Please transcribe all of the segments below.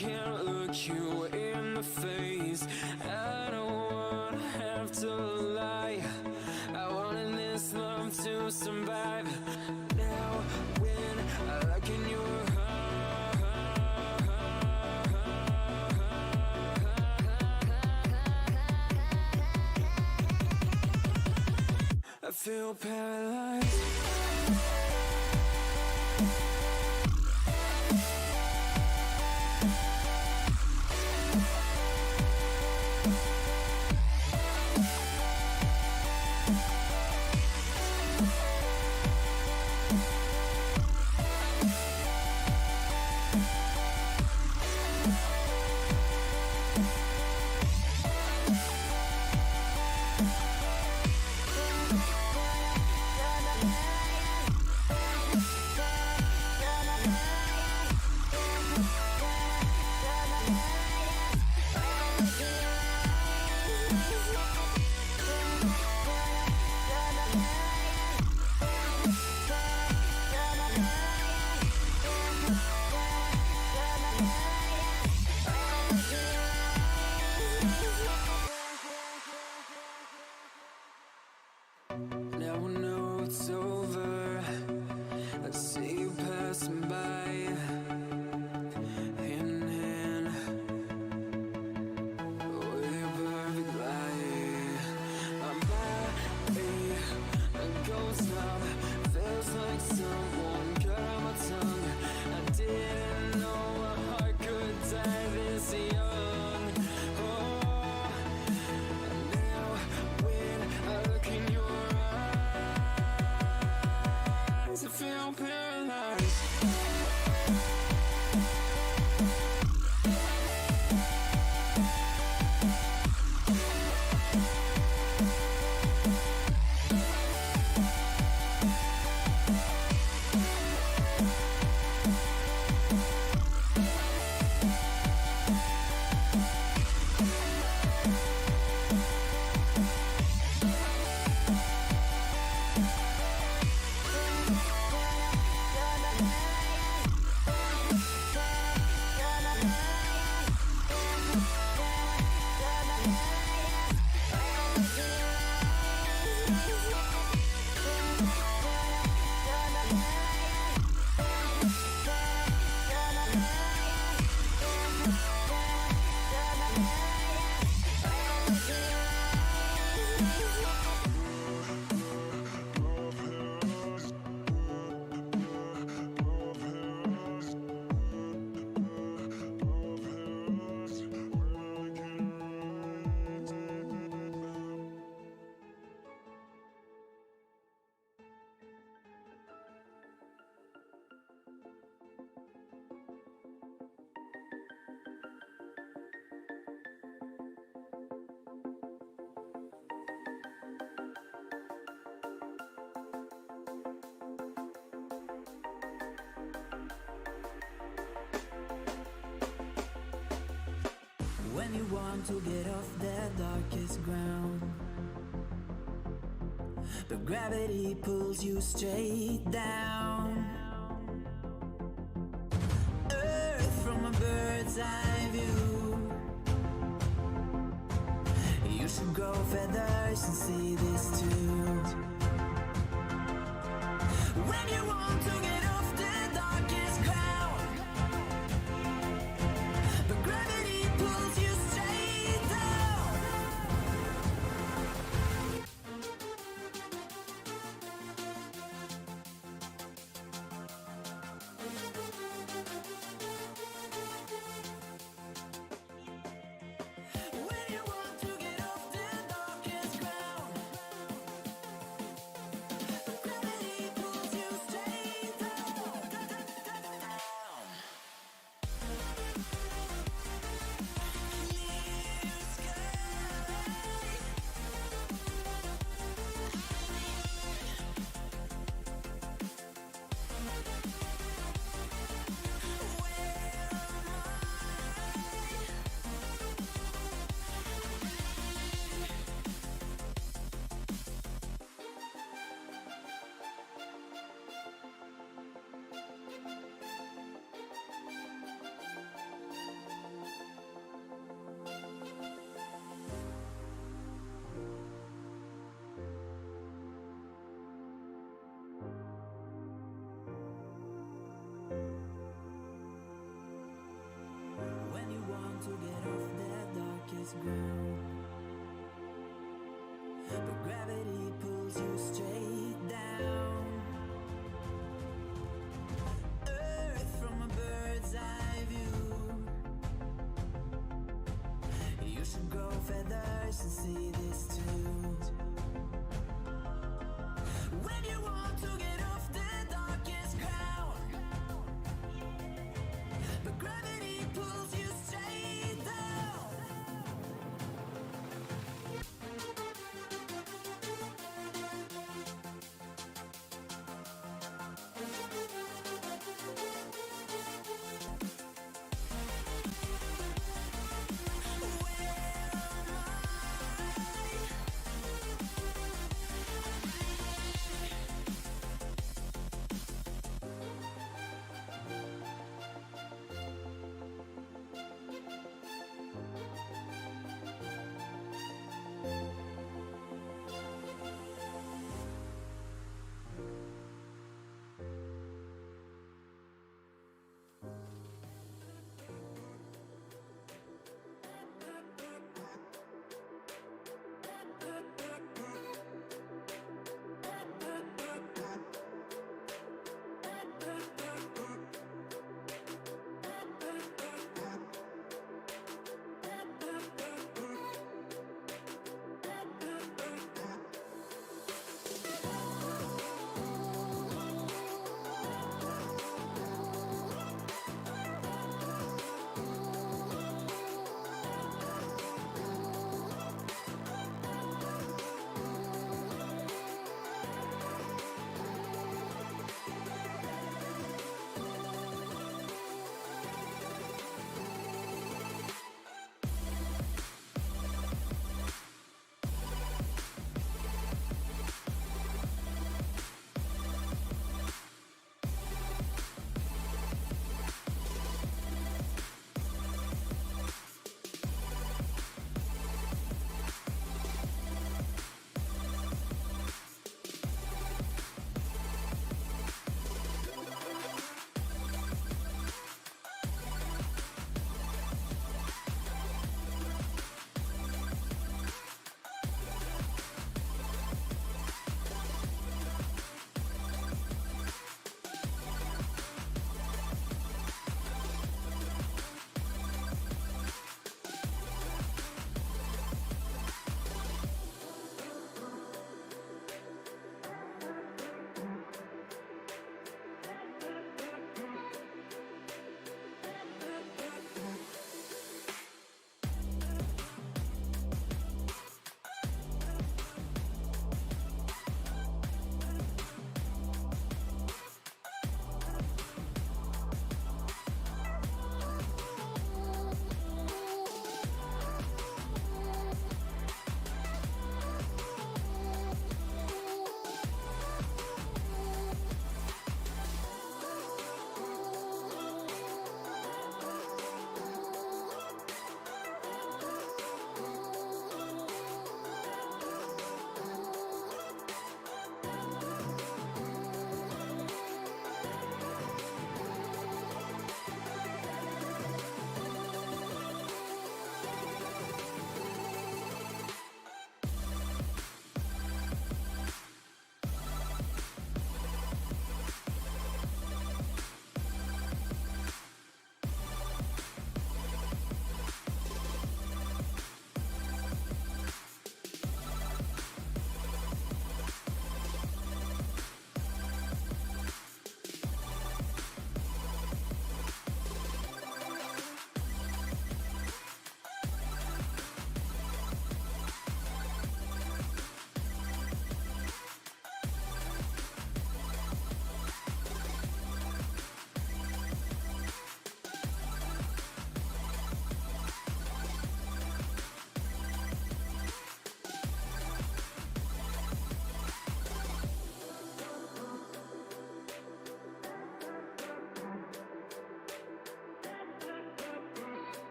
can't look you in the face. I don't wanna have to lie. I wanted this love to survive. Now when I look in your I feel paralyzed. Now I know it's over. I see you passing by, hand in hand, with your perfect light. My body goes numb, feels like someone cut out my tongue. I didn't know a heart could die this young. Oh, now when I look in your eyes, I feel paralyzed. When you want to get off the darkest ground, but gravity pulls you straight down. Earth from a bird's eye view. You should grow feathers and see this too. When you want to get off the darkest ground, but gravity pulls you straight down. When you want to get off the darkest ground, but gravity pulls you straight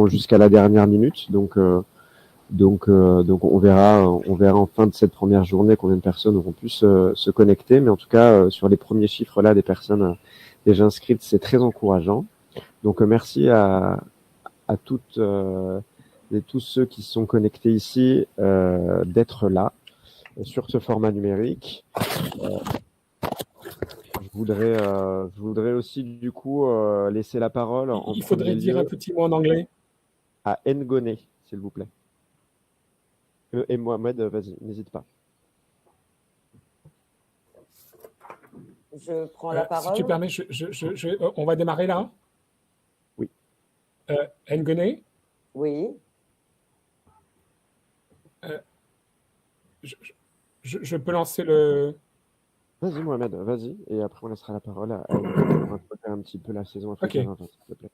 vraiment jusqu'à la dernière minute. Donc on verra en fin de cette première journée combien de personnes auront pu se connecter. Mais en tout cas, sur les premiers chiffres là des personnes déjà inscrites, c'est très encourageant. Donc merci à toutes et tous ceux qui sont connectés ici d'être là sur ce format numérique. Je voudrais aussi du coup laisser la parole en Il faudrait premier dire lieu un petit mot en anglais. à Ngoné, s'il vous plaît. Et Mohamed, vas-y, n'hésite pas. Je prends la parole. Si tu permets, on va démarrer là. Oui. Ngoné, Oui. je peux lancer le... Vas-y Mohamed, vas-y, et après on laissera la parole à Ngoné pour introduire un petit peu la saison africaine, Ok. s'il te plaît.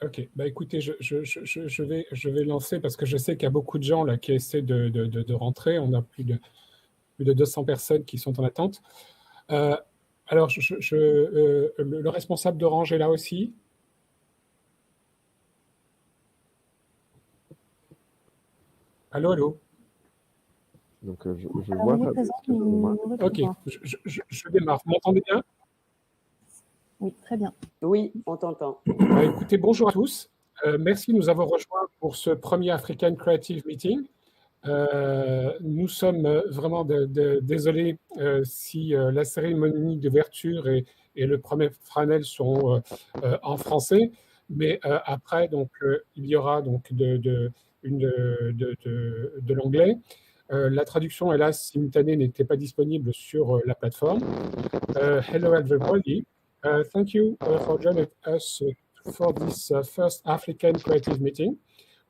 Ok, bah écoutez, je vais lancer parce que je sais qu'il y a beaucoup de gens là qui essaient de rentrer. On a plus de 200 personnes qui sont en attente. Alors, le responsable d'Orange est là aussi. Allô, allô. Donc je vois il est pas. présent, mais il ne me répond Ok, pas. je démarre. Vous m'entendez bien? Oui, très bien. Oui, on t'entend. Bah, écoutez, bonjour à tous. Merci de nous avoir rejoints pour ce premier African Creative Meeting. Nous sommes vraiment désolés si la cérémonie d'ouverture et le premier panel sont en français, mais après, donc, il y aura donc de l'anglais. La traduction, hélas, simultanée n'était pas disponible sur la plateforme. Hello everybody. Thank you for joining us for this first African Creative Meeting.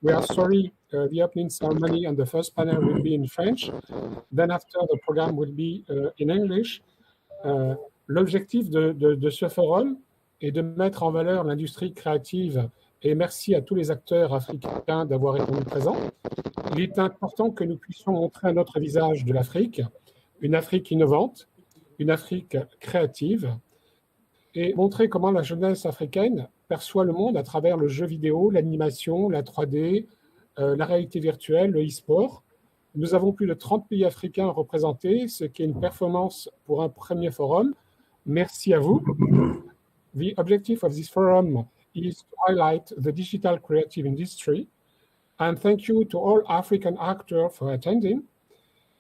We are sorry, the opening ceremony and the first panel will be in French. Then after, the program will be in English. L'objectif de ce forum est de mettre en valeur l'industrie créative et merci à tous les acteurs africains d'avoir répondu présent. Il est important que nous puissions montrer un autre visage de l'Afrique, une Afrique innovante, une Afrique créative, et montrer comment la jeunesse africaine perçoit le monde à travers le jeu vidéo, l'animation, la 3D, la réalité virtuelle, le e-sport. Nous avons plus de 30 pays africains représentés, ce qui est une performance pour un premier forum. Merci à vous. The objective of this forum is to highlight the digital creative industry, and thank you to all African actors for attending.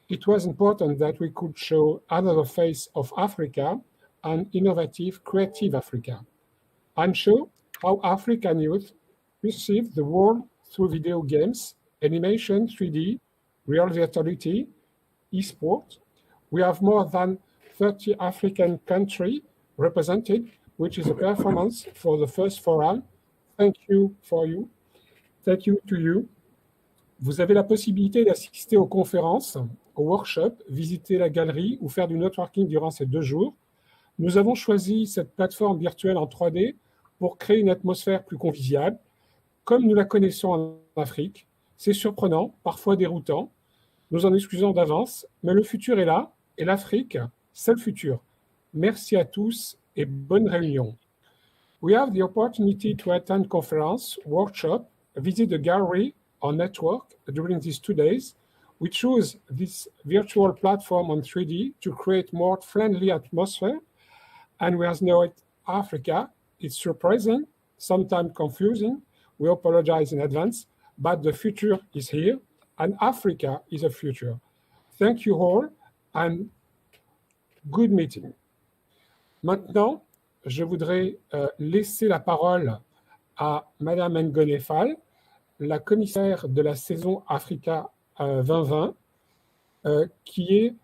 It was important that we could show another face of Africa, an innovative, creative Africa, and show how African youth perceive the world through video games, animation, 3D, real virtuality, e-sport. We have more than 30 African countries represented, which is a performance for the first forum. Thank you for you. Thank you to you. Vous avez la possibilité d'assister aux conférences, aux workshops, visiter la galerie ou faire du networking durant ces 2 jours. Nous avons choisi cette plateforme virtuelle en 3D pour créer une atmosphère plus conviviale, comme nous la connaissons en Afrique. C'est surprenant, parfois déroutant. Nous en excusons d'avance, mais le futur est là, et l'Afrique, c'est le futur. Merci à tous et bonne réunion. We have the opportunity to attend conference, workshop, visit the gallery or network during these 2 days. We choose this virtual platform on 3D to create more friendly atmosphere. And we know it, Africa, it's surprising, sometimes confusing. We apologize in advance, but the future is here, and Africa is a future. Thank you all, and good meeting. Maintenant, je voudrais laisser la parole à Madame Ngoné Fall, la commissaire de la saison Africa 2020, qui est,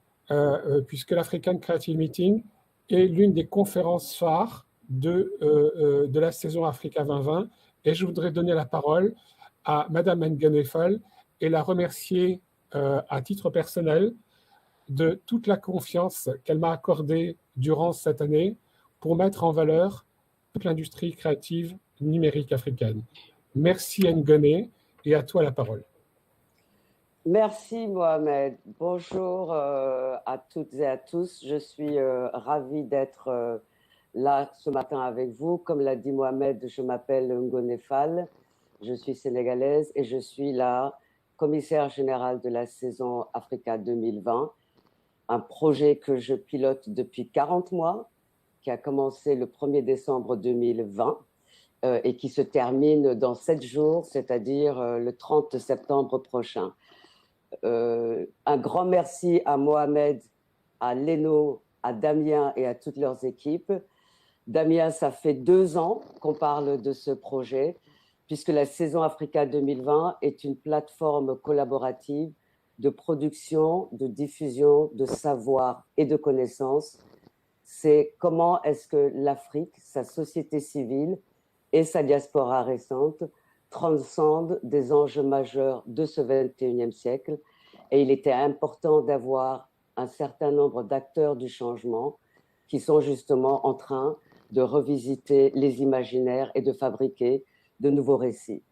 puisque l'African Creative Meeting est l'une des conférences phares de la saison Africa 2020. Et je voudrais donner la parole à Madame Ngoné Fall et la remercier à titre personnel de toute la confiance qu'elle m'a accordée durant cette année pour mettre en valeur toute l'industrie créative numérique africaine. Merci Ngoné, et à toi la parole. Merci Mohamed. Bonjour à toutes et à tous. Je suis ravie d'être là ce matin avec vous. Comme l'a dit Mohamed, je m'appelle Ngone Fall, je suis sénégalaise et je suis la commissaire générale de la saison Africa 2020, un projet que je pilote depuis 40 mois, qui a commencé le 1er décembre 2020 et qui se termine dans 7 jours, c'est-à-dire le 30 septembre prochain. Un grand merci à Mohamed, à Leno, à Damien et à toutes leurs équipes. Damien, ça fait 2 ans qu'on parle de ce projet, puisque la saison Africa 2020 est une plateforme collaborative de production, de diffusion, de savoir et de connaissances. C'est comment est-ce que l'Afrique, sa société civile et sa diaspora récente transcendent des enjeux majeurs de ce 21e siècle. Et il était important d'avoir un certain nombre d'acteurs du changement qui sont justement en train de revisiter les imaginaires et de fabriquer de nouveaux récits.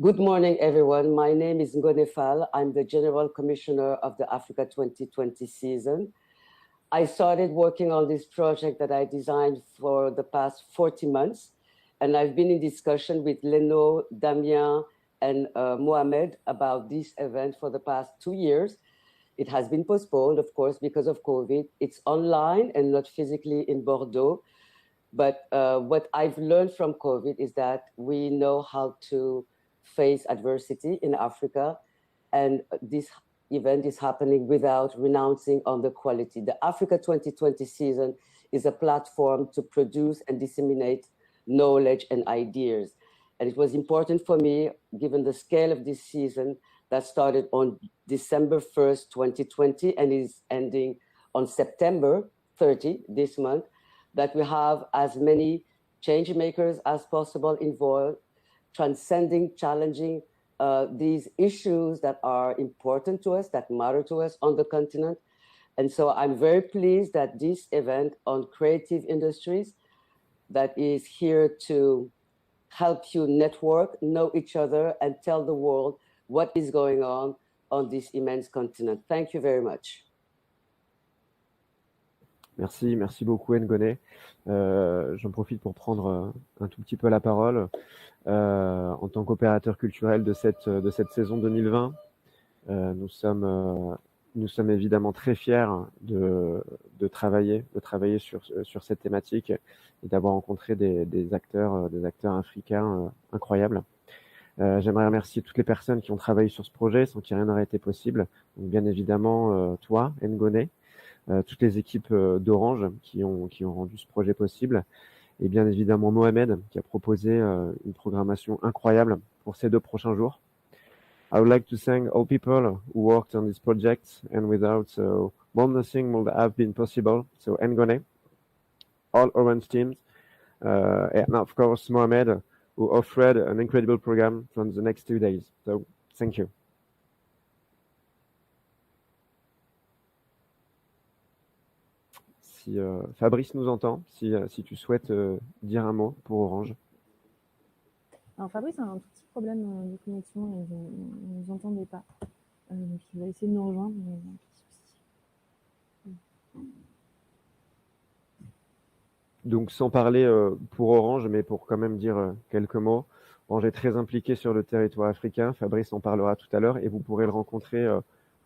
Good morning, everyone. My name is Ngone Fall. I'm the General Commissioner of the Africa 2020 season. I started working on this project that I designed for the past 40 months, and I've been in discussion with Leno, Damien, and Mohamed about this event for the past 2 years. It has been postponed, of course, because of COVID. It's online and not physically in Bordeaux. But what I've learned from COVID is that we know how to face adversity in Africa, and this event is happening without renouncing on the quality. The Africa 2020 season is a platform to produce and disseminate knowledge and ideas. And it was important for me, given the scale of this season that started on December 1st, 2020, and is ending on September 30 this month, that we have as many change makers as possible involved, transcending, challenging these issues that are important to us, that matter to us on the continent. And so I'm very pleased that this event on creative industries that is here to help you network, know each other, and tell the world what is going on this immense continent. Thank you very much. Merci beaucoup Ngone. J'en profite pour prendre un tout petit peu la parole. En tant qu'opérateur culturel de cette saison 2020, nous sommes évidemment très fiers de travailler sur cette thématique et d'avoir rencontré des acteurs africains incroyables. J'aimerais remercier toutes les personnes qui ont travaillé sur ce projet, sans qui rien n'aurait été possible. Donc bien évidemment toi, Ngone, toutes les équipes d'Orange qui ont rendu ce projet possible, et bien évidemment Mohamed qui a proposé une programmation incroyable pour ces 2 prochains jours. I would like to thank all people who worked on this project, and without nothing would have been possible. So Ngone, all Orange teams, and of course Mohamed, who offered an incredible program from the next 2 days. So thank you. Si Fabrice nous entend, si tu souhaites dire un mot pour Orange. Alors Fabrice a un tout petit problème de connexion et ne nous entendait pas. Donc il va essayer de nous rejoindre, mais il y a un petit souci. Donc sans parler pour Orange, mais pour quand même dire quelques mots. Orange est très impliqué sur le territoire africain. Fabrice en parlera tout à l'heure et vous pourrez le rencontrer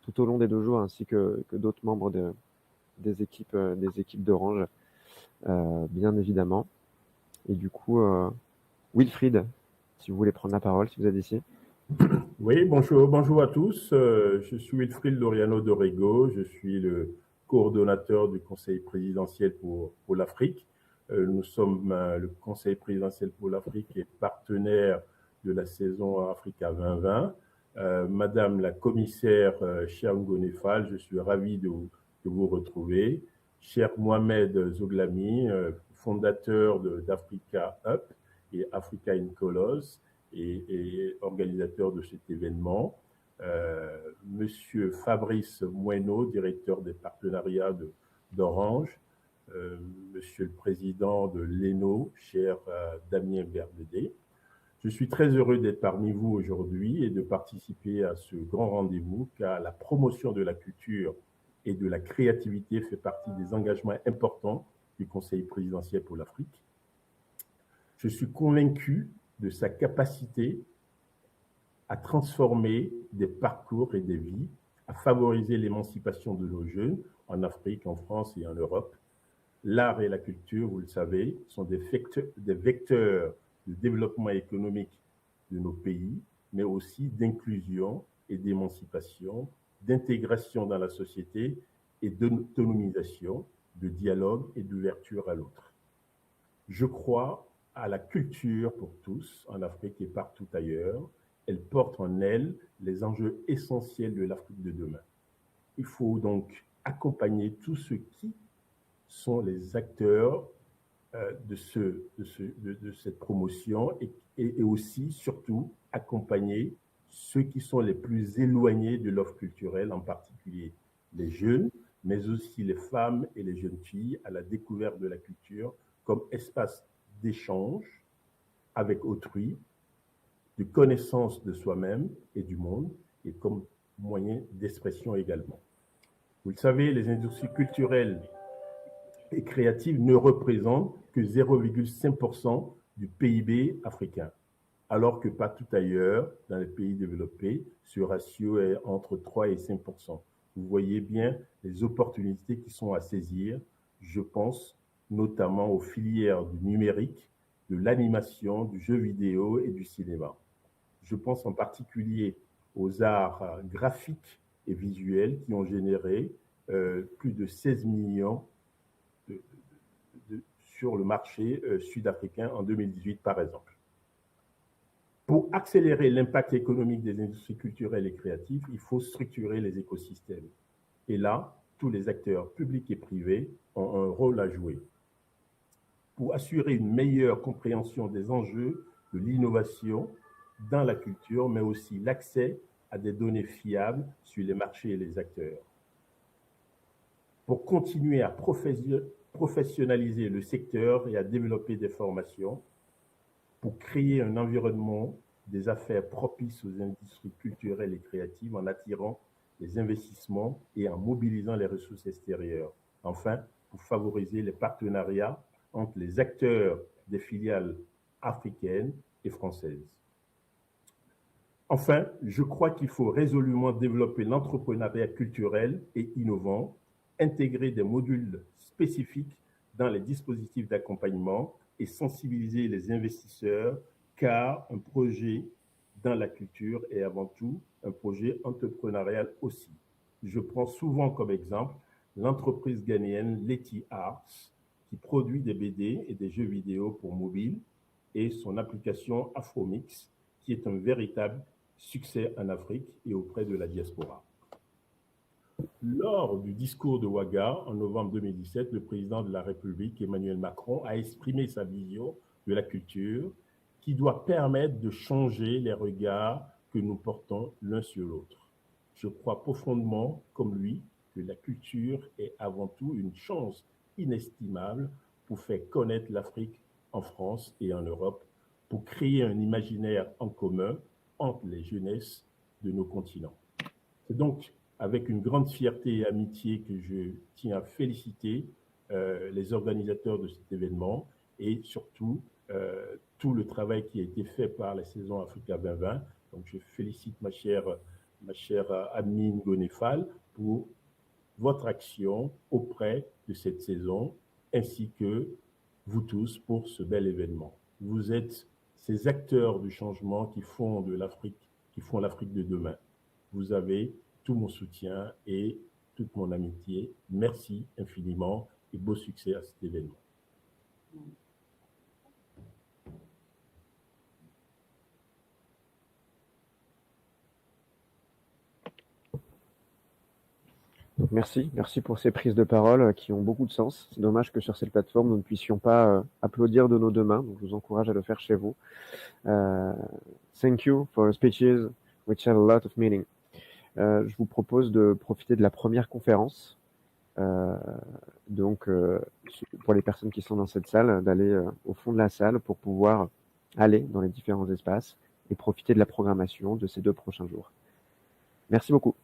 tout au long des 2 jours, ainsi que d'autres membres des équipes d'Orange, bien évidemment. Et du coup, Wilfried, si vous voulez prendre la parole, si vous êtes ici. Oui, bonjour à tous. Je suis Wilfried Loriano Dorego. Je suis le coordonnateur du Conseil présidentiel pour l'Afrique. Nous sommes le Conseil présidentiel pour l'Afrique et partenaire de la saison Africa 2020. Madame la commissaire chère Ngone Fall, je suis ravi de vous retrouver. Cher Mohamed Zoglami, fondateur d'Africa Up et Africa in Colors et organisateur de cet événement. Monsieur Fabrice Moineau, directeur des partenariats d'Orange. Monsieur le président de l'ENO, cher Damien Berdédé. Je suis très heureux d'être parmi vous aujourd'hui et de participer à ce grand rendez-vous, car la promotion de la culture et de la créativité fait partie des engagements importants du Conseil présidentiel pour l'Afrique. Je suis convaincu de sa capacité à transformer des parcours et des vies, à favoriser l'émancipation de nos jeunes en Afrique, en France et en Europe. L'art et la culture, vous le savez, sont des vecteurs de développement économique de nos pays, mais aussi d'inclusion et d'émancipation, d'intégration dans la société et d'autonomisation, de dialogue et d'ouverture à l'autre. Je crois à la culture pour tous, en Afrique et partout ailleurs. Elle porte en elle les enjeux essentiels de l'Afrique de demain. Il faut donc accompagner tous ceux qui sont les acteurs de cette promotion et aussi, surtout, accompagner ceux qui sont les plus éloignés de l'offre culturelle, en particulier les jeunes, mais aussi les femmes et les jeunes filles à la découverte de la culture comme espace d'échange avec autrui, de connaissance de soi-même et du monde, et comme moyen d'expression également. Vous le savez, les industries culturelles et créatives ne représentent que 0,5% du PIB africain, alors que partout ailleurs, dans les pays développés, ce ratio est entre 3 et 5%. Vous voyez bien les opportunités qui sont à saisir. Je pense notamment aux filières du numérique, de l'animation, du jeu vidéo et du cinéma. Je pense en particulier aux arts graphiques et visuels qui ont généré plus de 16 millions sur le marché sud-africain en 2018, par exemple. Pour accélérer l'impact économique des industries culturelles et créatives, il faut structurer les écosystèmes. Et là, tous les acteurs publics et privés ont un rôle à jouer. Pour assurer une meilleure compréhension des enjeux de l'innovation dans la culture, mais aussi l'accès à des données fiables sur les marchés et les acteurs. Pour continuer à professionnaliser le secteur et à développer des formations, pour créer un environnement des affaires propice aux industries culturelles et créatives en attirant les investissements et en mobilisant les ressources extérieures. Enfin, pour favoriser les partenariats entre les acteurs des filiales africaines et françaises. Enfin, je crois qu'il faut résolument développer l'entrepreneuriat culturel et innovant, intégrer des modules spécifiques dans les dispositifs d'accompagnement et sensibiliser les investisseurs, car un projet dans la culture est avant tout un projet entrepreneurial aussi. Je prends souvent comme exemple l'entreprise ghanéenne Letty Arts, qui produit des BD et des jeux vidéo pour mobile, et son application Afromix, qui est un véritable succès en Afrique et auprès de la diaspora. Lors du discours de Ouaga en novembre 2017, le président de la République, Emmanuel Macron, a exprimé sa vision de la culture qui doit permettre de changer les regards que nous portons l'un sur l'autre. Je crois profondément, comme lui, que la culture est avant tout une chance inestimable pour faire connaître l'Afrique en France et en Europe, pour créer un imaginaire en commun entre les jeunesses de nos continents. C'est donc avec une grande fierté et amitié que je tiens à féliciter les organisateurs de cet événement et surtout tout le travail qui a été fait par la saison Africa 2020. Donc je félicite ma chère amie Ngonefal pour votre action auprès de cette saison, ainsi que vous tous pour ce bel événement. Vous êtes ces acteurs du changement qui font l'Afrique de demain. Vous avez tout mon soutien et toute mon amitié. Merci infiniment et beau succès à cet événement. Donc merci pour ces prises de parole qui ont beaucoup de sens. C'est dommage que sur cette plateforme, nous ne puissions pas applaudir de nos deux mains. Donc je vous encourage à le faire chez vous. Thank you for your speeches, which have a lot of meaning. Je vous propose de profiter de la première conférence. Donc pour les personnes qui sont dans cette salle, d'aller au fond de la salle pour pouvoir aller dans les différents espaces et profiter de la programmation de ces 2 prochains jours. Merci beaucoup.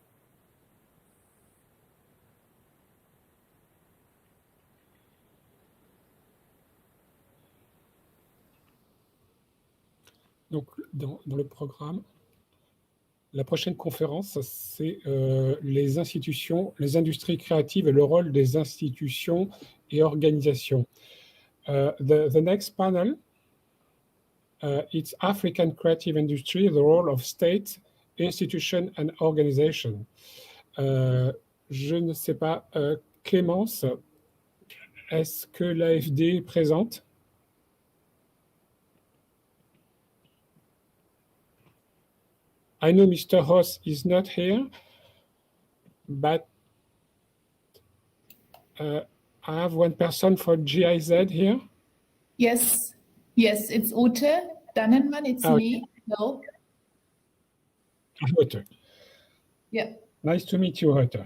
dans le programme. La prochaine conférence, c'est les institutions, les industries créatives et le rôle des institutions et organisations. The next panel, it's African creative industry, the role of state, institution and organization. Je ne sais pas, Clémence, est-ce que l'AFD est présente? I know Mr. Ross is not here, but I have one person for GIZ here. Yes, it's Ute Dannenmann, it's me. Hello. Ute. Yeah. Nice to meet you, Ute.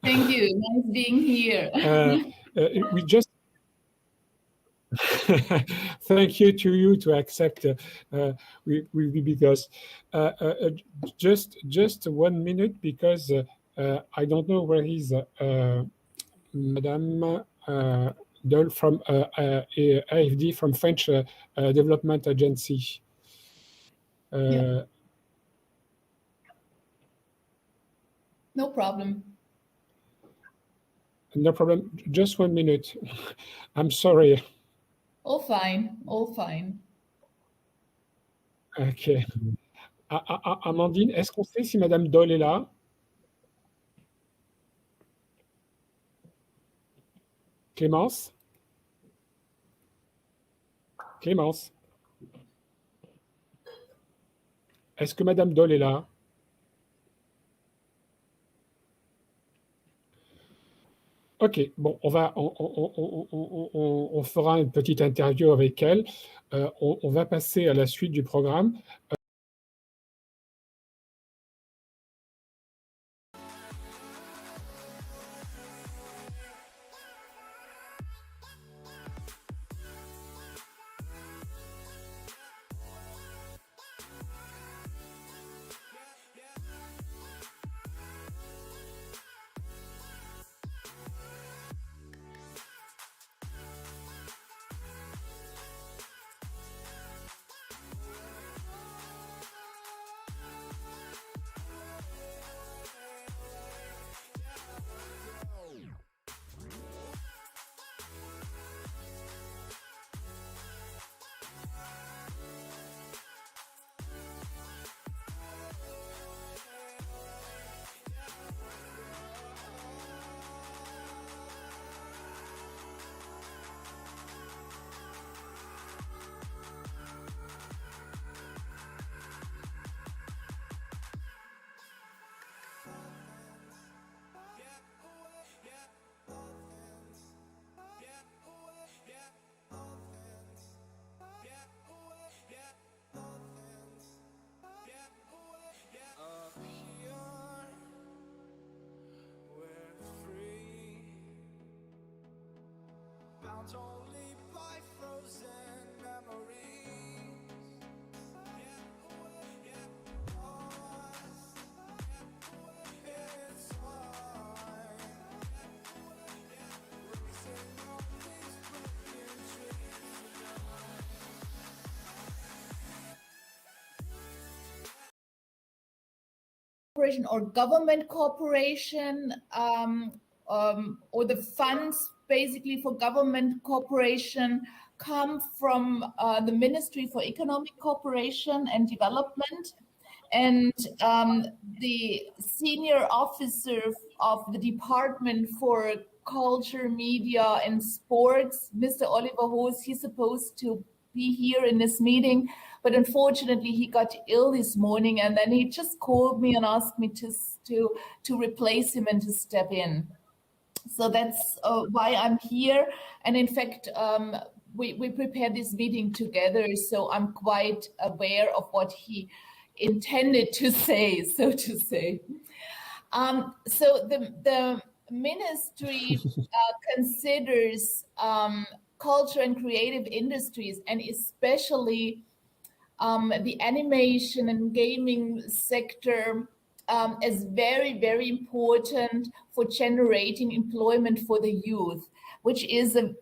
Thank you, nice being here. We just thank you to accept because just 1 minute, because I don't know where is Madame Dole from AFD, from French Development Agency. Yeah. No problem. No problem. Just 1 minute. I'm sorry. All fine, all fine. Ok. Amandine, est-ce qu'on sait si Madame Dole est là? Clémence? Clémence? Est-ce que Madame Dole est là? Ok, bon, on fera une petite interview avec elle. On va passer à la suite du programme. Only by frozen memories. It's fine. Racing on these broken Corporation or government corporation, or the funds basically for government corporation come from the Ministry for Economic Cooperation and Development, and the senior officer of the Department for Culture, Media and Sports, Mr. Oliver Hoos, he's supposed to be here in this meeting, but unfortunately he got ill this morning, and then he just called me and asked me to replace him and to step in. So that's why I'm here. And in fact, we prepared this meeting together, so I'm quite aware of what he intended to say, so to say. So the ministry considers culture and creative industries, and especially the animation and gaming sector, is very, very important for generating employment for the youth, which is a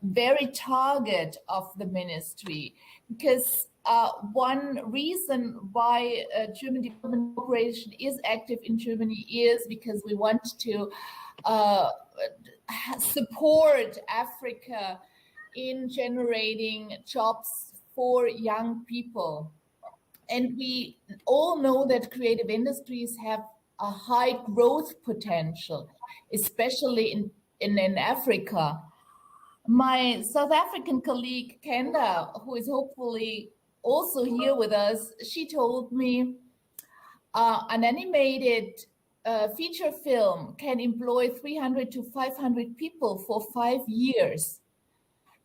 very target of the ministry, because one reason why German Development Corporation is active in Germany is because we want to support Africa in generating jobs for young people. And we all know that creative industries have a high growth potential, especially in Africa. My South African colleague, Kenda, who is hopefully also here with us, she told me an animated feature film can employ 300 to 500 people for 5 years.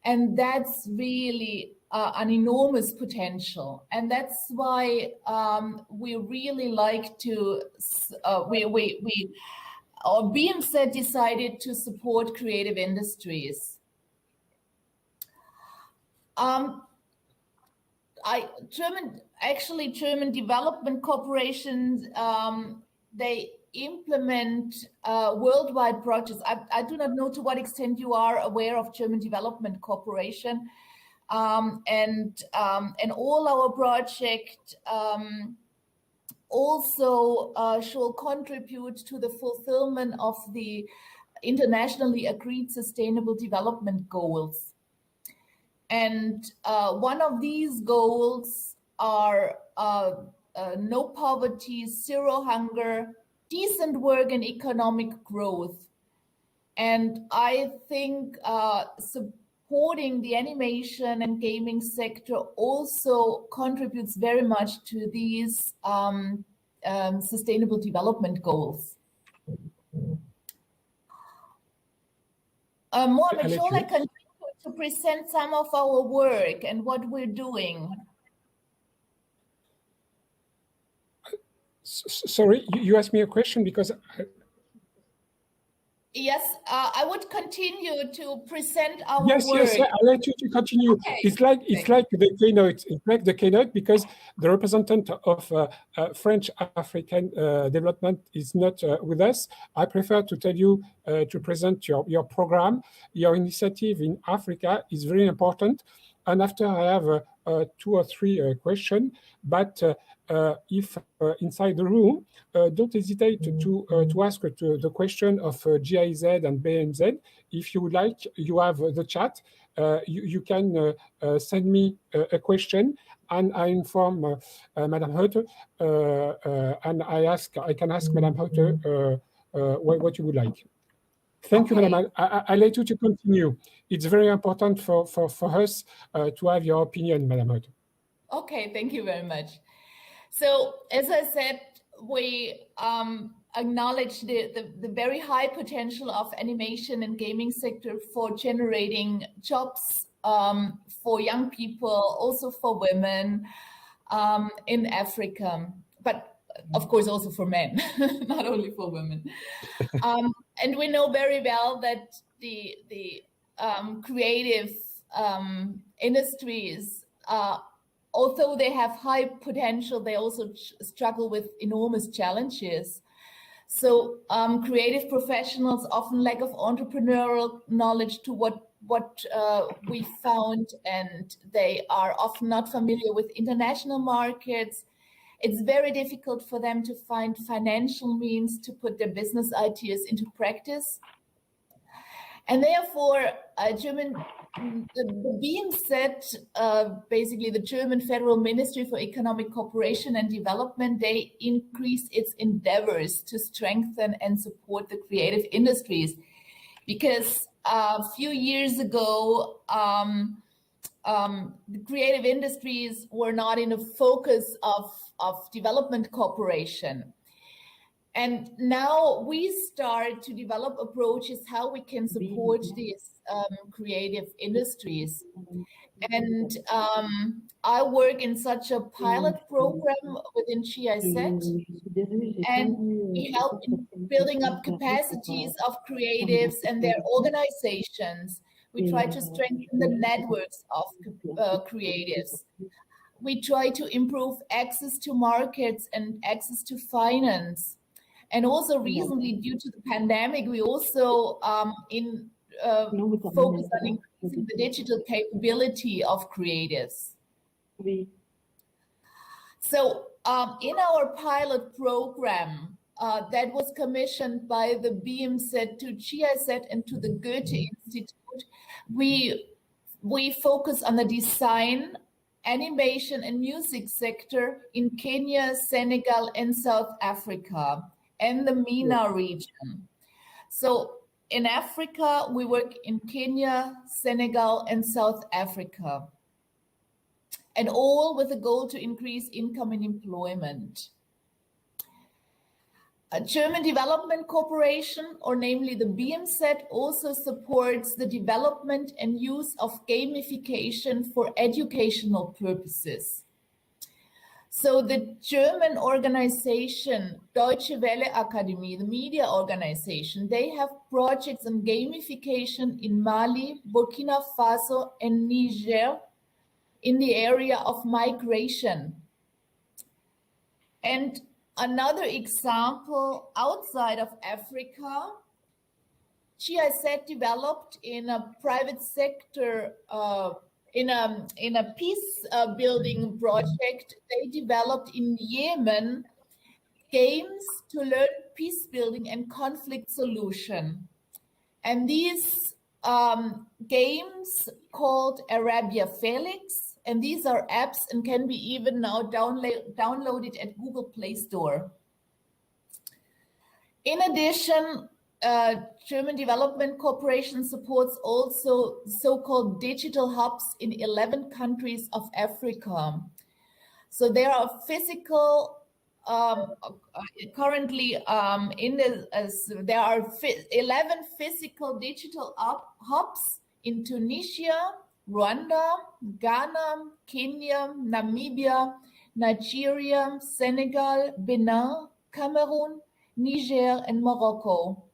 And that's really an enormous potential. And that's why we really like to, BMZ decided to support creative industries. German development corporations, they implement worldwide projects. I do not know to what extent you are aware of German Development Corporation, and all our projects also shall contribute to the fulfillment of the internationally agreed Sustainable Development Goals. And one of these goals are no poverty, zero hunger, decent work and economic growth. And I think supporting the animation and gaming sector also contributes very much to these Sustainable Development Goals. Mohamed, shall I continue to present some of our work and what we're doing? Sorry, you asked me a question because... Yes, I would continue to present our yes, work. Yes, I'll let you to continue. Okay. It's like the keynote. It's like the keynote because the representative of French African development is not with us. I prefer to tell you to present your program. Your initiative in Africa is very important. And after I have 2 or 3 questions, but if inside the room, don't hesitate to ask the question of GIZ and BMZ. If you would like, you have the chat. You can send me a question, and I inform Madame Hotte, and I can ask Madame Hotte what you would like. Thank you, Madam. I let you to continue. It's very important for us to have your opinion, Madam Hotte. Okay, thank you very much. So, as I said, we acknowledge the very high potential of animation and gaming sector for generating jobs for young people, also for women in Africa, but of course also for men, not only for women. And we know very well that the creative industries, although they have high potential, they also struggle with enormous challenges. So creative professionals often lack of entrepreneurial knowledge to what we found, and they are often not familiar with international markets. It's very difficult for them to find financial means to put their business ideas into practice. And therefore, the BMZ, basically the German Federal Ministry for Economic Cooperation and Development, they increased its endeavors to strengthen and support the creative industries. Because a few years ago, the creative industries were not in a focus of development cooperation. And now we start to develop approaches how we can support these creative industries. And I work in such a pilot program within GIZ, and we help in building up capacities of creatives and their organizations. We try to strengthen the networks of creatives. We try to improve access to markets and access to finance. And also recently, due to the pandemic, we also focus on increasing the digital capability of creatives. So in our pilot program that was commissioned by the BMZ to GIZ and to the Goethe Institute, we focus on the design, animation and music sector in Kenya, Senegal and South Africa and the MENA region. So in Africa, we work in Kenya, Senegal and South Africa, and all with the goal to increase income and employment. A German Development Corporation, or namely the BMZ, also supports the development and use of gamification for educational purposes. So the German organization Deutsche Welle Akademie, the media organization, they have projects on gamification in Mali, Burkina Faso and Niger in the area of migration. And another example outside of Africa, GIZ developed in a private sector, in a peace building project. They developed in Yemen games to learn peace building and conflict solution. And these games called Arabia Felix, and these are apps and can be even now downloaded at Google Play Store. In addition, German Development Corporation supports also so-called digital hubs in 11 countries of Africa. So there are physical, currently there are 11 physical digital hubs in Tunisia, Rwanda, Ghana, Kenya, Namibia, Nigeria, Senegal, Benin, Cameroon, Niger, and Morocco.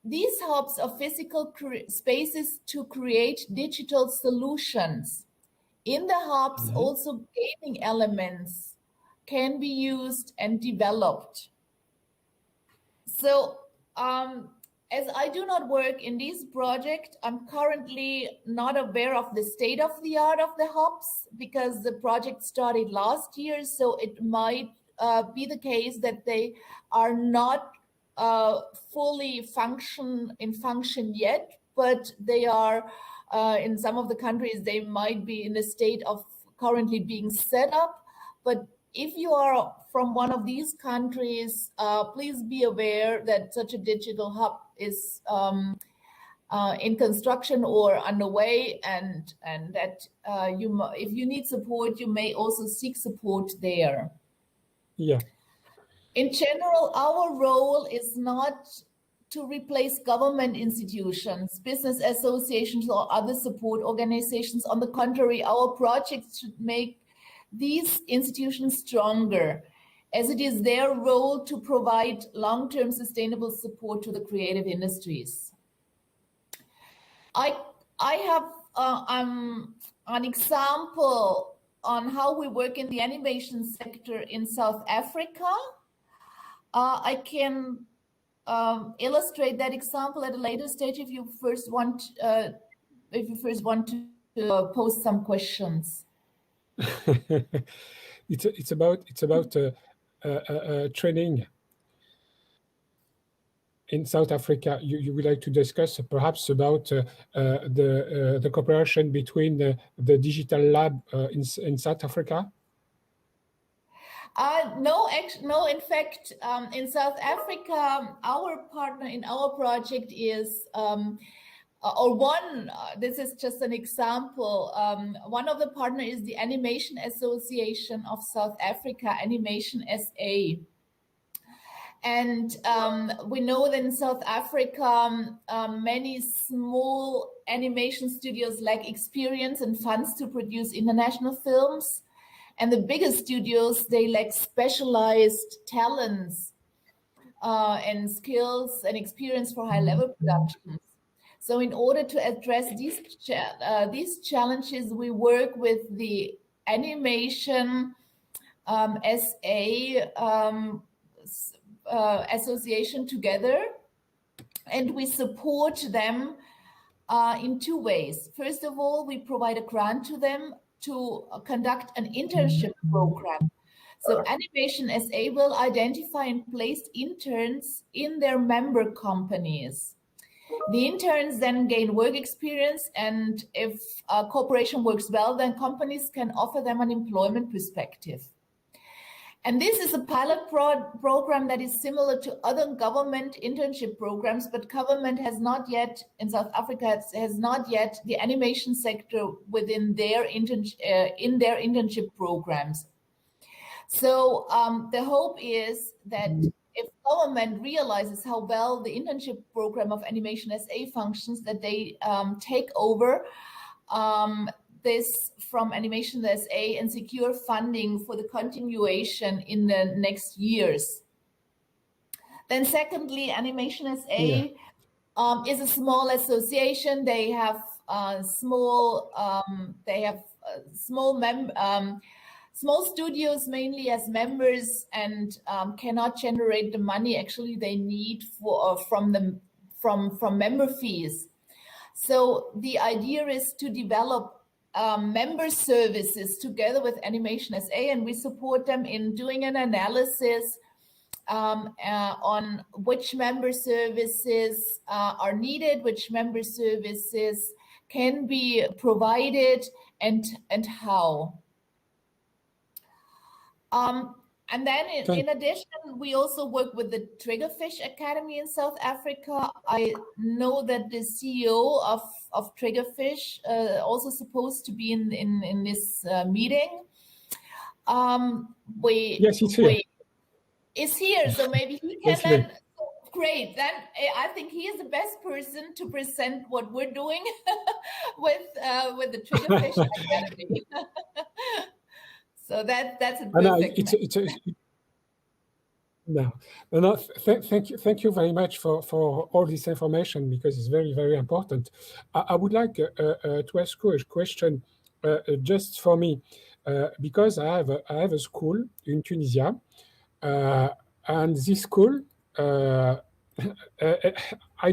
These hubs are physical spaces to create digital solutions. In the hubs, also gaming elements can be used and developed. So, as I do not work in this project, I'm currently not aware of the state of the art of the hubs because the project started last year. So it might be the case that they are not fully function yet, but they are in some of the countries, they might be in a state of currently being set up. But if you are from one of these countries, please be aware that such a digital hub is in construction or underway, and that if you need support, you may also seek support there. Yeah. In general, our role is not to replace government institutions, business associations, or other support organizations. On the contrary, our projects should make these institutions stronger, as it is their role to provide long-term sustainable support to the creative industries. I have an example on how we work in the animation sector in South Africa. I can illustrate that example at a later stage if you first want to pose some questions. It's about training in South Africa. You would like to discuss perhaps about the cooperation between the digital lab in South Africa? No, in fact, in South Africa, our partner in our project is, this is just an example. One of the partners is the Animation Association of South Africa, Animation SA. And we know that in South Africa, many small animation studios lack experience and funds to produce international films. And the biggest studios, they lack specialized talents and skills and experience for high-level productions. So in order to address these challenges, we work with the Animation SA association together, and we support them in two ways. First of all, we provide a grant to them to conduct an internship program. So Animation SA will identify and place interns in their member companies. The interns then gain work experience, and if cooperation works well, then companies can offer them an employment perspective. And this is a pilot program that is similar to other government internship programs, but government has not yet, in South Africa, has not yet the animation sector within their internship programs. So the hope is that if government realizes how well the internship program of Animation SA functions, that they take over this from Animation SA and secure funding for the continuation in the next years. Then secondly, Animation SA is a small association. They have small studios mainly as members, and cannot generate the money actually they need from member fees. So the idea is to develop member services together with Animation SA, and we support them in doing an analysis on which member services are needed, which member services can be provided, and how. And then in addition, we also work with the Triggerfish Academy in South Africa. I know that the CEO of Triggerfish also supposed to be in this meeting. Yes, he's here. Is here, so maybe he can then. Great, then I think he is the best person to present what we're doing with the Triggerfish Academy. So that's a perfect. Thank you very much for all this information, because it's very, very important. I would like to ask you a question just for me, because I have a school in Tunisia, and this school, I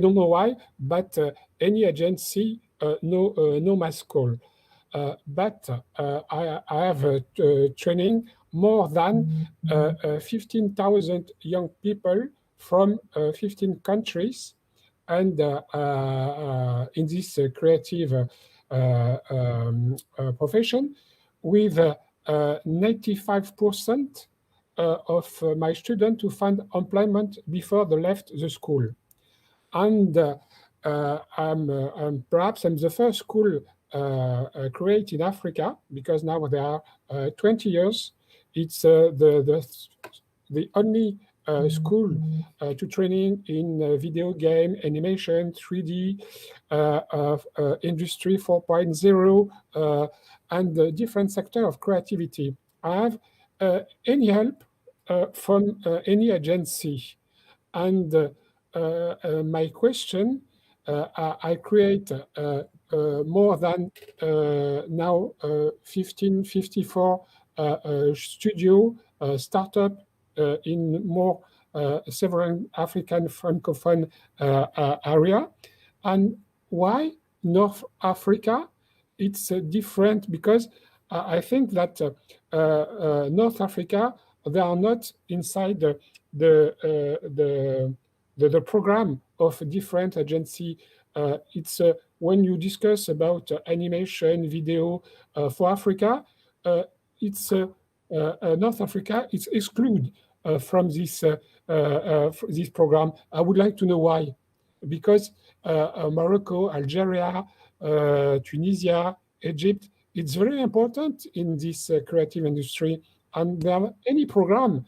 don't know why, but any agency know my school. But I have training more than 15,000 young people from 15 countries, and in this creative profession, with 95% of my students who find employment before they left the school. And perhaps I'm the first school create in Africa, because now there are 20 years. It's the only school to training in video game, animation, 3D, Industry 4.0, and different sector of creativity. I have any help from any agency. And my question, I create more than now 54 studio startup in more several African francophone area. And why North Africa? It's different, because I think that North Africa, they are not inside the program of different agency. It's when you discuss about animation, video for Africa, it's North Africa is excluded from this program. I would like to know why, because Morocco, Algeria, Tunisia, Egypt, it's very important in this creative industry, and there are any program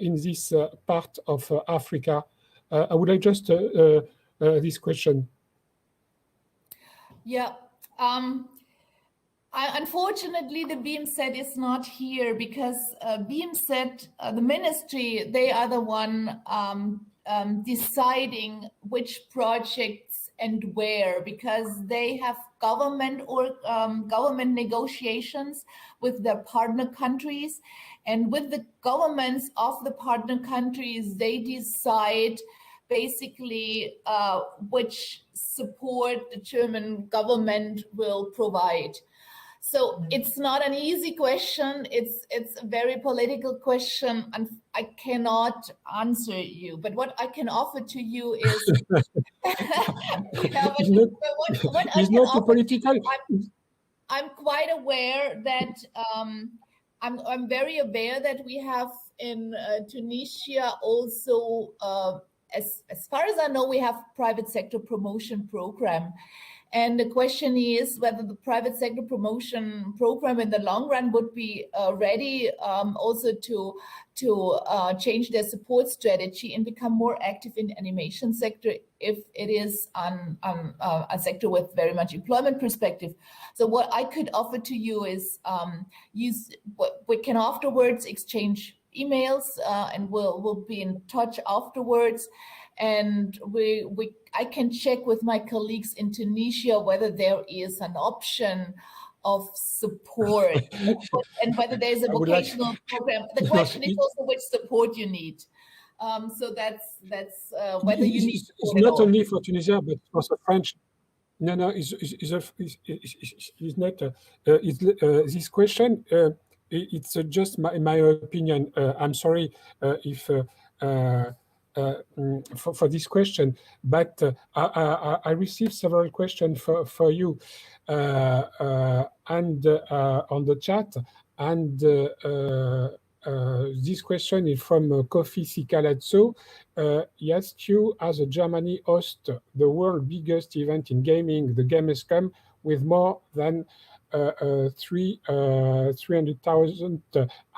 in this part of Africa. I would like just this question. Yeah. Unfortunately, the BMZ is not here, because BMZ, the ministry, they are the one deciding which projects and where, because they have government negotiations with their partner countries, and with the governments of the partner countries, they decide basically which support the German government will provide. So it's not an easy question. It's a very political question, and I cannot answer you. But what I can offer to you is, It's not, what I it's can not offer political. I'm quite aware that I'm very aware that we have in Tunisia also, as far as I know, we have private sector promotion program. And the question is whether the private sector promotion program in the long run would be ready also to change their support strategy and become more active in the animation sector if it is a sector with very much employment perspective. So what I could offer to you is we can afterwards exchange emails and we'll be in touch afterwards. And I can check with my colleagues in Tunisia whether there is an option of support and whether there's a vocational program. The question is also which support you need. So that's whether you need it's not only for Tunisia, but also French. No, it's not. This question. It's just my opinion. I'm sorry if. For this question, but I received several questions for you and on the chat, and this question is from Kofi Sikalazzo. He asked you, as a Germany host the world's biggest event in gaming, the Gamescom, with more than 300,000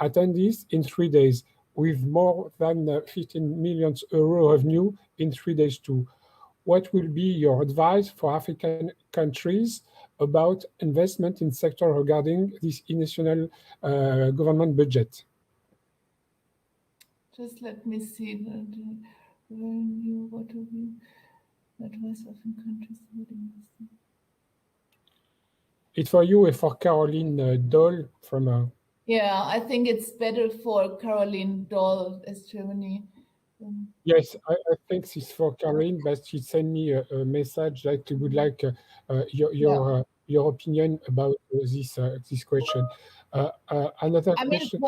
attendees in 3 days, with more than 15 million euro revenue in 3 days too. What will be your advice for African countries about investment in sector regarding this national government budget? Just let me see the revenue. What will be advice of countries? It's for you and for Caroline Doll from. Yeah, I think it's better for Caroline Doll as Germany. Yes, I think it's for Caroline, but she sent me a message that she would like your opinion about this question. Another question.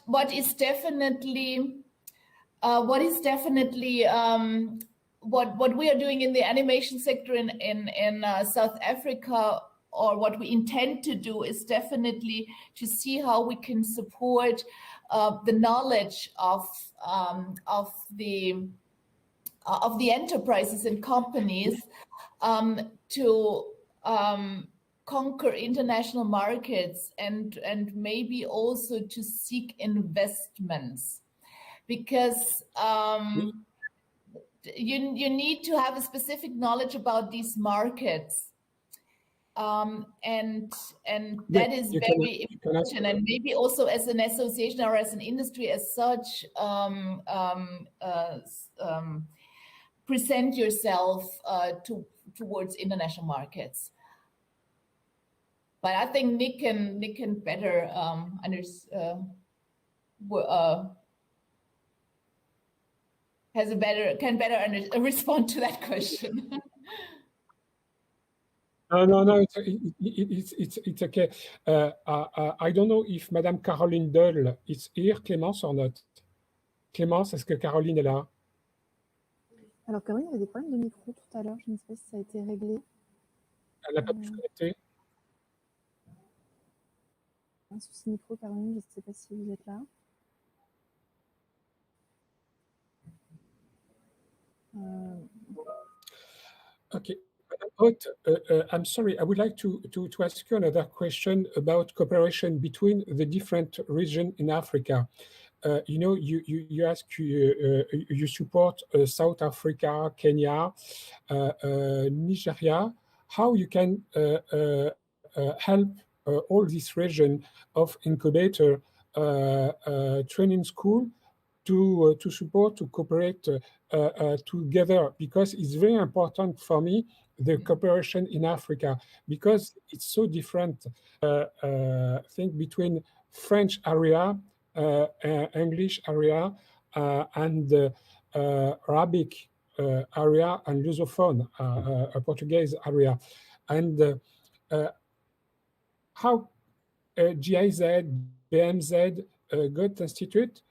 What is definitely what we are doing in the animation sector in South Africa, or what we intend to do, is definitely to see how we can support the knowledge of the enterprises and companies to conquer international markets and maybe also to seek investments, because you need to have a specific knowledge about these markets. And that is very important, and maybe also as an association or as an industry as such, present yourself towards international markets. But I think Nick can better can better respond to that question. No, it's okay. I don't know if Madame Caroline Doll is here, Clémence, or not. Clémence, est-ce que Caroline est là? Alors, Caroline avait des problèmes de micro tout à l'heure. Je ne sais pas si ça a été réglé. Elle n'a pas pu se connecter. Un souci micro, Caroline, je ne sais pas si vous êtes là. Okay. I'm sorry, I would like to ask you another question about cooperation between the different regions in Africa. You know, you ask, you support South Africa, Kenya, Nigeria. How you can help all this region of incubator training school to support, to cooperate together, because it's very important for me, the cooperation in Africa, because it's so different thing between French area, English area, and Arabic area, and Lusophone, Portuguese area. And how GIZ, BMZ, Goethe Institute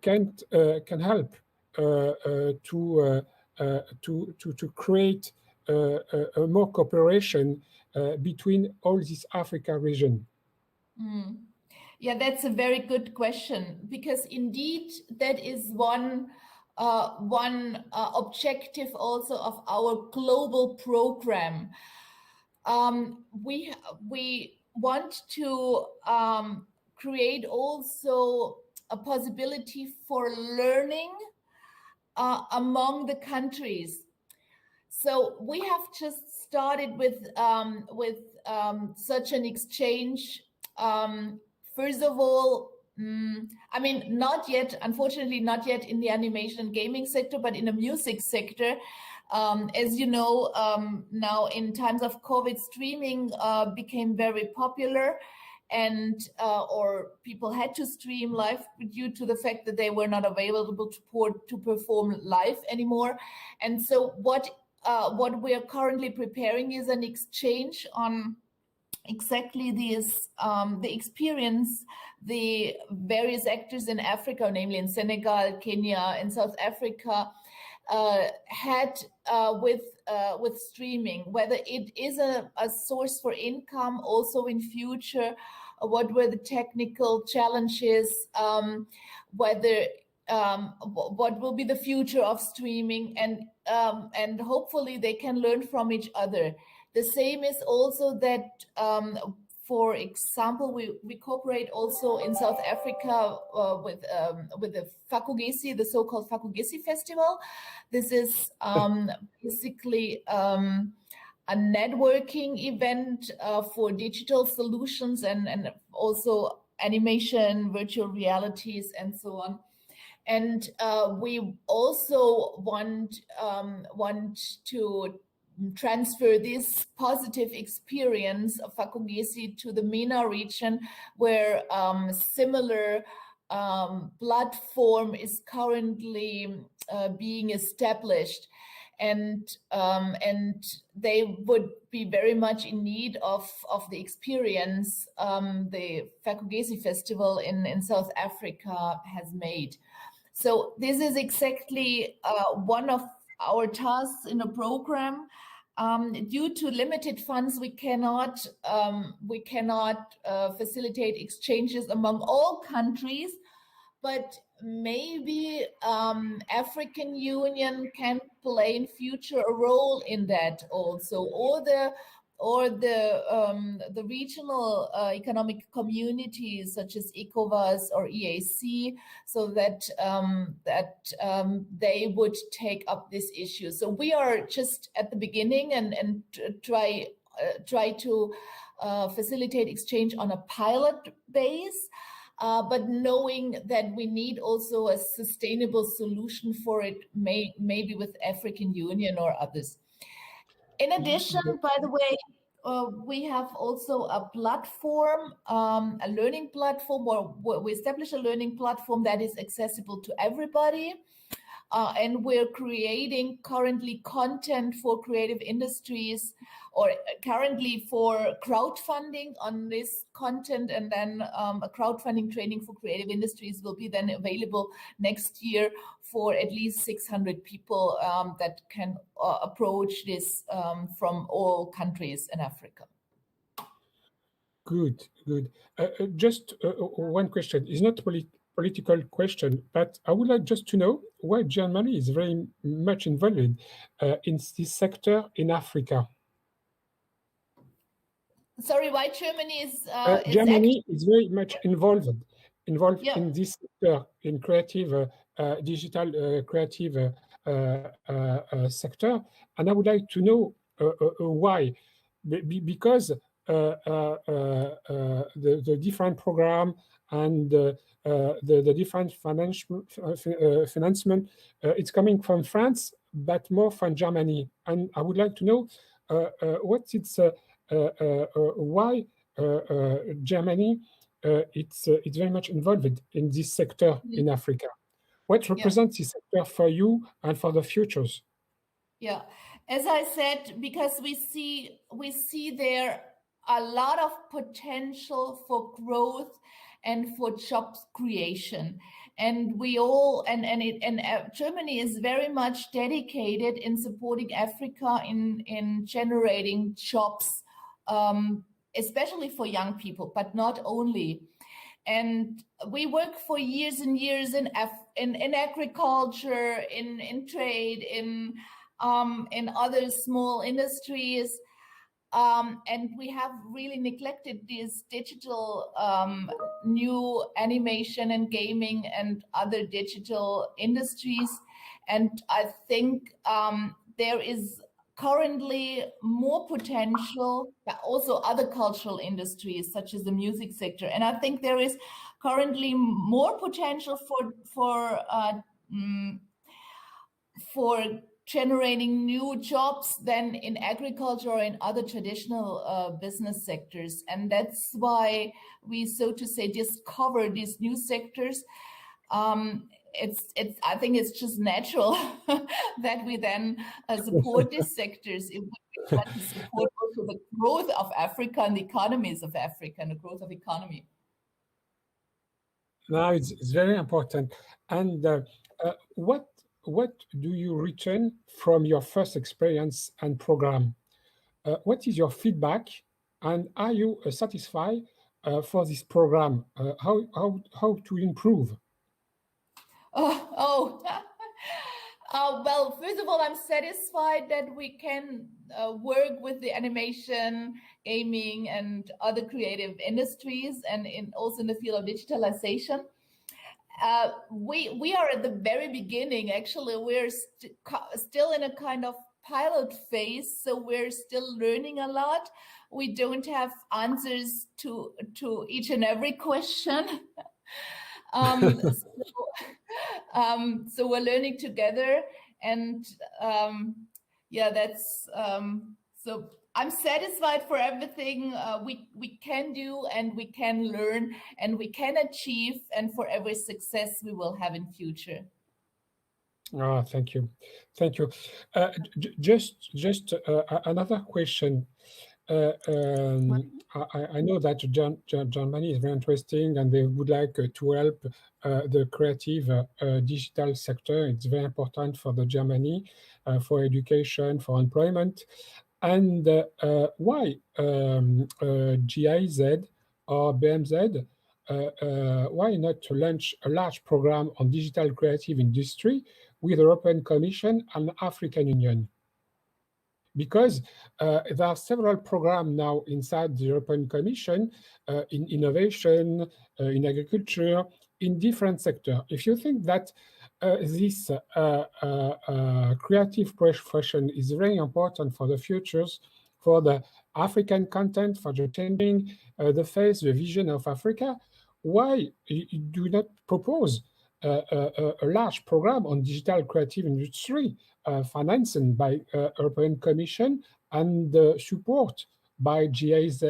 can help to create a more cooperation between all this Africa region? Yeah, that's a very good question, because indeed that is one objective also of our global program. We want to create also a possibility for learning among the countries. So we have just started with such an exchange. First of all, I mean, not yet, unfortunately, not yet in the animation and gaming sector, but in the music sector. As you know, now in times of COVID, streaming became very popular, and or people had to stream live due to the fact that they were not available to perform live anymore. And so what we are currently preparing is an exchange on exactly this, the experience the various actors in Africa, namely in Senegal, Kenya, and South Africa, had with streaming, whether it is a source for income also in future, what were the technical challenges, whether what will be the future of streaming, and hopefully they can learn from each other. The same is also that, for example, we cooperate also in South Africa with the Fakugesi, the so-called Fakugesi Festival. This is basically a networking event for digital solutions and also animation, virtual realities, and so on. And we also want to transfer this positive experience of Fakugesi to the MENA region, where similar platform is currently being established, and they would be very much in need of the experience the Fakugesi Festival in South Africa has made. So this is exactly one of our tasks in a program. Due to limited funds, we cannot facilitate exchanges among all countries, but maybe African Union can play in future a role in that also, or the regional economic communities such as ECOWAS or EAC, so that they would take up this issue. So we are just at the beginning and try to facilitate exchange on a pilot base, but knowing that we need also a sustainable solution for it, maybe with African Union or others. In addition, by the way, we have also a platform, a learning platform, where we establish a learning platform that is accessible to everybody. And we're creating currently content for creative industries, or currently for crowdfunding on this content, and then a crowdfunding training for creative industries will be then available next year for at least 600 people that can approach this from all countries in Africa. Good. Just one question. It's not political question, but I would like just to know why Germany is very much involved in this sector in Africa. Sorry, why Germany is Germany is very much involved Yeah. in this sector, in creative, digital creative sector, and I would like to know why. Because the different program and the different financement, it's coming from France, but more from Germany, and I would like to know what's its why Germany it's very much involved in this sector in Africa. What represents this sector for you and for the futures? Yeah, as I said, because we see there a lot of potential for growth and for jobs creation. And we all, Germany is very much dedicated in supporting Africa in generating jobs, especially for young people, but not only. And we work for years and years in agriculture, in trade, in other small industries. And we have really neglected these digital new animation and gaming and other digital industries. And I think there is currently more potential, but also other cultural industries such as the music sector. And I think there is currently more potential for generating new jobs than in agriculture or in other traditional business sectors. And that's why we, so to say, discover these new sectors. I think it's just natural that we then support these sectors if we want to support also the growth of Africa and the economies of Africa and the growth of economy. Now it's very important. And what do you return from your first experience and program? What is your feedback, and are you satisfied for this program? How to improve? Well, first of all, I'm satisfied that we can work with the animation, gaming, and other creative industries, and also in the field of digitalization. We are at the very beginning. Actually, we're still in a kind of pilot phase, so we're still learning a lot. We don't have answers to each and every question. So we're learning together, and that's so I'm satisfied for everything we can do and we can learn and we can achieve, and for every success we will have in future. Oh, thank you. Just another question. I know that Germany is very interesting, and they would like to help the creative digital sector. It's very important for the Germany, for education, for employment. And why GIZ or BMZ? Why not to launch a large program on digital creative industry with the European Commission and African Union? Because there are several programs now inside the European Commission in innovation, in agriculture, in different sectors. If you think that this creative profession is very important for the futures, for the African content, for the changing the face, the vision of Africa, why you do not propose a large program on digital creative industry financed by European Commission and support by GIZ,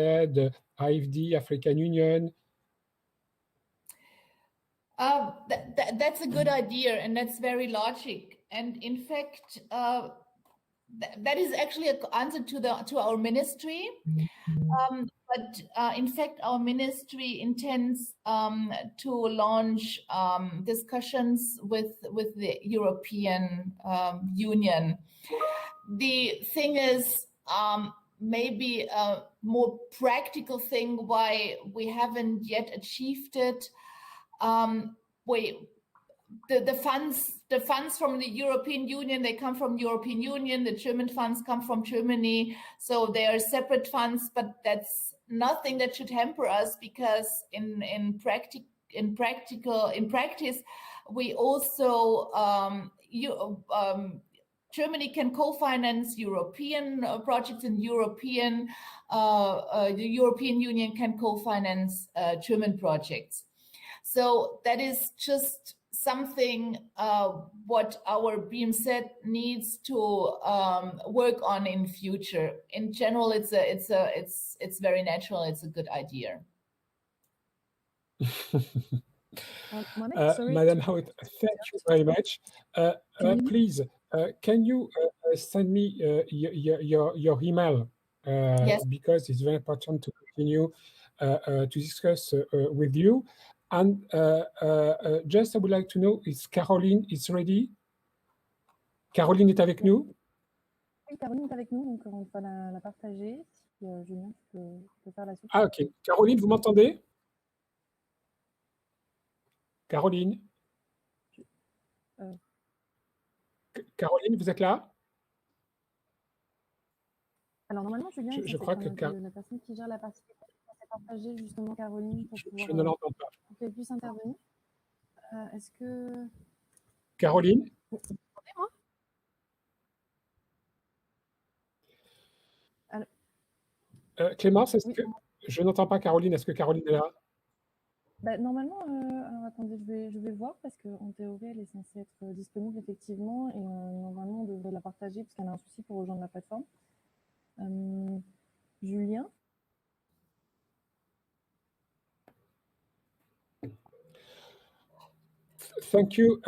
IFD, African Union? That's a good idea, and that's very logic. And in fact, that is actually an answer to our ministry. But in fact, our ministry intends to launch discussions with the European Union. The thing is, maybe a more practical thing why we haven't yet achieved it. The funds from the European Union, they come from European Union. The German funds come from Germany, so they are separate funds. But that's nothing that should hamper us, because in practice, we also Germany can co-finance European projects, and the European Union can co-finance German projects. So that is just something what our BMZ needs to work on in future. In general, it's very natural. It's a good idea. Madam Hout, thank you very much. Please, can you send me your email? Yes. because it's very important to continue to discuss with you. And just I would like to know, is Caroline is ready? Caroline est avec nous? Oui, Caroline est avec nous, donc on va la partager. Si, Julien, tu peux faire la suite. Ah, ok. Caroline, vous m'entendez? Caroline? Caroline, vous êtes là? Alors normalement, Julien, Je crois que la personne qui gère la participation, c'est partager justement Caroline pour pouvoir, je ne l'entends pas. pour qu'elle puisse intervenir. Est-ce que... Caroline? Vous m'entendez, moi? Clémence, est-ce Oui. que je n'entends pas Caroline? Est-ce que Caroline est là? Bah, normalement, alors attendez, je vais voir parce qu'en théorie, elle est censée être disponible effectivement et normalement, on devrait la partager parce qu'elle a un souci pour rejoindre la plateforme. Julien? Thank you,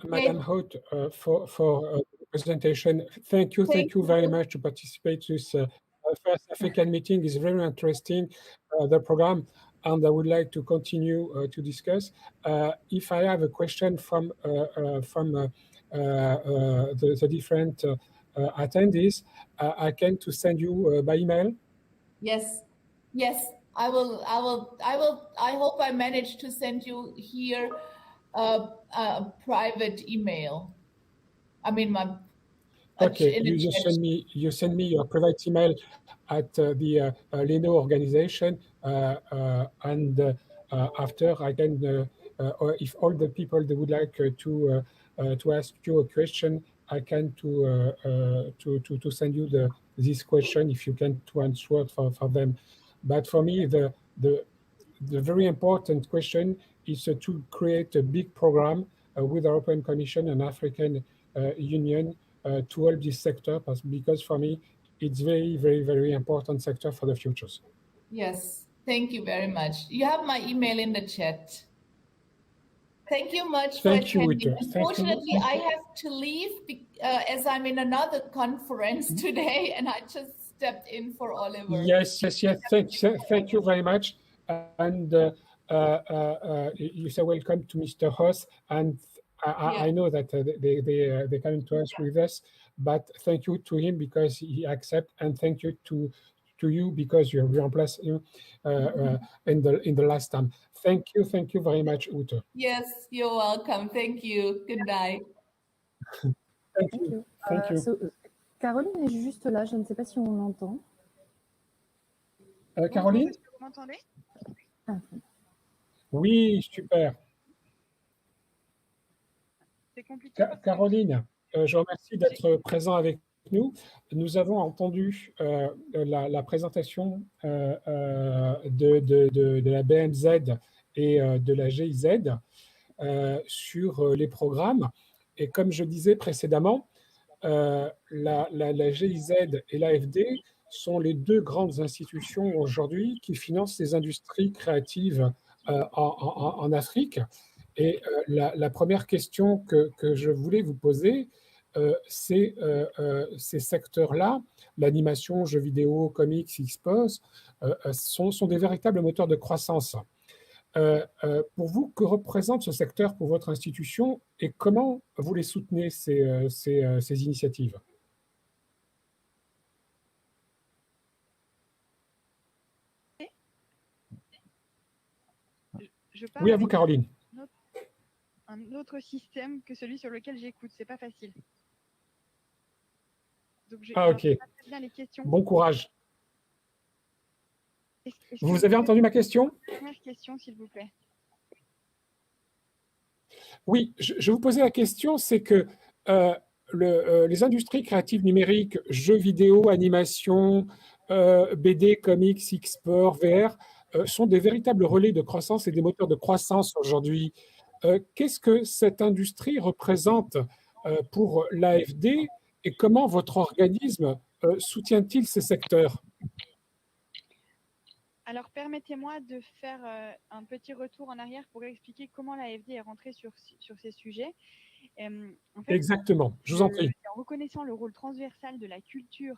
Madame Haute, for the presentation. Thank you very much to participate to this first African meeting. It's very interesting, the program, and I would like to continue to discuss. If I have a question from the different attendees, I can to send you by email. Yes. Yes. I hope I manage to send you here a private email. I mean, Okay, you send me your private email at the Leno organization, and after I can, or if all the people they would like to ask you a question, I can to send you this question if you can to answer for them. But for me, the very important question is to create a big program with the European Commission and African Union to help this sector, because for me, it's very important sector for the futures. Yes, thank you very much. You have my email in the chat. Thank you much for attending. Unfortunately, I have to leave as I'm in another conference today, and I just stepped in for Oliver. Yes. Thank you very much. And you say welcome to Mr. Hoss, and I know that they coming to us with us, but thank you to him because he accept, and thank you to you because you replaced him in the last time. Thank you very much, Ute. Yes, you're welcome. Thank you. Good night. Thank you. Caroline est juste là, je ne sais pas si on l'entend. Caroline? Est-ce que vous m'entendez? Oui, super. C'est compliqué. Caroline, je vous remercie d'être présent avec nous. Nous avons entendu la présentation de la BMZ et de la GIZ sur les programmes. Et comme je disais précédemment, la GIZ et l'AFD sont les deux grandes institutions aujourd'hui qui financent les industries créatives en Afrique. Et la première question que je voulais vous poser, c'est ces secteurs-là, l'animation, jeux vidéo, comics, e-sports, sont des véritables moteurs de croissance. Pour vous, que représente ce secteur pour votre institution et comment vous les soutenez, ces initiatives? Oui, à vous, Caroline. Un autre système que celui sur lequel j'écoute, c'est pas facile. Donc ok. Bien les questions. Bon courage. Vous avez entendu ma question? Première question, s'il vous plaît. Oui, je vous posais la question, c'est que les industries créatives numériques, jeux vidéo, animation, BD, comics, e-sport, VR, sont des véritables relais de croissance et des moteurs de croissance aujourd'hui. Qu'est-ce que cette industrie représente pour l'AFD et comment votre organisme soutient-il ces secteurs? Alors, permettez-moi de faire un petit retour en arrière pour expliquer comment l'AFD est rentrée sur ces sujets. En fait, exactement, je vous en prie. En reconnaissant le rôle transversal de la culture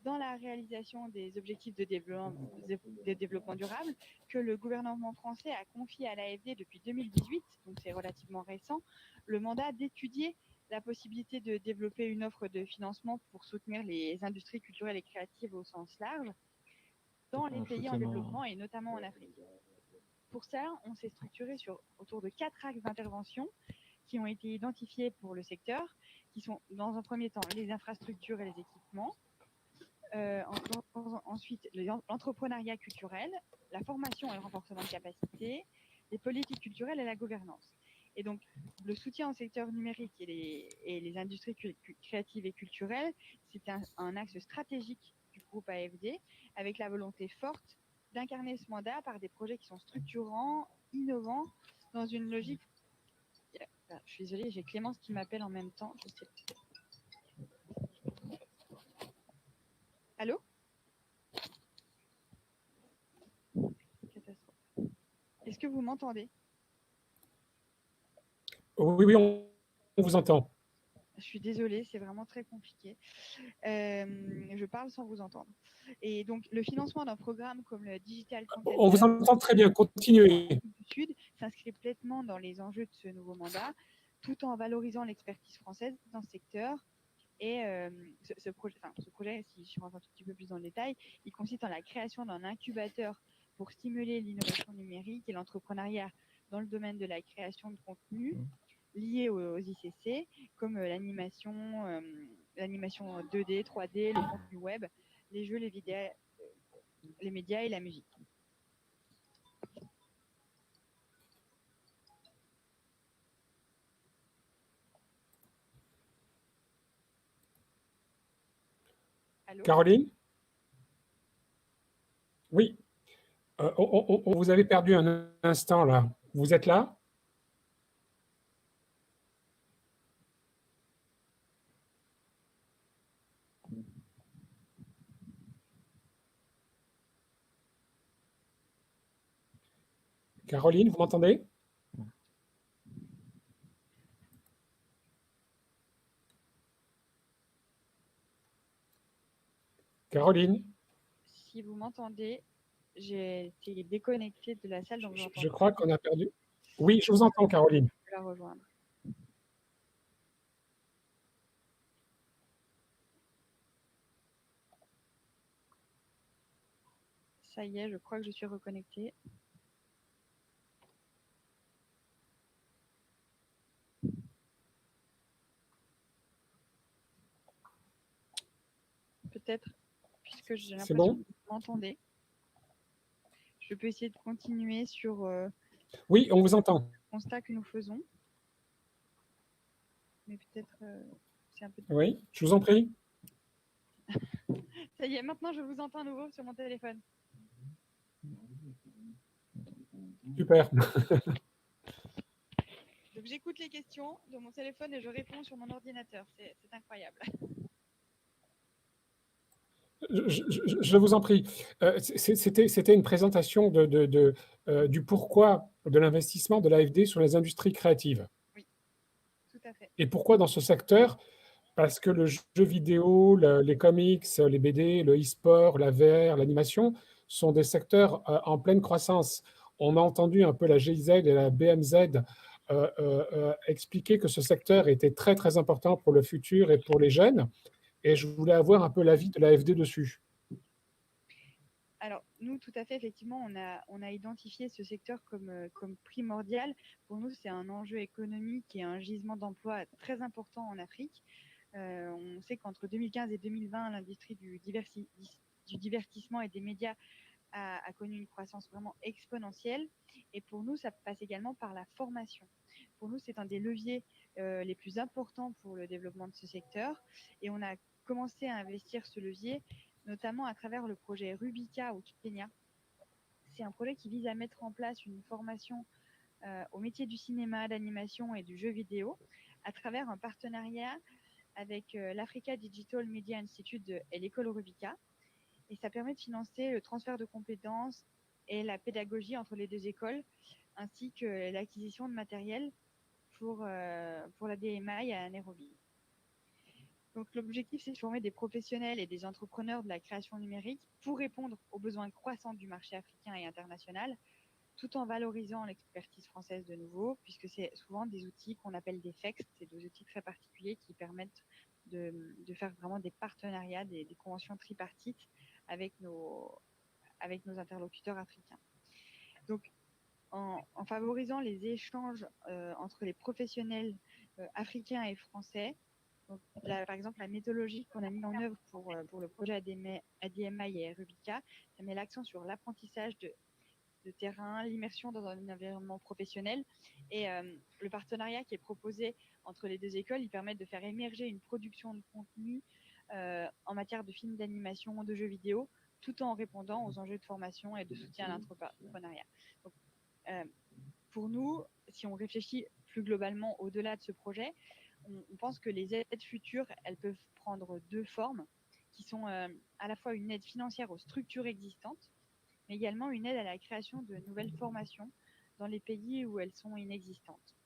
dans la réalisation des objectifs de développement durable que le gouvernement français a confié à l'AFD depuis 2018, donc c'est relativement récent, le mandat d'étudier la possibilité de développer une offre de financement pour soutenir les industries culturelles et créatives au sens large dans les pays en développement et notamment en Afrique. Pour ça, on s'est structuré autour de 4 axes d'intervention qui ont été identifiés pour le secteur, qui sont dans un premier temps les infrastructures et les équipements, ensuite l'entrepreneuriat culturel, la formation et le renforcement de capacités, les politiques culturelles et la gouvernance. Et donc, le soutien au secteur numérique et les industries créatives et culturelles, c'est un axe stratégique du groupe AFD, avec la volonté forte d'incarner ce mandat par des projets qui sont structurants, innovants, dans une logique... Je suis désolée, j'ai Clémence qui m'appelle en même temps. Je sais... Allô? Catastrophe. Est-ce que vous m'entendez? Oui, on vous entend. Je suis désolée, c'est vraiment très compliqué. Je parle sans vous entendre. Et donc, le financement d'un programme comme le Digital Content On vous entend très bien, continuez. du Sud s'inscrit pleinement dans les enjeux de ce nouveau mandat, tout en valorisant l'expertise française dans ce secteur. Et ce projet, si je rentre un tout petit peu plus dans le détail, il consiste en la création d'un incubateur pour stimuler l'innovation numérique et l'entrepreneuriat dans le domaine de la création de contenu liés aux ICC, comme l'animation 2D, 3D, le contenu web, les jeux, les vidéos, les médias et la musique. Allô? Caroline? Oui. On vous avait perdu un instant là. Vous êtes là? Caroline, vous m'entendez? Caroline? Si vous m'entendez, j'ai été déconnectée de la salle, donc Je crois qu'on a perdu. Oui, je vous entends, Caroline. Je vais la rejoindre. Ça y est, je crois que je suis reconnectée. Peut-être, puisque j'ai l'impression que vous m'entendez. Je peux essayer de continuer sur oui, on vous entend. le constat que nous faisons. Mais peut-être c'est un peu... Oui, je vous en prie. Ça y est, maintenant je vous entends à nouveau sur mon téléphone. Super. Donc j'écoute les questions de mon téléphone et je réponds sur mon ordinateur. C'est incroyable. Je vous en prie. C'était une présentation du pourquoi de l'investissement de l'AFD sur les industries créatives. Oui, tout à fait. Et pourquoi dans ce secteur? Parce que le jeu vidéo, les comics, les BD, le e-sport, la VR, l'animation sont des secteurs en pleine croissance. On a entendu un peu la GIZ et la BMZ expliquer que ce secteur était très, très important pour le futur et pour les jeunes. Et je voulais avoir un peu l'avis de l'AFD dessus. Alors, nous, tout à fait, effectivement, on a identifié ce secteur comme primordial. Pour nous, c'est un enjeu économique et un gisement d'emploi très important en Afrique. On sait qu'entre 2015 et 2020, l'industrie du divertissement et des médias a connu une croissance vraiment exponentielle. Et pour nous, ça passe également par la formation. Pour nous, c'est un des leviers les plus importants pour le développement de ce secteur. Et on a commencé à investir ce levier, notamment à travers le projet Rubica au Kenya. C'est un projet qui vise à mettre en place une formation au métier du cinéma, d'animation et du jeu vidéo à travers un partenariat avec l'Africa Digital Media Institute et l'école Rubica. Et ça permet de financer le transfert de compétences et la pédagogie entre les deux écoles, ainsi que l'acquisition de matériel pour la DMI à Nairobi. Donc l'objectif, c'est de former des professionnels et des entrepreneurs de la création numérique pour répondre aux besoins croissants du marché africain et international, tout en valorisant l'expertise française de nouveau, puisque c'est souvent des outils qu'on appelle des FEX, c'est des outils très particuliers qui permettent de faire vraiment des partenariats, des conventions tripartites avec nos interlocuteurs africains. Donc, en favorisant les échanges entre les professionnels africains et français, donc par exemple, la méthodologie qu'on a mise en œuvre pour le projet ADMI et Rubica, ça met l'accent sur l'apprentissage de terrain, l'immersion dans un environnement professionnel. Et le partenariat qui est proposé entre les deux écoles, il permet de faire émerger une production de contenu en matière de films d'animation, de jeux vidéo, tout en répondant aux enjeux de formation et de soutien à l'entrepreneuriat. Donc, pour nous, si on réfléchit plus globalement au-delà de ce projet, on pense que les aides futures, elles peuvent prendre deux formes, qui sont à la fois une aide financière aux structures existantes, mais également une aide à la création de nouvelles formations dans les pays où elles sont inexistantes.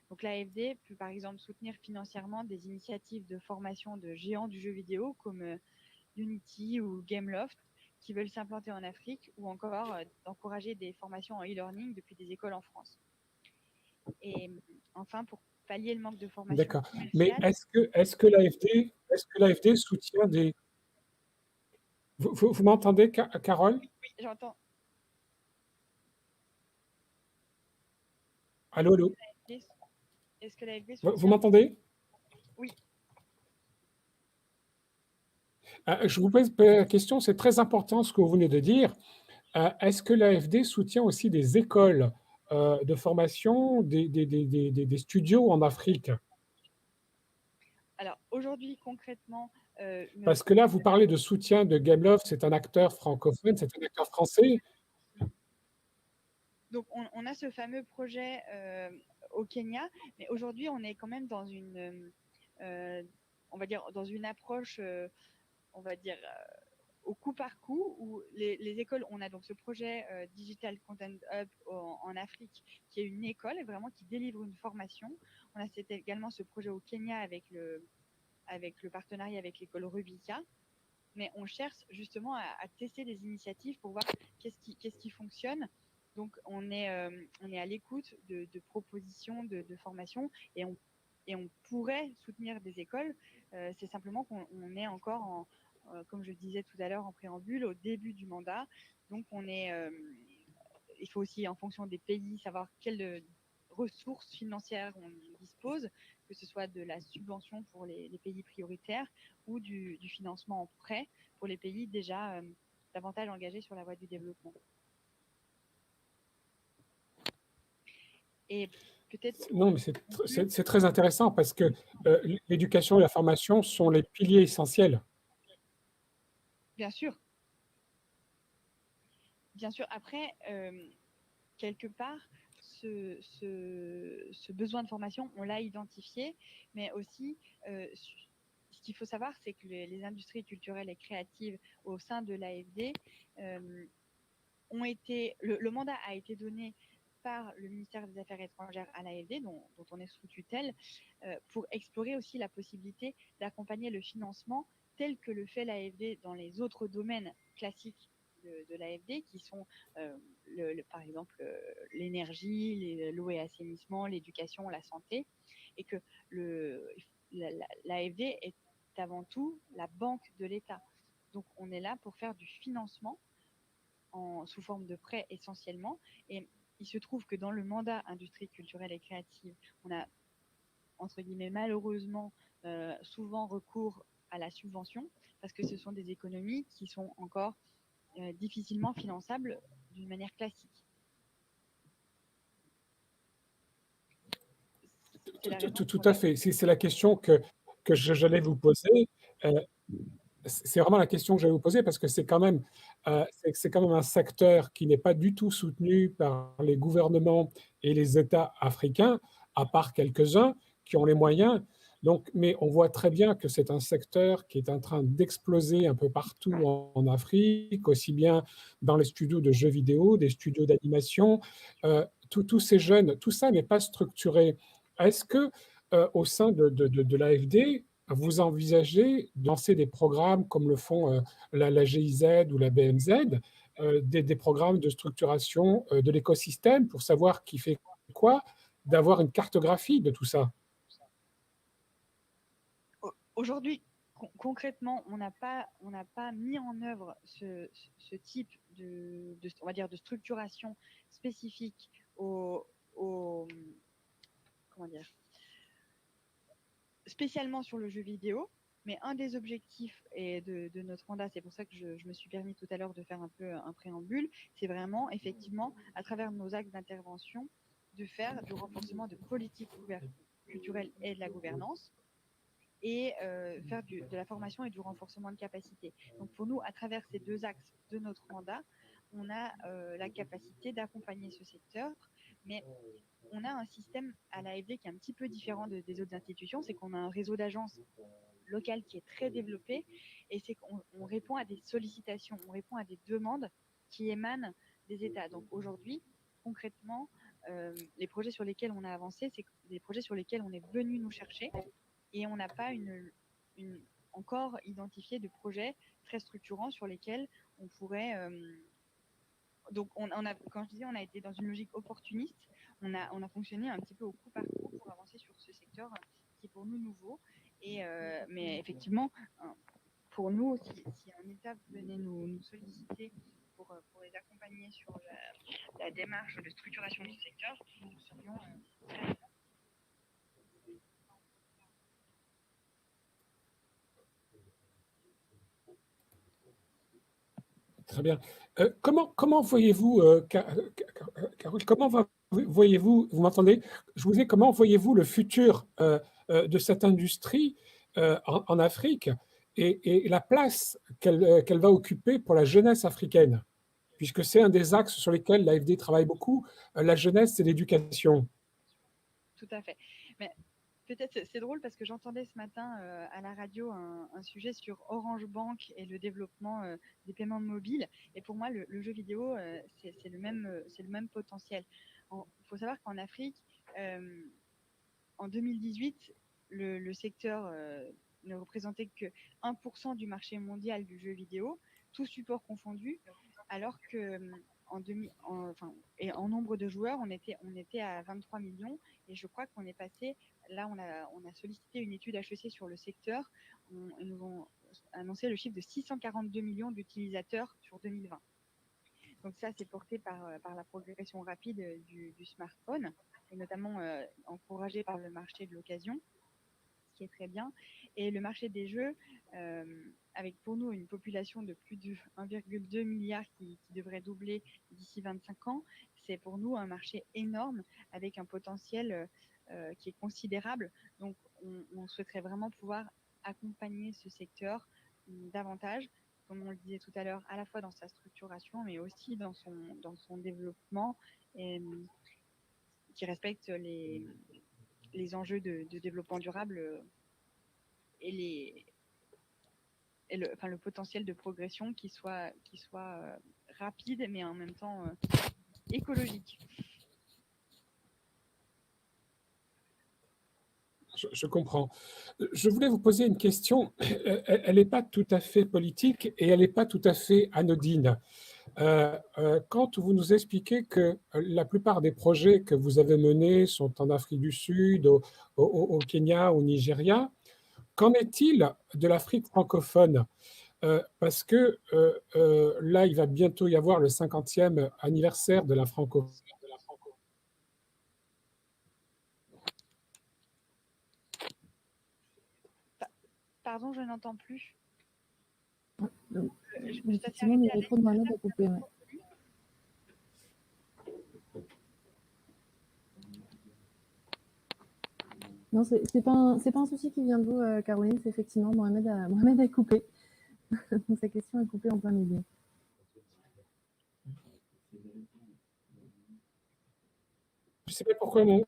Donc l'AFD peut par exemple soutenir financièrement des initiatives de formation de géants du jeu vidéo comme Unity ou Gameloft qui veulent s'implanter en Afrique, ou encore d'encourager des formations en e-learning depuis des écoles en France. Et enfin, pour pallier le manque de formation. D'accord. Mais est-ce que l'AFD soutient des... Vous m'entendez, Carole? Oui, j'entends. Allô, allô? Est-ce que l'AFD soutient... Vous m'entendez? Oui. Je vous pose la question, c'est très important ce que vous venez de dire. Est-ce que l'AFD soutient aussi des écoles de formation, des studios en Afrique? Alors, aujourd'hui, concrètement... Parce que là, vous parlez de soutien de Gameloft, c'est un acteur francophone, c'est un acteur français. Donc, on a ce fameux projet au Kenya, mais aujourd'hui, on est quand même dans une, on va dire, dans une approche, on va dire, au coup par coup, où les écoles, on a donc ce projet Digital Content Hub en Afrique, qui est une école vraiment qui délivre une formation. On a également ce projet au Kenya avec le partenariat avec l'école Rubica. Mais on cherche justement à tester des initiatives pour voir qu'est-ce qui fonctionne. Donc, on est à l'écoute de propositions de formation, et on pourrait soutenir des écoles. C'est simplement qu'on est encore, comme je disais tout à l'heure en préambule, au début du mandat. Donc, il faut aussi, en fonction des pays, savoir quelles ressources financières on dispose, que ce soit de la subvention pour les pays prioritaires ou du financement en prêt pour les pays déjà davantage engagés sur la voie du développement. Et peut-être... Non, mais c'est très intéressant parce que l'éducation et la formation sont les piliers essentiels. Bien sûr. Bien sûr. Après, quelque part, ce besoin de formation, on l'a identifié, mais aussi, ce qu'il faut savoir, c'est que les industries culturelles et créatives au sein de l'AFD ont été... Le mandat a été donné par le ministère des Affaires étrangères à l'AFD, dont on est sous tutelle, pour explorer aussi la possibilité d'accompagner le financement tel que le fait l'AFD dans les autres domaines classiques de l'AFD, qui sont par exemple l'énergie, l'eau et assainissement, l'éducation, la santé, et que l'AFD est avant tout la banque de l'État. Donc on est là pour faire du financement sous forme de prêts essentiellement, et il se trouve que dans le mandat industrie culturelle et créative, on a, entre guillemets, malheureusement, souvent recours à la subvention, parce que ce sont des économies qui sont encore difficilement finançables d'une manière classique. Tout à fait. C'est la question que j'allais vous poser. C'est vraiment la question que j'allais vous poser parce que c'est quand même un secteur qui n'est pas du tout soutenu par les gouvernements et les États africains, à part quelques-uns qui ont les moyens. Donc, mais on voit très bien que c'est un secteur qui est en train d'exploser un peu partout en Afrique, aussi bien dans les studios de jeux vidéo, des studios d'animation. Tous ces jeunes, tout ça n'est pas structuré. Est-ce que au sein de l'AFD, vous envisagez de lancer des programmes comme le font la GIZ ou la BMZ, des programmes de structuration de l'écosystème pour savoir qui fait quoi, d'avoir une cartographie de tout ça? Aujourd'hui, concrètement, on n'a pas mis en œuvre ce type on va dire, de structuration spécifique comment dire, spécialement sur le jeu vidéo. Mais un des objectifs de notre mandat, c'est pour ça que je me suis permis tout à l'heure de faire un peu un préambule, c'est vraiment, effectivement, à travers nos axes d'intervention, de faire du renforcement de politiques culturelles et de la gouvernance, et faire de la formation et du renforcement de capacité. Donc pour nous, à travers ces deux axes de notre mandat, on a la capacité d'accompagner ce secteur, mais on a un système à l'AFD qui est un petit peu différent des autres institutions, c'est qu'on a un réseau d'agences locales qui est très développé, et c'est qu'on répond à des sollicitations, on répond à des demandes qui émanent des États. Donc aujourd'hui, concrètement, les projets sur lesquels on a avancé, c'est des projets sur lesquels on est venu nous chercher, et on n'a pas encore identifié de projets très structurants sur lesquels on pourrait. Donc, quand je disais, on a été dans une logique opportuniste. On a fonctionné un petit peu au coup par coup pour avancer sur ce secteur qui est pour nous nouveau. Mais effectivement, pour nous, si un État venait nous solliciter pour les accompagner sur la démarche de structuration du secteur, nous serions très. Très bien. Comment voyez-vous, Carole, voyez-vous, vous m'entendez? Je vous dis, comment voyez-vous le futur de cette industrie en Afrique et la place qu'elle va occuper pour la jeunesse africaine? Puisque c'est un des axes sur lesquels l'AFD travaille beaucoup, la jeunesse et l'éducation. Tout à fait. Mais peut-être c'est drôle parce que j'entendais ce matin à la radio un sujet sur Orange Bank et le développement des paiements mobiles. Et pour moi, le jeu vidéo, c'est le même potentiel. Il faut savoir qu'en Afrique, en 2018, le secteur ne représentait que 1% du marché mondial du jeu vidéo, tout support confondu, alors que en nombre de joueurs, on était à 23 millions, et je crois qu'on est passé, là on a sollicité une étude HEC sur le secteur, ils nous ont annoncé le chiffre de 642 millions d'utilisateurs sur 2020. Donc ça, c'est porté par la progression rapide du smartphone, et notamment encouragé par le marché de l'occasion, ce qui est très bien. Et le marché des jeux, avec pour nous une population de plus de 1,2 milliard qui devrait doubler d'ici 25 ans, c'est pour nous un marché énorme avec un potentiel qui est considérable. Donc on souhaiterait vraiment pouvoir accompagner ce secteur davantage, comme on le disait tout à l'heure, à la fois dans sa structuration, mais aussi dans son développement, et, qui respecte les enjeux de développement durable et le potentiel de progression qui soit rapide, mais en même temps écologique. Je comprends. Je voulais vous poser une question. Elle n'est pas tout à fait politique et elle n'est pas tout à fait anodine. Quand vous nous expliquez que la plupart des projets que vous avez menés sont en Afrique du Sud, au Kenya, au Nigeria, qu'en est-il de l'Afrique francophone? Parce que là, il va bientôt y avoir le 50e anniversaire de la francophonie. Pardon, je n'entends plus. Effectivement, le micro de Mohamed a coupé. Ouais. Non, c'est pas un souci qui vient de vous, Caroline. C'est effectivement Mohamed a coupé. Donc, sa question est coupée en plein milieu. Je ne sais pas pourquoi mon...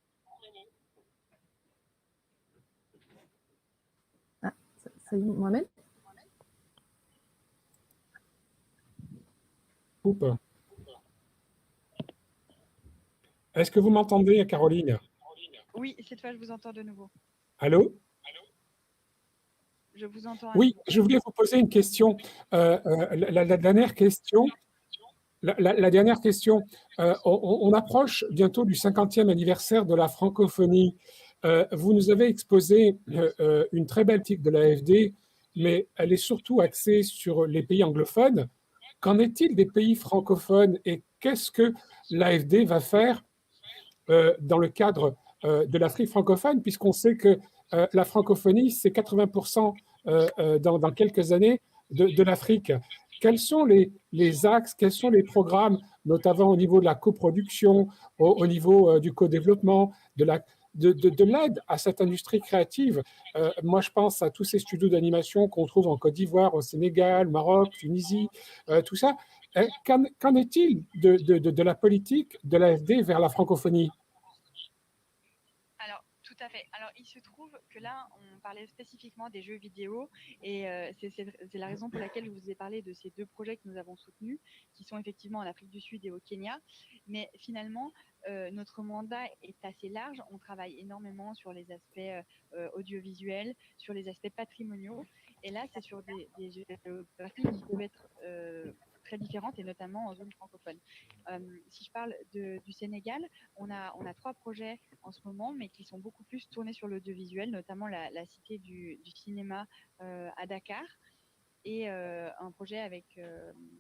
Ah, ça y est, Mohamed? Coupe. Est-ce que vous m'entendez, Caroline? Oui, cette fois, je vous entends de nouveau. Allô? Je vous entends. Oui, je voulais vous poser une question. La dernière question, la dernière question. On approche bientôt du 50e anniversaire de la francophonie. Vous nous avez exposé une très belle politique de l'AFD, mais elle est surtout axée sur les pays anglophones. Qu'en est-il des pays francophones et qu'est-ce que l'AFD va faire dans le cadre de l'Afrique francophone, puisqu'on sait que la francophonie, c'est 80% dans quelques années de l'Afrique. Quels sont les axes, quels sont les programmes, notamment au niveau de la coproduction, au niveau du co-développement, de l'aide à cette industrie créative? Moi, je pense à tous ces studios d'animation qu'on trouve en Côte d'Ivoire, au Sénégal, Maroc, Tunisie, tout ça. Qu'en est-il de la politique de l'AFD vers la francophonie? Alors, tout à fait. Alors, il se trouve que là, on parlait spécifiquement des jeux vidéo et c'est la raison pour laquelle je vous ai parlé de ces deux projets que nous avons soutenus, qui sont effectivement en Afrique du Sud et au Kenya. Mais finalement, notre mandat est assez large. On travaille énormément sur les aspects audiovisuels, sur les aspects patrimoniaux. Et là, c'est sur des géographies qui peuvent être très différentes et notamment en zone francophone. Si je parle du Sénégal, on a 3 projets en ce moment, mais qui sont beaucoup plus tournés sur l'audiovisuel, notamment la cité du cinéma à Dakar et un projet avec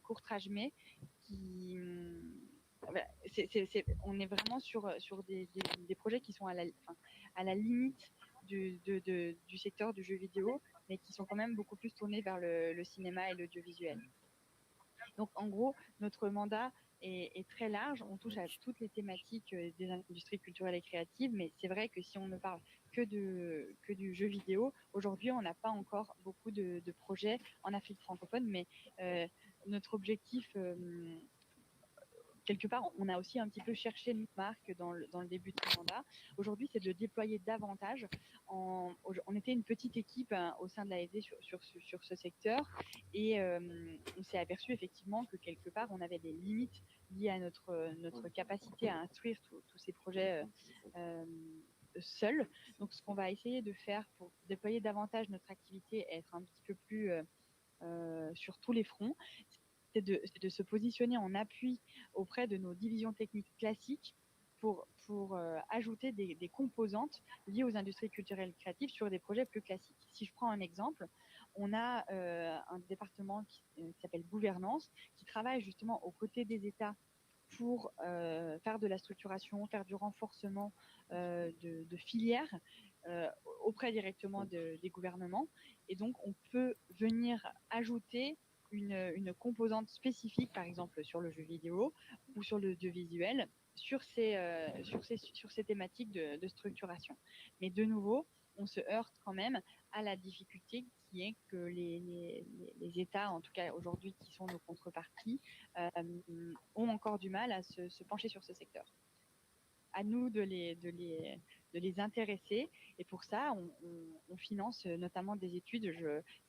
Courtrajmé qui... voilà, on est vraiment sur des projets qui sont à la limite du secteur du jeu vidéo, mais qui sont quand même beaucoup plus tournés vers le cinéma et l'audiovisuel. Donc, en gros, notre mandat est très large. On touche à toutes les thématiques des industries culturelles et créatives, mais c'est vrai que si on ne parle que du jeu vidéo, aujourd'hui, on n'a pas encore beaucoup de projets en Afrique francophone, mais notre objectif... quelque part, on a aussi un petit peu cherché une marque dans le début de ce mandat. Aujourd'hui, c'est de le déployer davantage. On était une petite équipe au sein de l'AFD sur ce secteur et on s'est aperçu effectivement que quelque part, on avait des limites liées à notre capacité à instruire tous ces projets seuls. Donc, ce qu'on va essayer de faire pour déployer davantage notre activité et être un petit peu plus sur tous les fronts, c'est de se positionner en appui auprès de nos divisions techniques classiques pour ajouter des composantes liées aux industries culturelles et créatives sur des projets plus classiques. Si je prends un exemple, on a un département qui s'appelle Gouvernance, qui travaille justement aux côtés des États pour faire de la structuration, faire du renforcement de filières auprès directement des gouvernements. Et donc, on peut venir ajouter une composante spécifique, par exemple sur le jeu vidéo ou sur l'audiovisuel, sur ces thématiques de structuration. Mais de nouveau, on se heurte quand même à la difficulté qui est que les États, en tout cas aujourd'hui, qui sont nos contreparties, ont encore du mal à se pencher sur ce secteur. À nous de les intéresser. Et pour ça, on finance notamment des études.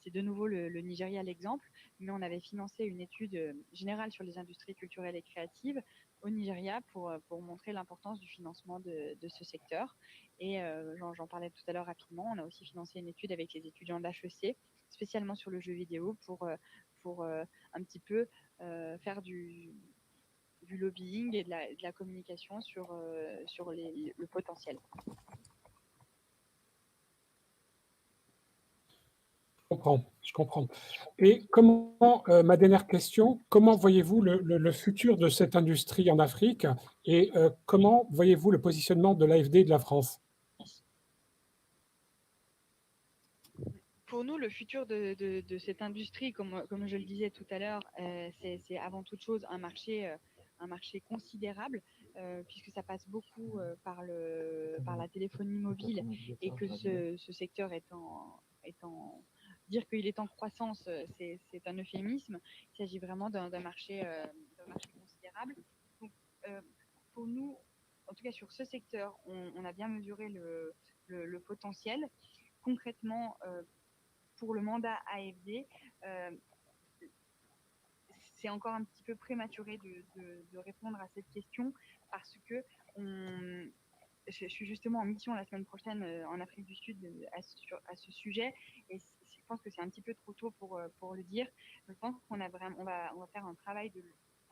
C'est de nouveau le Nigeria l'exemple, mais on avait financé une étude générale sur les industries culturelles et créatives au Nigeria pour montrer l'importance du financement de ce secteur. Et j'en parlais tout à l'heure rapidement. On a aussi financé une étude avec les étudiants de l'HEC, spécialement sur le jeu vidéo, pour un petit peu faire du lobbying et de la communication sur le potentiel. Je comprends. Et ma dernière question, comment voyez-vous le futur de cette industrie en Afrique et comment voyez-vous le positionnement de l'AFD et de la France? Pour nous, le futur de cette industrie, comme je le disais tout à l'heure, c'est avant toute chose un marché considérable, puisque ça passe beaucoup par la téléphonie mobile et que ce secteur est en dire qu'il est en croissance, c'est un euphémisme. Il s'agit vraiment d'un marché considérable. Donc, pour nous, en tout cas sur ce secteur, on a bien mesuré le potentiel. Concrètement, pour le mandat AFD, c'est encore un petit peu prématuré de répondre à cette question parce que je suis justement en mission la semaine prochaine en Afrique du Sud à ce sujet et pense que c'est un petit peu trop tôt pour le dire. Je pense qu'on a vraiment, on va faire un travail de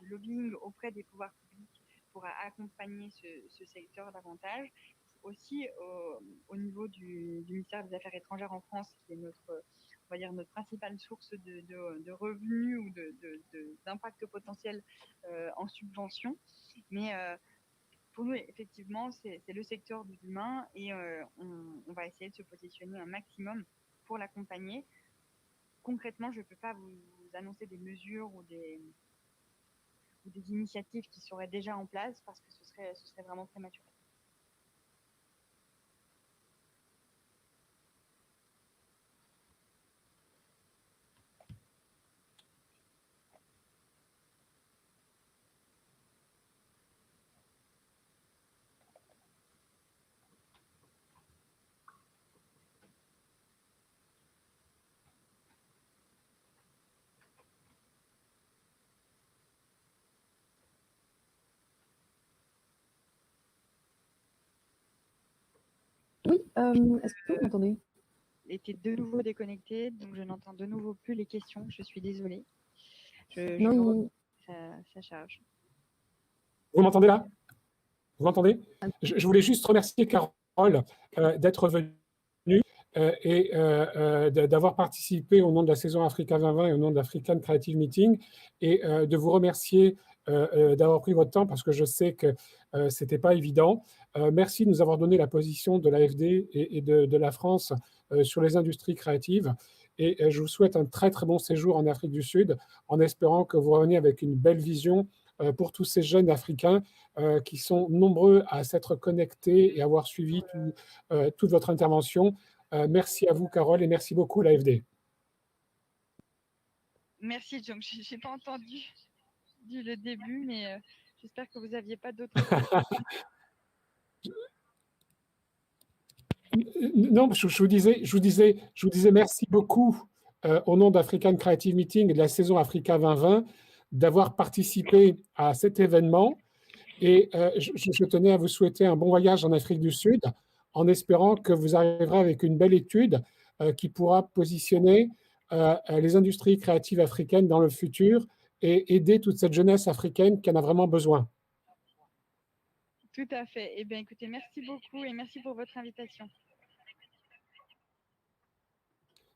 lobbying auprès des pouvoirs publics pour accompagner ce secteur davantage. Aussi au niveau du ministère des Affaires étrangères en France, qui est on va dire notre principale source de revenus ou d'impact potentiel en subvention. Mais pour nous, effectivement, c'est le secteur de l'humain et on va essayer de se positionner un maximum pour l'accompagner. Concrètement, je ne peux pas vous annoncer des mesures ou des initiatives qui seraient déjà en place parce que ce serait vraiment prématuré. Oui, est-ce que vous m'entendez? Était de nouveau déconnecté, donc je n'entends de nouveau plus les questions. Je suis désolée. Ça charge. Vous m'entendez là? Vous m'entendez? Je voulais juste remercier Carole d'être venue et d'avoir participé au nom de la saison Africa 2020 et au nom de l'African Creative Meeting et de vous remercier d'avoir pris votre temps parce que je sais que ce n'était pas évident. Merci de nous avoir donné la position de l'AFD et de la France sur les industries créatives. Et je vous souhaite un très très bon séjour en Afrique du Sud en espérant que vous reveniez avec une belle vision pour tous ces jeunes Africains qui sont nombreux à s'être connectés et avoir suivi toute votre intervention. Merci à vous, Carole, et merci beaucoup, l'AFD. Merci, John. Je n'ai pas entendu le début, mais j'espère que vous n'aviez pas d'autres questions. Non, je vous disais merci beaucoup au nom d'African Creative Meeting et de la saison Africa 2020 d'avoir participé à cet événement. Et je tenais à vous souhaiter un bon voyage en Afrique du Sud en espérant que vous arriverez avec une belle étude qui pourra positionner les industries créatives africaines dans le futur et aider toute cette jeunesse africaine qui en a vraiment besoin. Tout à fait. Eh bien, écoutez, merci beaucoup et merci pour votre invitation.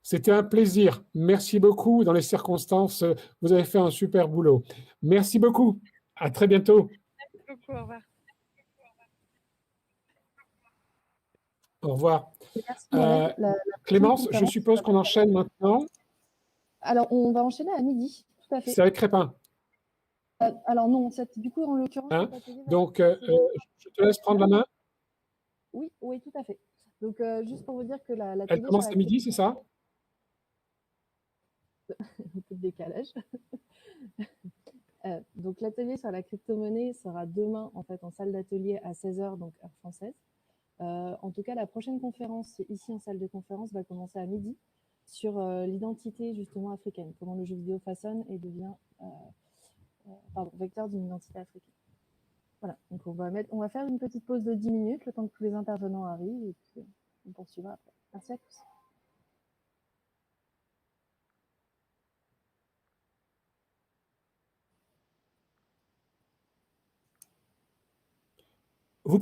C'était un plaisir. Merci beaucoup. Dans les circonstances, vous avez fait un super boulot. Merci beaucoup. À très bientôt. Merci beaucoup. Au revoir. Au revoir. Merci, Clémence, je suppose qu'on enchaîne maintenant. Alors, on va enchaîner à midi, tout à fait. C'est avec Crépin. Alors non, du coup, en l'occurrence, donc, je te laisse prendre la main. Oui, oui, tout à fait. Donc, juste pour vous dire que Elle commence à midi, c'est ça? Un peu de décalage. Donc, l'atelier sur la crypto-monnaie sera demain, en fait, en salle d'atelier à 16h, donc heure française. En tout cas, la prochaine conférence, ici en salle de conférence, va commencer à midi sur l'identité, justement, africaine. Comment le jeu vidéo façonne et devient vecteur d'une identité africaine. Voilà, donc on va faire une petite pause de 10 minutes, le temps que tous les intervenants arrivent, et puis on poursuivra après. Merci à tous. Vous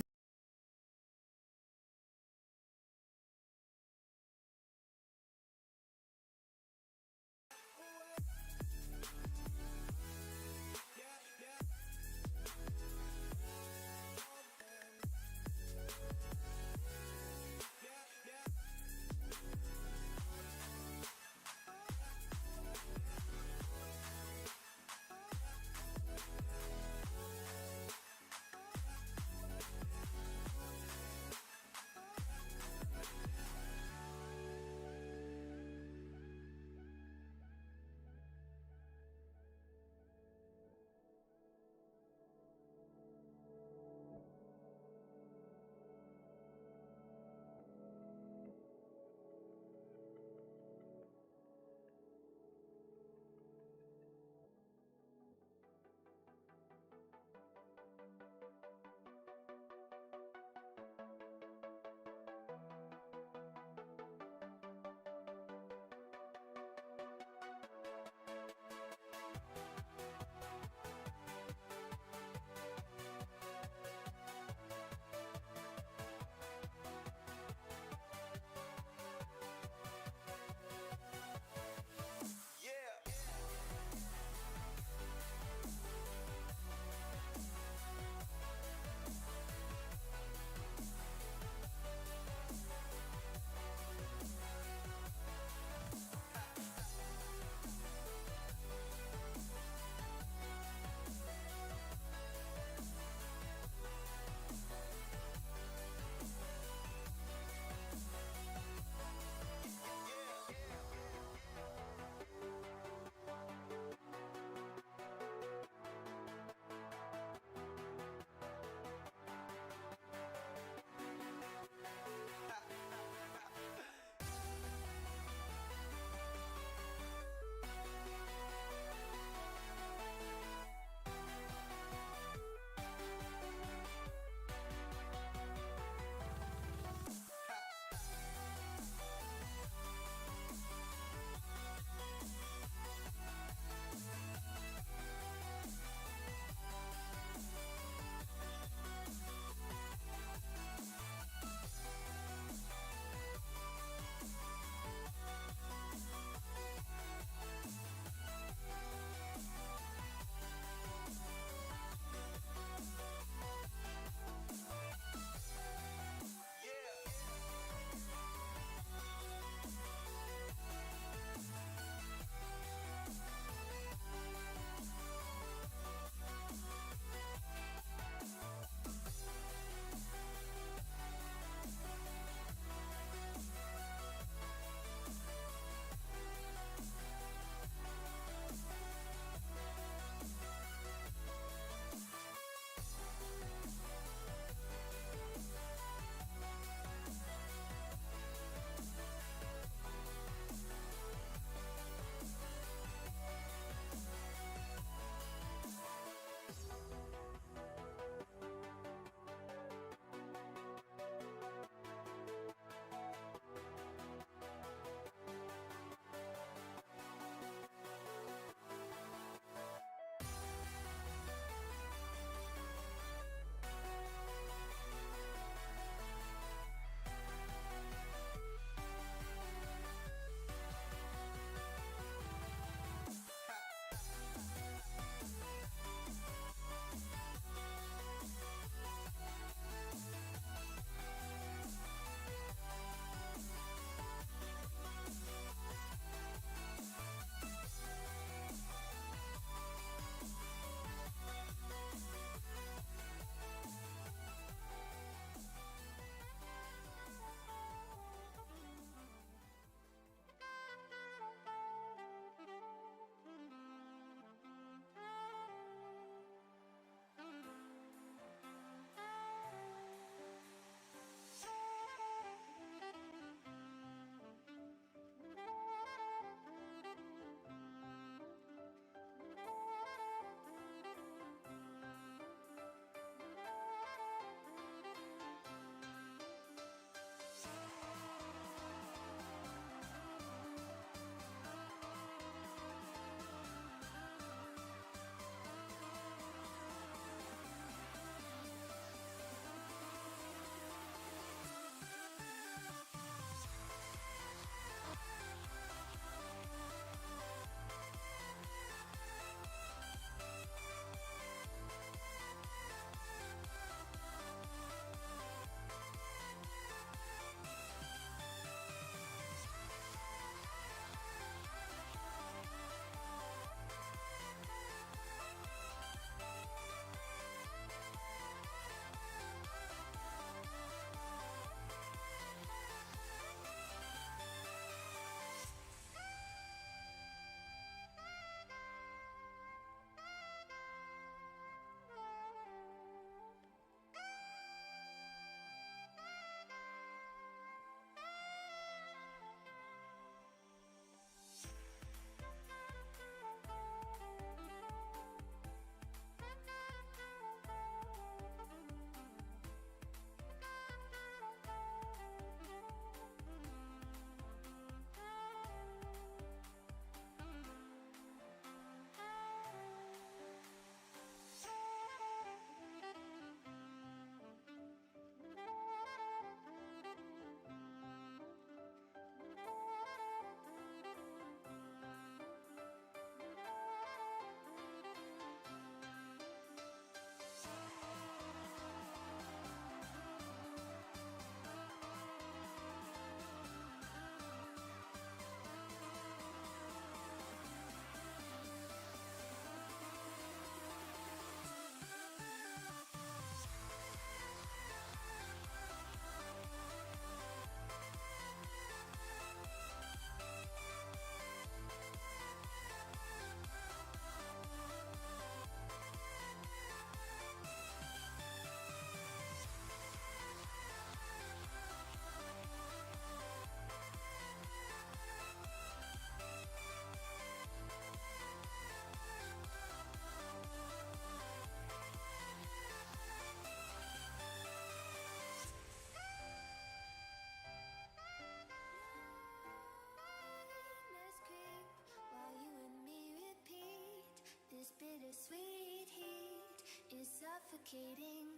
is suffocating.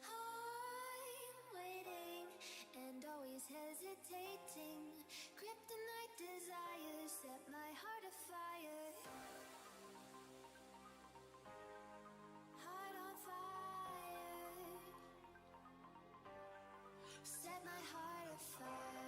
I'm waiting and always hesitating. Kryptonite desires set my heart afire. Heart on fire. Set my heart afire.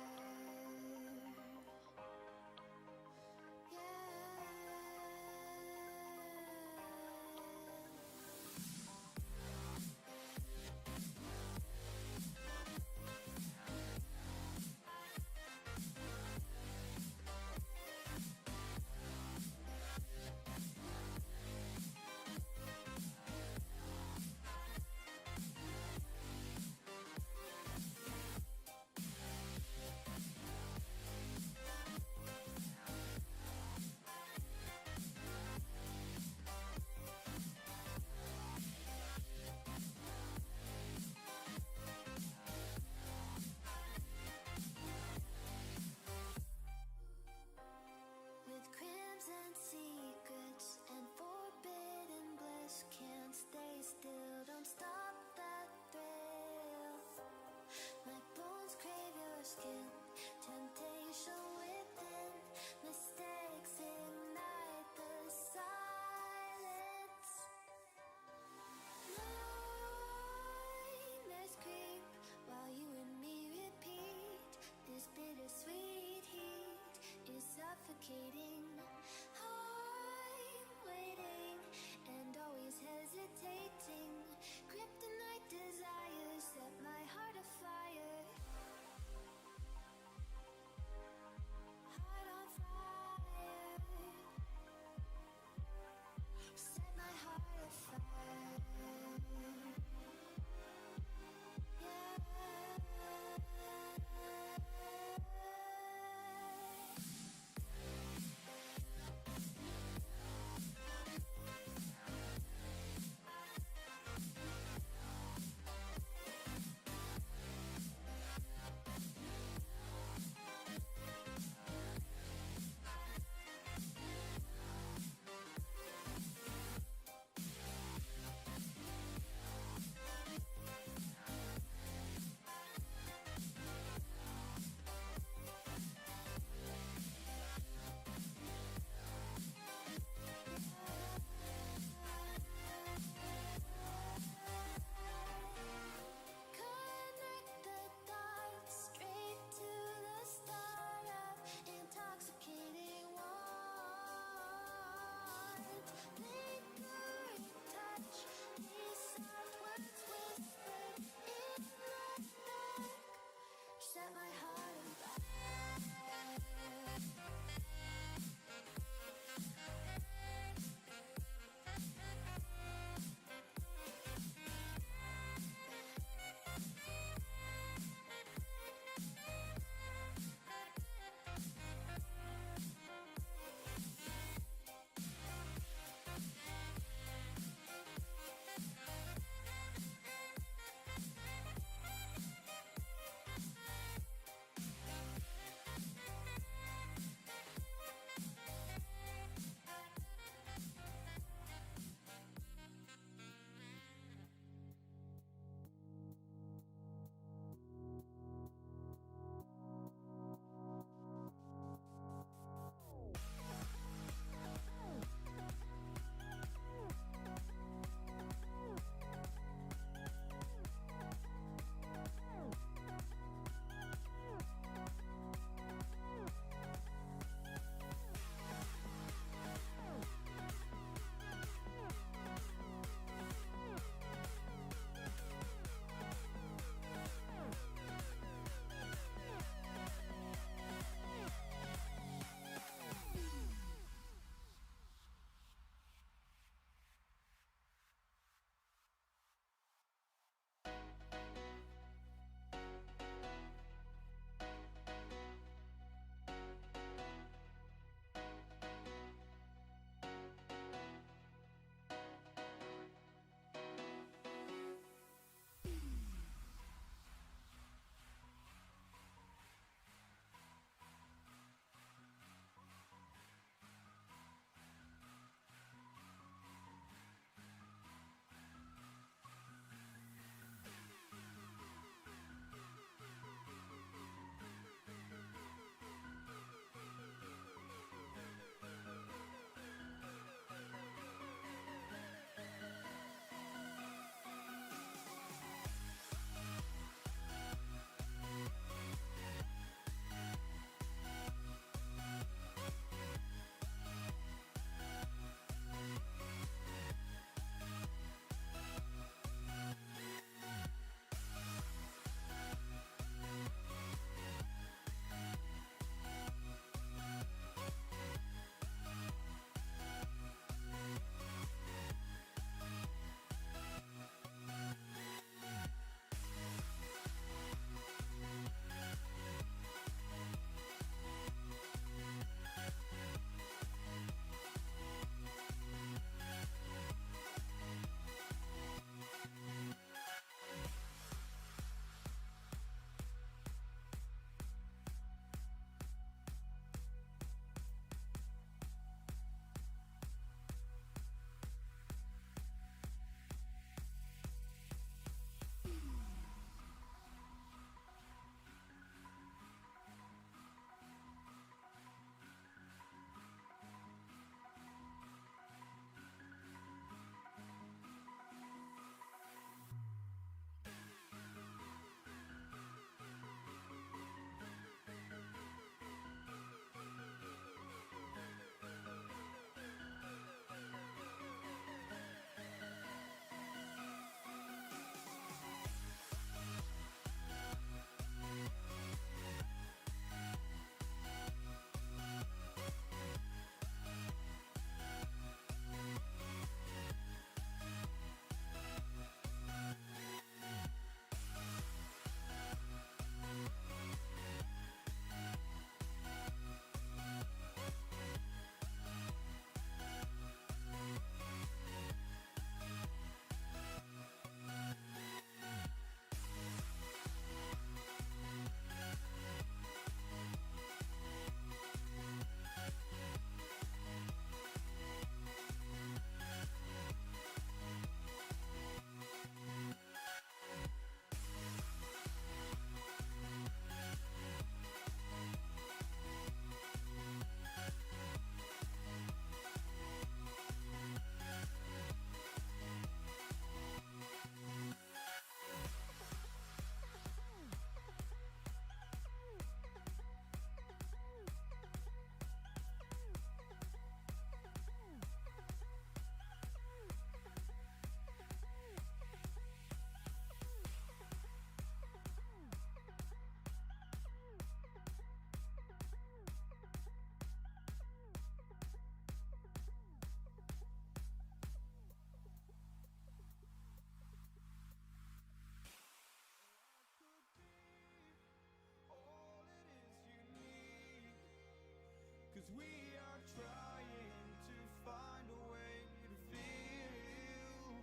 we are trying to find a way to feel.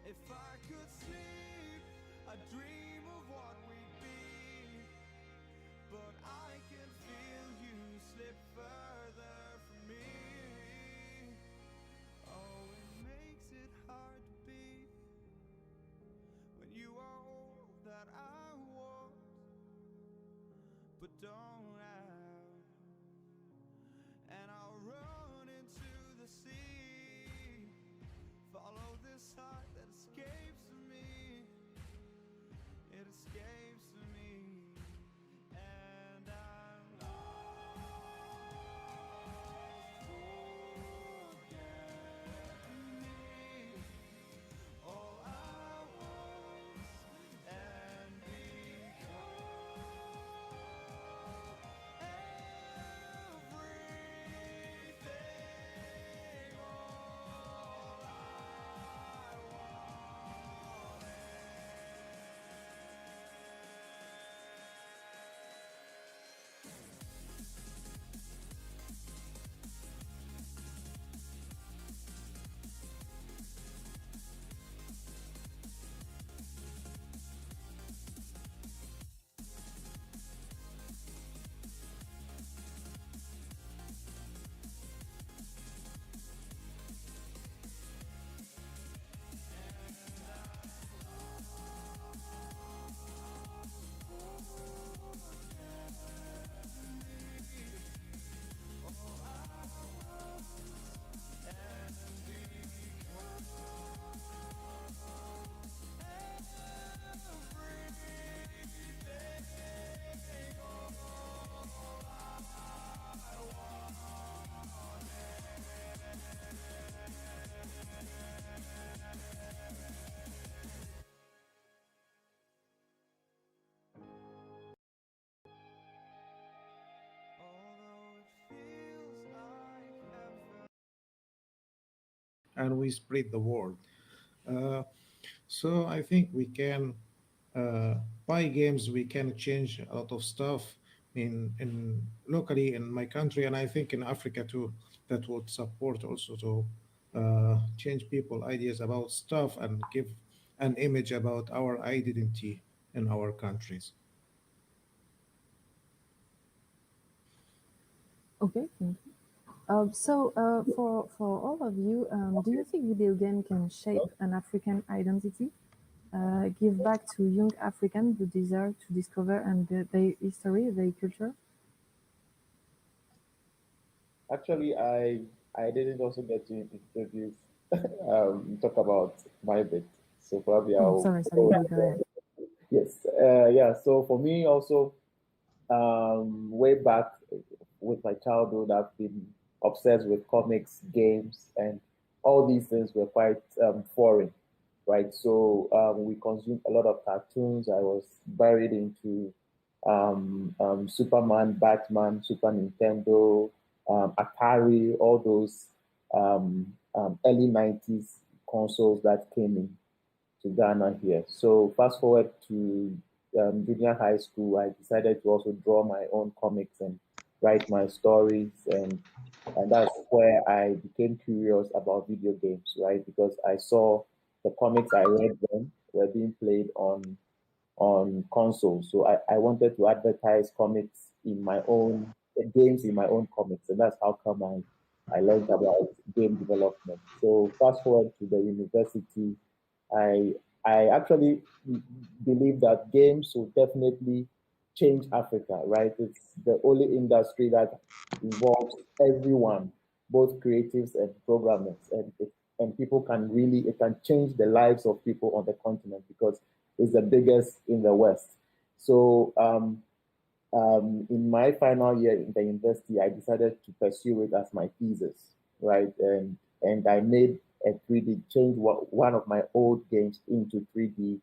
If I could sleep, I'd dream of what we'd be. But I can feel you slip further from me. Oh, it makes it hard to be when you are all that I want, but don't have. And I'll run into the sea, follow this heart that escapes me. It escapes me, and I'm lost. Forget me, all I was and become. Everything, all I wanted. Although it feels like heaven. And we spread the word. Uh, so I think we can uh, buy games. We can change a lot of stuff in locally in my country, and I think in Africa too. That would support also to change people ideas about stuff and give an image about our identity in our countries. Okay, thank you. For all of you, do you think video game can shape an African identity, give back to young Africans the desire to discover and their history, their culture? Actually, I didn't also get to introduce talk about my bit, so probably Oh, I'll. sorry, you go ahead. Yes, yeah. So for me also, way back with my childhood, I've been obsessed with comics, games, and all these things were quite foreign, right? So we consumed a lot of cartoons. I was buried into Superman, Batman, Super Nintendo, Atari, all those early 90s consoles that came in to Ghana here. So fast forward to junior high school, I decided to also draw my own comics and write my stories, and that's where I became curious about video games, right? Because I saw the comics I read them were being played on consoles. So I wanted to advertise comics in my own games in my own comics, and that's how come I learned about game development. So fast forward to the university, I I actually believe that games will definitely change Africa, right? It's the only industry that involves everyone, both creatives and programmers, and people can really it can change the lives of people on the continent because it's the biggest in the West. So in my final year in the university, I decided to pursue it as my thesis, right? And I made a 3D change one of my old games into 3D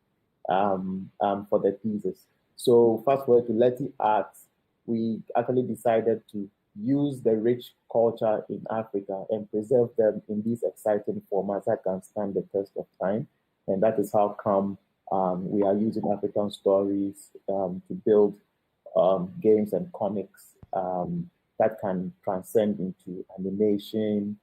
for the thesis. So fast forward to Letty Arts, we actually decided to use the rich culture in Africa and preserve them in these exciting formats that can stand the test of time. And that is how come we are using African stories to build games and comics that can transcend into animation,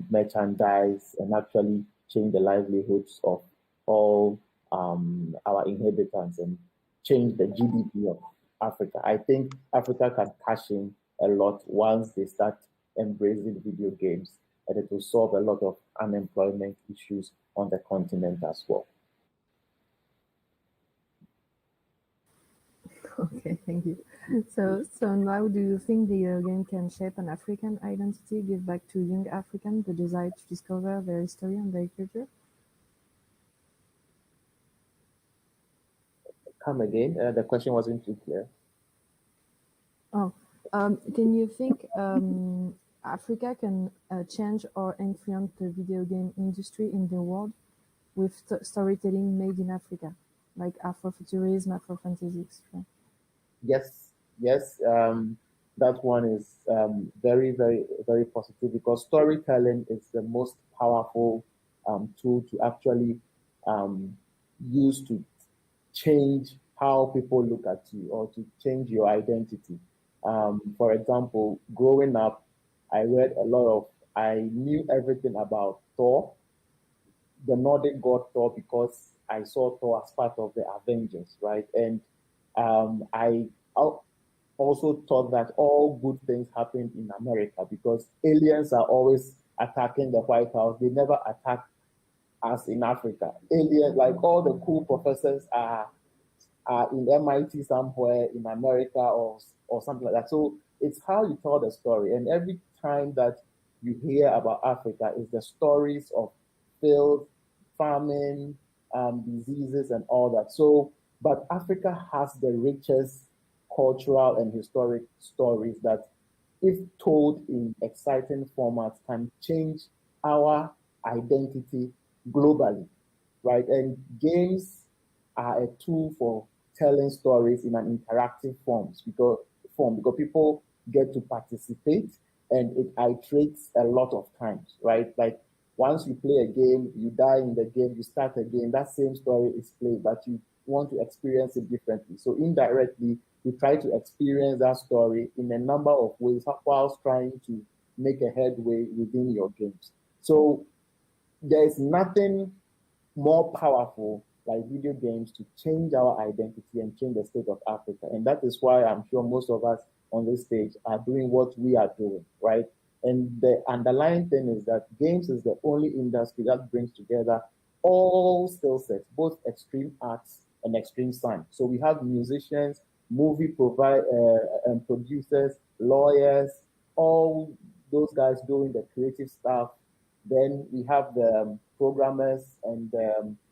merchandise, and actually change the livelihoods of all our inhabitants and change the GDP of Africa. I think Africa can cash in a lot once they start embracing video games, and it will solve a lot of unemployment issues on the continent as well. Okay, thank you. So now do you think the game can shape an African identity, give back to young Africans the desire to discover their history and their culture? Come again? The question wasn't too clear. Oh, can you think Africa can change or influence the video game industry in the world with storytelling made in Africa, like Afrofuturism, Afrofantasy, etc.? Yes, yes. That one is very, very, very positive because storytelling is the most powerful tool to actually use to change how people look at you or to change your identity. For example, growing up, I knew everything about Thor, the Nordic god Thor, because I saw Thor as part of the Avengers, right? And I also thought that all good things happened in America because aliens are always attacking the White House. They never attack us in Africa. Aliens, like all the cool professors are in MIT somewhere in America or something like that. So it's how you tell the story. And every time that you hear about Africa is the stories of field, famine, diseases, and all that. So, but Africa has the richest cultural and historic stories that, if told in exciting formats, can change our identity globally, right? And games are a tool for telling stories in an interactive form because people get to participate and it iterates a lot of times, right? Like once you play a game, you die in the game, you start again, that same story is played, but you want to experience it differently. So indirectly, you try to experience that story in a number of ways whilst trying to make a headway within your games. So there's nothing more powerful like video games to change our identity and change the state of Africa. And that is why I'm sure most of us on this stage are doing what we are doing, right? And the underlying thing is that games is the only industry that brings together all skill sets, both extreme arts and extreme science. So we have musicians, movie producers, lawyers, all those guys doing the creative stuff. Then we have the programmers and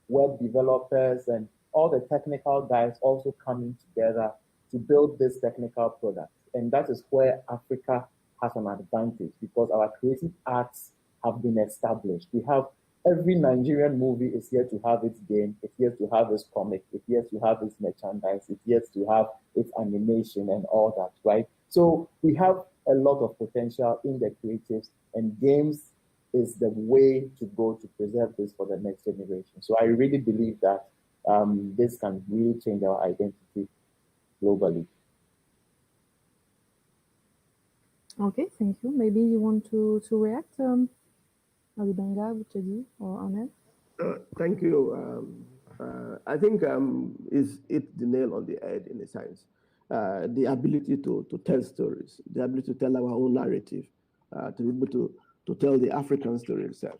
web developers and all the technical guys also coming together to build this technical product. And that is where Africa has an advantage because our creative arts have been established. We have every Nigerian movie is here to have its game, it's here to have its comic, it's here to have its merchandise, it's here to have its animation and all that, right? So we have a lot of potential in the creatives, and games is the way to go to preserve this for the next generation. So I really believe that this can really change our identity globally. Okay, thank you. Maybe you want to react, Alibanga, Butedi, or Ahmed? Thank you. I think is it the nail on the head in a sense. The ability to tell stories, the ability to tell our own narrative, to be able to tell the African story itself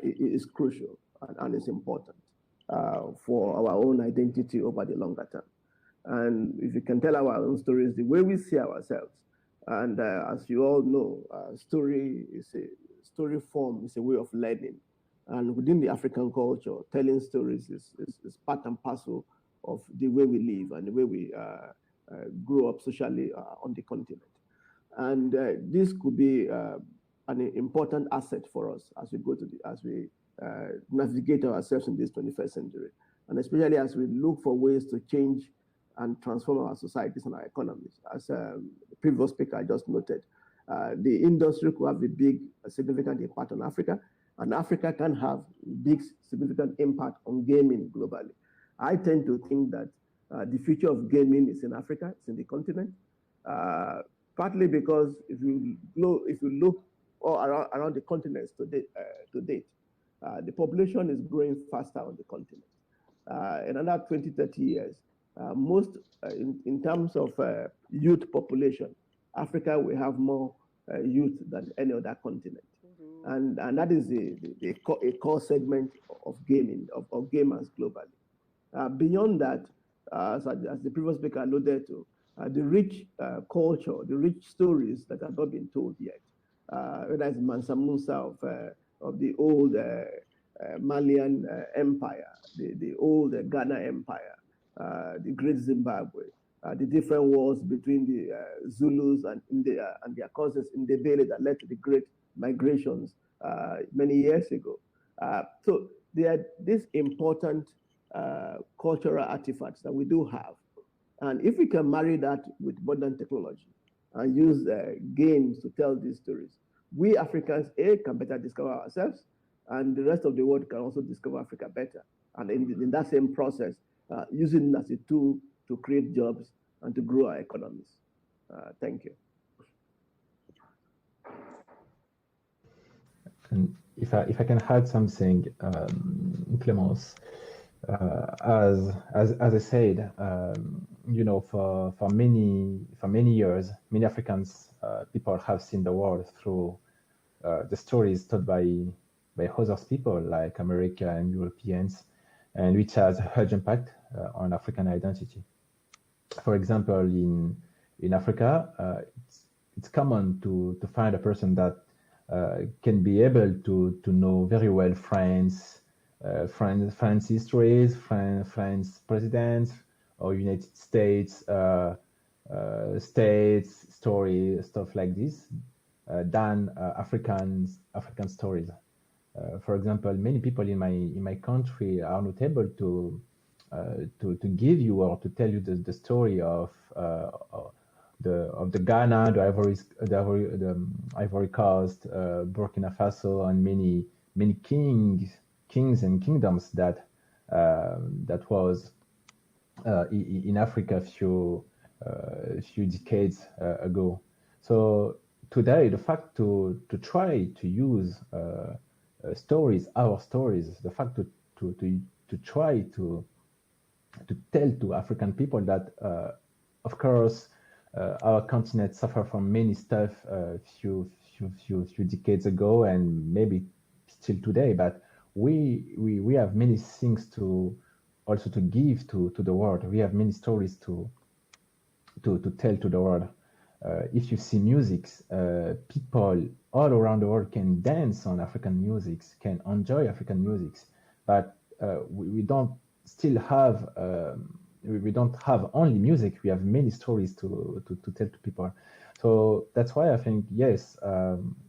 is crucial and is important for our own identity over the longer term. And if we can tell our own stories the way we see ourselves, and as you all know, story form is a way of learning. And within the African culture, telling stories is part and parcel of the way we live and the way we grow up socially on the continent. And this could be an important asset for us as we navigate ourselves in this 21st century, and especially as we look for ways to change and transform our societies and our economies. As the previous speaker just noted, the industry could have a significant impact on Africa, and Africa can have big, significant impact on gaming globally. I tend to think that the future of gaming is in Africa, it's in the continent. partly because if you look all around the continents to date, the population is growing faster on the continent. In another 20, 30 years, most in terms of youth population, Africa will have more youth than any other continent. And that is a core segment of gaming, of gamers globally. Beyond that, as the previous speaker alluded to, the rich culture, the rich stories that have not been told yet, whether it's Mansa Musa of the old Malian empire, the old Ghana empire, the great Zimbabwe, the different wars between the Zulus and their cousins in the Ndebele that led to the great migrations many years ago. So there are these important cultural artifacts that we do have. And if we can marry that with modern technology and use games to tell these stories, we Africans, can better discover ourselves, and the rest of the world can also discover Africa better. And in that same process, using it as a tool to create jobs and to grow our economies. Thank you. And if I can add something, Clemence, as I said, you know, for many years, many Africans people have seen the world through the stories told by other people like America and Europeans, and which has a huge impact on African identity. For example, in Africa, it's common to find a person that can be able to know very well France histories, France presidents, or United States story, stuff like this, than African stories. For example, many people in my country are not able to give you or to tell you the story of the Ghana, the Ivory Coast, Burkina Faso, and many kings and kingdoms that was in Africa a few decades ago. So today, the fact to try to use stories, our stories, the fact to try to tell to African people that, of course, our continent suffered from many stuff a few decades ago, and maybe still today, but we have many things to give to the world. We have many stories to tell to the world. If you see music, people all around the world can dance on African music, can enjoy African music, but we don't still have we don't have only music. We have many stories to tell to people. So that's why I think, yes,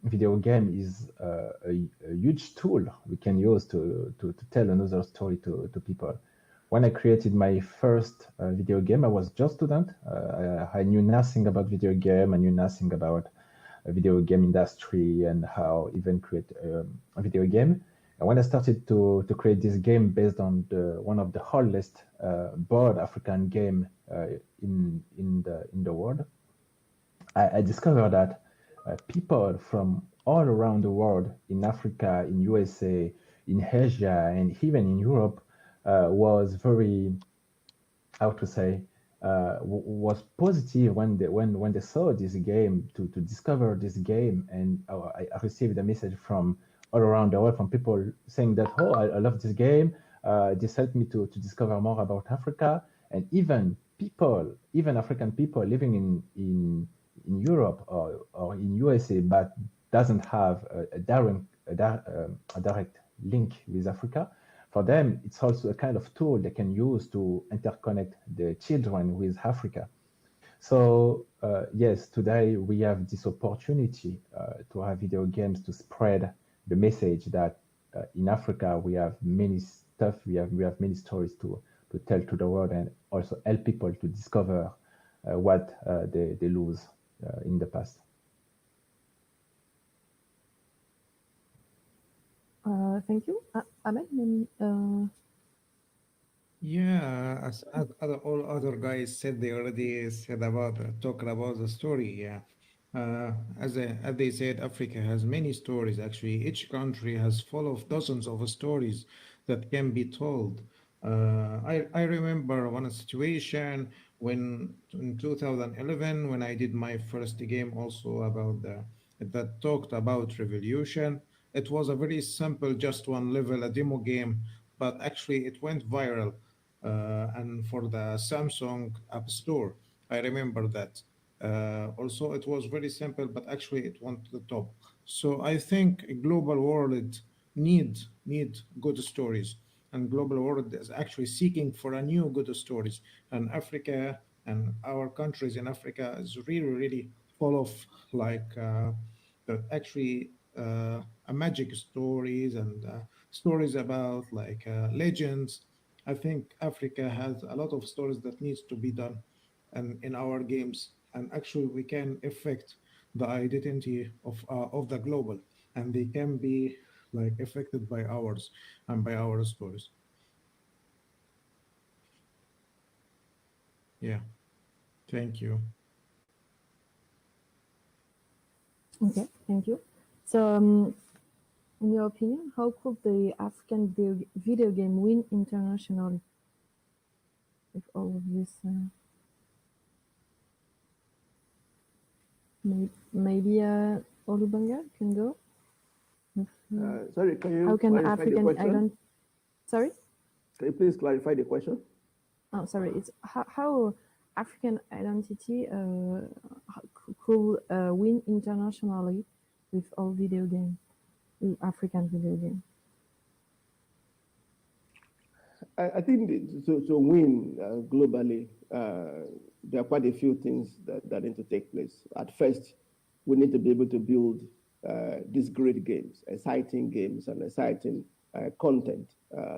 video game is a huge tool we can use to tell another story to people. When I created my first video game, I was just a student. I knew nothing about video game. I knew nothing about a video game industry and how even create a video game. And when I started to create this game based on one of the oldest board African game in the world, I discovered that people from all around the world, in Africa, in USA, in Asia, and even in Europe, was very, how to say, was positive when they saw this game, to discover this game. And I received a message from all around the world from people saying that, oh, I love this game. This helped me to discover more about Africa. And even African people living in Europe or in USA, but doesn't have a direct link with Africa. For them, it's also a kind of tool they can use to interconnect the children with Africa. So yes, today we have this opportunity to have video games to spread the message that in Africa we have many stuff, we have many stories to tell to the world, and also help people to discover what they lose in the past. Thank you. Ahmed, maybe, Yeah, as all other guys said, they already said about talking about the story. Yeah, As they said, Africa has many stories. Actually, each country has full of dozens of stories that can be told. I remember one situation when in 2011 when I did my first game also about that talked about revolution. It was a very simple, just one level, a demo game, but actually it went viral. And for the Samsung App Store, I remember that. Also, it was very simple, but actually it went to the top. So I think a global world need good stories, and global world is actually seeking for a new good stories. And Africa and our countries in Africa is really full of like that actually a magic stories and stories about like legends. I think Africa has a lot of stories that needs to be done and in our games, and actually we can affect the identity of the global, and they can be like affected by ours and by our stories. Yeah, thank you. Okay, thank you. So, in your opinion, how could the African video game win internationally? With all of this, maybe Olubanga can go. Sorry, can you How can clarify the African question? Sorry? Can you please clarify the question? Oh, sorry. It's how African identity could win internationally with all video games, African video games. I think to win globally, there are quite a few things that need to take place. At first, we need to be able to build these great games, exciting games, and exciting content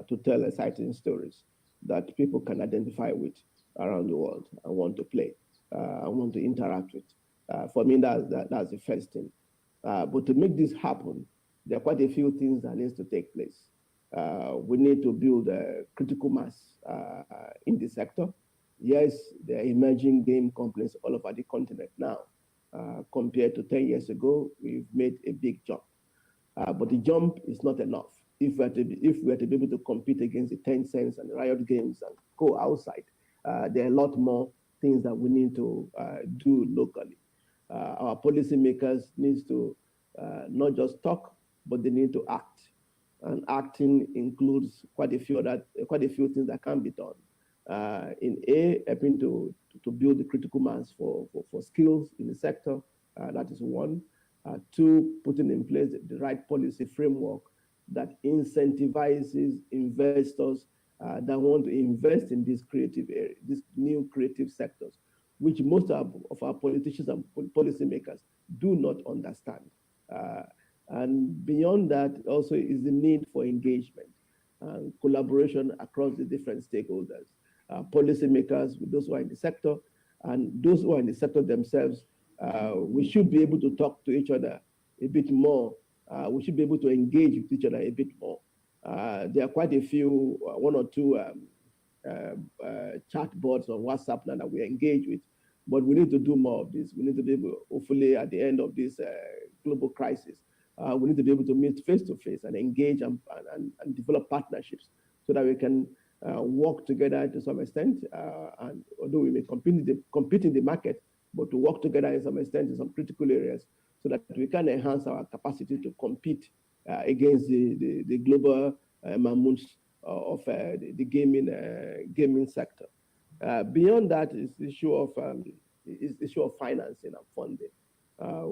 to tell exciting stories that people can identify with around the world and want to play and want to interact with. For me, that's the first thing. But to make this happen, there are quite a few things that needs to take place. We need to build a critical mass in the sector. Yes, there are emerging game companies all over the continent now. Compared to 10 years ago, we've made a big jump. But the jump is not enough. If we are to be able to compete against the Tencents and the Riot Games and go outside, there are a lot more things that we need to do locally. Our policymakers need to not just talk, but they need to act. And acting includes quite a few things that can be done. Helping to build the critical mass for skills in the sector. That is one. Two, putting in place the right policy framework that incentivizes investors that want to invest in these creative areas, these new creative sectors, which most of our politicians and policymakers do not understand. And beyond that, also is the need for engagement and collaboration across the different stakeholders, policymakers, with those who are in the sector, and those who are in the sector themselves. We should be able to talk to each other a bit more. We should be able to engage with each other a bit more. There are quite a few, one or two chat boards on WhatsApp now that we engage with, but we need to do more of this. We need to be able, hopefully at the end of this global crisis, we need to be able to meet face to face and engage and develop partnerships so that we can work together to some extent. And although we may compete in the market, but to work together in some extent in some critical areas so that we can enhance our capacity to compete against the global mammoths of the gaming sector. Beyond that is the issue of financing and funding,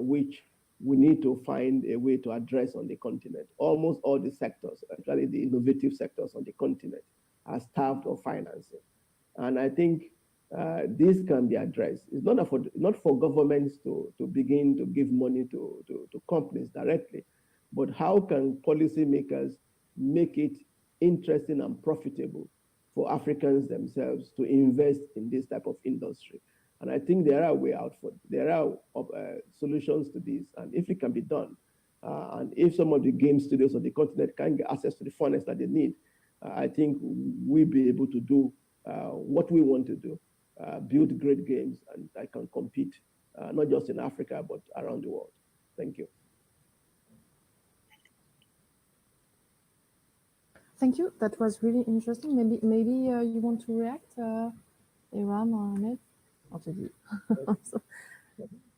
which we need to find a way to address on the continent. Almost all the sectors, actually the innovative sectors on the continent, are starved of financing. And I think this can be addressed. It's not for governments to begin to give money to companies directly, but how can policymakers make it interesting and profitable for Africans themselves to invest in this type of industry? And I think there are way out for it. There are solutions to this, and if it can be done, and if some of the game studios on the continent can get access to the finance that they need, I think we'll be able to do what we want to do, build great games and that can compete not just in Africa, but around the world. Thank you. Thank you. That was really interesting. Maybe you want to react, Iram or Ahmed?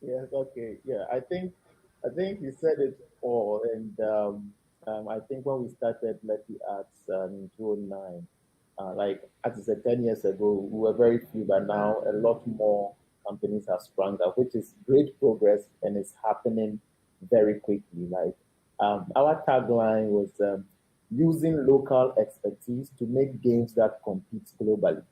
Yes, okay. Yeah, I think you said it all. And I think when we started Letty Arts in 2009, like as I said, 10 years ago, we were very few, but now a lot more companies have sprung up, which is great progress and it's happening very quickly. Like our tagline was using local expertise to make games that compete globally,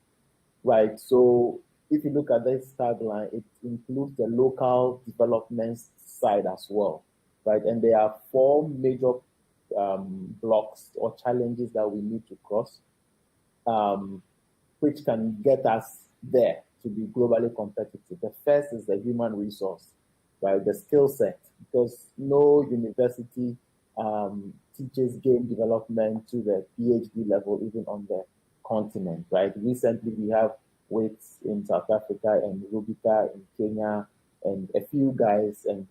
right? So if you look at this tagline, it includes the local development side as well, right? And there are four major blocks or challenges that we need to cross, which can get us there to be globally competitive. The first is the human resource, right? The skill set, because no university teaches game development to the PhD level, even on the continent, right? Recently, we have WITS in South Africa and Rubika in Kenya, and a few guys and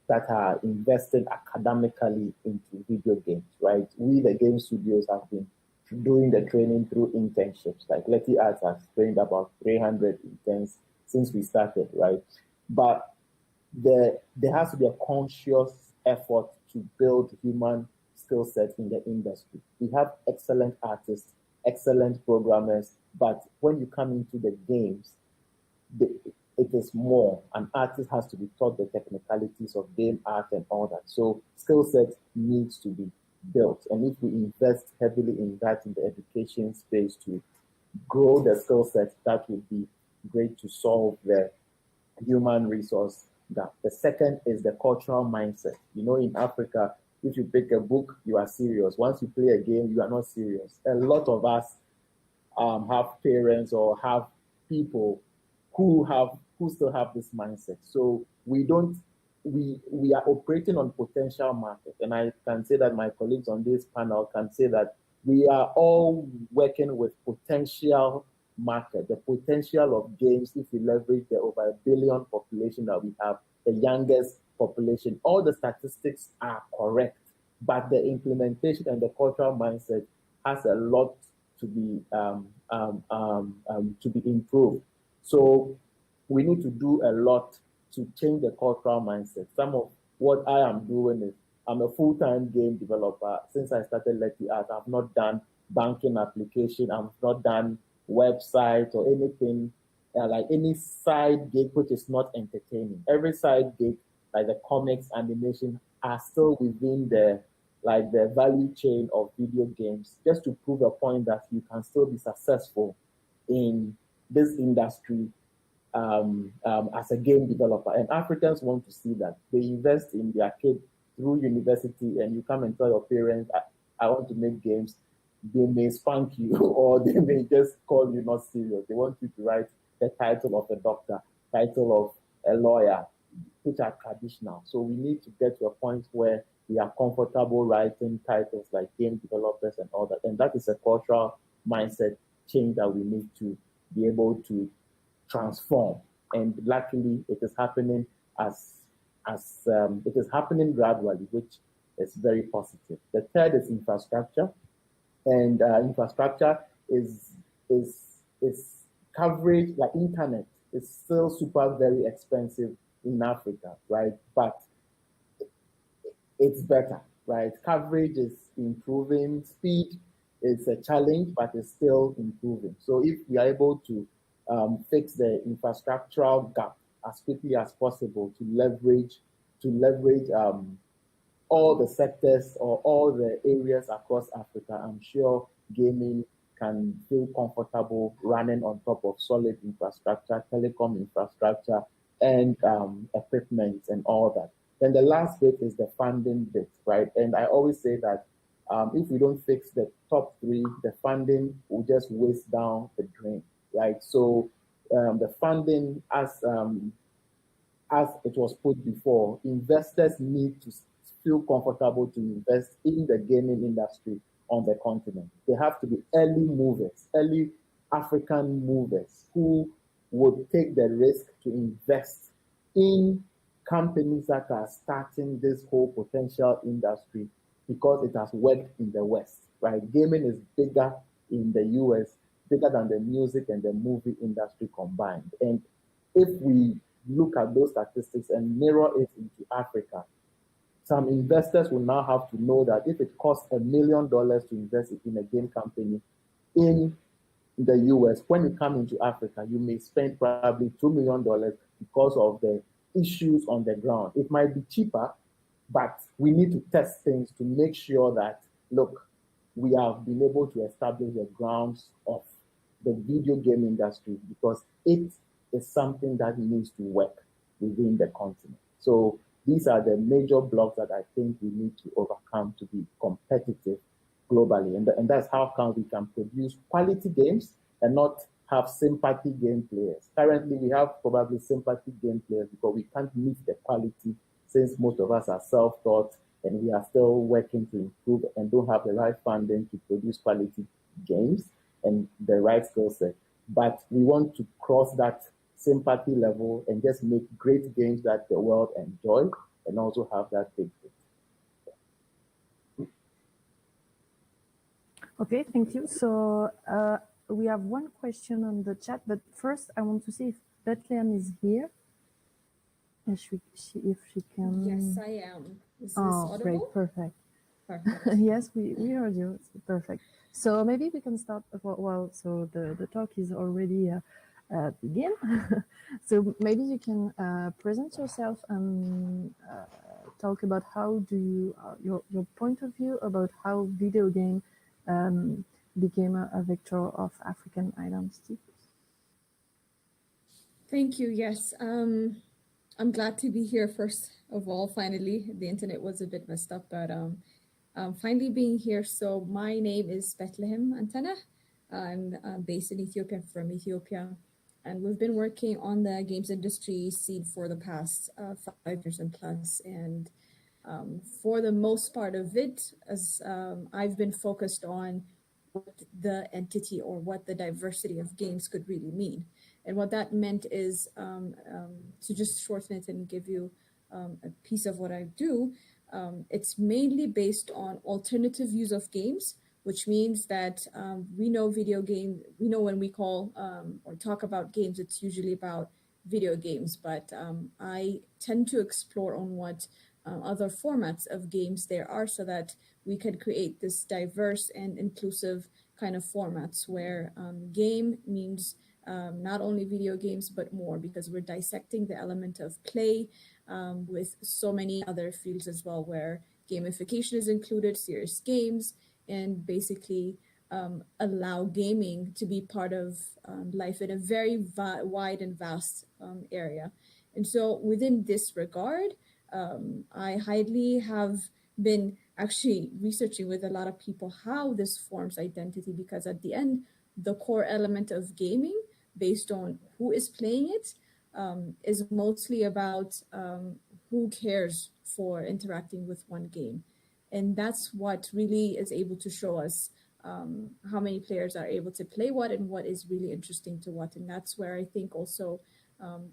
that are invested academically into video games, right? We, the game studios, have been doing the training through internships. Like Letty Arts has trained about 300 interns since we started, right? But there has to be a conscious effort to build human skill set in the industry. We have excellent artists, excellent programmers, but when you come into the games, it is more. An artist has to be taught the technicalities of game art and all that. So skill set needs to be built. And if we invest heavily in that in the education space to grow the skill set, that would be great to solve the human resource gap. The second is the cultural mindset. You know, in Africa, if you pick a book, you are serious. Once you play a game, you are not serious. A lot of us have parents or have people who still have this mindset. So we are operating on potential market. And I can say that my colleagues on this panel can say that we are all working with potential market, the potential of games if we leverage the over 1 billion population that we have, the youngest population. All the statistics are correct, but the implementation and the cultural mindset has a lot to be improved. So we need to do a lot to change the cultural mindset. Some of what I am doing is I'm a full-time game developer. Since I started Letty Art, I've not done banking application. I've not done website or anything like any side gig which is not entertaining. Every side gig, like the comics, animation, are still within the value chain of video games, just to prove a point that you can still be successful in this industry as a game developer. And Africans want to see that. They invest in their kid through university, and you come and tell your parents, I want to make games. They may spank you or they may just call you not serious. They want you to write the title of a doctor, title of a lawyer, which are traditional. So we need to get to a point where we are comfortable writing titles like game developers and all that. And that is a cultural mindset change that we need to be able to transform. And luckily, it is happening it is happening gradually, which is very positive. The third is infrastructure, and infrastructure is coverage. Like internet is still super very expensive in Africa, right? But it's better, right? Coverage is improving. Speed is a challenge, but it's still improving. So if we are able to fix the infrastructural gap as quickly as possible to leverage all the sectors or all the areas across Africa, I'm sure gaming can feel comfortable running on top of solid infrastructure, telecom infrastructure, and equipment and all that. Then the last bit is the funding bit, right? And I always say that if we don't fix the top three, the funding will just waste down the drain, right? So the funding, as it was put before, investors need to feel comfortable to invest in the gaming industry on the continent. They have to be early movers, early African movers who would take the risk to invest in companies that are starting this whole potential industry because it has worked in the West, right? Gaming is bigger in the US, bigger than the music and the movie industry combined. And if we look at those statistics and mirror it into Africa, some investors will now have to know that if it costs $1 million to invest in a game company in the US, when you come into Africa, you may spend probably $2 million because of the issues on the ground. It might be cheaper, but we need to test things to make sure that, look, we have been able to establish the grounds of the video game industry because it is something that needs to work within the continent. So these are the major blocks that I think we need to overcome to be competitive globally. And that's how come we can produce quality games and not have sympathy game players. Currently, we have probably sympathy game players because we can't meet the quality since most of us are self-taught and we are still working to improve and don't have the right funding to produce quality games and the right skill set. But we want to cross that sympathy level and just make great games that the world enjoy and also have that big hit. Okay, thank you. So we have one question on the chat, but first I want to see if Bethlehem is here. If she can. Yes, I am. Is this audible? Great, perfect. Perfect. Yes, we heard you. It's perfect. So maybe we can start. Well, so the talk is already begin. So maybe you can present yourself and talk about how do you your point of view about how video game became a vector of African identity. Thank you. Yes. I'm glad to be here first of all. Finally, the internet was a bit messed up, but finally being here. So my name is Bethlehem Antana. I'm based in Ethiopia, from Ethiopia, and we've been working on the games industry scene for the past 5 years and plus. And for the most part of it, as I've been focused on what the entity or what the diversity of games could really mean. And what that meant is, to just shorten it and give you a piece of what I do, it's mainly based on alternative views of games, which means that we know when we call or talk about games, it's usually about video games, but I tend to explore on what other formats of games there are so that we can create this diverse and inclusive kind of formats where game means not only video games, but more, because we're dissecting the element of play with so many other fields as well, where gamification is included, serious games, and basically allow gaming to be part of life in a very wide and vast area. And so within this regard, I highly have been actually researching with a lot of people how this forms identity, because at the end, the core element of gaming, based on who is playing it, is mostly about who cares for interacting with one game. And that's what really is able to show us how many players are able to play what and what is really interesting to what. And that's where I think also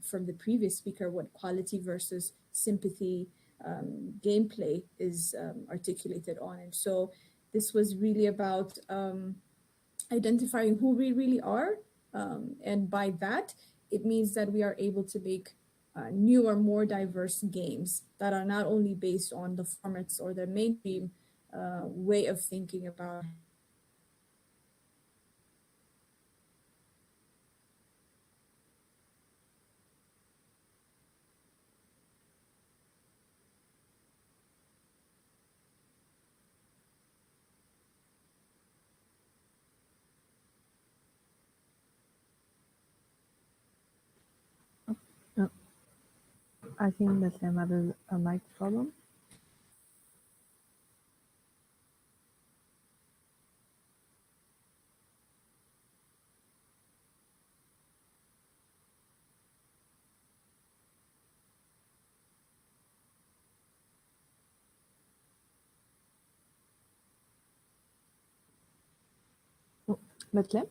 from the previous speaker, what quality versus sympathy gameplay is articulated on. And so this was really about identifying who we really are. And by that, it means that we are able to make newer, more diverse games that are not only based on the formats or the mainstream way of thinking about. I think that I'm having a mic problem. Bethlehem?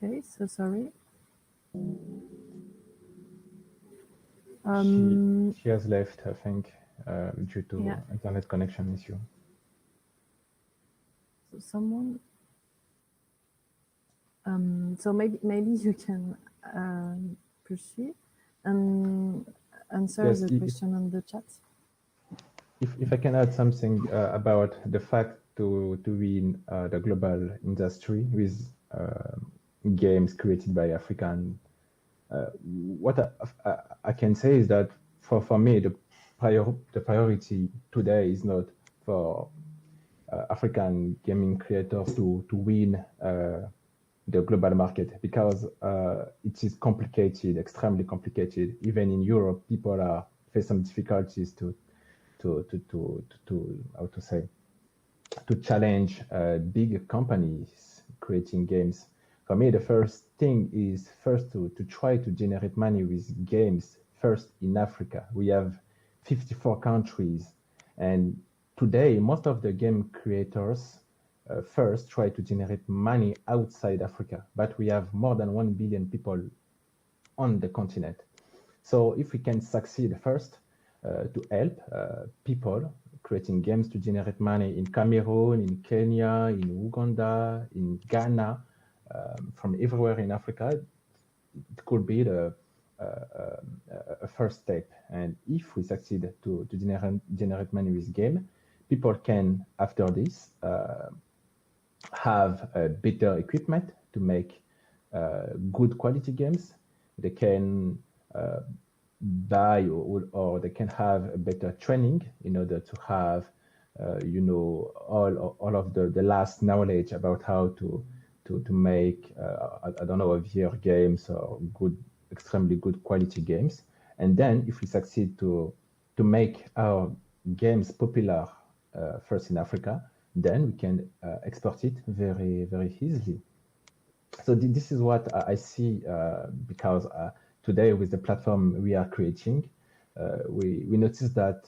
Okay, so sorry. She has left, I think, due to Yeah. internet connection issue. So someone. So maybe you can proceed and answer Yes, the question on the chat. If I can add something about the fact to win the global industry with games created by African, what I can say is that for me the priority today is not for African gaming creators to win the global market, because it is complicated, extremely complicated. Even in Europe, people are face some difficulties to how to say, to challenge big companies creating games. For me, the first thing is to try to generate money with games first in Africa. We have 54 countries, and today most of the game creators first try to generate money outside Africa, but we have more than 1 billion people on the continent. So if we can succeed first to help people creating games to generate money in Cameroon, in Kenya, in Uganda, in Ghana, from everywhere in Africa, it could be the a first step. And if we succeed to generate money with game, people can, after this, have better equipment to make good quality games. They can buy or they can have a better training in order to have all of the last knowledge about how to make I don't know, VR games or extremely good quality games. And then if we succeed to make our games popular first in Africa, then we can export it very, very easily. So this is what I see, because today with the platform we are creating, we notice that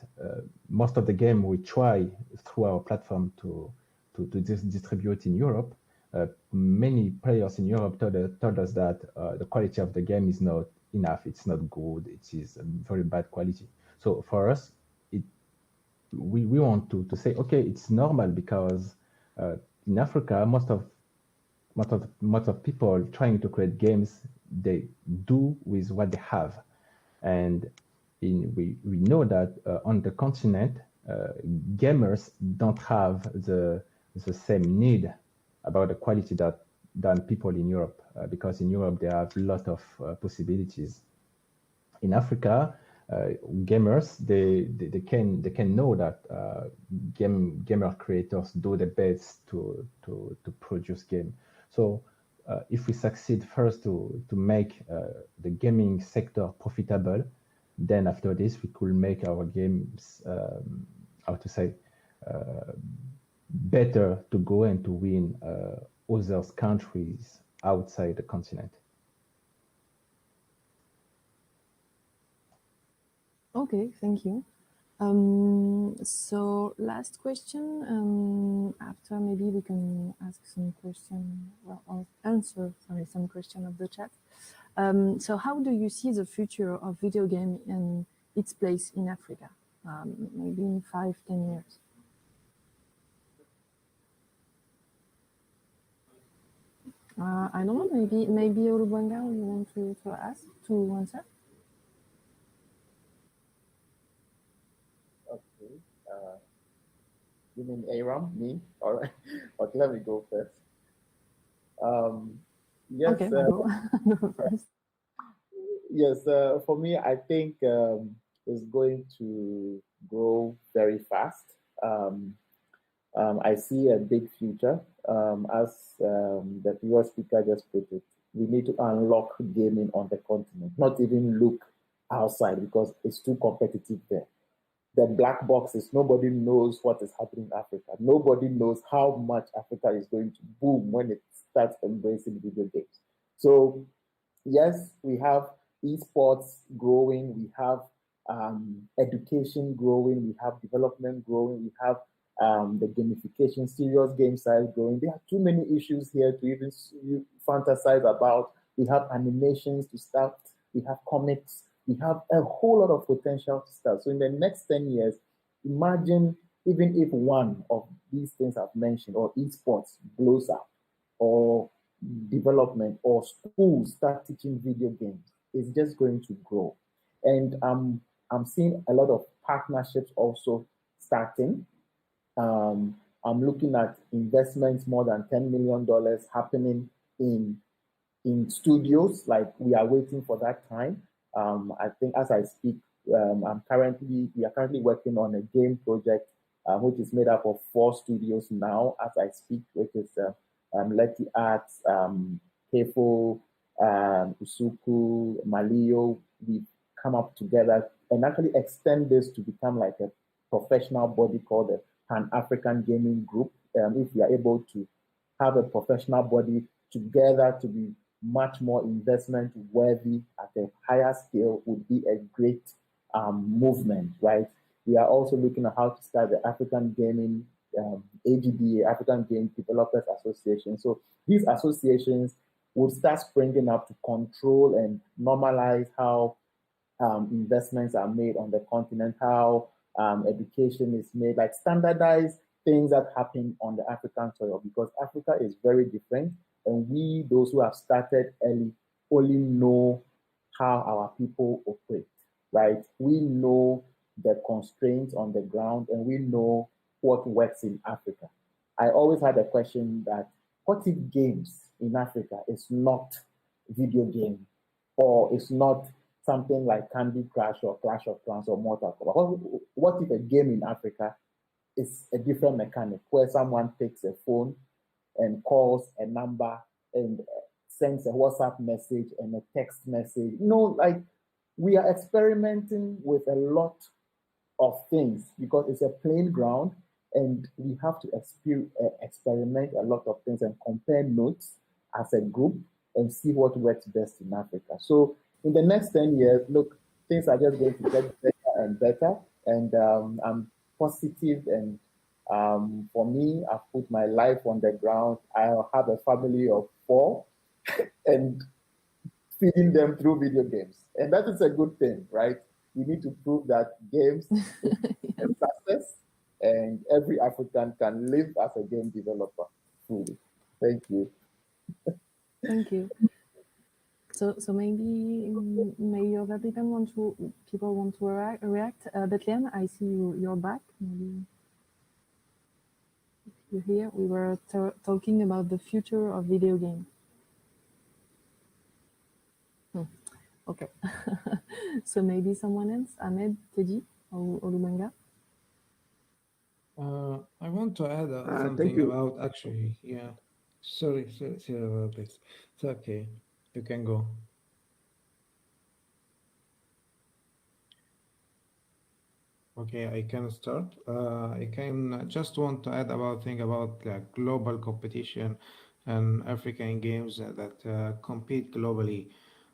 most of the game we try through our platform to distribute in Europe, many players in Europe told us that the quality of the game is not enough, it's not good, it is very bad quality. So for us, we want to say, okay, it's normal, because in Africa, most of people trying to create games, they do with what they have. And we know that on the continent, gamers don't have the same need about the quality than people in Europe, because in Europe they have a lot of possibilities. In Africa, gamers they can know that gamer creators do the best to produce game. So if we succeed first to make the gaming sector profitable, then after this we could make our games how to say better to go and to win other countries outside the continent. Okay, thank you. So last question, after maybe we can ask some question, well, or answer, sorry, some question of the chat. So how do you see the future of video game and its place in Africa, maybe in 5-10 years? I don't know, maybe Olubwanga, you want to ask, to answer? Okay. You mean Aram? Me? All right. Okay, let me go first. Yes. Okay, go first. Yes. For me, I think it's going to grow very fast. I see a big future. As the previous speaker just put it, we need to unlock gaming on the continent, not even look outside, because it's too competitive there. The black box is nobody knows what is happening in Africa. Nobody knows how much Africa is going to boom when it starts embracing video games. So yes, we have esports growing, we have education growing, we have development growing, we have the gamification, serious game size growing. There are too many issues here to even fantasize about. We have animations to start, we have comics, we have a whole lot of potential to start. So in the next 10 years, imagine even if one of these things I've mentioned, or esports blows up, or development, or schools start teaching video games, it's just going to grow. And I'm seeing a lot of partnerships also starting. I'm looking at investments more than $10 million happening in studios. Like, we are waiting for that time. I think as I speak, we are currently working on a game project, which is made up of 4 studios now as I speak, which is Letty Arts, Kefo, Usuku, Malio. We've come up together and actually extend this to become like a professional body called the Pan-African Gaming Group. If we are able to have a professional body together to be much more investment worthy at a higher scale, would be a great movement, right? We are also looking at how to start the African Gaming AGDA, African Game Developers Association. So these associations will start springing up to control and normalize how investments are made on the continent, how education is made, like standardized things that happen on the African soil, because Africa is very different. And we, those who have started early, only know how our people operate, right? We know the constraints on the ground, and we know what works in Africa. I always had a question that, what if games in Africa is not video game, or it's not something like Candy Crush or Clash of Clans or Mortal Kombat? What if a game in Africa is a different mechanic, where someone takes a phone and calls a number and sends a WhatsApp message and a text message? Like, we are experimenting with a lot of things because it's a playing ground, and we have to experiment a lot of things and compare notes as a group and see what works best in Africa. So in the next 10 years, look, things are just going to get better and better. And I'm positive. And for me, I've put my life on the ground. I'll have a family of 4 and feeding them through video games. And that is a good thing, right? We need to prove that games can success, and every African can live as a game developer fully. Thank you. Thank you. So maybe other people want to react. Bethlehem, I see you're back. Maybe you're here. We were talking about the future of video games. Okay. So maybe someone else, Ahmed, Teddy, or Olumanga? I want to add something about, actually, yeah. Sorry about this. It's okay. You can go. Okay, I can start. I can just want to add about global competition and African games that compete globally.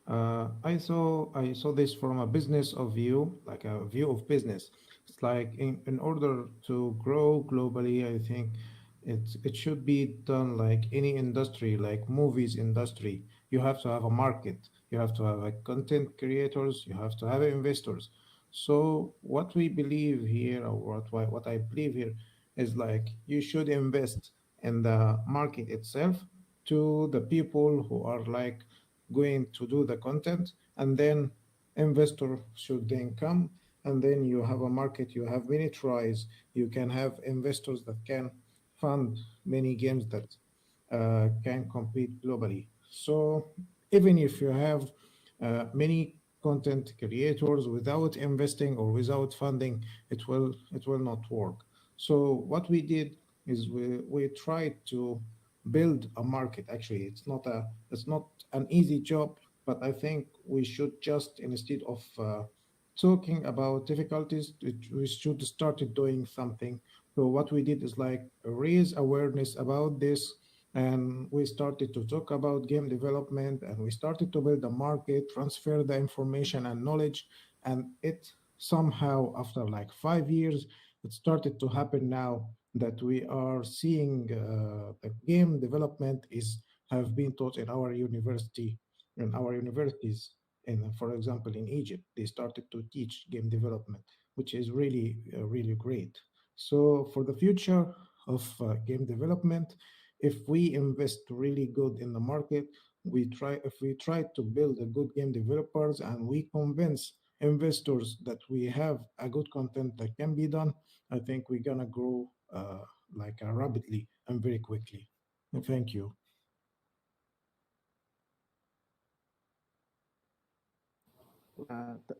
I saw this from a business of view, like a view of business. It's like, in order to grow globally, I think it should be done like any industry, like movies industry. You have to have a market. You have to have content creators. You have to have investors. So what we believe here, or what I believe here, is like, you should invest in the market itself, to the people who are like going to do the content, and then investor should then come, and then you have a market, you have many tries, you can have investors that can fund many games that can compete globally. So even if you have many content creators, without investing or without funding, it will not work. So what we did is we tried to build a market. Actually, it's not an easy job, but I think we should just, instead of talking about difficulties, we should start doing something. So what we did is like raise awareness about this, and we started to talk about game development, and we started to build a market, transfer the information and knowledge, and it somehow, after like 5 years, it started to happen now. that we are seeing the game development have been taught in our universities. And for example, in Egypt, they started to teach game development, which is really, really great. So for the future of game development, if we invest really good in the market, if we try to build a good game developers and we convince investors that we have a good content that can be done, I think we're gonna grow rapidly and very quickly. And thank you.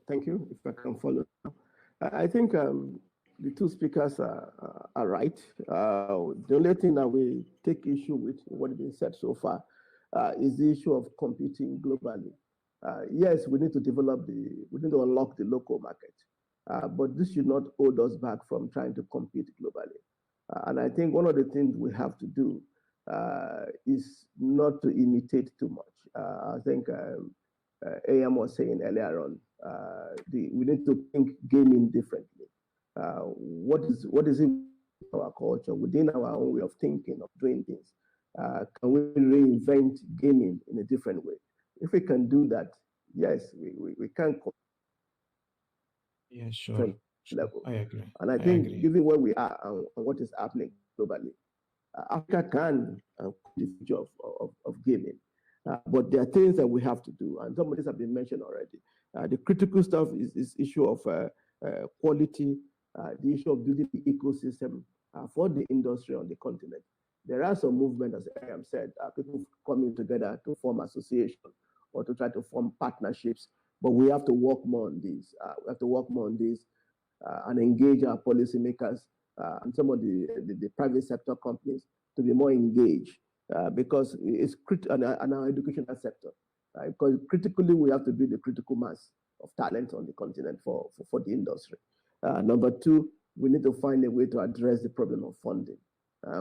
Thank you. If I can follow now. I think the two speakers are right. The only thing that we take issue with what has been said so far is the issue of competing globally. Yes, we need to we need to unlock the local market, but this should not hold us back from trying to compete globally. And I think one of the things we have to do is not to imitate too much. I think AM was saying earlier on, we need to think gaming differently. What is in our culture, within our own way of thinking, of doing things? Can we reinvent gaming in a different way? If we can do that, yes, we can. Yeah, sure. Level. I agree. And I think, given where we are and what is happening globally, Africa can the future of gaming. But there are things that we have to do, and some of these have been mentioned already. The critical stuff is issue of quality, the issue of building the ecosystem for the industry on the continent. There are some movements, as I have said, people coming together to form association or to try to form partnerships, but we have to work more on this. We have to work more on this and engage our policymakers and some of the private sector companies to be more engaged. Because it's and our educational sector. Because critically, we have to be the critical mass of talent on the continent for the industry. Number two, we need to find a way to address the problem of funding,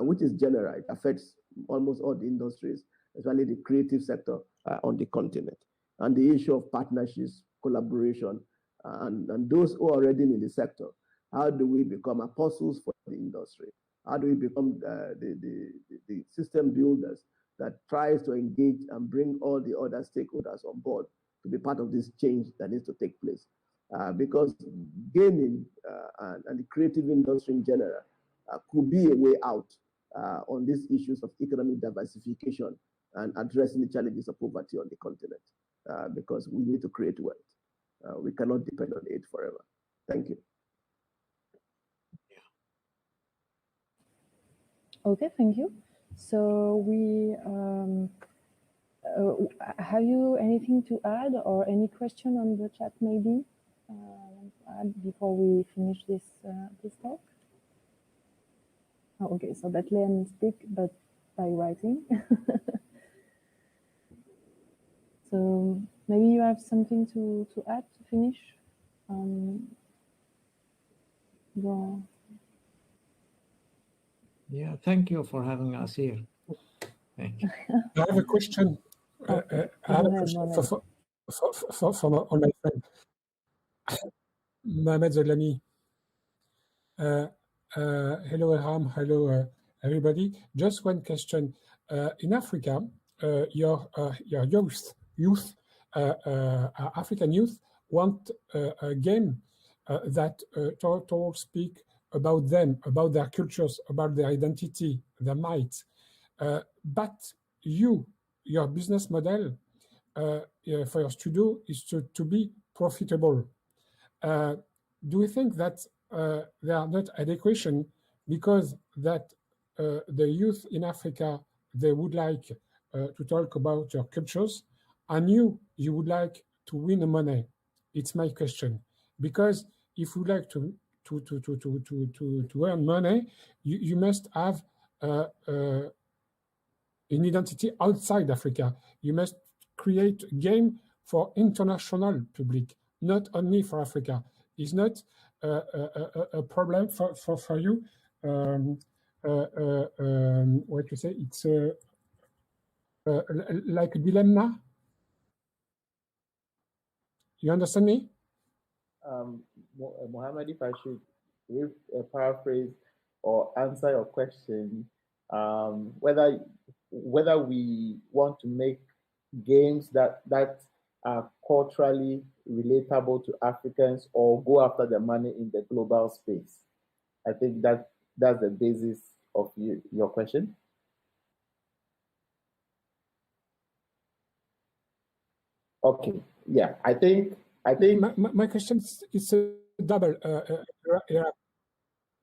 which is general. It affects almost all the industries, especially the creative sector on the continent. And the issue of partnerships, collaboration, and those who are already in the sector. How do we become apostles for the industry? How do we become the system builders that tries to engage and bring all the other stakeholders on board to be part of this change that needs to take place? Because gaming and the creative industry in general could be a way out on these issues of economic diversification and addressing the challenges of poverty on the continent. Because we need to create wealth. We cannot depend on it forever. Thank you. Okay, thank you. So have you anything to add or any question on the chat maybe before we finish this talk? Oh, okay, so Bethlehem speak, but by writing. So maybe you have something to add to finish? Yeah, thank you for having us here. Thank you. I have a question. Okay. I have a question for all my friends. Mohamed Zalami. Hello, Ilham. Hello, everybody. Just one question. In Africa, your youth, African youth want a game that speak about them, about their cultures, about their identity, their might. But your business model for your studio is to be profitable. Do you think that they are not adequate because that the youth in Africa, they would like to talk about your cultures, and you would like to win money? It's my question. Because if you like to earn money, you must have an identity outside Africa. You must create a game for international public, not only for Africa. Is not a problem for you? What you say? It's like a dilemma. You understand me? Mohammed, if I should paraphrase, or answer your question, whether we want to make games that are culturally relatable to Africans or go after the money in the global space. I think that's the basis of your question. Okay, yeah, I think my question is a double.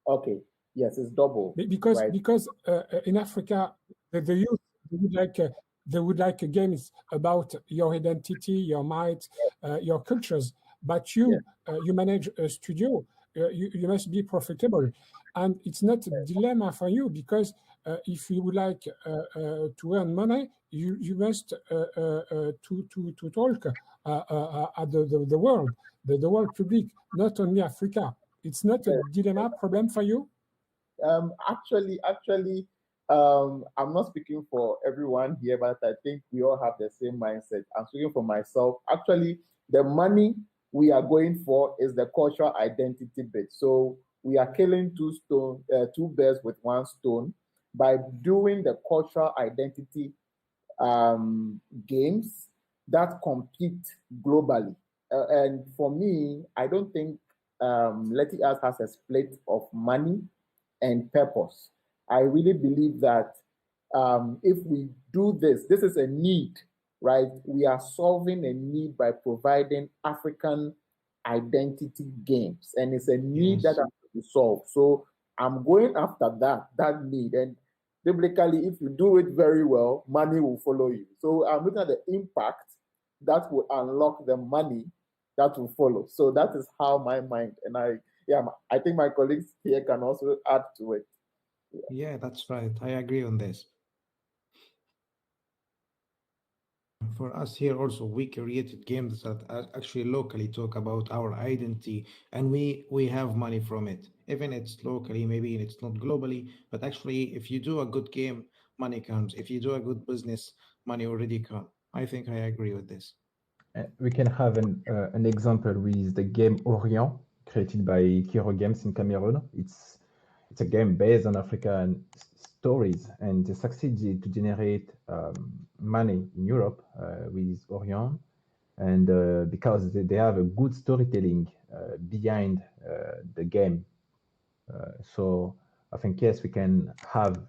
Okay, yes, it's double. Because right? In Africa, the youth they would like games about your identity, your might, your cultures. But you manage a studio. You must be profitable, and it's not a dilemma for you because if you would like to earn money, you must to talk at the world, the world public, not only Africa. It's not a dilemma problem for you. Actually, I'm not speaking for everyone here, but I think we all have the same mindset. I'm speaking for myself. Actually, the money we are going for is the cultural identity bit. So we are killing two birds with one stone by doing the cultural identity games that compete globally. And for me, I don't think Let It Us has a split of money and purpose. I really believe that if we do this is a need, right? We are solving a need by providing African identity games, and it's a need that has to be solved. So I'm going after that need, and biblically, if you do it very well, money will follow you. So I'm looking at the impact that will unlock the money that will follow. So that is how my mind, and I think my colleagues here can also add to it. Yeah, that's right. I agree on this. For us here also, we created games that actually locally talk about our identity, and we have money from it. Even it's locally, maybe it's not globally, but actually if you do a good game, money comes. If you do a good business, money already come. I think I agree with this. We can have an example with the game Orient, created by Kiro Games in Cameroon. It's a game based on African stories, and they succeeded to generate money in Europe with Orient, and because they have a good storytelling behind the game. So I think, yes, we can have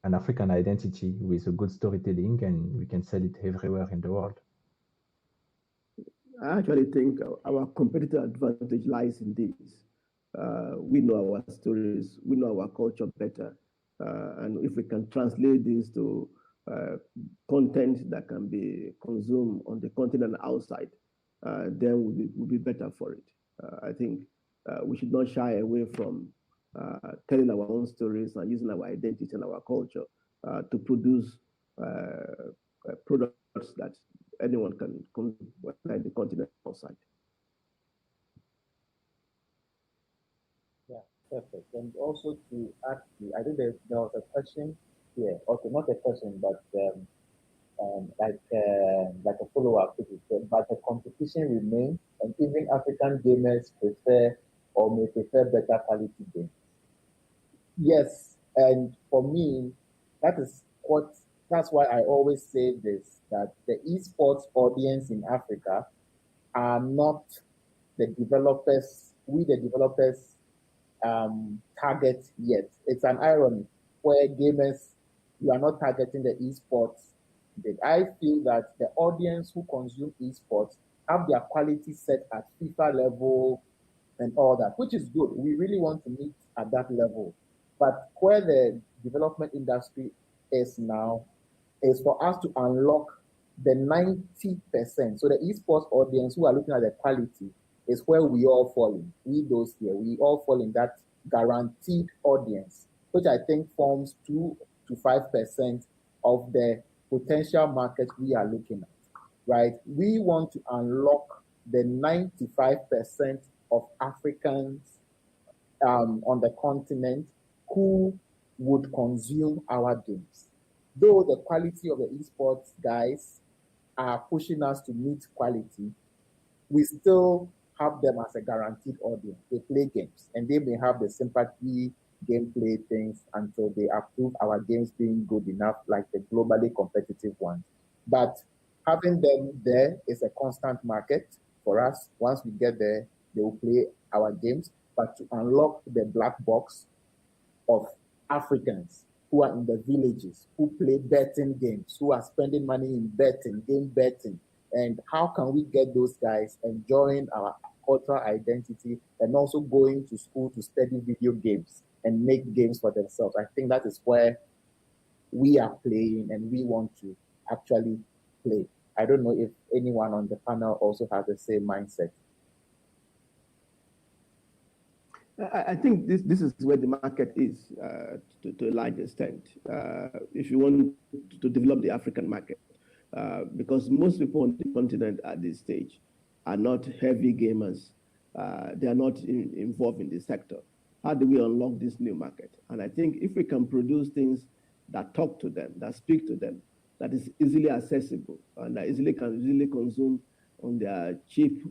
an African identity with a good storytelling, and we can sell it everywhere in the world. I actually think our competitive advantage lies in this. We know our stories, we know our culture better. And if we can translate this to content that can be consumed on the continent outside, then we'll be better for it. I think we should not shy away from telling our own stories and using our identity and our culture to produce products that anyone can find the continent outside. Yeah, perfect. And also to add, I think there was a question here. Okay, not a question, but like a follow-up. But the competition remains, and even African gamers prefer or may prefer better quality games. Yes, and for me, that's why I always say this, that the esports audience in Africa are not the developers, the developers target yet. It's an irony where gamers, you are not targeting the esports. I feel that the audience who consume esports have their quality set at FIFA level and all that, which is good. We really want to meet at that level. But where the development industry is now is for us to unlock the 90%. So the esports audience who are looking at the quality is where we all fall in. Those here, we all fall in that guaranteed audience, which I think forms 2 to 5% of the potential market we are looking at, right? We want to unlock the 95% of Africans on the continent who would consume our games. Though the quality of the esports guys are pushing us to meet quality, we still have them as a guaranteed audience. They play games and they may have the sympathy gameplay things until they approve our games being good enough, like the globally competitive ones. But having them there is a constant market for us. Once we get there, they will play our games. But to unlock the black box of Africans who are in the villages, who play betting games, who are spending money in betting, game betting, and how can we get those guys enjoying our cultural identity and also going to school to study video games and make games for themselves? I think that is where we are playing and we want to actually play. I don't know if anyone on the panel also has the same mindset. I think this is where the market is to a large extent. If you want to develop the African market, because most people on the continent at this stage are not heavy gamers. They are not involved in this sector. How do we unlock this new market? And I think if we can produce things that talk to them, that speak to them, that is easily accessible and that can easily consume on their cheap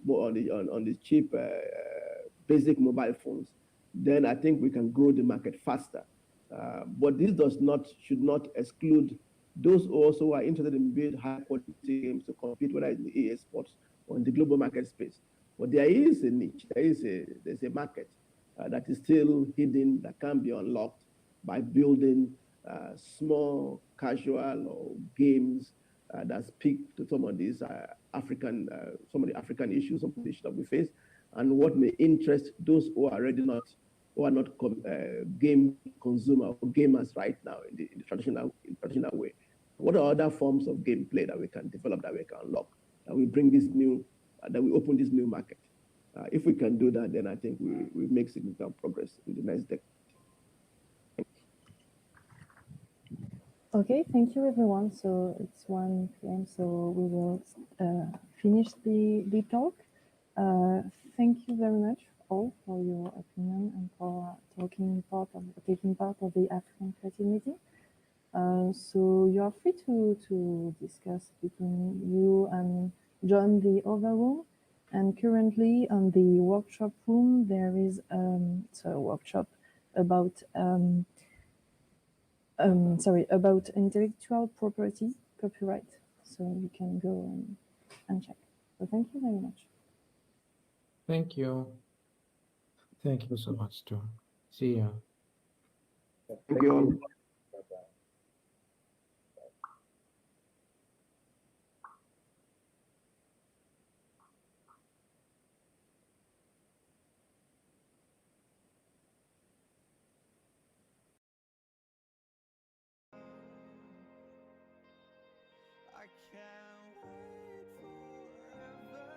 basic mobile phones, then I think we can grow the market faster. But this should not exclude those who also are interested in building high quality games to compete, whether in the EA Sports or in the global market space. But there is a niche, there's a market that is still hidden, that can be unlocked by building small, casual or games that speak to some of these African issues, some of the issues that we face, and what may interest those who are not game consumer or gamers right now in the traditional way. What are other forms of gameplay that we can develop, that we can unlock, that we bring that we open this new market? If we can do that, then I think we make significant progress in the next decade. Okay, thank you everyone. So it's 1 p.m. So we will finish the talk. Thank you very much all for your opinion and for taking part of the African Creative Meeting. So you are free to discuss between you and join the other room. And currently on the workshop room, there is a workshop about about intellectual property, copyright. So you can go and check. So thank you very much. Thank you. Thank you so much too. See you. Thank you all. I can't wait forever.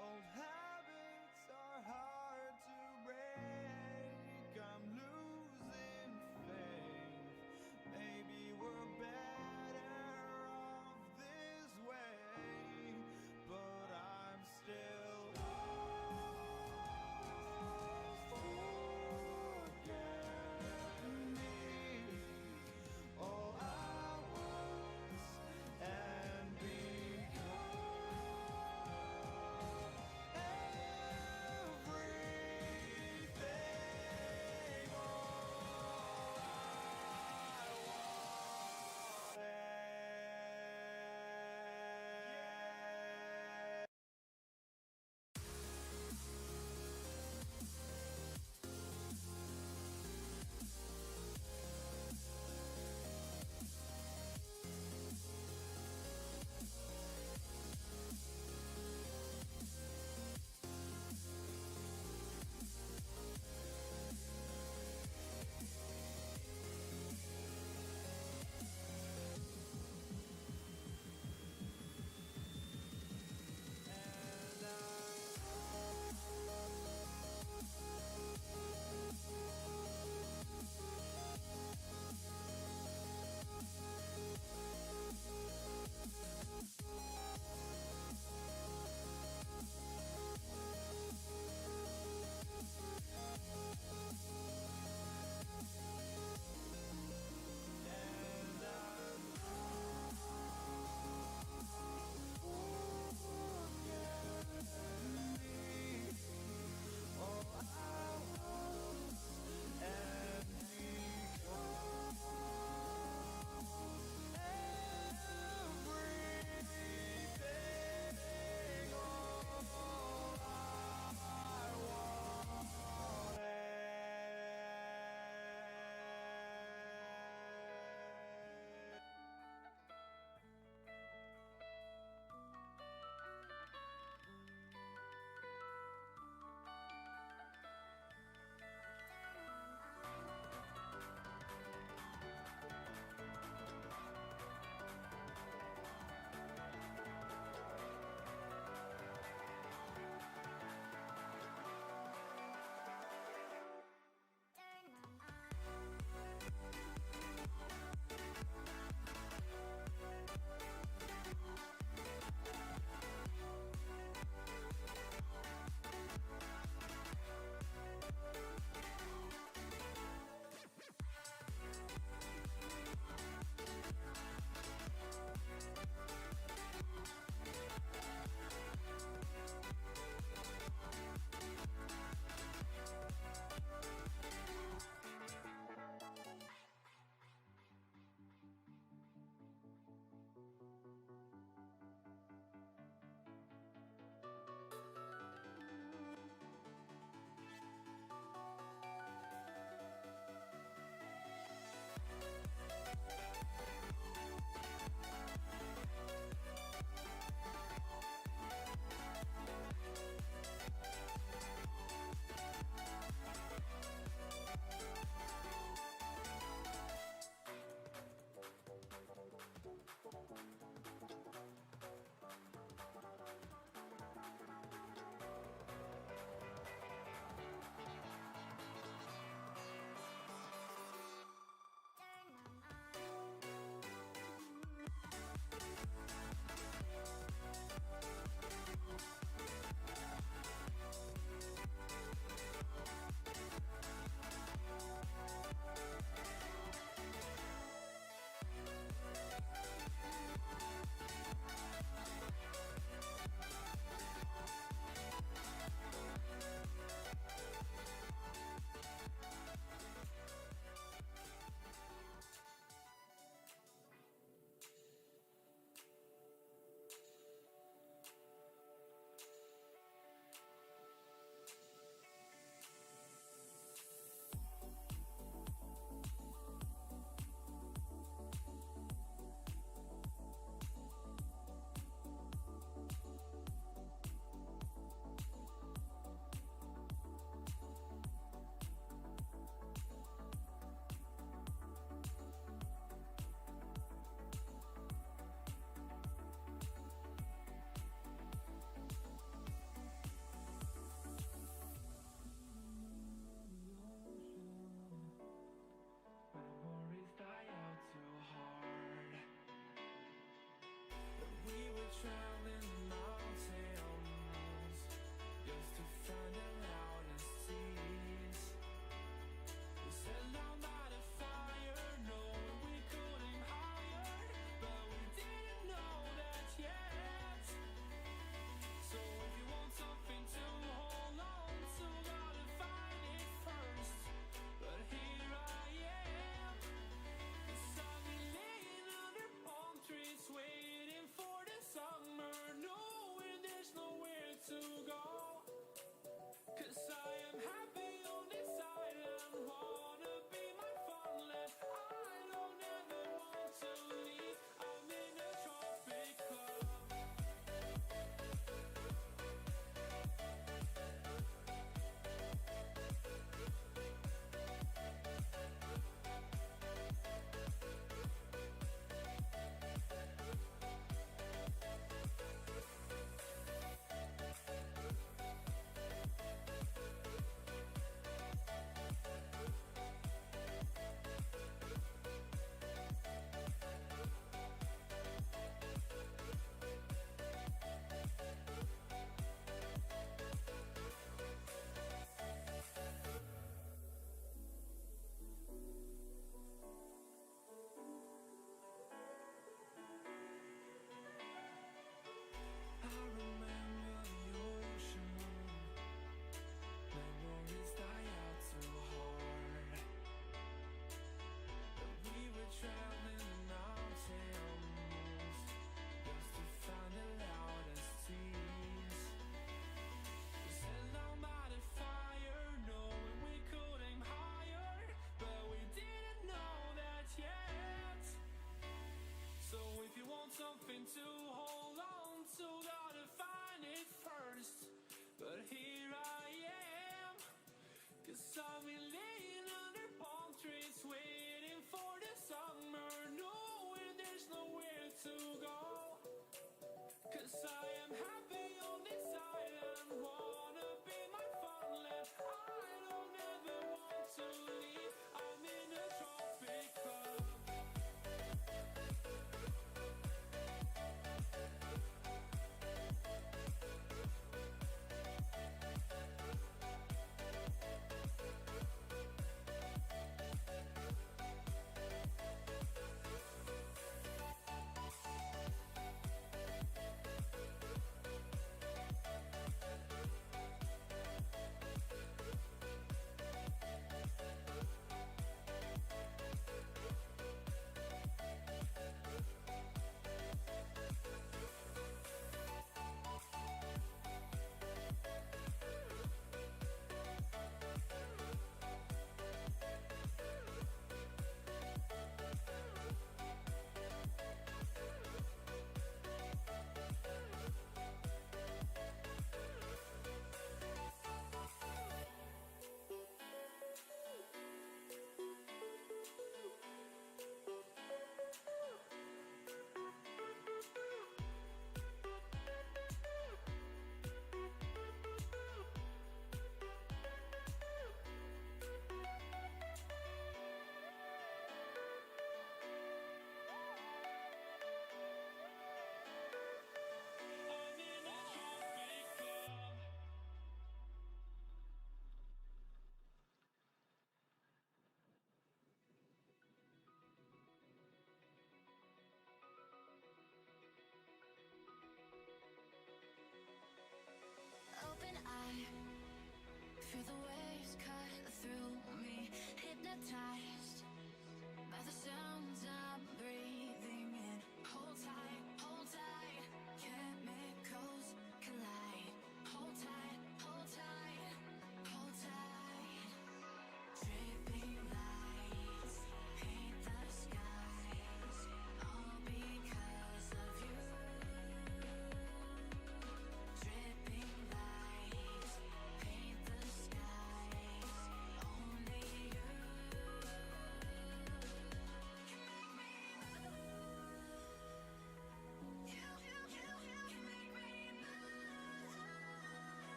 Old habits are hard to break. I'm losing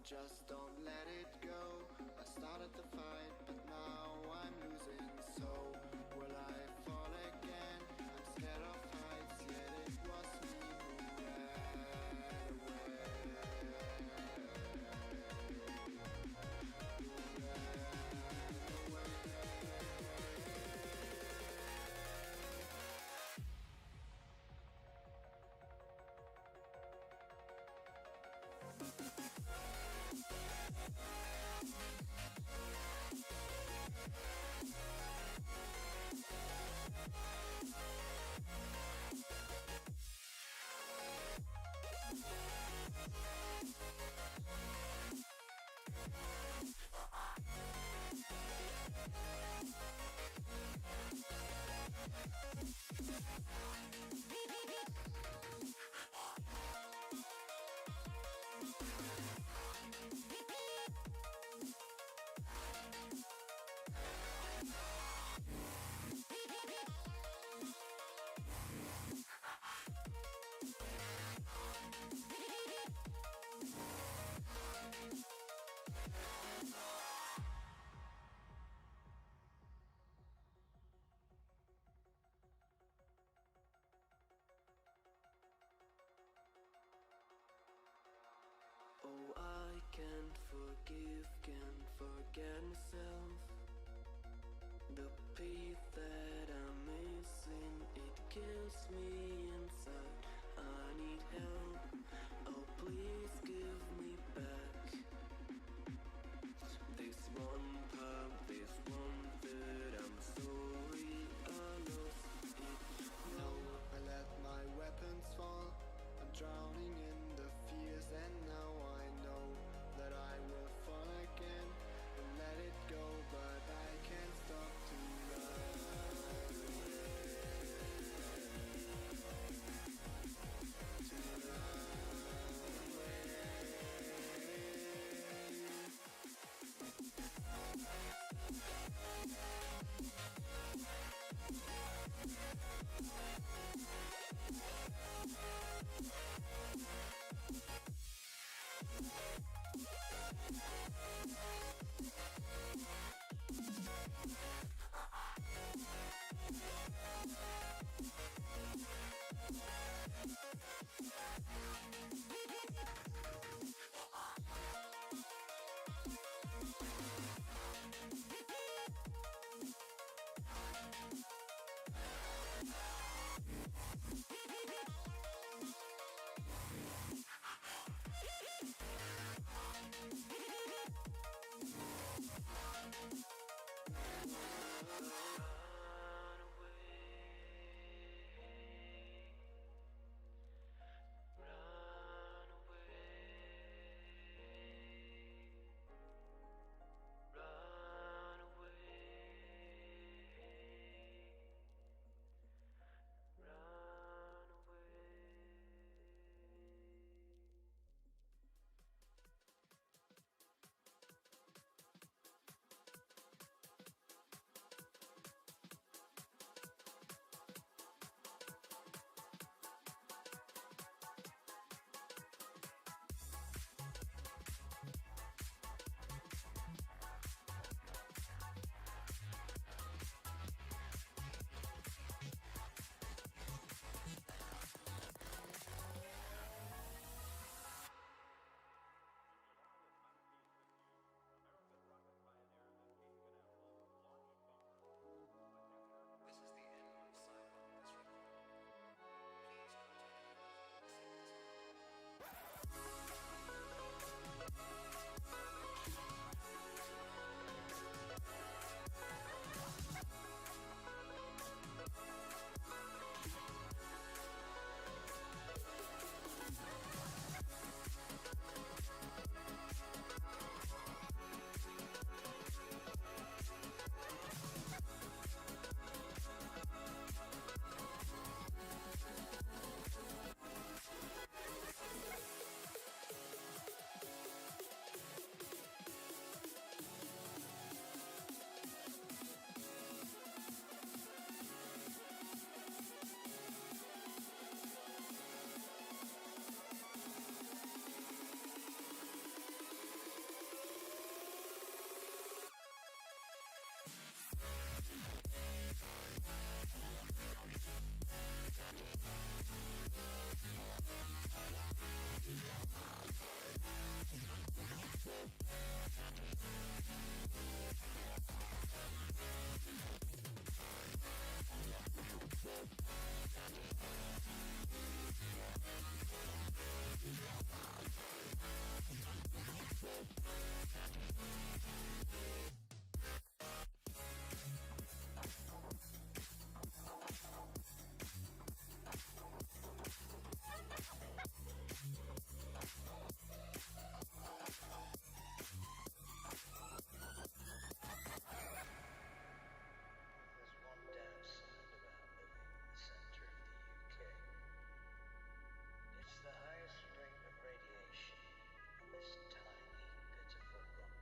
just don't let it go. I started the fight, but now I'm losing. So will I fall again? I'm scared of heights, yet it was me who ran away. Oh, I can't forget myself. The piece that I'm missing, it kills me inside. I need help, oh please give me back this one part, this one that I'm sorry I lost it. No, I let my weapons fall. I'm drowning in the fears, and now I know that I will fall again and let it go, but I can't stop to run away. There's one damn sad about living in the center of the UK. It's the highest rate of radiation on this tiny, pitiful rock.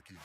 Chase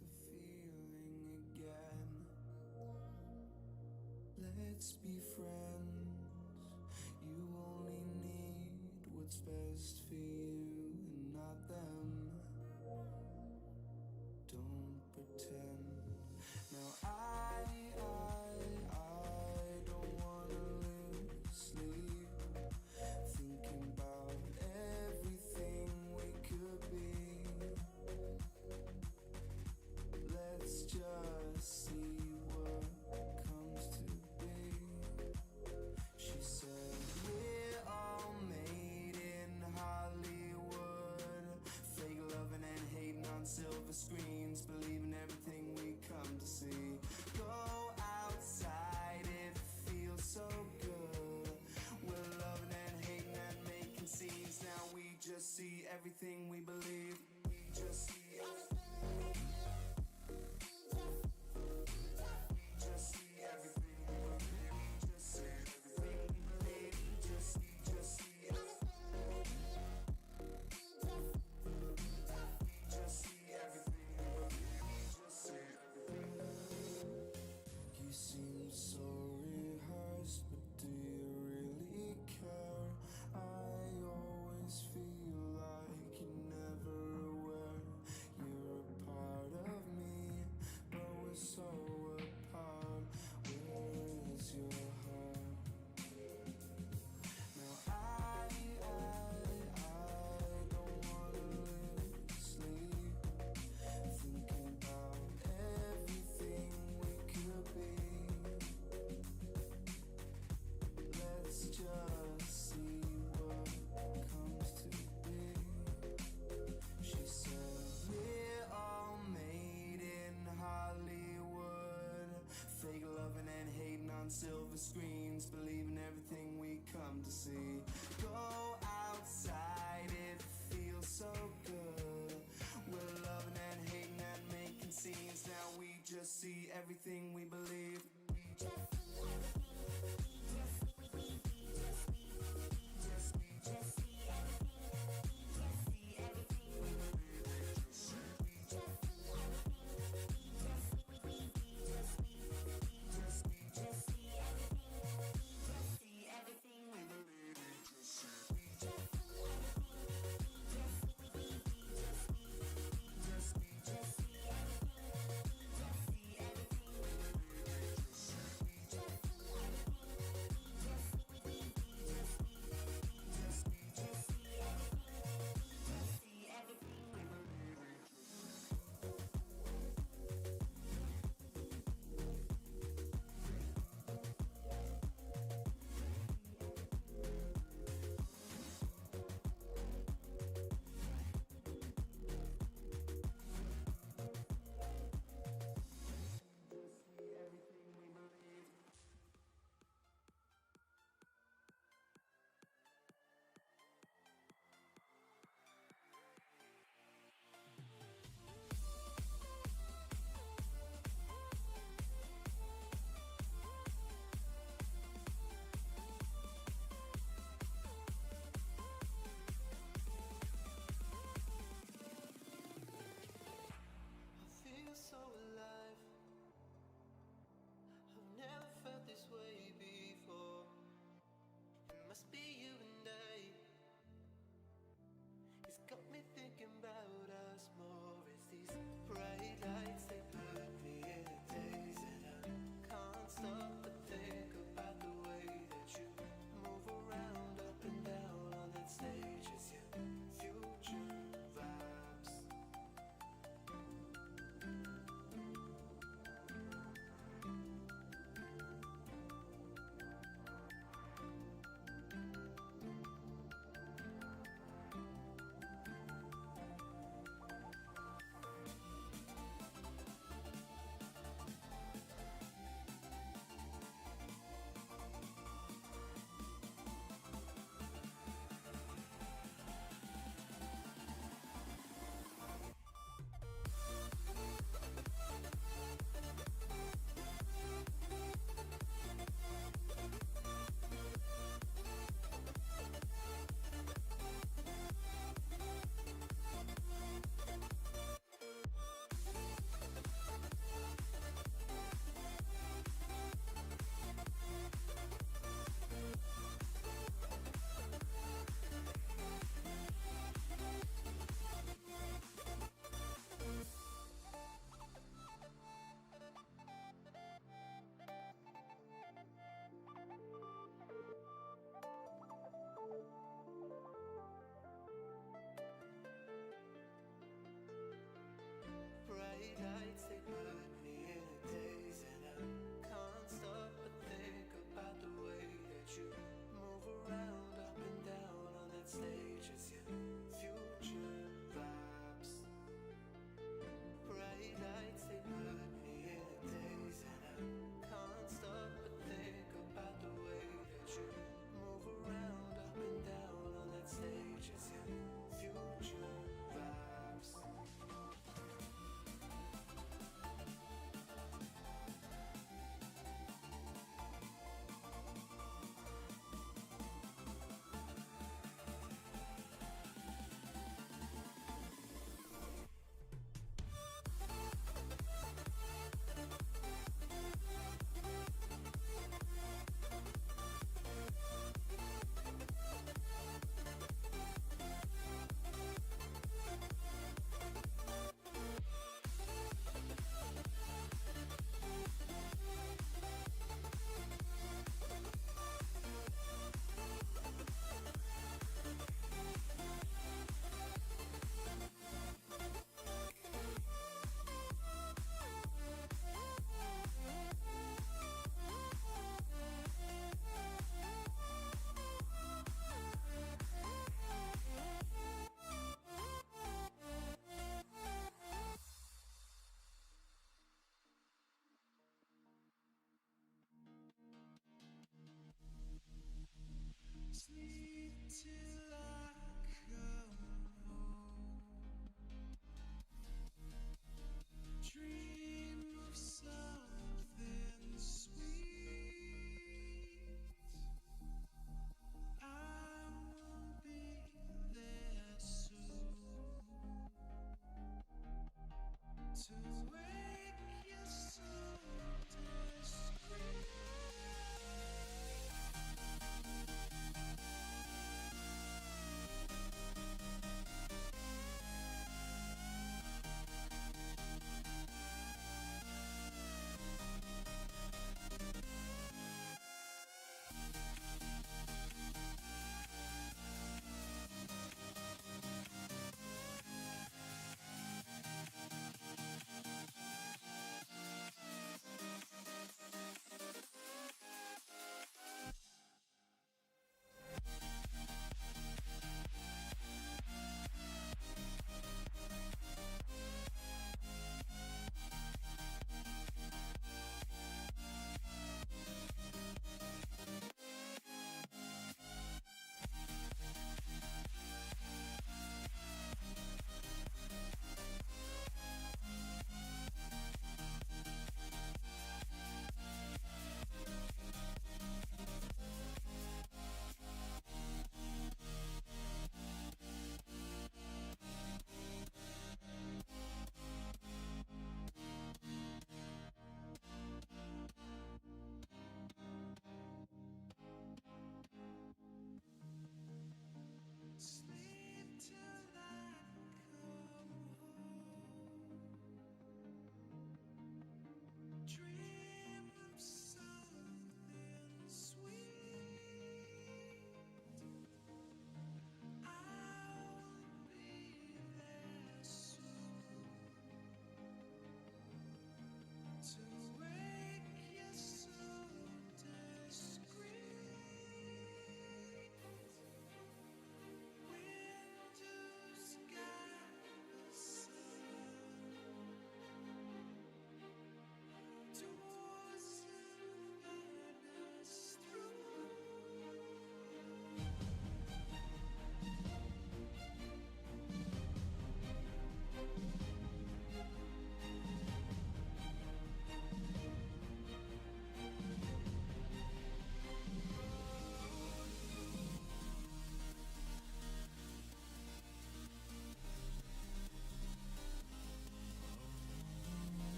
the feeling again. Let's be friends. You only need what's best for you and not them. Don't pretend. Now I don't wanna lose sleep, thinking about everything we could be. Let's just see what comes to be. She said, we're all made in Hollywood, fake loving and hating on silver screens, believing everything we come to see. Go outside, it feels so good. We're loving and hating and making scenes. Now we just see everything we believe. We just see everything. You seem so rehearsed, but do you really care? I always feel like you're never aware. You're a part of me, but we're so apart. Where is your heart? Now I don't wanna lose sleep, thinking about everything we could be. Let's just see what comes to be. She said, we're all made in Hollywood, fake loving and hating on silver screens, believing everything we come to see. Go outside, it feels so good. We're loving and hating and making scenes. Now we just see everything we believe. We just see everything. So alive, I've never felt this way before. It must be you and I. It's got me thinking about us more. It's these bright lights, they put me in a daze, and I can't stop but think about the way that you move around up and down on that stage. It's your future vibes.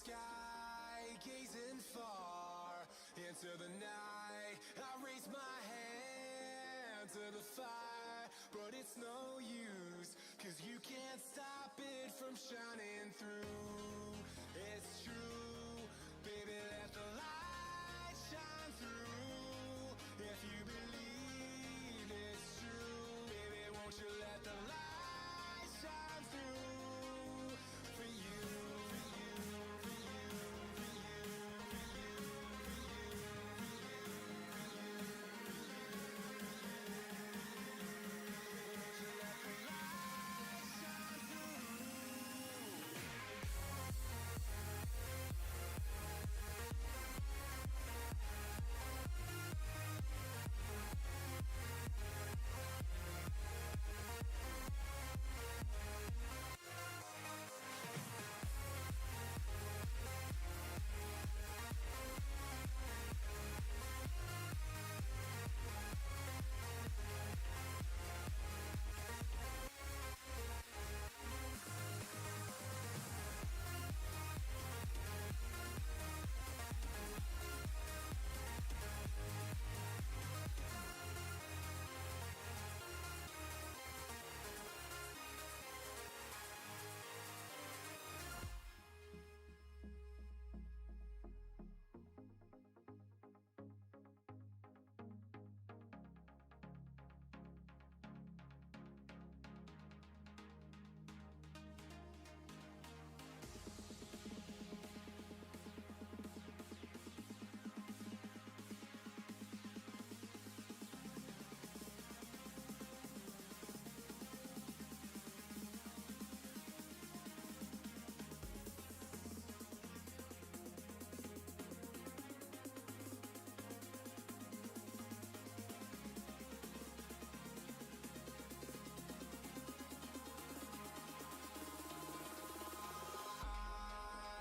sky, gazing far into the night. I raise my hand to the fire, but it's no use, 'cause you can't stop it from shining through. It's true, baby, let the light shine through. If you believe it's true, baby, won't you let the light shine through for you, for you, for you, for you, for you, for you, won't you let the light shine through?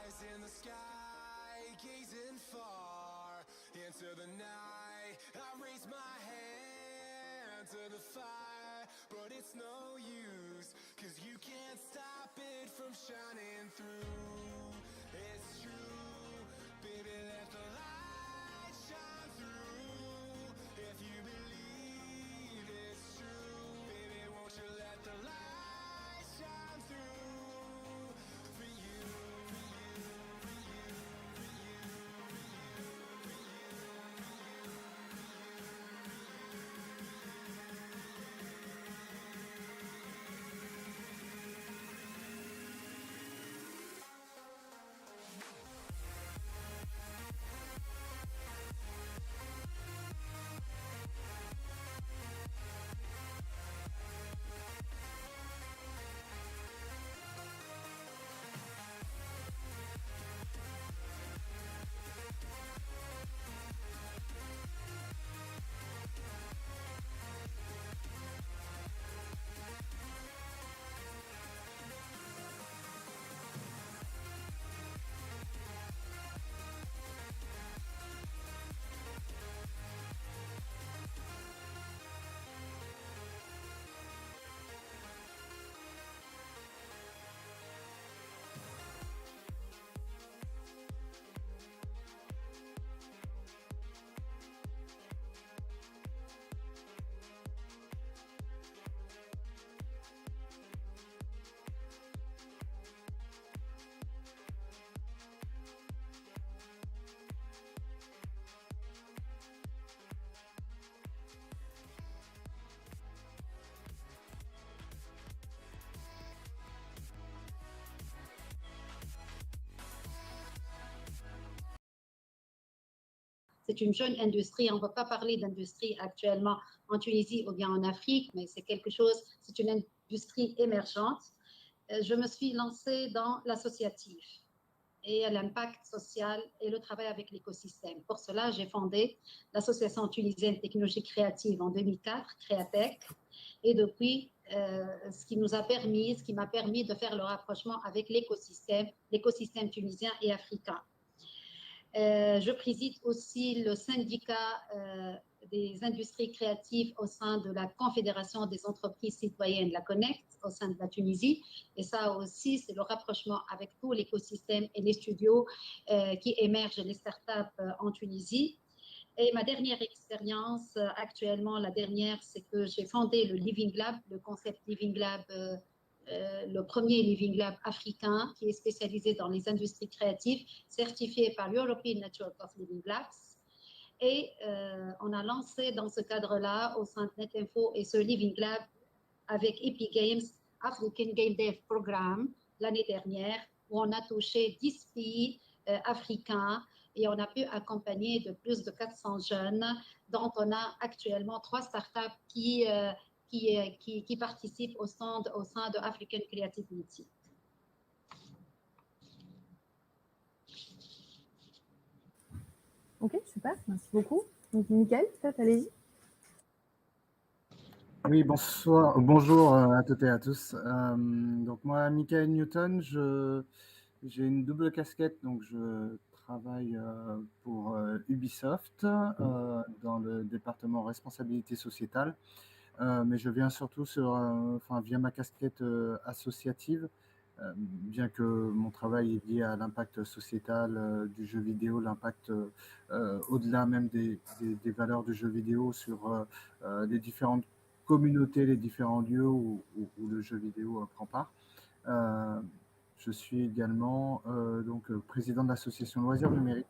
Eyes in the sky, gazing far into the night. I raise my hand to the fire, but it's no use, 'cause you can't stop it from shining through. It's true, baby, let the light shine through. If you believe it's true, baby, won't you let the light shine through for you, for you, for you, for you, for you, for C'est une jeune industrie. On ne va pas parler d'industrie actuellement en Tunisie ou bien en Afrique, mais c'est quelque chose, c'est une industrie émergente. Je me suis lancée dans l'associatif et l'impact social et le travail avec l'écosystème. Pour cela, j'ai fondé l'Association tunisienne de technologie créative en 2004, Créatech, et depuis, ce qui m'a permis de faire le rapprochement avec l'écosystème tunisien et africain. Je préside aussi le syndicat des industries créatives au sein de la Confédération des entreprises citoyennes, la Connect, au sein de la Tunisie. Et ça aussi, c'est le rapprochement avec tout l'écosystème et les studios qui émergent, les startups en Tunisie. Et ma dernière expérience, actuellement, la dernière, c'est que j'ai fondé le Living Lab, le concept Living Lab, le premier Living Lab africain qui est spécialisé dans les industries créatives, certifié par l'European Network of Living Labs. Et on a lancé dans ce cadre-là, au sein de NetInfo et ce Living Lab, avec Epic Games, African Game Dev Programme, l'année dernière, où on a touché 10 pays africains et on a pu accompagner de plus de 400 jeunes, dont on a actuellement 3 startups qui participent au sein de African Creative Meeting. Ok, super, merci beaucoup. Donc, Mickaël, peut-être, allez-y. Oui, bonjour à toutes et à tous. Donc moi, Michael Newton, j'ai une double casquette, donc je travaille pour Ubisoft dans le département responsabilité sociétale, mais je viens surtout via ma casquette associative, bien que mon travail est lié à l'impact sociétal du jeu vidéo, l'impact au-delà même des valeurs du jeu vidéo sur les différentes communautés, les différents lieux où le jeu vidéo prend part. Je suis également président de l'association Loisirs Numériques.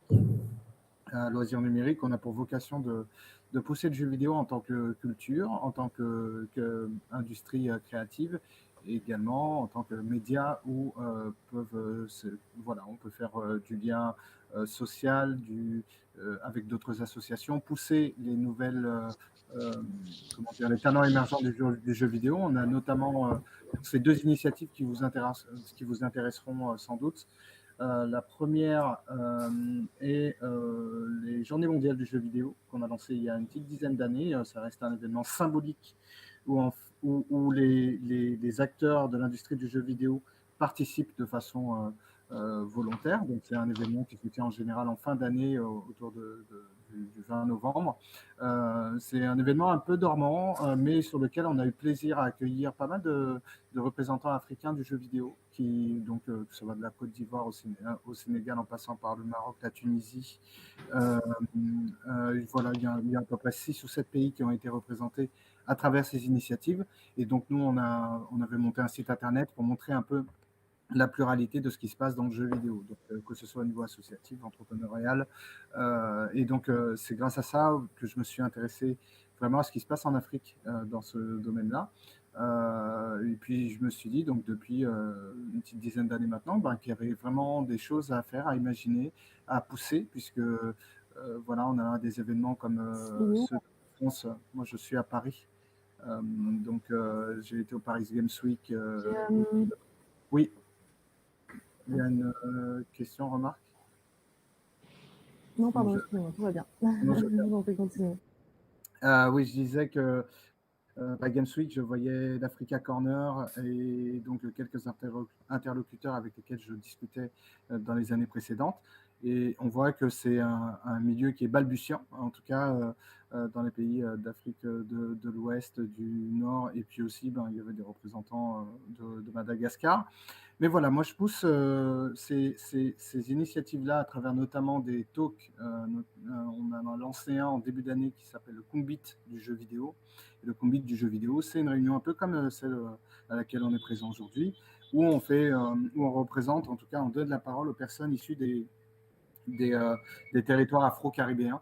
Loisirs Numériques, on a pour vocation de pousser le jeu vidéo en tant que culture, en tant qu'industrie créative, et également en tant que média où on peut faire du lien social avec d'autres associations, pousser les nouvelles, les talents émergents du jeu vidéo. On a notamment ces 2 initiatives qui vous intéresseront sans doute. La première est les Journées mondiales du jeu vidéo qu'on a lancé il y a une petite dizaine d'années. Ça reste un événement symbolique où les acteurs de l'industrie du jeu vidéo participent de façon volontaire. Donc c'est un événement qui se tient en général en fin d'année autour du 20 novembre. C'est un événement un peu dormant, mais sur lequel on a eu plaisir à accueillir pas mal de représentants africains du jeu vidéo, que ça va de la Côte d'Ivoire au Sénégal en passant par le Maroc, la Tunisie. Voilà, il y a à peu près 6 ou 7 pays qui ont été représentés à travers ces initiatives. Et donc nous, on avait monté un site internet pour montrer un peu la pluralité de ce qui se passe dans le jeu vidéo, donc, que ce soit au niveau associatif, entrepreneurial. Et donc, c'est grâce à ça que je me suis intéressé vraiment à ce qui se passe en Afrique dans ce domaine-là. Et puis, je me suis dit, donc depuis une petite dizaine d'années maintenant, qu'il y avait vraiment des choses à faire, à imaginer, à pousser, puisque voilà, on a des événements comme ceux de France. Moi, je suis à Paris. Donc, j'ai été au Paris Games Week. Oui. Il y a une question, remarque? Non, pardon, excusez-moi, tout va bien. Je vous en prie, continuez. Oui, je disais que à Games Week, je voyais l'Africa Corner et donc quelques interlocuteurs avec lesquels je discutais dans les années précédentes. Et on voit que c'est un milieu qui est balbutiant, en tout cas dans les pays d'Afrique de l'Ouest, du Nord, et puis aussi il y avait des représentants de Madagascar. Mais voilà, moi je pousse ces initiatives-là à travers notamment des talks. On en a lancé un en début d'année qui s'appelle le Combit du jeu vidéo. Et le Combit du jeu vidéo, c'est une réunion un peu comme celle à laquelle on est présent aujourd'hui, où on représente, en tout cas on donne la parole aux personnes issues des territoires afro-caribéens,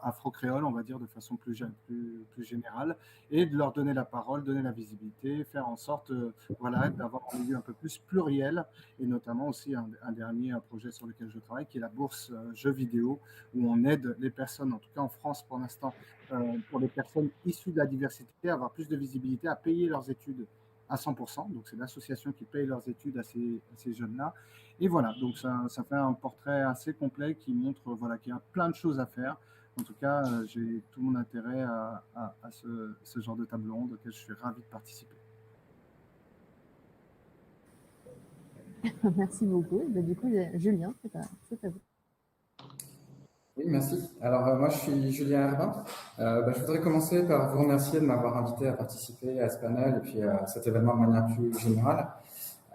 afro-créoles, on va dire de façon plus générale, et de leur donner la parole, donner la visibilité, faire en sorte d'avoir un milieu un peu plus pluriel, et notamment aussi un dernier projet sur lequel je travaille, qui est la bourse jeux vidéo, où on aide les personnes, en tout cas en France pour l'instant, pour les personnes issues de la diversité, à avoir plus de visibilité, à payer leurs études à 100%. Donc, c'est l'association qui paye leurs études à ces jeunes-là. Et voilà, donc ça fait un portrait assez complet qui montre qu'il y a plein de choses à faire. En tout cas, j'ai tout mon intérêt à ce genre de table ronde auquel je suis ravi de participer. Merci beaucoup. Du coup, Julien, c'est à vous. Oui, merci. Alors, moi, je suis Julien Herbin. Je voudrais commencer par vous remercier de m'avoir invité à participer à ce panel et puis à cet événement de manière plus générale.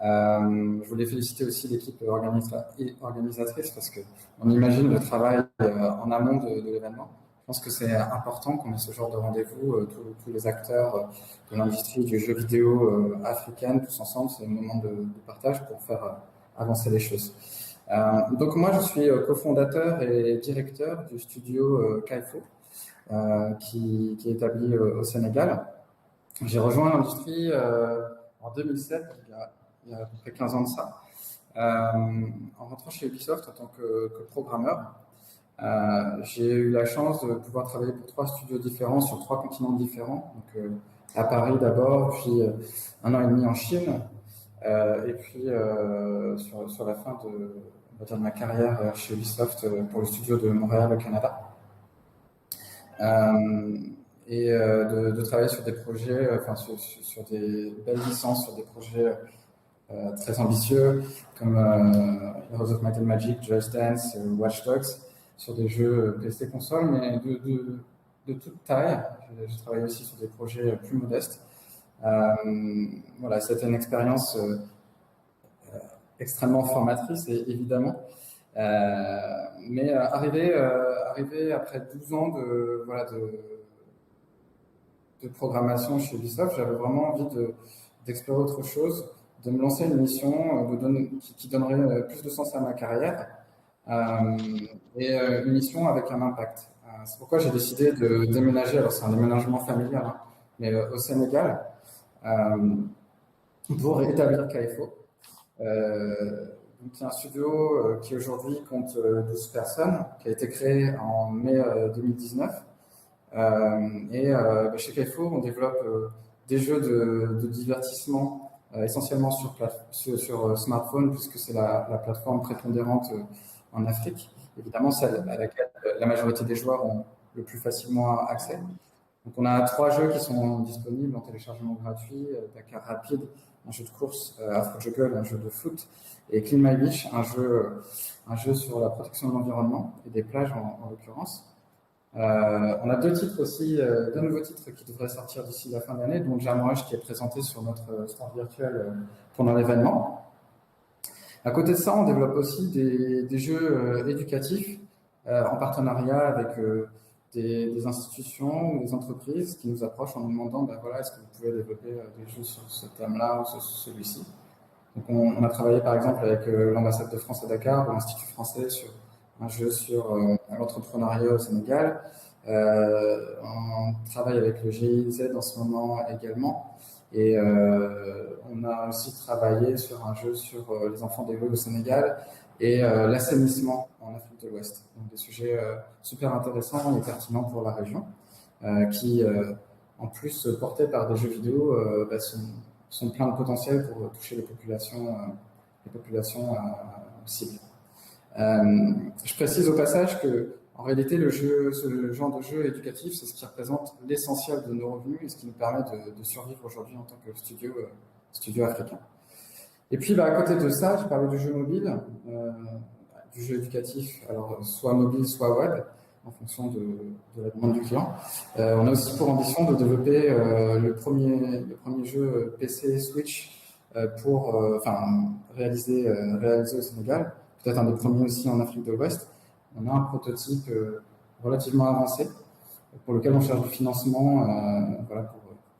Je voulais féliciter aussi l'équipe organisatrice parce que on imagine le travail en amont de l'événement. Je pense que c'est important qu'on ait ce genre de rendez-vous, tous les acteurs de l'industrie du jeu vidéo africaine, tous ensemble. C'est un moment de partage pour faire avancer les choses. Donc moi, je suis cofondateur et directeur du studio CAIFO, qui est établi au Sénégal. J'ai rejoint l'industrie en 2007, il y a à peu près 15 ans de ça, en rentrant chez Ubisoft en tant que programmeur. J'ai eu la chance de pouvoir travailler pour 3 studios différents sur 3 continents différents, donc à Paris d'abord, puis 1 an et demi en Chine, et puis sur la fin on va dire, de ma carrière chez Ubisoft pour le studio de Montréal au Canada. De travailler sur des projets, sur des belles licences, sur des projets très ambitieux comme Heroes of Might and Magic, Just Dance, Watch Dogs, sur des jeux PC console, mais de toute taille. J'ai travaillé aussi sur des projets plus modestes. Voilà, c'était une expérience extrêmement formatrice, évidemment. Mais arrivé après 12 ans de programmation chez Ubisoft, j'avais vraiment envie d'explorer autre chose, de me lancer une mission qui donnerait plus de sens à ma carrière, et une mission avec un impact. C'est pourquoi j'ai décidé de déménager, alors c'est un déménagement familial, hein, mais au Sénégal, pour établir CAIFO. Donc, c'est un studio qui aujourd'hui compte 12 personnes, qui a été créé en mai 2019. Chez CAIFO, on développe des jeux de divertissement essentiellement sur smartphone, puisque c'est la plateforme prépondérante en Afrique, évidemment celle à laquelle la majorité des joueurs ont le plus facilement accès. Donc on a 3 jeux qui sont disponibles en téléchargement gratuit, Dakar Rapide, un jeu de course, Afro Juggle, un jeu de foot, et Clean My Beach, un jeu sur la protection de l'environnement et des plages en l'occurrence. On a 2 titres aussi, 2 nouveaux titres qui devraient sortir d'ici la fin de l'année, dont Jam Rush qui est présenté sur notre stand virtuel pendant l'événement. À côté de ça, on développe aussi des jeux éducatifs en partenariat avec des institutions ou des entreprises qui nous approchent en nous demandant est-ce que vous pouvez développer des jeux sur ce thème-là ou sur celui-ci. Donc on a travaillé par exemple avec l'ambassade de France à Dakar ou l'Institut français sur un jeu sur l'entrepreneuriat au Sénégal. On travaille avec le GIZ en ce moment également. Et on a aussi travaillé sur un jeu sur les enfants des rues au Sénégal et l'assainissement en Afrique de l'Ouest. Donc des sujets super intéressants et pertinents pour la région, qui, en plus, portés par des jeux vidéo, sont pleins de potentiel pour toucher les populations cibles. Je précise au passage que, en réalité, ce genre de jeu éducatif, c'est ce qui représente l'essentiel de nos revenus et ce qui nous permet de survivre aujourd'hui en tant que studio africain. Et puis, à côté de ça, je parlais du jeu mobile, du jeu éducatif, alors soit mobile, soit web, en fonction de la demande du client. On a aussi pour ambition de développer le premier jeu PC Switch pour réaliser au Sénégal, peut-être un des premiers aussi en Afrique de l'Ouest. On a un prototype relativement avancé pour lequel on cherche du financement pour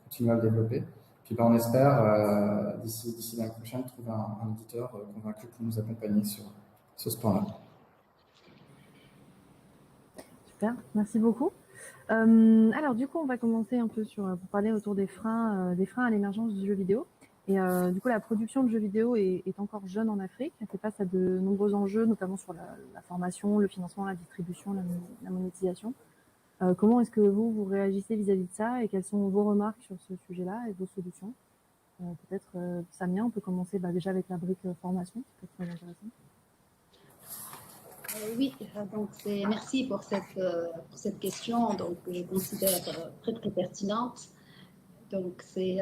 continuer à le développer. Puis on espère d'ici l'année prochaine trouver un éditeur convaincu pour nous accompagner sur ce point-là. Super, merci beaucoup. Alors du coup, on va commencer un peu pour parler autour des freins à l'émergence du jeu vidéo. Et du coup, la production de jeux vidéo est encore jeune en Afrique. Elle fait face à de nombreux enjeux, notamment sur la formation, le financement, la distribution, la monétisation. Comment est-ce que vous réagissez vis-à-vis de ça et quelles sont vos remarques sur ce sujet-là et vos solutions? Peut-être, Samia, on peut commencer déjà avec la brique formation, qui peut être très intéressant. Oui, donc merci pour cette question, donc je considère très très pertinente. Donc c'est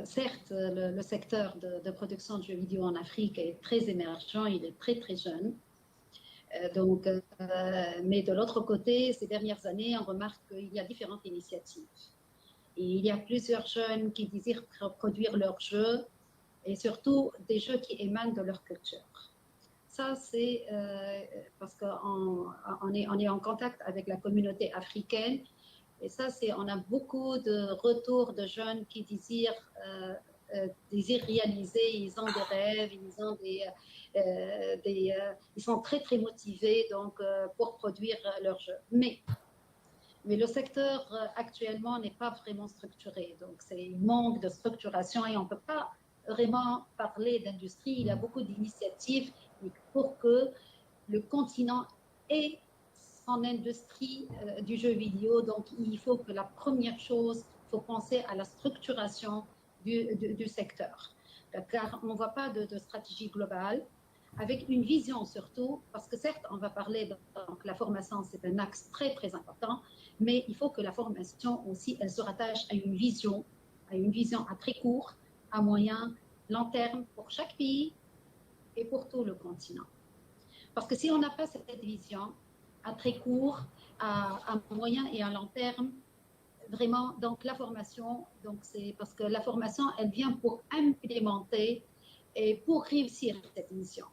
certes le secteur de production de jeux vidéo en Afrique est très émergent, il est très très jeune. Mais de l'autre côté, ces dernières années, on remarque qu'il y a différentes initiatives. Et il y a plusieurs jeunes qui désirent produire leurs jeux et surtout des jeux qui émanent de leur culture. Ça, c'est parce qu'on est en contact avec la communauté africaine. Et ça, on a beaucoup de retours de jeunes qui désirent réaliser, ils ont des rêves, ils sont très, très motivés pour produire leurs jeux. Mais le secteur actuellement n'est pas vraiment structuré. Donc, il manque de structuration et on ne peut pas vraiment parler d'industrie. Il y a beaucoup d'initiatives pour que le continent ait son industrie du jeu vidéo. Donc, il faut que la première chose, il faut penser à la structuration du secteur. Car on ne voit pas de stratégie globale, avec une vision surtout, parce que certes, on va parler, donc la formation, c'est un axe très, très important, mais il faut que la formation aussi, elle se rattache à une vision à très court, à moyen, long terme pour chaque pays et pour tout le continent. Parce que si on n'a pas cette vision à très court, à moyen et à long terme, vraiment, donc la formation, donc c'est parce que la formation, elle vient pour implémenter et pour réussir cette mission.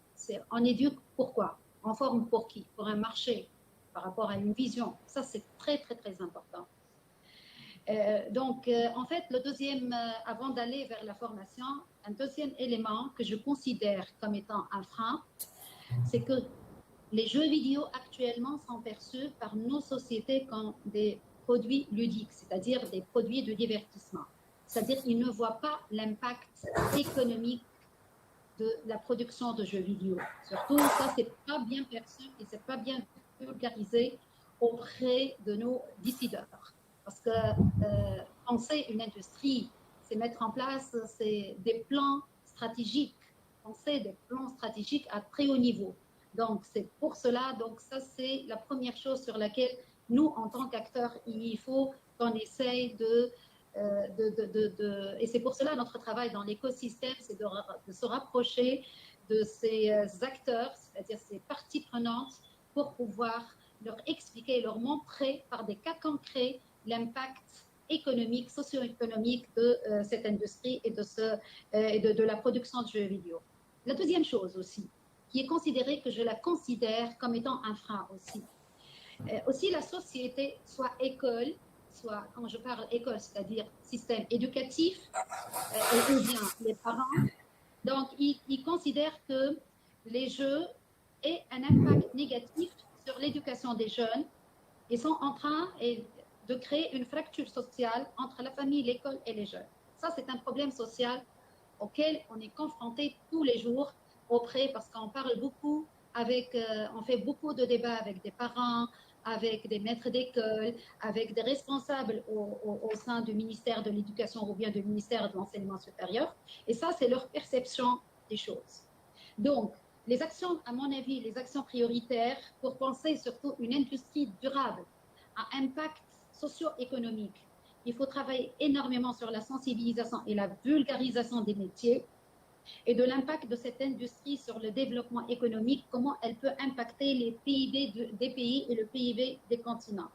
On éduque pourquoi? On forme pour qui? Pour un marché, par rapport à une vision. Ça, c'est très, très, très important. En fait, le deuxième, avant d'aller vers la formation, un deuxième élément que je considère comme étant un frein, c'est que les jeux vidéo actuellement sont perçus par nos sociétés comme des produits ludiques, c'est-à-dire des produits de divertissement. C'est-à-dire qu'ils ne voient pas l'impact économique de la production de jeux vidéo. Surtout, ça, c'est pas bien perçu et c'est pas bien vulgarisé auprès de nos décideurs. Parce que penser une industrie, c'est mettre en place des plans stratégiques, penser des plans stratégiques à très haut niveau. Donc, c'est pour cela, donc ça, c'est la première chose sur laquelle nous, en tant qu'acteurs, il faut qu'on essaye et c'est pour cela notre travail dans l'écosystème, c'est de se rapprocher de ces acteurs, c'est-à-dire ces parties prenantes, pour pouvoir leur expliquer, leur montrer par des cas concrets l'impact économique, socio-économique de cette industrie et de la production de jeux vidéo. La deuxième chose aussi, qui est considérée, que je la considère comme étant un frein aussi. Aussi la société, soit école, soit, quand je parle école, c'est-à-dire système éducatif, ou bien les parents, donc ils considèrent que les jeux aient un impact négatif sur l'éducation des jeunes et sont en train de créer une fracture sociale entre la famille, l'école et les jeunes. Ça, c'est un problème social auquel on est confronté tous les jours parce qu'on parle beaucoup on fait beaucoup de débats avec des parents, avec des maîtres d'école, avec des responsables au sein du ministère de l'Éducation ou bien du ministère de l'Enseignement supérieur. Et ça, c'est leur perception des choses. Donc, les actions, à mon avis, les actions prioritaires pour penser surtout une industrie durable à impact socio-économique. Il faut travailler énormément sur la sensibilisation et la vulgarisation des métiers et de l'impact de cette industrie sur le développement économique, comment elle peut impacter les PIB des pays et le PIB des continents.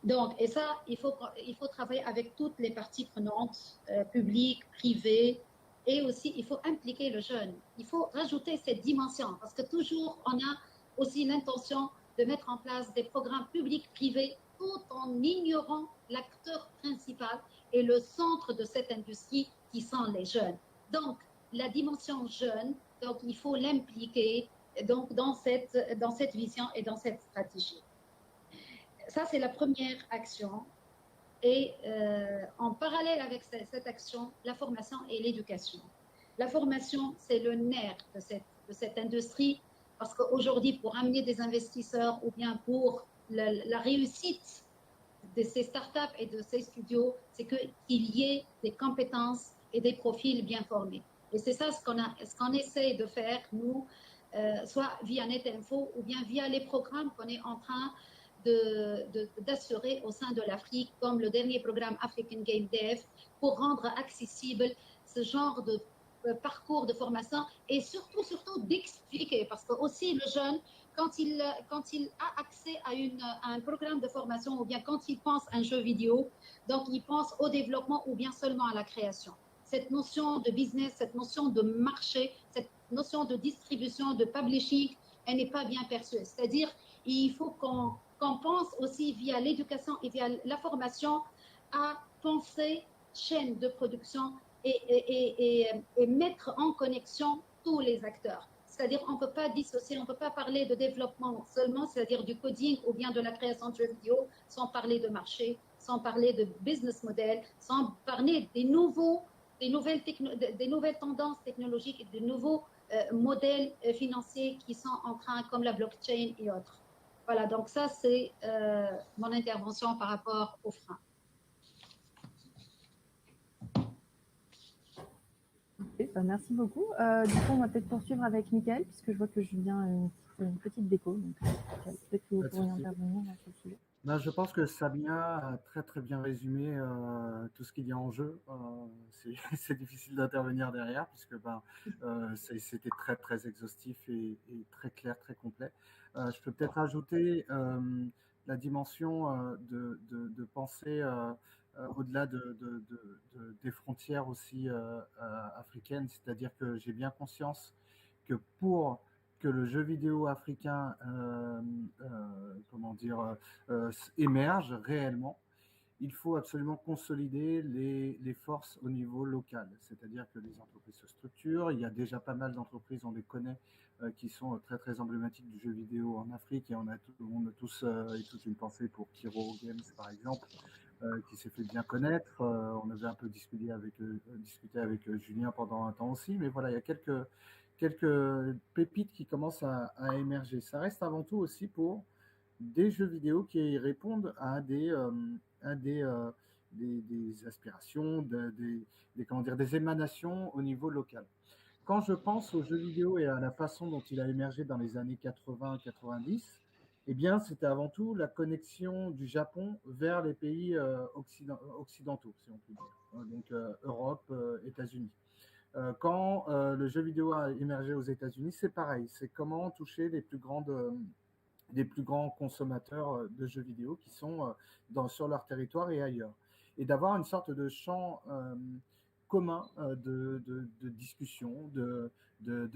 Donc, et ça, il faut travailler avec toutes les parties prenantes, publiques, privées, et aussi il faut impliquer le jeune. Il faut rajouter cette dimension, parce que toujours on a aussi l'intention de mettre en place des programmes publics, privés, tout en ignorant l'acteur principal et le centre de cette industrie qui sont les jeunes. Donc, la dimension jeune, donc il faut l'impliquer dans cette vision et dans cette stratégie. Ça, c'est la première action. Et en parallèle avec cette action, la formation et l'éducation. La formation, c'est le nerf de cette industrie, parce qu'aujourd'hui, pour amener des investisseurs ou bien pour la réussite de ces startups et de ces studios, c'est qu'il y ait des compétences et des profils bien formés. Et c'est ça ce qu'on essaie de faire, nous, soit via NetInfo ou bien via les programmes qu'on est en train d'assurer au sein de l'Afrique, comme le dernier programme African Game Dev, pour rendre accessible ce genre parcours de formation et surtout d'expliquer, parce que aussi le jeune, quand il a accès à un programme de formation ou bien quand il pense à un jeu vidéo, donc il pense au développement ou bien seulement à la création. Cette notion de business, cette notion de marché, cette notion de distribution, de publishing, elle n'est pas bien perçue. C'est-à-dire, il faut qu'on pense aussi via l'éducation et via la formation à penser chaîne de production et mettre en connexion tous les acteurs. C'est-à-dire, on ne peut pas dissocier, on ne peut pas parler de développement seulement, c'est-à-dire du coding ou bien de la création de jeux vidéo, sans parler de marché, sans parler de business model, sans parler des nouvelles tendances technologiques et des nouveaux modèles financiers qui sont en train, comme la blockchain et autres. Voilà, donc ça, c'est mon intervention par rapport aux freins. Okay, merci beaucoup. Du coup, on va peut-être poursuivre avec Mickaël, puisque je vois que Julien a une petite déco. Donc, peut-être que vous pourriez intervenir dans ce sujet. Ben, je pense que Sabina a très bien résumé tout ce qu'il y a en jeu. C'est difficile d'intervenir derrière puisque c'était très exhaustif et très clair, très complet. Je peux peut-être ajouter la dimension de penser au-delà des frontières aussi africaines, c'est-à-dire que j'ai bien conscience que pour que le jeu vidéo africain émerge réellement, il faut absolument consolider les forces au niveau local. C'est-à-dire que les entreprises se structurent. Il y a déjà pas mal d'entreprises, on les connaît, qui sont très emblématiques du jeu vidéo en Afrique. Et on a tous et toute une pensée pour Kiro Games, par exemple, qui s'est fait bien connaître. On avait un peu discuté avec Julien pendant un temps aussi. Mais voilà, il y a quelques pépites qui commencent à émerger. Ça reste avant tout aussi pour des jeux vidéo qui répondent à des aspirations, des émanations au niveau local. Quand je pense aux jeux vidéo et à la façon dont il a émergé dans les années 80-90, eh bien, c'était avant tout la connexion du Japon vers les pays occidentaux, si on peut dire, donc Europe, États-Unis. Quand le jeu vidéo a émergé aux États-Unis, c'est pareil, c'est comment toucher les plus grands consommateurs de jeux vidéo qui sont sur leur territoire et ailleurs. Et d'avoir une sorte de champ commun de discussion, de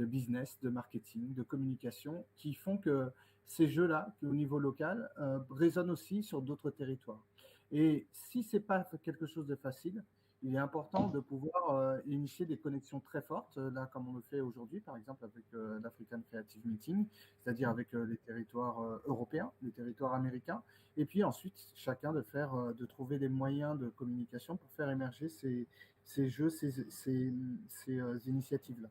business, de marketing, de communication, qui font que ces jeux-là, au niveau local, résonnent aussi sur d'autres territoires. Et si ce n'est pas quelque chose de facile, il est important de pouvoir initier des connexions très fortes, là comme on le fait aujourd'hui, par exemple avec l'African Creative Meeting, c'est-à-dire avec les territoires européens, les territoires américains, et puis ensuite chacun de trouver des moyens de communication pour faire émerger ces jeux, ces initiatives-là.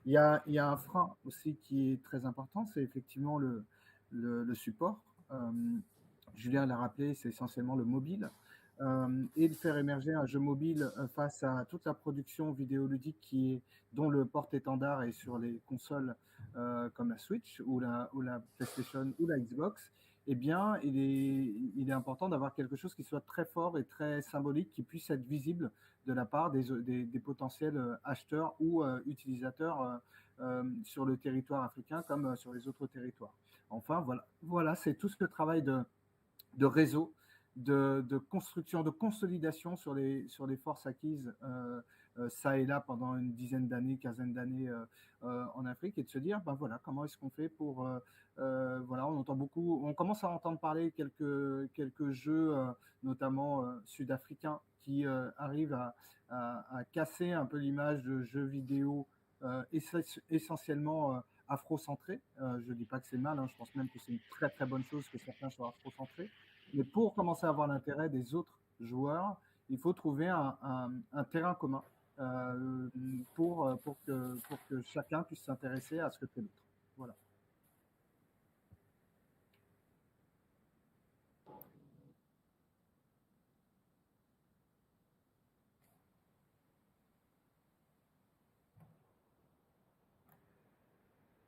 Il y a un frein aussi qui est très important, c'est effectivement le support. Julien l'a rappelé, c'est essentiellement le mobile. Et de faire émerger un jeu mobile face à toute la production vidéoludique dont le porte-étendard est sur les consoles comme la Switch ou la PlayStation ou la Xbox, eh bien, il est important d'avoir quelque chose qui soit très fort et très symbolique, qui puisse être visible de la part des potentiels acheteurs ou utilisateurs sur le territoire africain comme sur les autres territoires. Enfin, voilà, c'est tout ce travail de réseau, de construction, de consolidation sur les forces acquises ça et là pendant une dizaine d'années, quinzaine d'années en Afrique, et de se dire, comment est-ce qu'on fait pour... on commence à entendre parler quelques jeux, notamment sud-africains, qui arrivent à casser un peu l'image de jeux vidéo essentiellement afro-centrés. Je ne dis pas que c'est mal, je pense même que c'est une très bonne chose que certains soient afro-centrés. Mais pour commencer à avoir l'intérêt des autres joueurs, il faut trouver un terrain commun pour que chacun puisse s'intéresser à ce que fait l'autre. Voilà.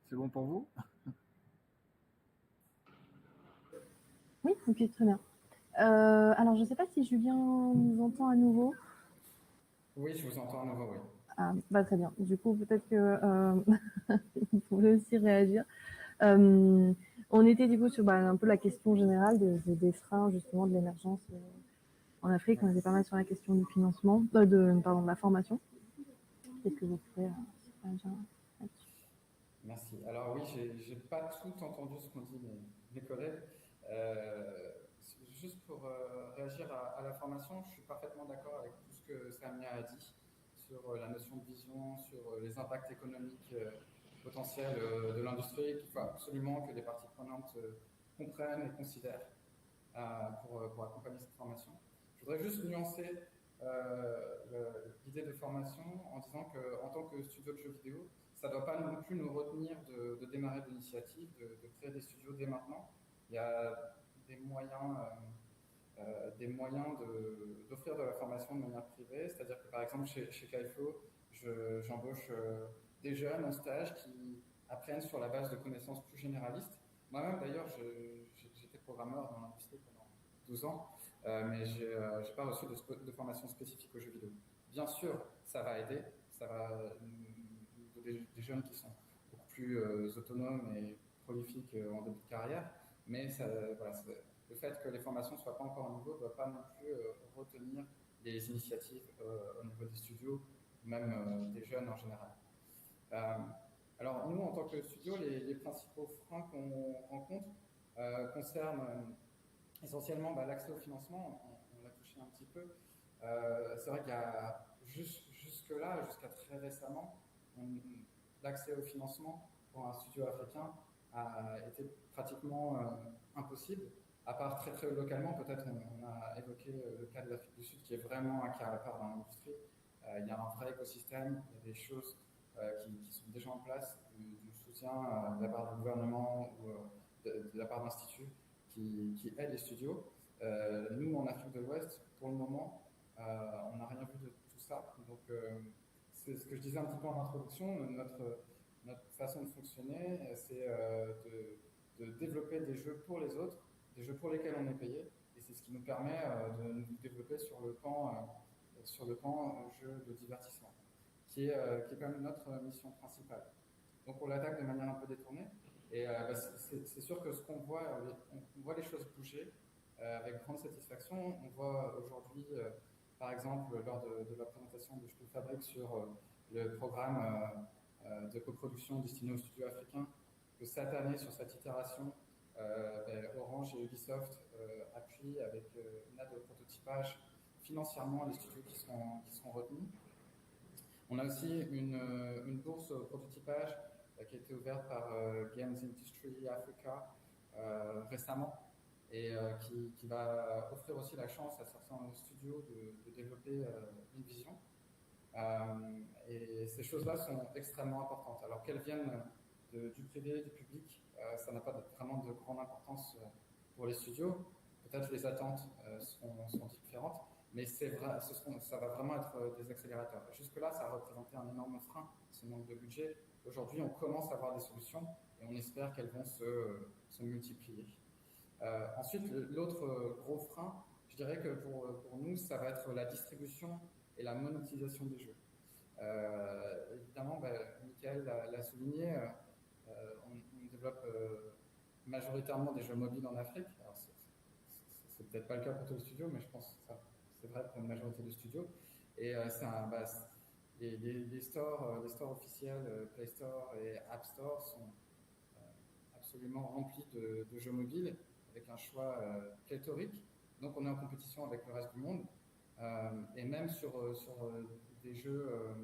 C'est bon pour vous? Oui, ok, très bien. Alors, je ne sais pas si Julien nous entend à nouveau. Oui, je vous entends à nouveau, oui. Très bien. Du coup, peut-être que vous pouvez aussi réagir. On était du coup sur un peu la question générale des freins justement de l'émergence en Afrique. On était pas mal sur la question du financement, de la formation. Qu'est-ce que vous pouvez réagir là-dessus? Merci. Alors oui, j'ai pas tout entendu ce qu'ont dit mes collègues. Juste pour réagir à la formation, je suis parfaitement d'accord avec tout ce que Samia a dit sur la notion de vision, sur les impacts économiques potentiels de l'industrie, qu'il faut absolument que les parties prenantes comprennent et considèrent pour accompagner cette formation. Je voudrais juste nuancer l'idée de formation en disant qu'en tant que studio de jeux vidéo, ça ne doit pas non plus nous retenir de démarrer l'initiative, de créer des studios dès maintenant. Il y a des moyens d'offrir de la formation de manière privée, c'est-à-dire que par exemple chez Kaifo, j'embauche des jeunes en stage qui apprennent sur la base de connaissances plus généralistes. Moi-même d'ailleurs, j'étais programmeur dans l'industrie pendant 12 ans, mais je n'ai pas reçu de formation spécifique aux jeux vidéo. Bien sûr, ça va aider, ça va nous donner des jeunes qui sont beaucoup plus autonomes et prolifiques en début de carrière, mais le fait que les formations ne soient pas encore au niveau ne doit pas non plus retenir les initiatives au niveau des studios, même des jeunes en général. Alors nous, en tant que studio, les principaux freins qu'on rencontre concernent essentiellement l'accès au financement, on l'a touché un petit peu. C'est vrai qu'il y a jusque-là, jusqu'à très récemment, l'accès au financement pour un studio africain a été pratiquement impossible, à part très très localement. Peut-être on a évoqué le cas de l'Afrique du Sud qui est vraiment un cas à part dans l'industrie. Il y a un vrai écosystème, il y a des choses qui sont déjà en place, du soutien de la part du gouvernement ou de la part d'instituts qui aident les studios. Nous, en Afrique de l'Ouest, pour le moment, on n'a rien vu de tout ça. Donc, c'est ce que je disais un petit peu en introduction. Notre façon de fonctionner, c'est de développer des jeux pour les autres, des jeux pour lesquels on est payé. Et c'est ce qui nous permet de nous développer sur le pan jeu de divertissement, qui est quand même notre mission principale. Donc on l'attaque de manière un peu détournée. Et c'est sûr que ce qu'on voit, on voit les choses bouger avec grande satisfaction. On voit aujourd'hui, par exemple, lors de la présentation de Je te fabrique sur le programme de coproduction destiné aux studios africains, que cette année, sur cette itération, Orange et Ubisoft appuient avec une aide au prototypage financièrement les studios qui seront retenus. On a aussi une bourse au prototypage qui a été ouverte par Games Industry Africa récemment et qui va offrir aussi la chance à certains studios de développer une vision. Et ces choses-là sont extrêmement importantes. Alors qu'elles viennent du privé, du public, ça n'a pas vraiment de grande importance pour les studios. Peut-être les attentes sont différentes, mais ça va vraiment être des accélérateurs. Jusque-là, ça a représenté un énorme frein, ce manque de budget. Aujourd'hui, on commence à avoir des solutions et on espère qu'elles vont se multiplier. Ensuite, l'autre gros frein, je dirais que pour nous, ça va être la distribution et la monétisation des jeux. Évidemment, Michael l'a souligné, on développe majoritairement des jeux mobiles en Afrique. Alors, c'est peut-être pas le cas pour tous les studios, mais je pense que c'est vrai pour une majorité de studios. Et les stores officiels, Play Store et App Store sont absolument remplis de jeux mobiles avec un choix pléthorique. Donc on est en compétition avec le reste du monde. Et même sur des jeux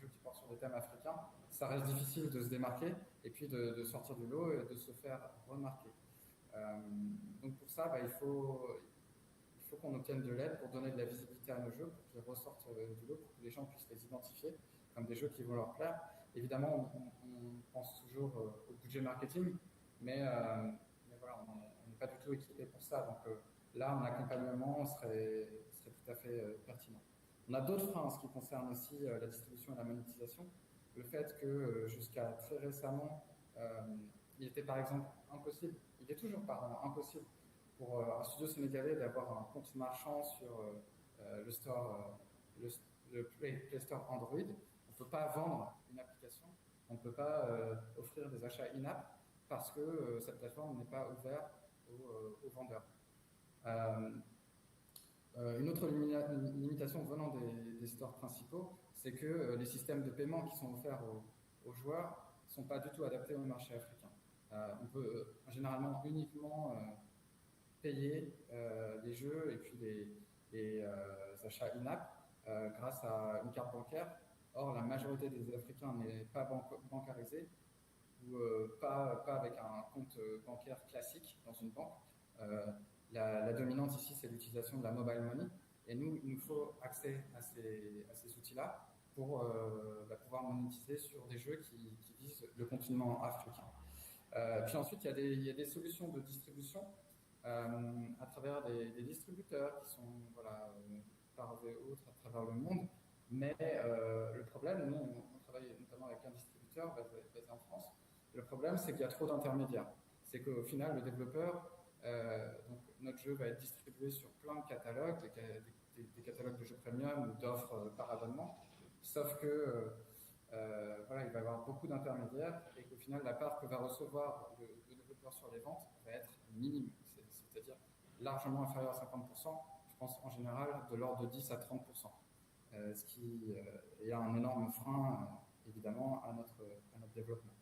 qui portent sur des thèmes africains, ça reste difficile de se démarquer et puis de sortir du lot et de se faire remarquer. Donc pour ça, il faut qu'on obtienne de l'aide pour donner de la visibilité à nos jeux, pour qu'ils ressortent du lot, pour que les gens puissent les identifier comme des jeux qui vont leur plaire. Évidemment, on pense toujours au budget marketing, mais voilà, on n'est pas du tout équipé pour ça. Donc là, un accompagnement serait tout à fait pertinent. On a d'autres freins en ce qui concerne aussi la distribution et la monétisation. Le fait que jusqu'à très récemment, il était par exemple impossible, il est toujours impossible pour un studio sénégalais d'avoir un compte marchand sur le Play Store Android. En peut pas vendre une application, on ne peut pas offrir des achats in-app parce que cette plateforme n'est pas ouverte aux vendeurs. Une autre limitation venant des stores principaux, c'est que les systèmes de paiement qui sont offerts aux joueurs ne sont pas du tout adaptés au marché africain. On peut généralement uniquement payer les jeux et puis les achats in-app grâce à une carte bancaire. Or, la majorité des Africains n'est pas bancarisée ou pas avec un compte bancaire classique dans une banque. La dominante ici, c'est l'utilisation de la mobile money. Et nous, il nous faut accès à ces outils-là pour pouvoir monétiser sur des jeux qui visent le continent africain. Puis ensuite, il y a des solutions de distribution à travers des distributeurs qui sont parés et autres à travers le monde. Mais le problème, nous, on travaille notamment avec un distributeur basé en France. Le problème, c'est qu'il y a trop d'intermédiaires. C'est qu'au final, le développeur, donc notre jeu va être distribué sur plein de catalogues, des catalogues de jeux premium ou d'offres par abonnement. Sauf que il va y avoir beaucoup d'intermédiaires et qu'au final, la part que va recevoir le développeur sur les ventes va être minime, c'est-à-dire largement inférieure à 50%, je pense en général de l'ordre de 10 à 30%, ce qui est un énorme frein, évidemment, à notre développement.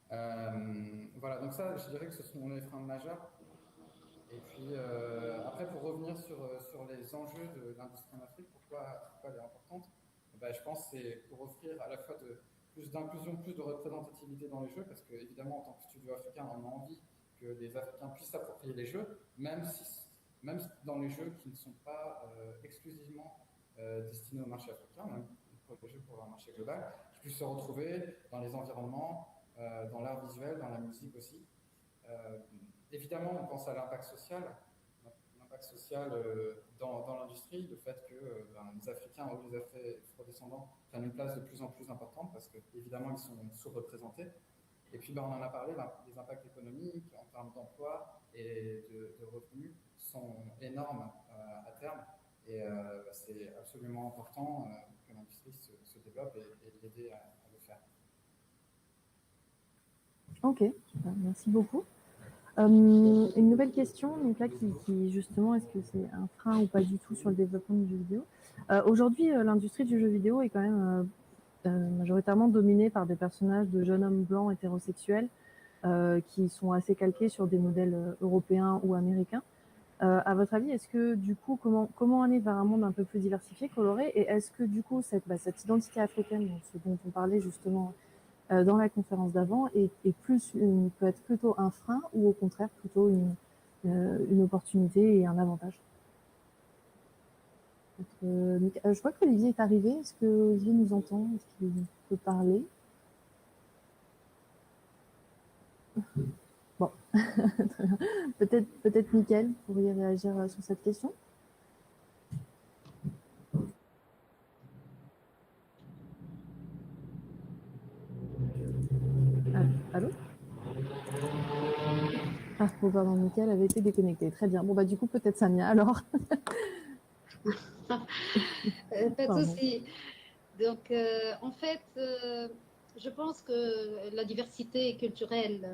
Voilà, donc ça, je dirais que ce sont les freins majeurs. Et puis, après, pour revenir sur les enjeux de l'industrie en Afrique, pourquoi elle est importante, je pense que c'est pour offrir à la fois plus d'inclusion, plus de représentativité dans les jeux, parce qu'évidemment, en tant que studio africain, on a envie que les Africains puissent s'approprier les jeux, même dans les jeux qui ne sont pas exclusivement destinés au marché africain, même pour les jeux pour un marché global, qui puissent se retrouver dans les environnements, dans l'art visuel, dans la musique aussi. Évidemment, on pense à l'impact social dans l'industrie, le fait que les Africains ou les afro-descendants prennent une place de plus en plus importante parce qu'évidemment, ils sont sous-représentés. Et puis, on en a parlé, les impacts économiques en termes d'emploi et de revenus sont énormes à terme. Et c'est absolument important que l'industrie se développe et l'aider à le faire. Ok, merci beaucoup. Une nouvelle question, donc là qui justement, est-ce que c'est un frein ou pas du tout sur le développement du jeu vidéo? Aujourd'hui, l'industrie du jeu vidéo est quand même majoritairement dominée par des personnages de jeunes hommes blancs hétérosexuels qui sont assez calqués sur des modèles européens ou américains. À votre avis, est-ce que du coup, comment aller vers un monde un peu plus diversifié, coloré, et est-ce que du coup cette identité africaine, donc ce dont on parlait justement dans la conférence d'avant, peut être plutôt un frein ou au contraire plutôt une opportunité et un avantage? Je vois qu'Olivier est arrivé. Est-ce que Olivier nous entend? Est-ce qu'il peut parler? Bon, peut-être Mickaël, vous pourriez réagir sur cette question? Allô? Ah, bon, pardon, Mickaël avait été déconnecté. Très bien. Bon, du coup, peut-être Samia, alors. Pas de souci. Donc, en fait, je pense que la diversité culturelle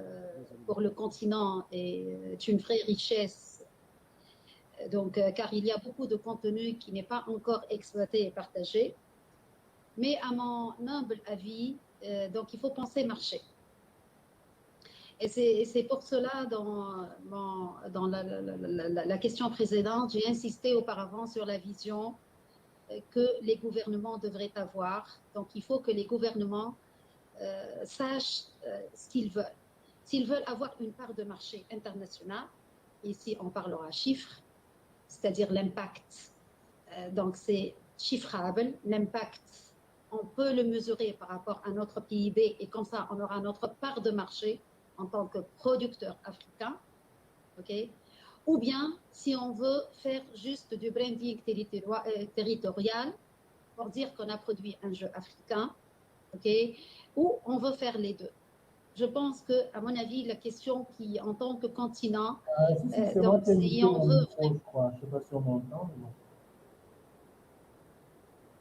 pour le continent est une vraie richesse. Donc, car il y a beaucoup de contenu qui n'est pas encore exploité et partagé. Mais à mon humble avis, donc il faut penser marché. Et c'est pour cela, dans la question précédente, j'ai insisté auparavant sur la vision que les gouvernements devraient avoir. Donc, il faut que les gouvernements sachent ce qu'ils veulent. S'ils veulent avoir une part de marché international, ici on parlera chiffres, c'est-à-dire l'impact. Donc, c'est chiffrable. L'impact, on peut le mesurer par rapport à notre PIB et comme ça, on aura notre part de marché en tant que producteur africain. Okay? Ou bien, si on veut faire juste du branding territorial pour dire qu'on a produit un jeu africain, okay? Ou on veut faire les deux. Je pense que, à mon avis, la question qui, en tant que continent, donc si on veut... Je crois. Je ne sais pas si on m'entend.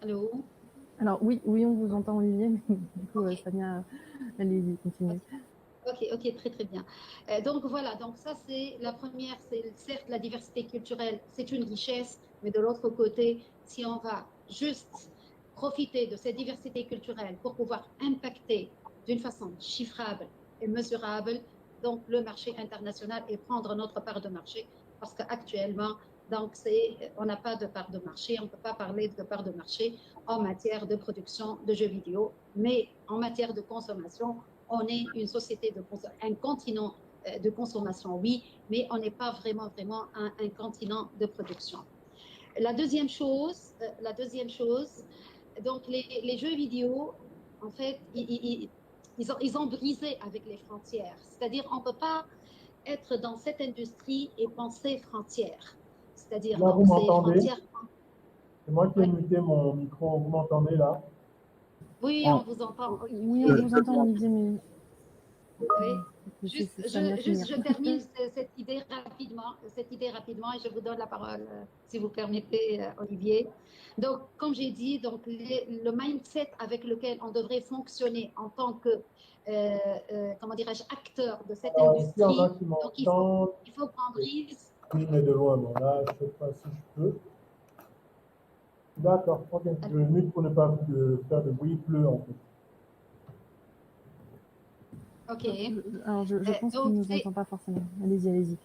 Allô? Alors oui, on vous entend, Olivier, mais du coup, Samia, allez-y, continue. Ok, très bien. Donc voilà, donc ça c'est la première, c'est certes la diversité culturelle, c'est une richesse, mais de l'autre côté, si on va juste profiter de cette diversité culturelle pour pouvoir impacter d'une façon chiffrable et mesurable, donc le marché international et prendre notre part de marché, parce qu'actuellement, donc on n'a pas de part de marché, on ne peut pas parler de part de marché en matière de production de jeux vidéo, mais en matière de consommation, on est une société un continent de consommation, oui, mais on n'est pas vraiment un continent de production. La deuxième chose, donc les jeux vidéo, en fait, ils ont brisé avec les frontières. C'est-à-dire, on ne peut pas être dans cette industrie et penser frontières. C'est-à-dire, là, vous donc, ces m'entendez? frontières. C'est moi qui ai muté mon micro. Vous m'entendez là? Oui, on vous entend. Oui, on vous entend, Olivier, mais... Oui. Je termine cette idée rapidement et je vous donne la parole, si vous permettez, Olivier. Donc, comme j'ai dit, donc, le mindset avec lequel on devrait fonctionner en tant que, comment dirais-je, acteur de cette industrie. Donc, il faut prendre risque. Oui, mais de loin. Bon, là, je ne sais pas si je peux. D'accord, ok. Je vais mute pour ne pas faire de bruit. Il pleut, en fait. Ok. Alors, je pense qu'il ne nous entend pas forcément. Allez-y.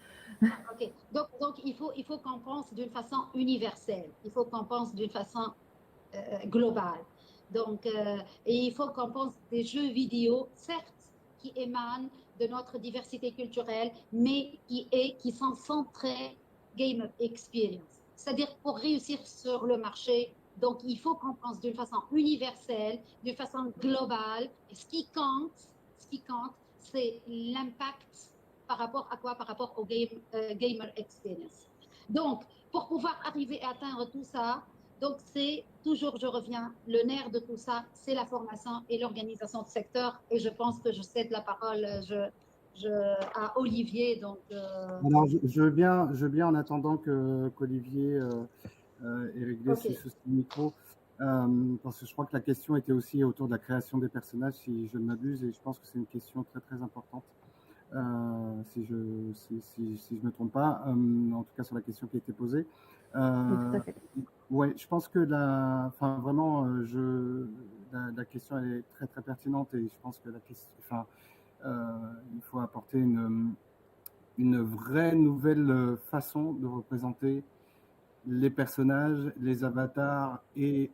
Ok. Donc il faut qu'on pense d'une façon universelle. Il faut qu'on pense d'une façon globale. Donc, et il faut qu'on pense des jeux vidéo, certes, qui émanent de notre diversité culturelle, mais qui sont centrés game experience. C'est-à-dire pour réussir sur le marché, donc il faut qu'on pense d'une façon universelle, d'une façon globale. Et ce qui compte, c'est l'impact par rapport à quoi? Par rapport au gamer experience. Donc, pour pouvoir arriver à atteindre tout ça, donc c'est toujours, je reviens, le nerf de tout ça, c'est la formation et l'organisation de secteur. Et je pense que je cède la parole à Olivier. Donc, Alors, je veux bien en attendant qu'Olivier ait réglé ses soucis de micro. Parce que je crois que la question était aussi autour de la création des personnages, si je ne m'abuse, et je pense que c'est une question très très importante, si je me trompe pas, en tout cas sur la question qui a été posée. Oui, tout à fait. Ouais, je pense que la question elle est très très pertinente et je pense que il faut apporter une vraie nouvelle façon de représenter les personnages, les avatars et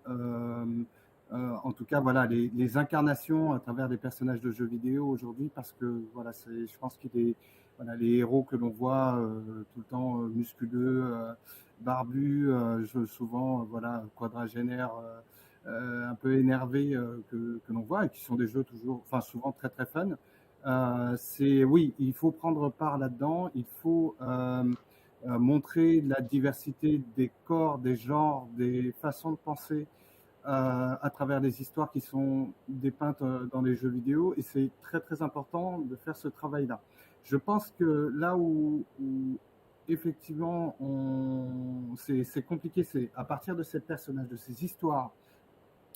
en tout cas voilà les incarnations à travers des personnages de jeux vidéo aujourd'hui, parce que voilà, je pense qu'il est les héros que l'on voit tout le temps musculeux, barbus, souvent voilà quadragénaires, un peu énervés, que l'on voit et qui sont des jeux souvent très très fun. Oui, il faut prendre part là-dedans, il faut montrer la diversité des corps, des genres, des façons de penser à travers les histoires qui sont dépeintes dans les jeux vidéo, et c'est très très important de faire ce travail-là. Je pense que là où effectivement c'est compliqué, c'est à partir de ces personnages, de ces histoires,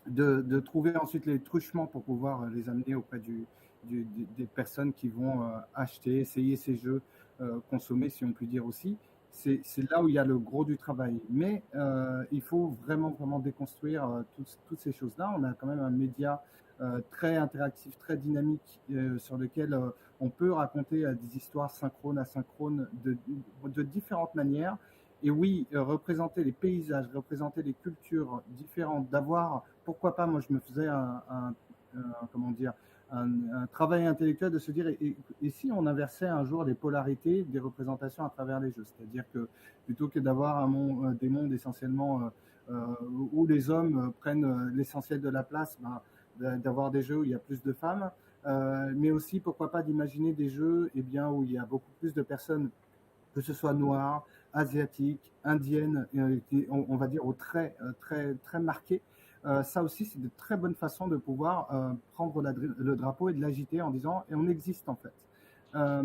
de trouver ensuite les truchements pour pouvoir les amener auprès des personnes qui vont acheter, essayer ces jeux, consommer, si on peut dire aussi. C'est là où il y a le gros du travail. Mais il faut vraiment, vraiment déconstruire toutes ces choses-là. On a quand même un média très interactif, très dynamique, sur lequel on peut raconter des histoires synchrones, asynchrones, de différentes manières. Et oui, représenter les paysages, représenter les cultures différentes, pourquoi pas, moi je me faisais comment dire, un travail intellectuel de se dire, et si on inversait un jour les polarités des représentations à travers les jeux, c'est-à-dire que plutôt que d'avoir des mondes essentiellement où les hommes prennent l'essentiel de la place, d'avoir des jeux où il y a plus de femmes, mais aussi pourquoi pas d'imaginer des jeux où il y a beaucoup plus de personnes, que ce soit noires, asiatiques, indiennes, on va dire au trait très très marqué. Ça aussi, c'est de très bonnes façons de pouvoir prendre le drapeau et de l'agiter en disant « et on existe en fait ».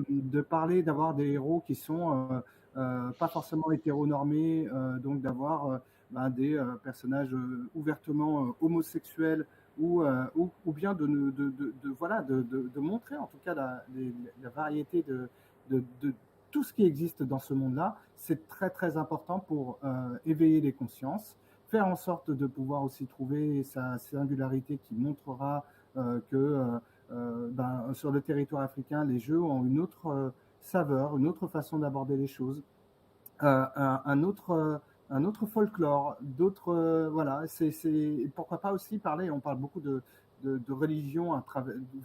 De parler, d'avoir des héros qui sont pas forcément hétéronormés, donc d'avoir des personnages ouvertement homosexuels ou bien de montrer en tout cas la variété de tout ce qui existe dans ce monde-là. C'est très très important pour éveiller les consciences, faire en sorte de pouvoir aussi trouver sa singularité qui montrera que sur le territoire africain, les jeux ont une autre saveur, une autre façon d'aborder les choses, un autre folklore, d'autres voilà. C'est pourquoi pas aussi parler. On parle beaucoup de religion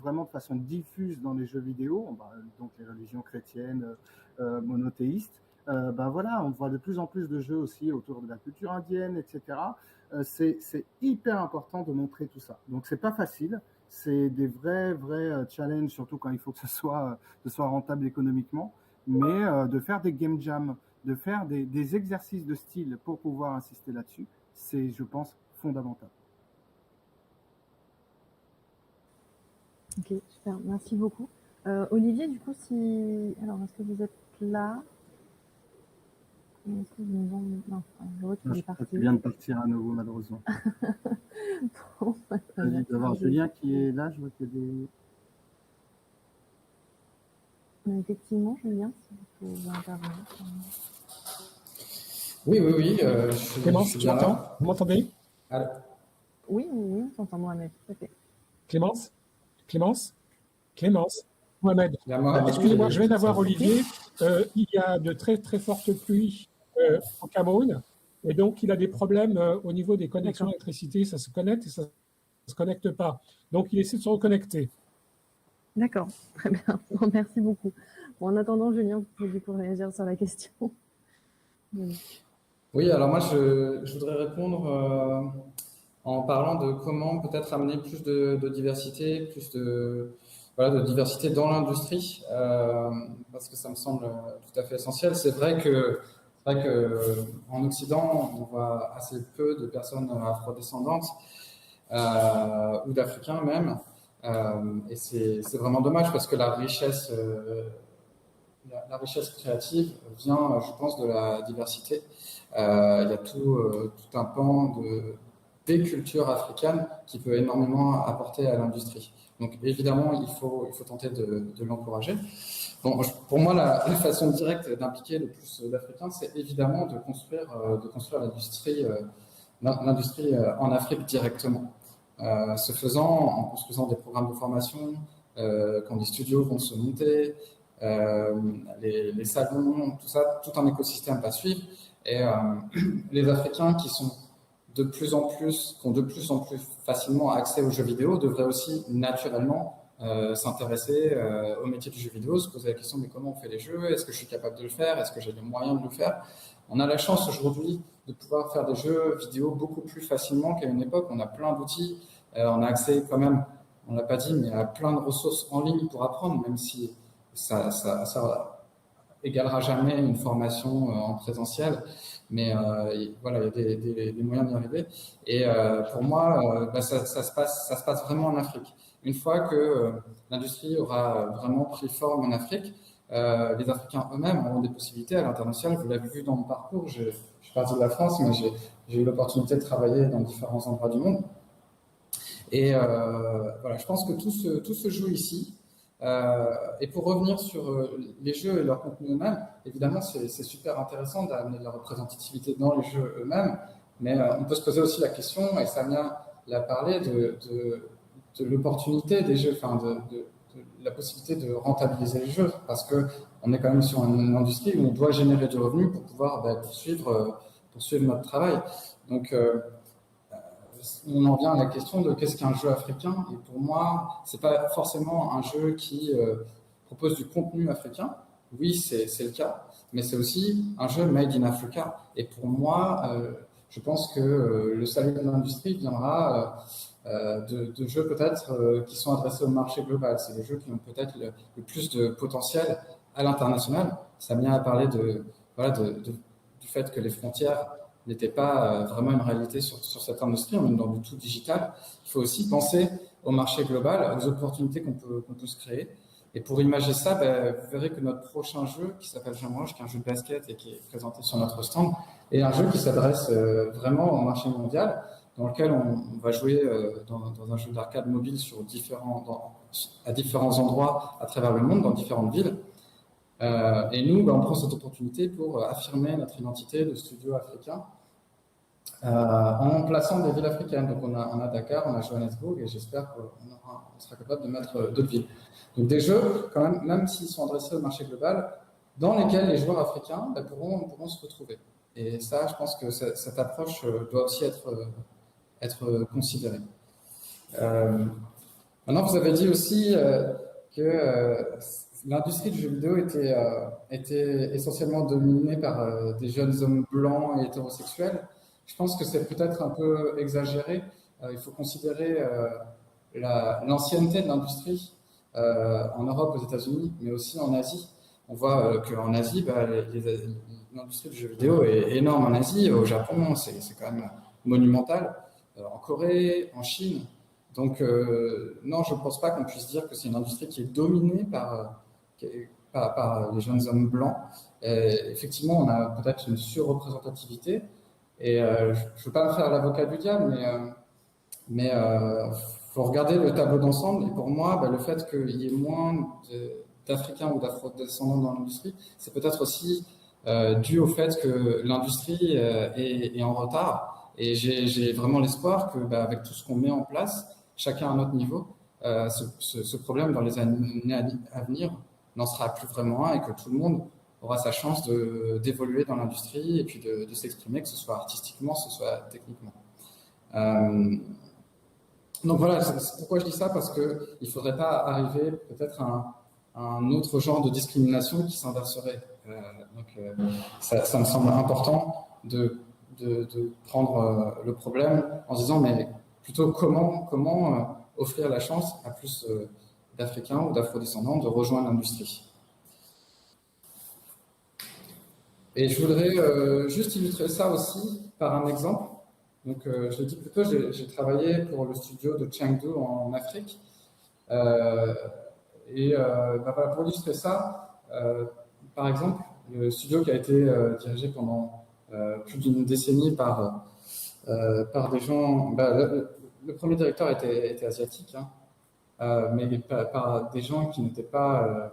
vraiment de façon diffuse dans les jeux vidéo, donc les religions chrétiennes, monothéistes. Voilà, on voit de plus en plus de jeux aussi autour de la culture indienne, etc. C'est hyper important de montrer tout ça. Donc c'est pas facile, c'est des vrais challenges, surtout quand il faut que ce soit rentable économiquement, mais de faire des game jams, de faire des exercices de style pour pouvoir insister là-dessus, c'est, je pense, fondamental. Ok, super, merci beaucoup. Olivier, du coup, alors, est-ce que vous êtes là? Est-ce que vous nous en... Non, je vois qu'il est parti. Il vient de partir à nouveau, malheureusement. Bon, Il doit y avoir Julien qui est là, je vois qu'il y a des... Mais effectivement, Julien, si vous pouvez intervenir. Oui. Clémence, tu m'entends? Vous m'entendez? Oui, on t'entend, Mohamed. Okay. Clémence, Mohamed. Excusez-moi, je viens d'avoir Olivier. Il y a de très très fortes pluies au Cameroun, et donc il a des problèmes au niveau des connexions d'électricité. Ça se connecte et ça ne se connecte pas. Donc il essaie de se reconnecter. D'accord, très bien. Bon, merci beaucoup. Bon, en attendant, Julien, vous pouvez du coup réagir sur la question. Oui, alors moi je voudrais répondre en parlant de comment peut-être amener plus de diversité, plus de diversité dans l'industrie, parce que ça me semble tout à fait essentiel. C'est vrai que en Occident, on voit assez peu de personnes afrodescendantes ou d'Africains même, et c'est vraiment dommage parce que la richesse créative vient, je pense, de la diversité. Il y a tout un pan des cultures africaines qui peut énormément apporter à l'industrie. Donc évidemment, il faut tenter de l'encourager. Bon, pour moi, la façon directe d'impliquer le plus d'Africains, c'est évidemment de construire l'industrie en Afrique directement. Ce faisant, en construisant des programmes de formation, quand des studios vont se monter, les salons, tout ça, tout un écosystème à suivre. Et les Africains qui ont de plus en plus facilement accès aux jeux vidéo devraient aussi naturellement s'intéresser au métier du jeu vidéo, se poser la question, mais comment on fait les jeux? Est-ce que je suis capable de le faire? Est-ce que j'ai les moyens de le faire? On a la chance aujourd'hui de pouvoir faire des jeux vidéo beaucoup plus facilement qu'à une époque. On a plein d'outils, on a accès quand même, on l'a pas dit, mais à plein de ressources en ligne pour apprendre, même si ça égalera jamais une formation en présentiel, mais voilà, il y a des moyens d'y arriver. Et pour moi, ça se passe vraiment en Afrique. Une fois que l'industrie aura vraiment pris forme en Afrique, les Africains eux-mêmes auront des possibilités à l'international. Vous l'avez vu dans mon parcours, je suis parti de la France, mais j'ai eu l'opportunité de travailler dans différents endroits du monde. Et voilà, je pense que tout se joue ici. Et pour revenir sur les jeux et leur contenu eux-mêmes, évidemment, c'est super intéressant d'amener leur représentativité dans les jeux eux-mêmes, mais on peut se poser aussi la question, et Samia l'a parlé, de l'opportunité des jeux, enfin de la possibilité de rentabiliser les jeux, parce que on est quand même sur une industrie où on doit générer du revenu pour pouvoir poursuivre notre travail. Donc on en vient à la question de qu'est-ce qu'un jeu africain. Et pour moi, c'est pas forcément un jeu qui propose du contenu africain. Oui, c'est le cas, mais c'est aussi un jeu made in Africa. Et pour moi, je pense que le salut de l'industrie viendra de jeux peut-être qui sont adressés au marché global. C'est les jeux qui ont peut-être le plus de potentiel à l'international. Samia a parlé du fait que les frontières n'était pas vraiment une réalité sur cette industrie. On est dans du tout digital. Il faut aussi penser au marché global, aux opportunités qu'on peut se créer. Et pour imager ça, vous verrez que notre prochain jeu, qui s'appelle Jamroche, qui est un jeu de basket et qui est présenté sur notre stand, est un jeu qui s'adresse vraiment au marché mondial, dans lequel on va jouer dans un jeu d'arcade mobile à différents endroits à travers le monde, dans différentes villes. Et nous, on prend cette opportunité pour affirmer notre identité de studio africain en plaçant des villes africaines. Donc on a Dakar, on a Johannesburg, et j'espère qu'on sera capable de mettre d'autres villes. Donc des jeux, quand même s'ils sont adressés au marché global, dans lesquels les joueurs africains pourront se retrouver. Et ça, je pense que cette approche doit aussi être considérée. Maintenant, vous avez dit aussi que l'industrie du jeu vidéo était essentiellement dominée par des jeunes hommes blancs et hétérosexuels. Je pense que c'est peut-être un peu exagéré. Il faut considérer l'ancienneté de l'industrie en Europe, aux États-Unis, mais aussi en Asie. On voit qu'en Asie, l'industrie du jeu vidéo est énorme en Asie. Au Japon, c'est quand même monumental. En Corée, en Chine. Donc, non, je ne pense pas qu'on puisse dire que c'est une industrie qui est dominée par les jeunes hommes blancs. Effectivement, on a peut-être une surreprésentativité. Et je ne veux pas me faire l'avocat du diable, mais faut regarder le tableau d'ensemble. Et pour moi, le fait qu'il y ait moins d'Africains ou d'Afro-descendants dans l'industrie, c'est peut-être aussi dû au fait que l'industrie est en retard. Et j'ai vraiment l'espoir que, avec tout ce qu'on met en place, chacun à notre niveau, ce problème dans les années à venir n'en sera plus vraiment un, et que tout le monde aura sa chance d'évoluer dans l'industrie et puis de s'exprimer, que ce soit artistiquement, que ce soit techniquement. Donc voilà, c'est pourquoi je dis ça, parce qu'il ne faudrait pas arriver peut-être à un autre genre de discrimination qui s'inverserait. Ça me semble important de prendre le problème en se disant, mais plutôt comment offrir la chance à plus d'Africains ou d'Afro-descendants de rejoindre l'industrie. Et je voudrais juste illustrer ça aussi par un exemple. Donc, je le dis plus tôt, j'ai travaillé pour le studio de Chengdu en Afrique. Voilà, pour illustrer ça, par exemple, le studio qui a été dirigé pendant plus d'une décennie par des gens... le premier directeur était asiatique, mais par des gens qui n'étaient pas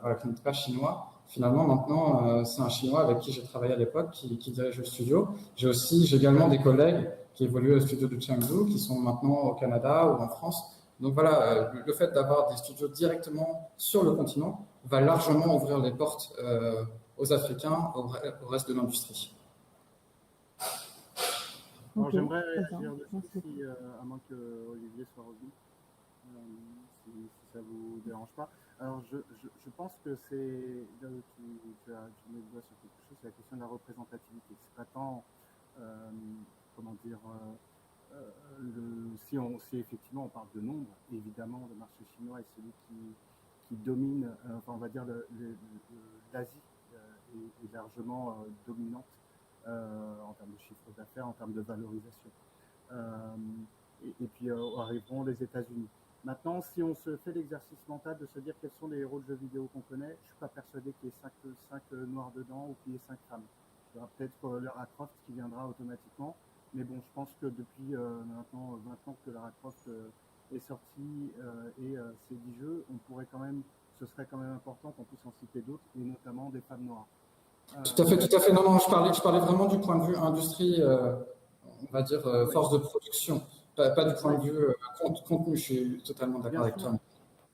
chinois. Finalement, maintenant, c'est un Chinois avec qui j'ai travaillé à l'époque qui dirige le studio. J'ai également des collègues qui évoluent au studio de Chengdu, qui sont maintenant au Canada ou en France. Donc voilà, le fait d'avoir des studios directement sur le continent va largement ouvrir les portes aux Africains, au reste de l'industrie. J'aimerais réagir dessus, à moins que Olivier soit revenu, si ça vous dérange pas. Alors, je pense que c'est là où tu mets le doigt sur quelque chose, c'est la question de la représentativité. C'est pas tant, si effectivement on parle de nombre, évidemment le marché chinois est celui qui domine, on va dire l'Asie est largement dominante en termes de chiffre d'affaires, en termes de valorisation. Et puis arriveront les États-Unis. Maintenant, si on se fait l'exercice mental de se dire quels sont les héros de jeux vidéo qu'on connaît, je ne suis pas persuadé qu'il y ait 5 noirs dedans ou qu'il y ait 5 femmes. Il y aura peut-être Lara Croft qui viendra automatiquement, mais bon, je pense que depuis maintenant 20 ans que Lara Croft est sortie et ces 10 jeux, ce serait quand même important qu'on puisse en citer d'autres, et notamment des femmes noires. Tout à fait. Non, je parlais vraiment du point de vue industrie, on va dire force de production, pas du point de vue contenu. Je suis totalement d'accord avec toi.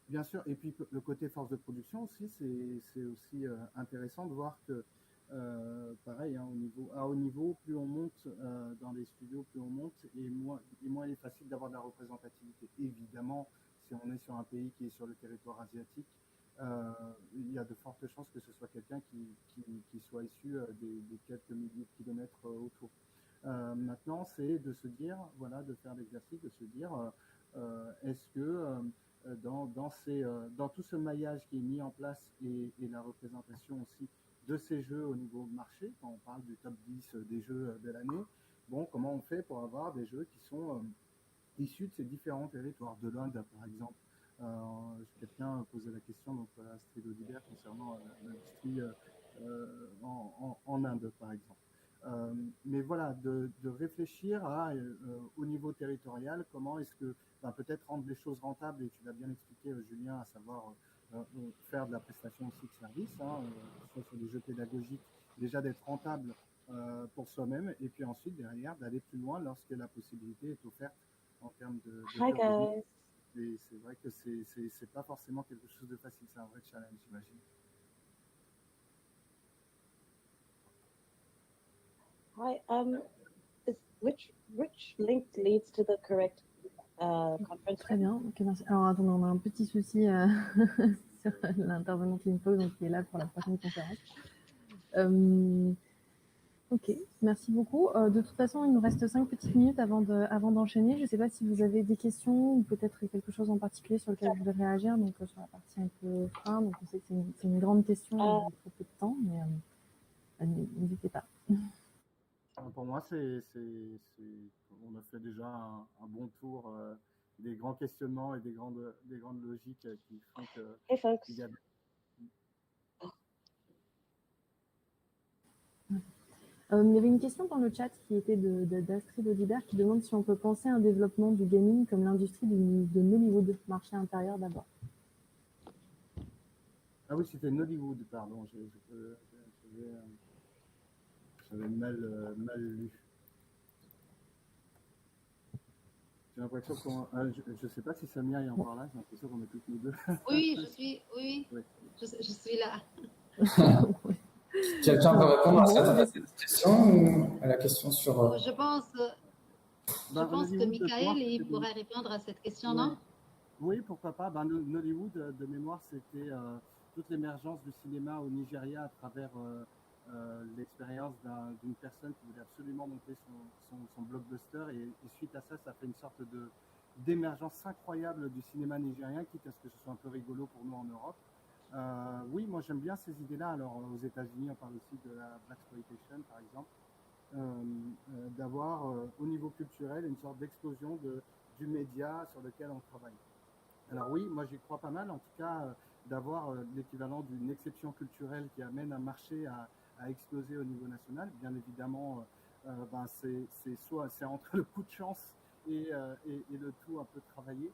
Bien sûr, et puis le côté force de production aussi, c'est aussi intéressant de voir que, pareil, à haut niveau, plus on monte dans les studios, plus on monte, et moins il est facile d'avoir de la représentativité. Évidemment, si on est sur un pays qui est sur le territoire asiatique, il y a de fortes chances que ce soit quelqu'un qui soit issu des quelques milliers de kilomètres autour. Maintenant, c'est de se dire, voilà, de faire l'exercice, de se dire, est-ce que dans tout ce maillage qui est mis en place et la représentation aussi de ces jeux au niveau marché, quand on parle du top 10 des jeux de l'année, bon, comment on fait pour avoir des jeux qui sont issus de ces différents territoires, de l'Inde par exemple, quelqu'un posait la question donc, à Astrid Audibert concernant l'industrie en Inde, par exemple. Mais voilà, de réfléchir au niveau territorial, comment est-ce que peut-être rendre les choses rentables, et tu l'as bien expliqué, Julien, à savoir faire de la prestation aussi de service, soit sur des jeux pédagogiques, déjà d'être rentable pour soi-même, et puis ensuite, derrière, d'aller plus loin lorsque la possibilité est offerte en termes de Hi revenus. guys. Et c'est vrai que c'est pas forcément quelque chose de facile, c'est un vrai challenge, j'imagine. Hi. Which link leads to the correct conference? Très bien. Ok, merci. Alors attendez, on a un petit souci sur l'intervenante Linfox, donc qui est là pour la prochaine conférence. Ok, merci beaucoup. De toute façon, il nous reste 5 petites minutes avant d'enchaîner. Je ne sais pas si vous avez des questions ou peut-être quelque chose en particulier sur lequel vous voulez réagir, donc sur la partie un peu fin. Donc on sait que c'est une grande question, il y a trop peu de temps, mais n'hésitez pas. Pour moi, on a fait déjà un bon tour des grands questionnements et des grandes logiques qui font que. Hey folks. Il y avait une question dans le chat qui était d'Astrid Audibert qui demande si on peut penser à un développement du gaming comme l'industrie de Nollywood, marché intérieur d'abord. Ah oui, c'était Nollywood, pardon, j'avais mal lu. J'ai l'impression qu'on. Je ne sais pas si Samia est encore là, j'ai l'impression qu'on est toutes les deux. Oui, je suis là. Quelqu'un peut répondre à cette question ou à la question sur... Je pense que Michael il pourrait répondre à cette question, non? Oui, pourquoi pas. Nollywood, de mémoire, c'était toute l'émergence du cinéma au Nigeria à travers l'expérience d'une personne qui voulait absolument monter son blockbuster. Et suite à ça, ça fait une sorte d'émergence incroyable du cinéma nigérien, quitte à ce que ce soit un peu rigolo pour nous en Europe. Oui, moi j'aime bien ces idées-là. Alors aux États-Unis, on parle aussi de la blaxploitation, par exemple, d'avoir au niveau culturel une sorte d'explosion du média sur lequel on travaille. Alors oui, moi j'y crois pas mal, en tout cas d'avoir l'équivalent d'une exception culturelle qui amène un marché à exploser au niveau national. Bien évidemment, c'est entre le coup de chance et le tout un peu travaillé.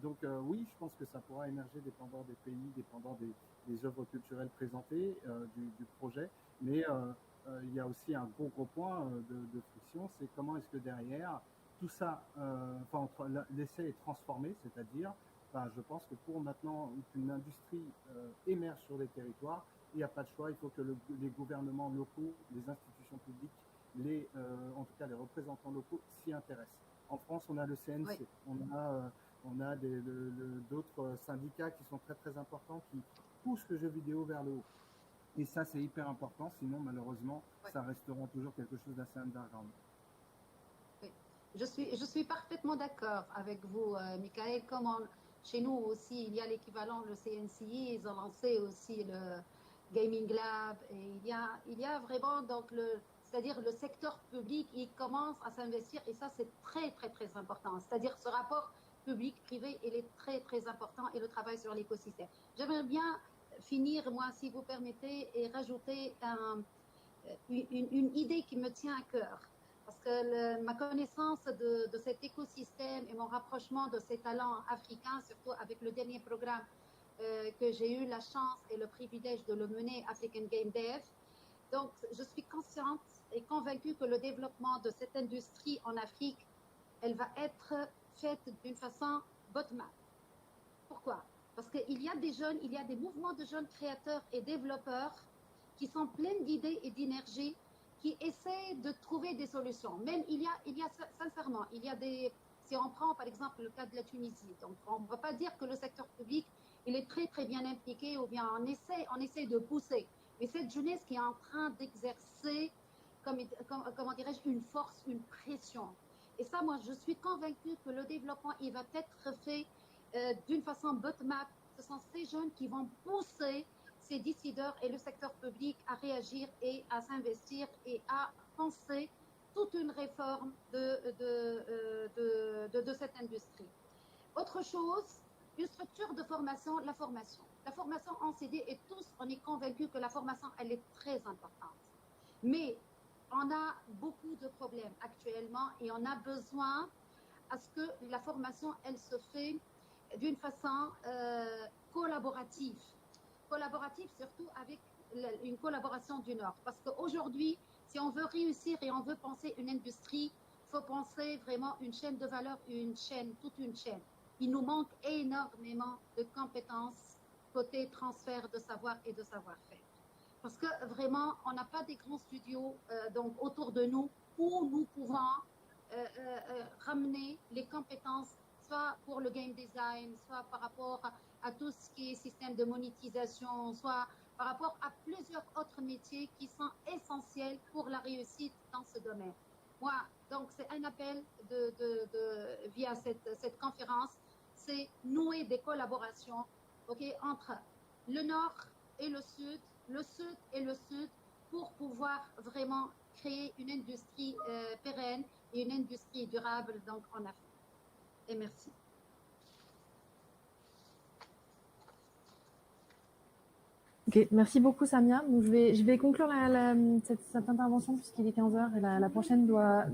Donc oui, je pense que ça pourra émerger dépendant des pays, dépendant des œuvres culturelles présentées, du projet. Mais il y a aussi un gros point de friction, c'est comment est-ce que derrière tout ça, l'essai est transformé, c'est-à-dire, je pense que pour maintenant qu'une industrie émerge sur les territoires, il n'y a pas de choix, il faut que les gouvernements locaux, les institutions publiques, en tout cas les représentants locaux s'y intéressent. En France, on a le CNC, oui. On a d'autres syndicats qui sont très très importants, qui poussent le jeu vidéo vers le haut. Et ça, c'est hyper important, sinon malheureusement, ça restera toujours quelque chose d'assez underground. Je suis parfaitement d'accord avec vous, Michael. Comme chez nous aussi, il y a l'équivalent, le CNCI, ils ont lancé aussi le Gaming Lab. Et il y a vraiment, donc, c'est-à-dire le secteur public, il commence à s'investir et ça, c'est très, très, très important. C'est-à-dire ce rapport public-privé, il est très, très important et le travail sur l'écosystème. J'aimerais bien finir, moi, si vous permettez, et rajouter une idée qui me tient à cœur. Parce que ma connaissance de cet écosystème et mon rapprochement de ces talents africains, surtout avec le dernier programme que j'ai eu la chance et le privilège de le mener, African Game Dev. Donc, je suis consciente et convaincue que le développement de cette industrie en Afrique, elle va être faite d'une façon bottom-up. Pourquoi? Parce qu'il y a des jeunes, il y a des mouvements de jeunes créateurs et développeurs qui sont pleins d'idées et d'énergie, qui essaient de trouver des solutions. Même il y a sincèrement, il y a si on prend par exemple le cas de la Tunisie, donc on ne va pas dire que le secteur public, il est très très bien impliqué ou bien on essaie de pousser. Mais cette jeunesse qui est en train d'exercer, comment dirais-je, une force, une pression. Et ça, moi, je suis convaincue que le développement, il va être fait d'une façon bottom-up. Ce sont ces jeunes qui vont pousser ces décideurs et le secteur public à réagir et à s'investir et à penser toute une réforme de cette industrie. Autre chose, Une structure de formation, la formation. La formation en CD, et tous, on est convaincus que la formation, elle est très importante. Mais on a beaucoup de problèmes actuellement et on a besoin à ce que la formation, elle se fait d'une façon collaborative. Collaborative surtout avec une collaboration du Nord. Parce qu'aujourd'hui, si on veut réussir et on veut penser une industrie, il faut penser vraiment une chaîne de valeur, une chaîne, toute une chaîne. Il nous manque énormément de compétences côté transfert de savoir et de savoir-faire. Parce que vraiment, on n'a pas des grands studios donc autour de nous où nous pouvons ramener les compétences, soit pour le game design, soit par rapport à tout ce qui est système de monétisation, soit par rapport à plusieurs autres métiers qui sont essentiels pour la réussite dans ce domaine. Moi, donc c'est un appel via cette conférence, c'est nouer des collaborations entre le Nord et le Sud et le Sud, pour pouvoir vraiment créer une industrie pérenne et une industrie durable donc en Afrique. Et merci. Ok, merci beaucoup Samia. Donc, je vais conclure cette intervention puisqu'il est 15h et la prochaine doit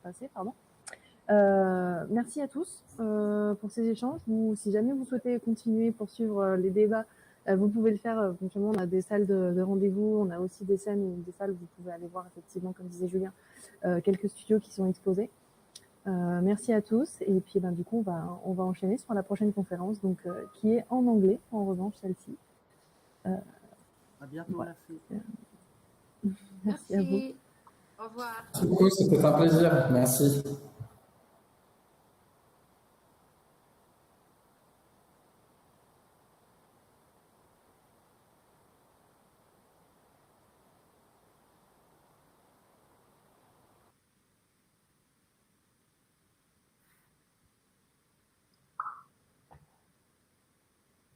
passer. Pardon. Merci à tous pour ces échanges. Si jamais vous souhaitez continuer, poursuivre les débats, vous pouvez le faire. Éventuellement, on a des salles de rendez-vous, on a aussi des scènes ou des salles où vous pouvez aller voir, effectivement, comme disait Julien, quelques studios qui sont exposés. Merci à tous. Et puis, du coup, on va enchaîner sur la prochaine conférence, donc, qui est en anglais, en revanche, celle-ci. À bientôt, voilà. merci. Merci à vous. Au revoir. Merci beaucoup, c'était un plaisir. Merci.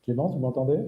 Clément, tu m'entendais?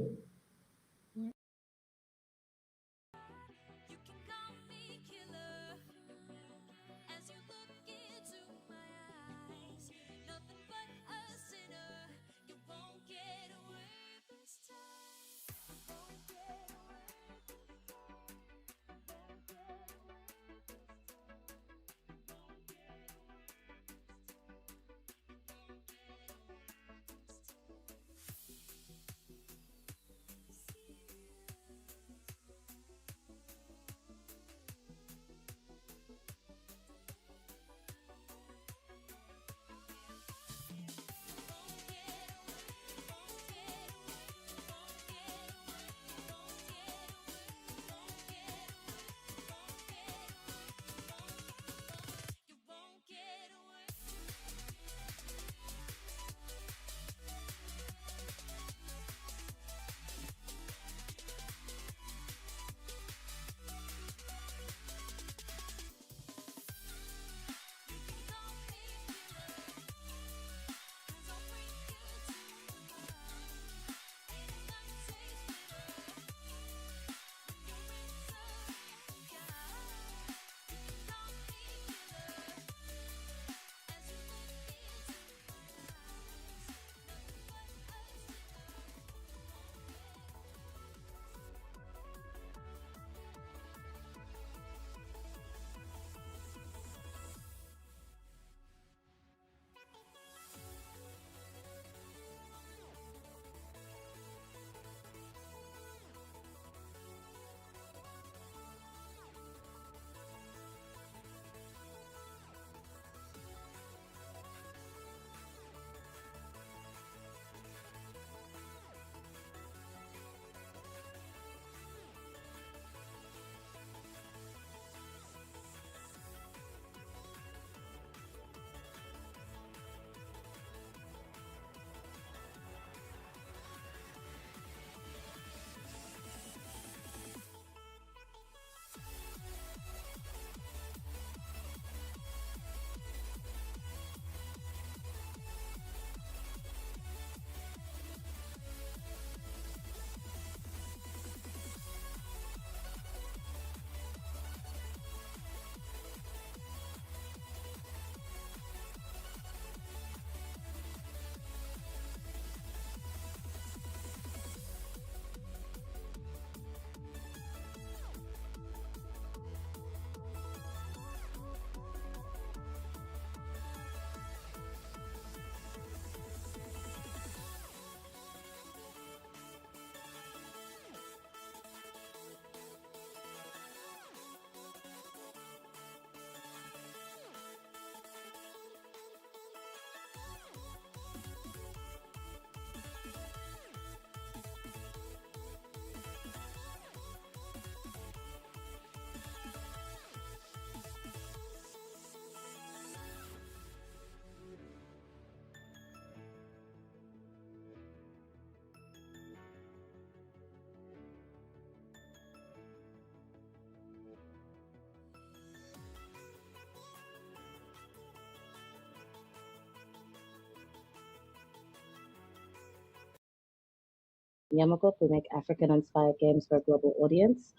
Yamakop. We make African-inspired games for a global audience.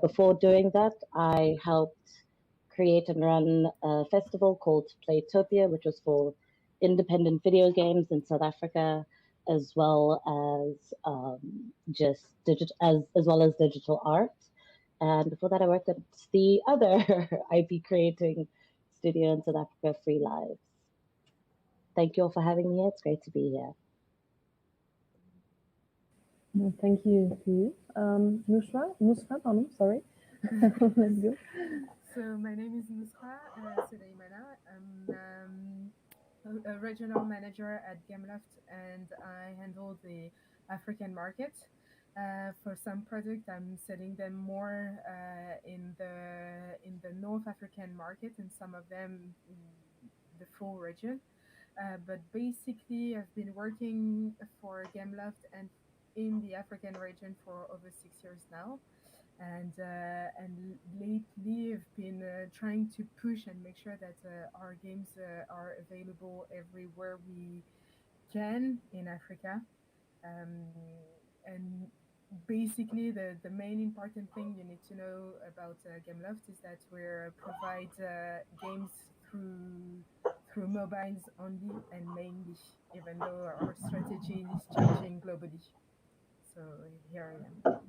Before doing that, I helped create and run a festival called Playtopia, which was for independent video games in South Africa, as well as digital art. And before that, I worked at the other IP creating studio in South Africa, Free Lives. Thank you all for having me here. It's great to be here. No, thank you to you. Nusra, pardon, sorry. Let's go. So my name is Nusra Suleimana. I'm a regional manager at Gameloft, and I handle the African market. For some products, I'm selling them more in the North African market, and some of them in the full region. But basically, I've been working for Gameloft and in the African region for over 6 years now. And lately I've been trying to push and make sure that our games are available everywhere we can in Africa. And basically the main important thing you need to know about Gameloft is that we provide games through mobiles only and mainly, even though our strategy is changing globally. So here I am.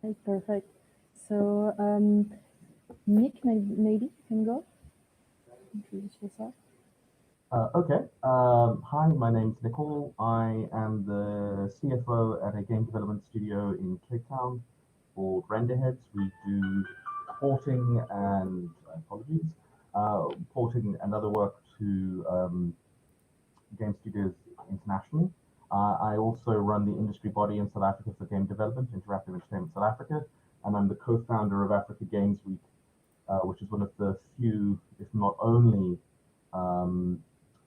Okay, perfect. So, Nick, maybe you can go. Introduce yourself. Okay. Hi, my name's Nicole. I am the CFO at a game development studio in Cape Town called Renderheads. We do porting and porting and other work to game studios internationally. I also run the industry body in South Africa for game development, Interactive Entertainment South Africa, and I'm the co-founder of Africa Games Week, which is one of the few, if not only,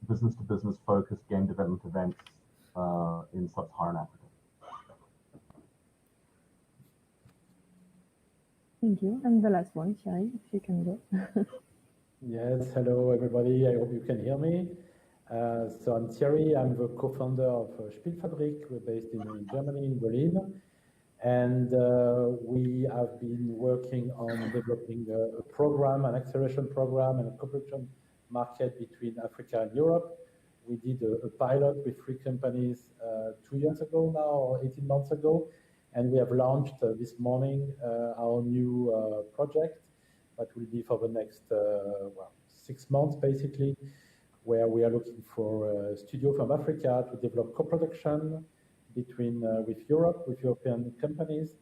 business-to-business focused game development events in sub-Saharan Africa. Thank you. And the last one, Thierry, if you can go. Yes, hello everybody. I hope you can hear me. So I'm Thierry. I'm the co-founder of Spielfabrik. We're based in Germany, in Berlin. And we have been working on developing a program, an acceleration program, and a cooperation market between Africa and Europe. We did a pilot with 3 companies 2 years ago now, or 18 months ago. And we have launched this morning our new project that will be for the next 6 months, basically, where we are looking for a studio from Africa to develop co-production between with Europe, with European companies.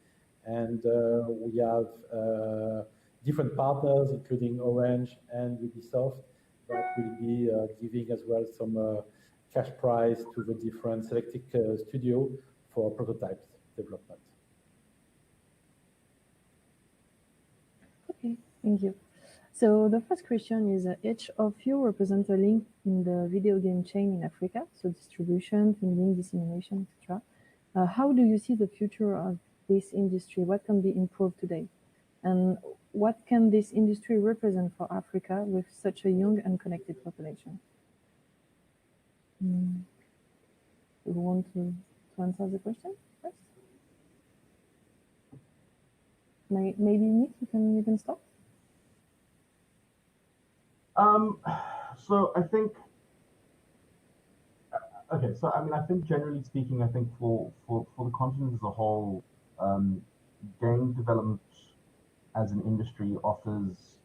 And we have different partners, including Orange and Ubisoft, that will be giving as well some cash prize to the different selected studio for prototypes development. Okay, thank you. So the first question is, each of you represent a link in the video game chain in Africa, so distribution, funding, dissemination, etc. How do you see the future of this industry? What can be improved today? And what can this industry represent for Africa with such a young and connected population? You want to answer the question first? Maybe Nick, you can start. So I think, okay, so I mean, I think generally speaking, I think for the continent as a whole, game development as an industry offers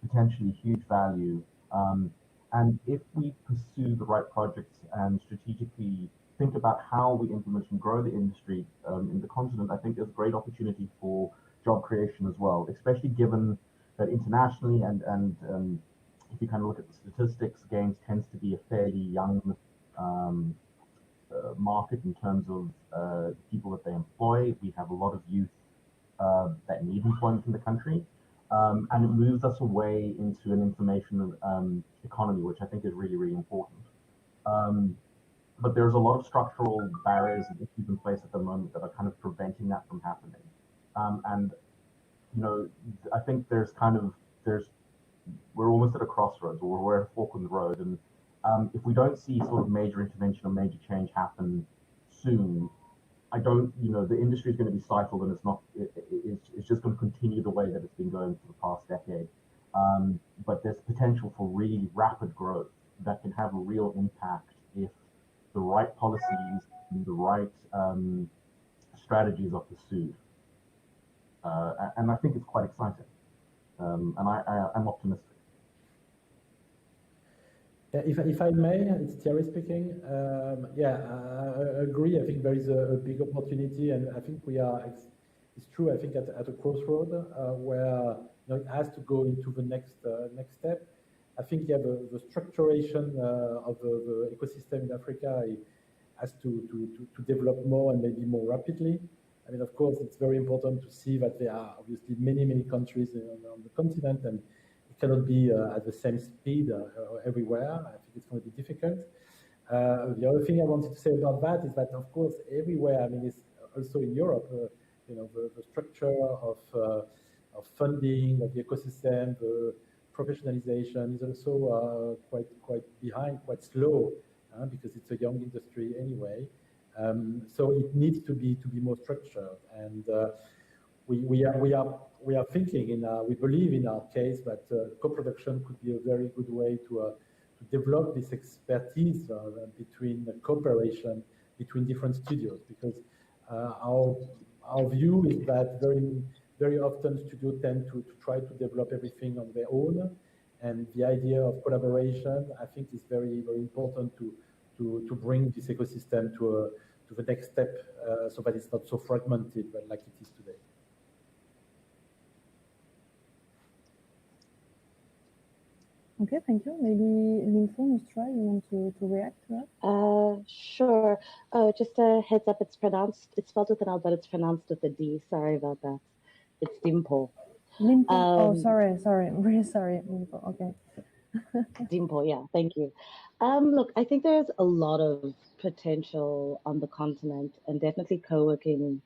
potentially huge value. And if we pursue the right projects and strategically think about how we implement and grow the industry in the continent, I think there's a great opportunity for job creation as well, especially given that internationally and if you kind of look at the statistics, games tends to be a fairly young market in terms of people that they employ. We have a lot of youth that need employment in the country. And it moves us away into an information economy, which I think is really, really important. But there's a lot of structural barriers and issues in place at the moment that are kind of preventing that from happening. And, you know, I think we're almost at a crossroads, or we're at a fork in the road. And if we don't see sort of major intervention or major change happen soon, I don't, the industry is going to be stifled, and it's just going to continue the way that it's been going for the past decade. But there's potential for really rapid growth that can have a real impact if the right policies and the right strategies are pursued. And I think it's quite exciting. And I'm optimistic. Yeah, if I may, it's Thierry speaking. I agree. I think there is a big opportunity, and I think we are. It's true. I think at a crossroad where it has to go into the next step. I think the structuration of the ecosystem in Africa has to develop more and maybe more rapidly. I mean, of course, it's very important to see that there are obviously many countries on the continent, and cannot be at the same speed everywhere. I think it's going to be difficult. The other thing I wanted to say about that is that, of course, everywhere, I mean, it's also in Europe, the structure of funding of the ecosystem, the professionalization is also quite behind, quite slow, because it's a young industry anyway. So it needs to be more structured, and we are thinking we believe in our case that co-production could be a very good way to develop this expertise between the cooperation between different studios, because our view is that very often studios tend to try to develop everything on their own, and the idea of collaboration, I think, is very important to bring this ecosystem to the next step, so that it's not so fragmented like it is today. Okay, thank you. Maybe Linfo, Nusra, you want to react to that? Sure. Oh, just a heads up, it's spelled with an L, but it's pronounced with a D. Sorry about that. It's Dimpo. Linfo, sorry. I'm really sorry, Linfo. Okay. Dimpo, yeah, thank you. Look, I think there's a lot of potential on the continent, and definitely co-working,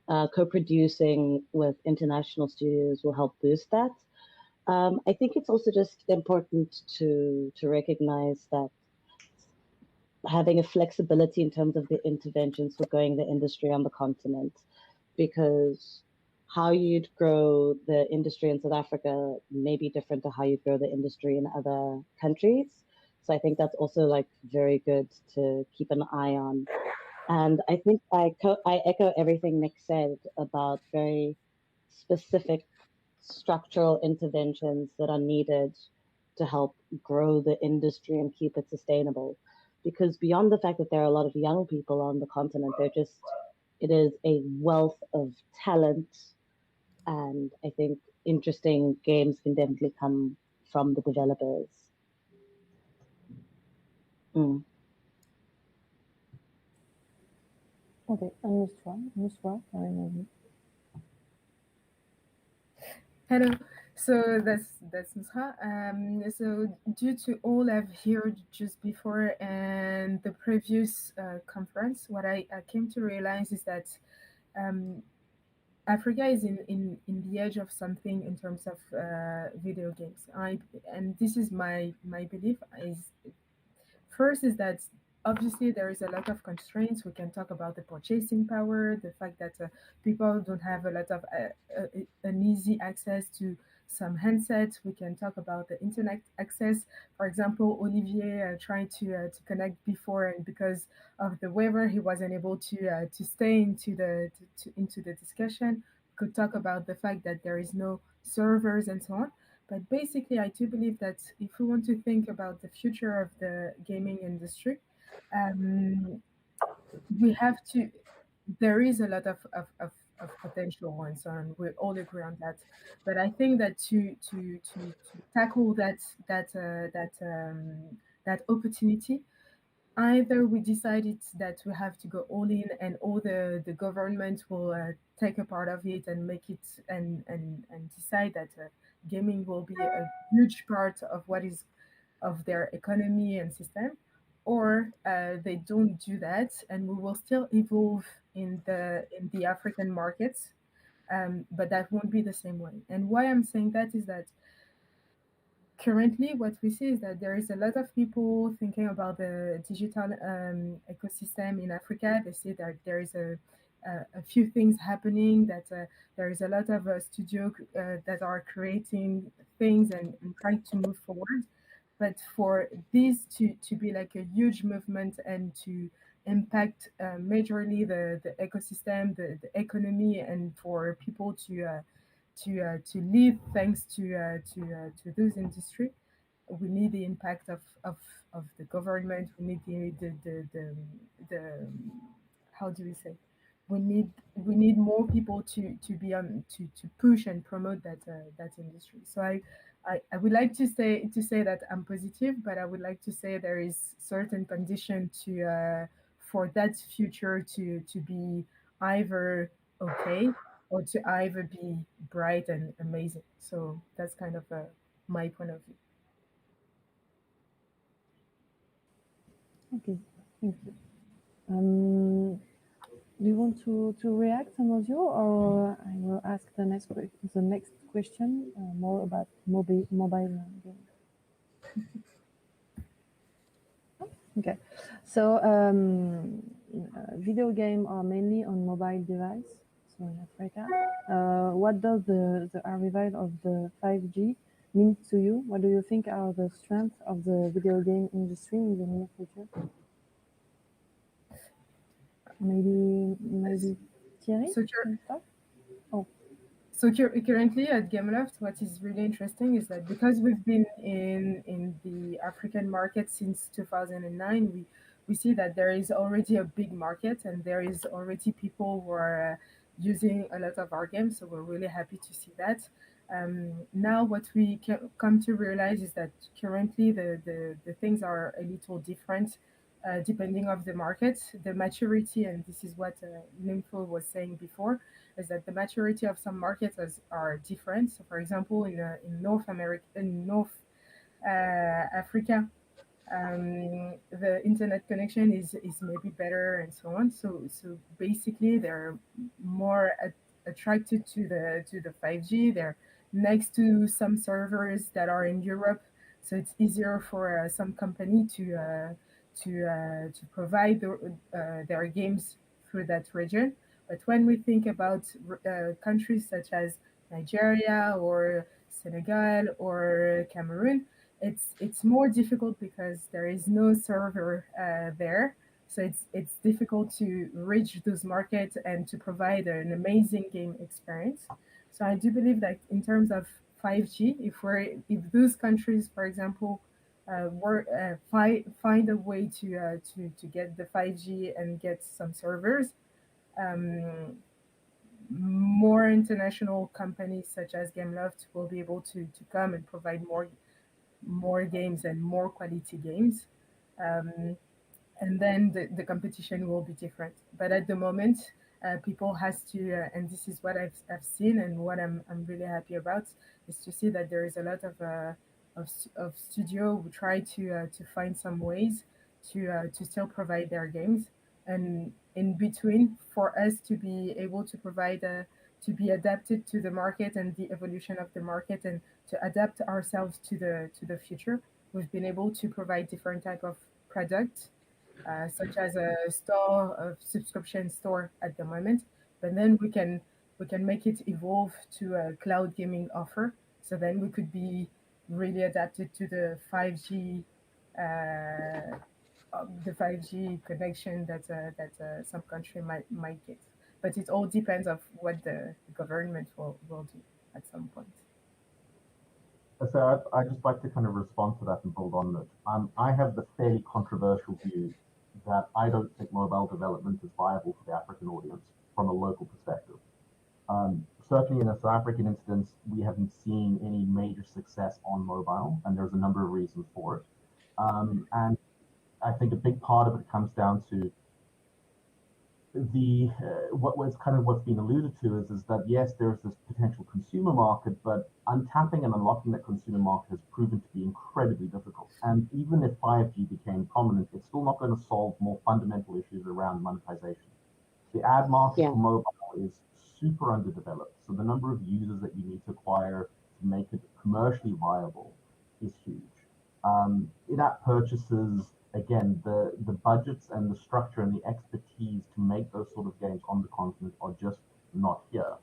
co-producing with international studios will help boost that. I think it's also just important to recognize that having a flexibility in terms of the interventions for growing the industry on the continent, because how you'd grow the industry in South Africa may be different to how you grow the industry in other countries. So I think that's also like very good to keep an eye on. And I think I echo everything Nick said about very specific structural interventions that are needed to help grow the industry and keep it sustainable. Because beyond the fact that there are a lot of young people on the continent, it is a wealth of talent, and I think interesting games can definitely come from the developers. Okay, and Nusra, maybe. Hello. So that's Nusra. So due to all I've heard just before and the previous conference, what I came to realize is that Africa is in the edge of something in terms of video games. And this is my belief. First is that obviously there is a lot of constraints. We can talk about the purchasing power, the fact that people don't have a lot of an easy access to some handsets. We can talk about the internet access. For example, Olivier tried to connect before, and because of the waiver, he wasn't able to stay into the discussion. We could talk about the fact that there is no servers and so on. But basically, I do believe that if we want to think about the future of the gaming industry, we have to. There is a lot of potential and so on. We all agree on that. But I think that to tackle that opportunity, either we decided that we have to go all in, and all the government will take a part of it and make it and decide that gaming will be a huge part of of their economy and system, or they don't do that, and we will still evolve in the African markets, but that won't be the same way. And why I'm saying that is that currently, what we see is that there is a lot of people thinking about the digital ecosystem in Africa. They see that there is a few things happening, that there is a lot of studios that are creating things and trying to move forward. But for this to be like a huge movement and to impact majorly the ecosystem, the economy, and for people to live thanks to those industry, we need the impact of the government. We need the how do we say, we need more people to be to push and promote that industry. So I would like to say that I'm positive, but I would like to say there is certain condition to for that future to be either okay or to either be bright and amazing. So that's kind of my point of view. Okay, thank you. Do you want to react, some of you, or I will ask the next question more about mobile games? Okay, so video games are mainly on mobile device. So in Africa, what does the arrival of the 5G mean to you? What do you think are the strengths of the video game industry in the near future? Maybe Thierry can start? Oh. So currently at Gameloft, what is really interesting is that because we've been in the African market since 2009, we see that there is already a big market and there is already people who are using a lot of our games. So we're really happy to see that. Now what we come to realize is that currently the things are a little different depending of the market, the maturity, and this is what Nympho was saying before, is that the maturity of some markets are different. So, for example, in North America, in North Africa, the internet connection is maybe better and so on. So basically, they're more attracted to the 5G. They're next to some servers that are in Europe, so it's easier for some company to provide their games through that region. But when we think about countries such as Nigeria or Senegal or Cameroon, it's more difficult because there is no server there. So it's difficult to reach those markets and to provide an amazing game experience. So I do believe that in terms of 5G, if those countries, for example, find a way to get the 5G and get some servers, more international companies such as Gameloft will be able to come and provide more games and more quality games. And then the competition will be different. But at the moment, people has to, and this is what I've seen and what I'm really happy about, is to see that there is a lot of studio who try to find some ways to still provide their games, and in between, for us to be able to provide to be adapted to the market and the evolution of the market, and to adapt ourselves to the future. We've been able to provide different type of products, such as a store, a subscription store at the moment, but then we can make it evolve to a cloud gaming offer. So then we could be really adapted to the 5G connection that some country might get. But it all depends of what the government will do at some point. So I'd just like to kind of respond to that and build on that. I have the fairly controversial view that I don't think mobile development is viable for the African audience from a local perspective. Certainly in the South African instance, we haven't seen any major success on mobile, and there's a number of reasons for it. And I think a big part of it comes down to what's been alluded to is that yes, there's this potential consumer market, but untapping and unlocking that consumer market has proven to be incredibly difficult. And even if 5G became prominent, it's still not going to solve more fundamental issues around monetization. The ad market for mobile is super underdeveloped. So the number of users that you need to acquire to make it commercially viable is huge. In-app purchases, again, the budgets and the structure and the expertise to make those sort of games on the continent are just not here.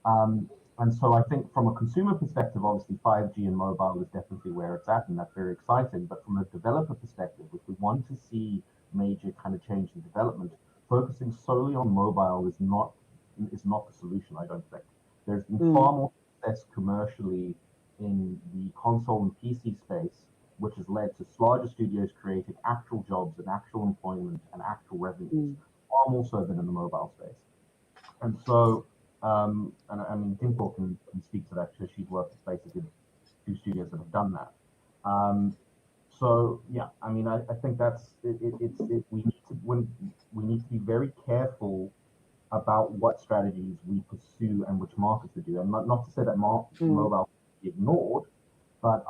And so I think from a consumer perspective, obviously 5G and mobile is definitely where it's at, and that's very exciting. But from a developer perspective, if we want to see major kind of change in development, focusing solely on mobile is not the solution, I don't think. There's been far more success commercially in the console and PC space, which has led to larger studios creating actual jobs and actual employment and actual revenues, far more so than in the mobile space. And so, and I mean, Dimple can speak to that because she's worked with basically 2 studios that have done that. So yeah, I mean, I think that's we need to be very careful about what strategies we pursue and which markets we do, and not to say that mobile is ignored, but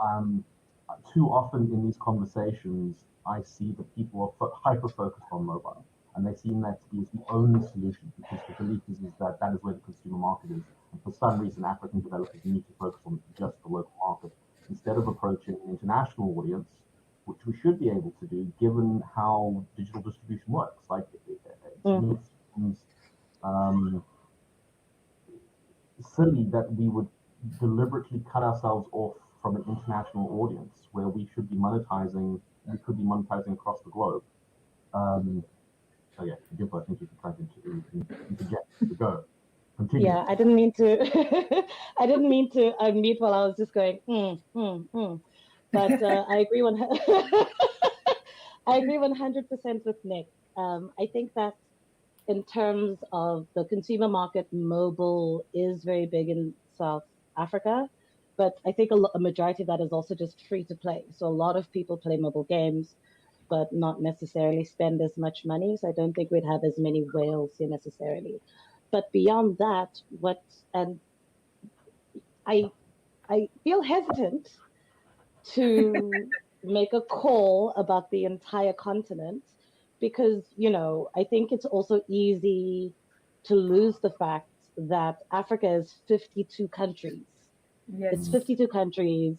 too often in these conversations, I see that people are hyper-focused on mobile, and they seem that to be the only solution, because the belief is that that is where the consumer market is, and for some reason, African developers need to focus on just the local market, instead of approaching an international audience, which we should be able to do, given how digital distribution works. Like, to me, it seems silly that we would deliberately cut ourselves off from an international audience where we could be monetizing across the globe. So yeah, Dimple, I think you can try to interject to go. Continue. Yeah, I didn't mean to unmute while I was just going, But I agree I agree 100% with Nick. I think that in terms of the consumer market, mobile is very big in South Africa, but I think a majority of that is also just free to play. So a lot of people play mobile games, but not necessarily spend as much money. So I don't think we'd have as many whales here necessarily. But beyond that, I feel hesitant to make a call about the entire continent, because, I think it's also easy to lose the fact that Africa is 52 countries. Yes. It's 52 countries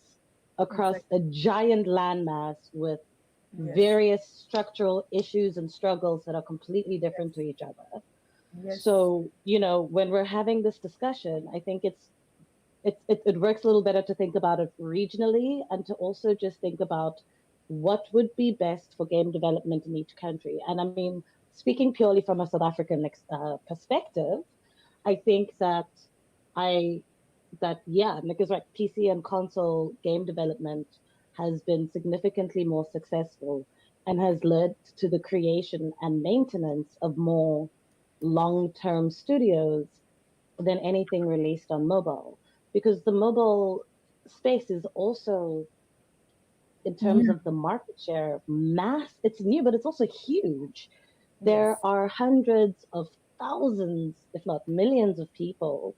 across a giant landmass with various structural issues and struggles that are completely different to each other. Yes. So, when we're having this discussion, I think it works a little better to think about it regionally, and to also just think about what would be best for game development in each country. And I mean, speaking purely from a South African perspective, I think that Nick is right. PC and console game development has been significantly more successful and has led to the creation and maintenance of more long-term studios than anything released on mobile. Because the mobile space is also, in terms of the market share, it's new, but it's also huge. There are hundreds of thousands, if not millions of people,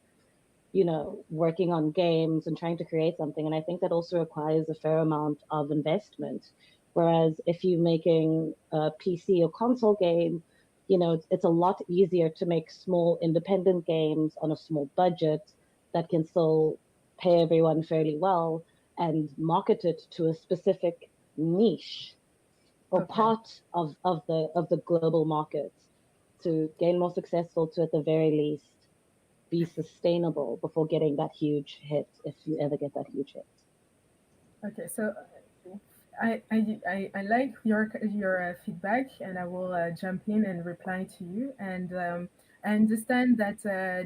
working on games and trying to create something. And I think that also requires a fair amount of investment. Whereas if you're making a PC or console game, it's a lot easier to make small independent games on a small budget that can still pay everyone fairly well and market it to a specific niche or part of the global market to gain more successful, to at the very least be sustainable before getting that huge hit, if you ever get that huge hit. Okay, so I like your feedback, and I will jump in and reply to you. And I understand that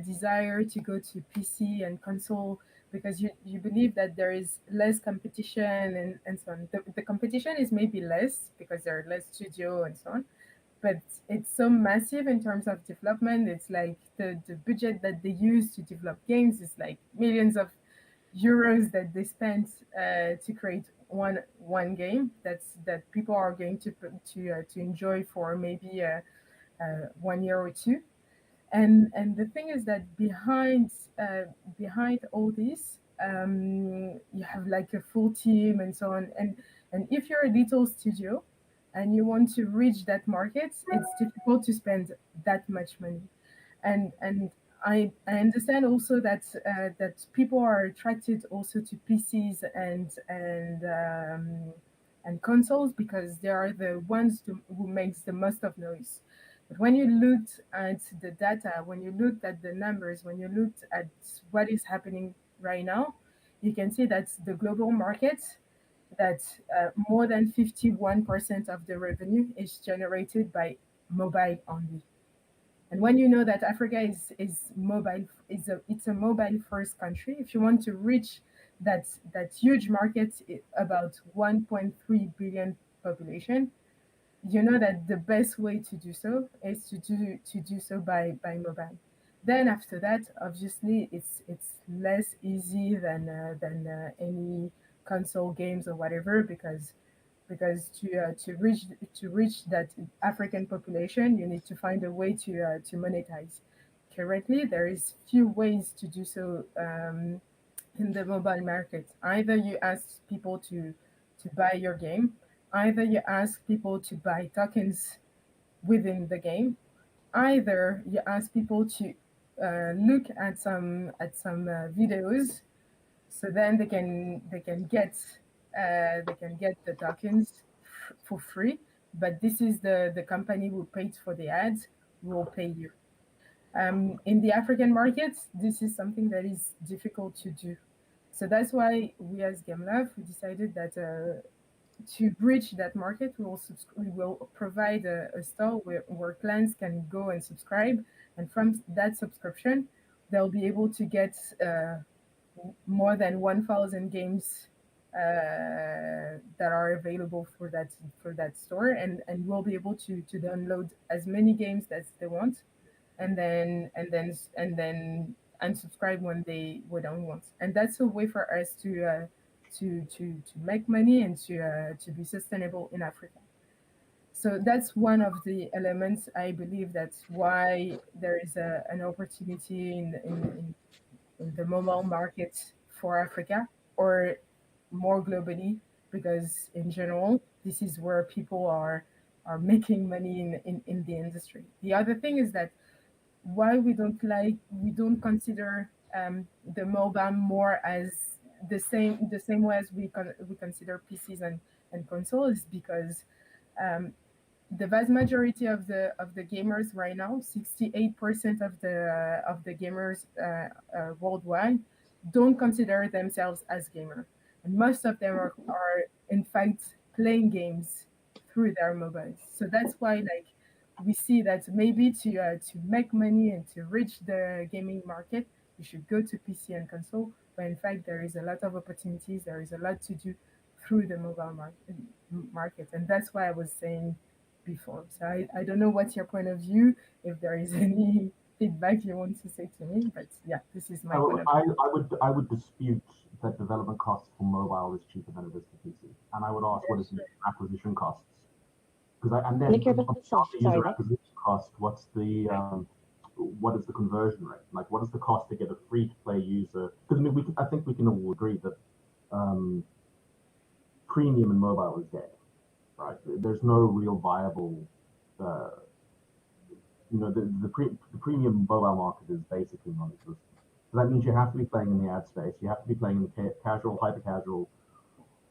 desire to go to PC and console because you believe that there is less competition and so on. The competition is maybe less because there are less studio and so on, but it's so massive in terms of development. It's like the budget that they use to develop games is like millions of euros that they spent to create one game that people are going to enjoy for maybe 1 year or two. And the thing is that behind all this, you have like a full team and so on. And if you're a little studio and you want to reach that market, it's difficult to spend that much money. And I understand also that that people are attracted also to PCs and consoles because they are the ones who makes the most of noise. But when you looked at the data, when you looked at the numbers, when you looked at what is happening right now, you can see that the global market, that more than 51% of the revenue is generated by mobile only. And when you know that Africa is mobile, it's a mobile first country. If you want to reach that huge market, about 1.3 billion population, you know that the best way to do so is to do so by mobile. Then after that, obviously, it's less easy than any console games or whatever because to reach that African population, you need to find a way to monetize. Currently, there is few ways to do so in the mobile market. Either you ask people to buy your game, either you ask people to buy tokens within the game, either you ask people to look at some videos, so then they can get the tokens for free. But this is the company who paid for the ads who will pay you. In the African markets, this is something that is difficult to do. So that's why we as GameLove, we decided that to bridge that market, we will provide a store where clients can go and subscribe. And from that subscription, they'll be able to get more than 1,000 games that are available for that store, and we'll be able to download as many games as they want, and then unsubscribe when they don't want. And that's a way for us to make money and to be sustainable in Africa. So that's one of the elements. I believe that's why there is an opportunity in the mobile market for Africa, or more globally, because in general, this is where people are making money in the industry. The other thing is that why we don't consider the mobile more as the same way as we consider PCs and consoles, because the vast majority of the gamers right now, 68% of the gamers worldwide don't consider themselves as gamer, and most of them are in fact playing games through their mobiles. So that's why, like, we see that maybe to make money and to reach the gaming market, you should go to PC and console. But in fact, there is a lot of opportunities. There is a lot to do through the mobile market, and that's why I was saying before. So I don't know what's your point of view, if there is any feedback you want to say to me, but yeah, this is my point of view. I would dispute that development costs for mobile is cheaper than it is for PC, and I would ask what is the acquisition costs? And then after user acquisition cost, what is the conversion rate? Like, what is the cost to get a free-to-play user? Because I think we can all agree that premium in mobile is dead, right? There's no real viable, the premium mobile market is basically non-existent. So that means you have to be playing in the ad space, you have to be playing in the casual, hyper-casual,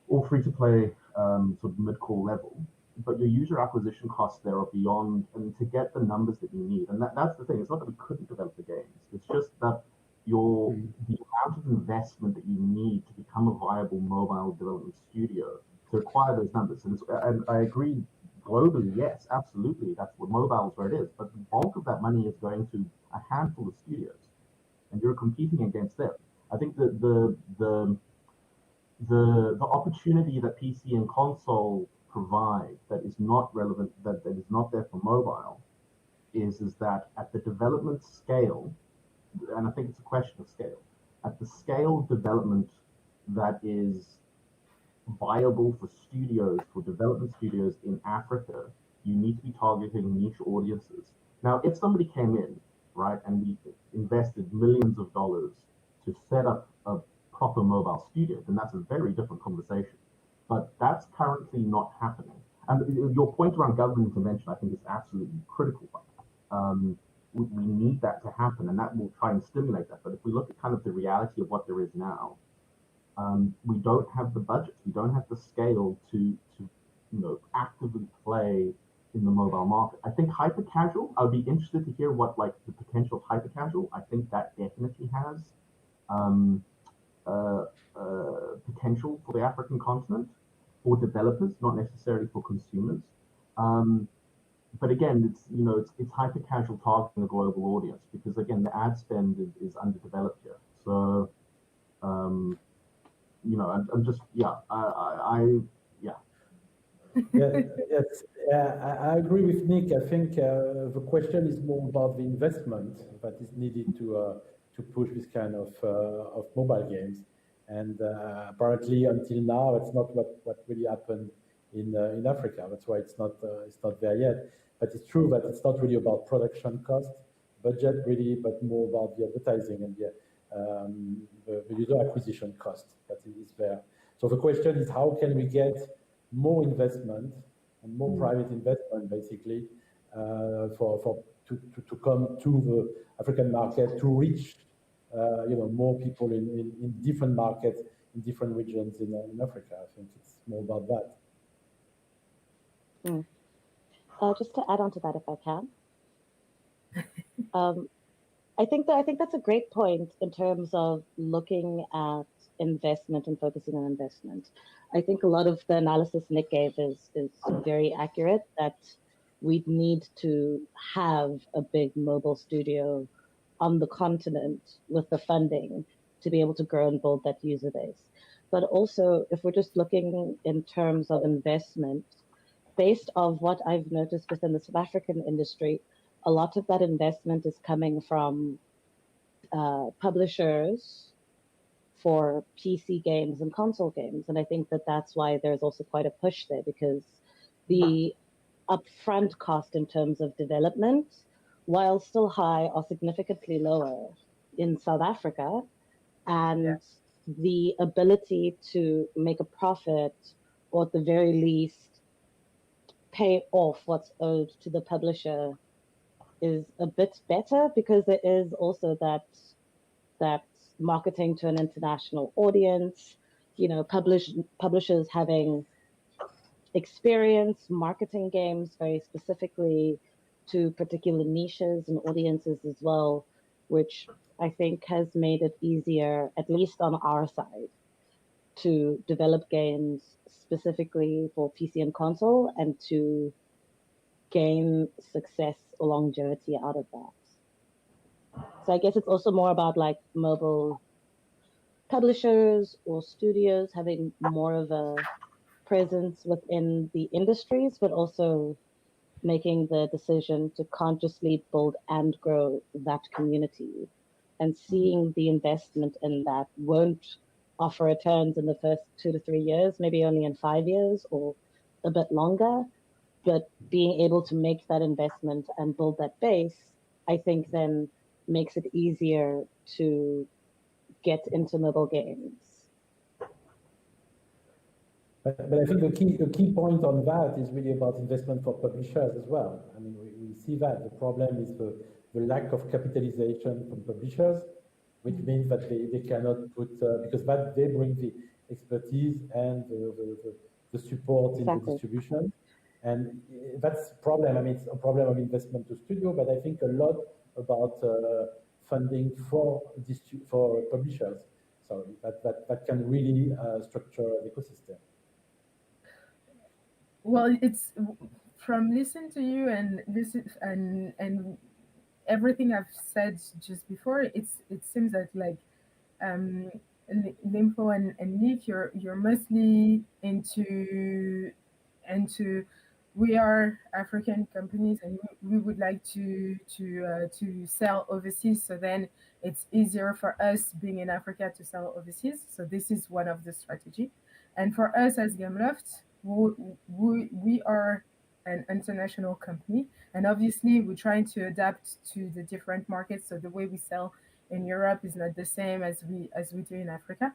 or free-to-play sort of mid-core level. But your user acquisition costs there are beyond, and to get the numbers that you need, and that's the thing. It's not that we couldn't develop the games. It's just that the amount of investment that you need to become a viable mobile development studio to acquire those numbers. And I agree globally, yes, absolutely, that's what mobile is where it is. But the bulk of that money is going to a handful of studios, and you're competing against them. I think that the opportunity that PC and console provide that is not relevant, that is not there for mobile, is that at the development scale, and I think it's a question of scale, at the scale of development that is viable for studios, for development studios in Africa, you need to be targeting niche audiences. Now, if somebody came in, right, and we invested millions of dollars to set up a proper mobile studio, then that's a very different conversation. But that's currently not happening. And your point around government intervention, I think, is absolutely critical. we need that to happen, and that will try and stimulate that. But if we look at kind of the reality of what there is now, we don't have the budget, we don't have the scale to actively play in the mobile market. I think hyper casual, I would be interested to hear what like the potential of hyper casual. I think that definitely has potential for the African continent, for developers, not necessarily for consumers. But again, it's hyper casual targeting a global audience, because again, the ad spend is underdeveloped here. So I'm just I agree with Nick. I think the question is more about the investment that is needed to push this kind of mobile games. And apparently, until now, it's not what really happened in Africa. That's why it's not there yet. But it's true that it's not really about production cost, budget really, but more about the advertising and the user acquisition cost that is there. So the question is, how can we get more investment and more private investment, basically, to come to the African market, to reach more people in different markets, in different regions in Africa. I think it's more about that. Just to add on to that, if I can. I think that's a great point in terms of looking at investment and focusing on investment. I think a lot of the analysis Nick gave is very accurate, that we'd need to have a big mobile studio on the continent with the funding to be able to grow and build that user base. But also, if we're just looking in terms of investment, based on what I've noticed within the South African industry, a lot of that investment is coming from publishers for PC games and console games. And I think that that's why there's also quite a push there, because the upfront cost in terms of development, while still high, are significantly lower in South Africa. And the ability to make a profit, or at the very least, pay off what's owed to the publisher, is a bit better, because there is also that marketing to an international audience, publishers having experience marketing games very specifically to particular niches and audiences as well, which I think has made it easier, at least on our side, to develop games specifically for PC and console, and to gain success or longevity out of that. So I guess it's also more about like mobile publishers or studios having more of a presence within the industries, but also making the decision to consciously build and grow that community, and seeing the investment in that won't offer returns in the first 2 to 3 years, maybe only in 5 years or a bit longer, but being able to make that investment and build that base, I think then makes it easier to get into mobile games. But I think the key point on that is really about investment for publishers as well. I mean, we see that the problem is the lack of capitalization from publishers, which means that they cannot put, because that they bring the expertise and the support in the distribution. And that's a problem. I mean, it's a problem of investment to studio, but I think a lot about funding for publishers. So that can really structure the ecosystem. Well, it's from listening to you and everything I've said just before. It seems that like Limpo and Nick, you're mostly into we are African companies, and we would like to sell overseas. So then it's easier for us being in Africa to sell overseas. So this is one of the strategy. And for us as Gameloft, we are an international company, and obviously we're trying to adapt to the different markets. So the way we sell in Europe is not the same as we do in Africa.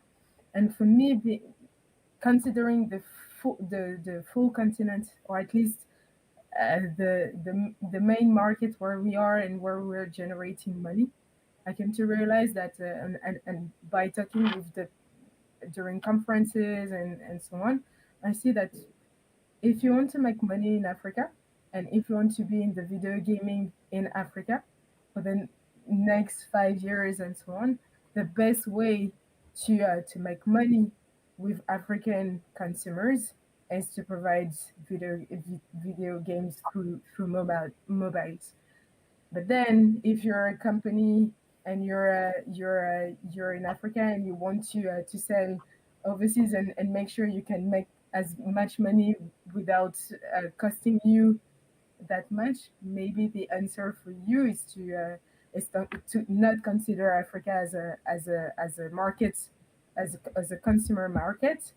And for me, considering the full continent, or at least the main market where we are and where we're generating money. I came to realize that, and by talking with the during conferences and so on, I see that if you want to make money in Africa, and if you want to be in the video gaming in Africa for the next 5 years and so on, the best way to make money with African consumers is to provide video games through mobiles. But then, if you're a company and you're in Africa and you want to sell overseas and make sure you can make as much money without costing you that much, maybe the answer for you is to not consider Africa as a market, as a consumer market,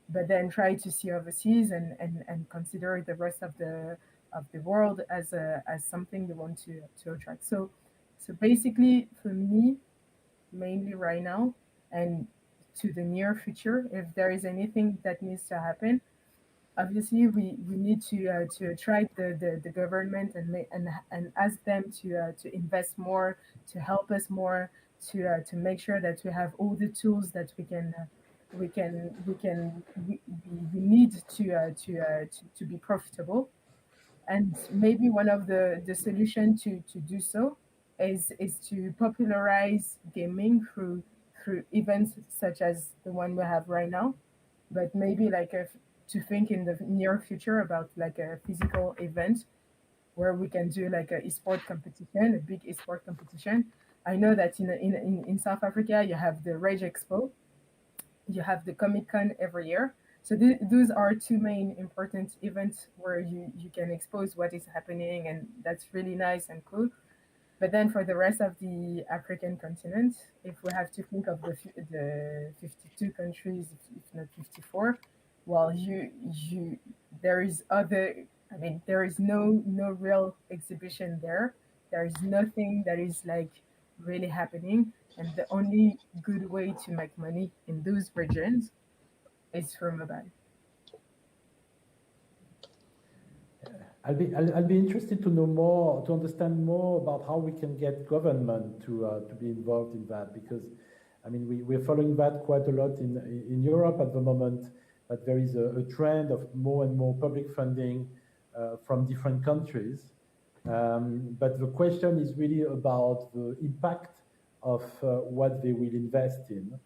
but then try to see overseas and consider the rest of the world as something you want to attract. So basically, for me, mainly right now and to the near future, if there is anything that needs to happen, obviously we need to attract the government and ask them to invest more, to help us more, to make sure that we have all the tools that we need to be profitable. And maybe one of the solution to do so is to popularize gaming through events such as the one we have right now, but maybe like to think in the near future about like a physical event where we can do like a esport competition, a big esport competition. I know that in South Africa you have the Rage Expo, you have the Comic Con every year. So those are two main important events where you can expose what is happening, and that's really nice and cool. But then for the rest of the African continent, if we have to think of the 52 countries, if not 54, well, there is other. I mean, there is no real exhibition there. There is nothing that is like really happening, and the only good way to make money in those regions is through mobile. I'll be interested to know more, to understand more about how we can get government to be involved in that, because I mean we're following that quite a lot in Europe at the moment, but there is a trend of more and more public funding from different countries. But the question is really about the impact of what they will invest in.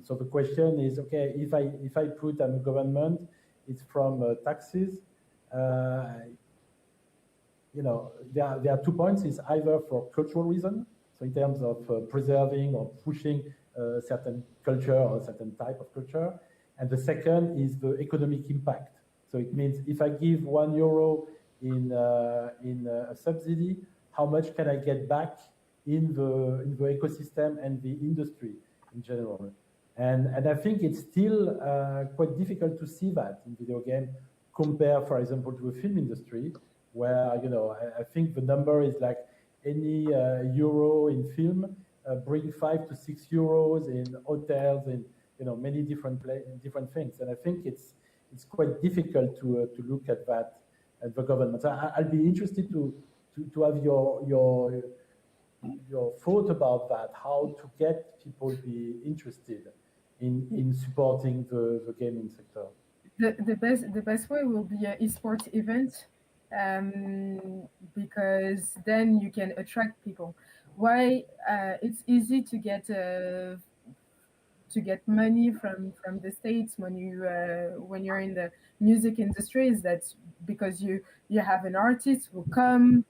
So the question is, okay, if I put a government, it's from taxes. You know, there are 2 points. It's either for cultural reason, so in terms of preserving or pushing a certain culture or a certain type of culture, and the second is the economic impact. So it means if I give €1 in a subsidy, how much can I get back in the ecosystem and the industry in general? And I think it's still quite difficult to see that in video game, compare, for example, to the film industry, where, you know, I think the number is like any euro in film bring 5 to 6 euros in hotels, in, you know, many different things. And I think it's quite difficult to look at that at the government. So I'll be interested to have your thought about that, how to get people be interested in supporting the gaming sector. The best way will be an esports event, because then you can attract people. Why it's easy to get money from the States when you're in the music industry, is that because you have an artist who come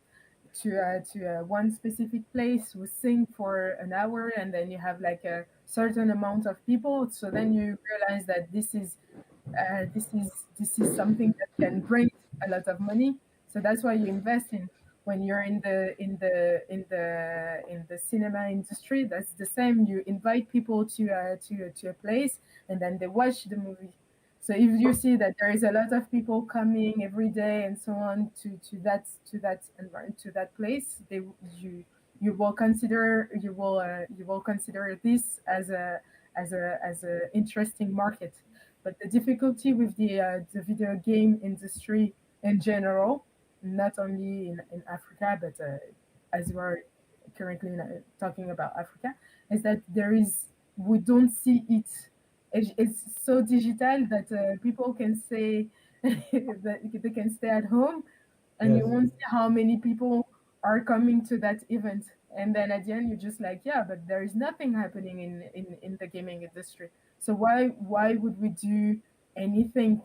to one specific place, who sing for an hour, and then you have like a certain amount of people. So then you realize that this is something that can bring a lot of money. So that's why you invest in. When you're in the cinema industry, that's the same. You invite people to a place, and then they watch the movie. So if you see that there is a lot of people coming every day and so on to that environment, to that place, you will consider this as a interesting market. But the difficulty with the video game industry in general, not only in Africa, but as we are currently talking about Africa, is that we don't see it. It's so digital that people can say that they can stay at home, and you Yes. won't see how many people are coming to that event. And then at the end, you're just like, yeah, but there is nothing happening in the gaming industry. So why would we do anything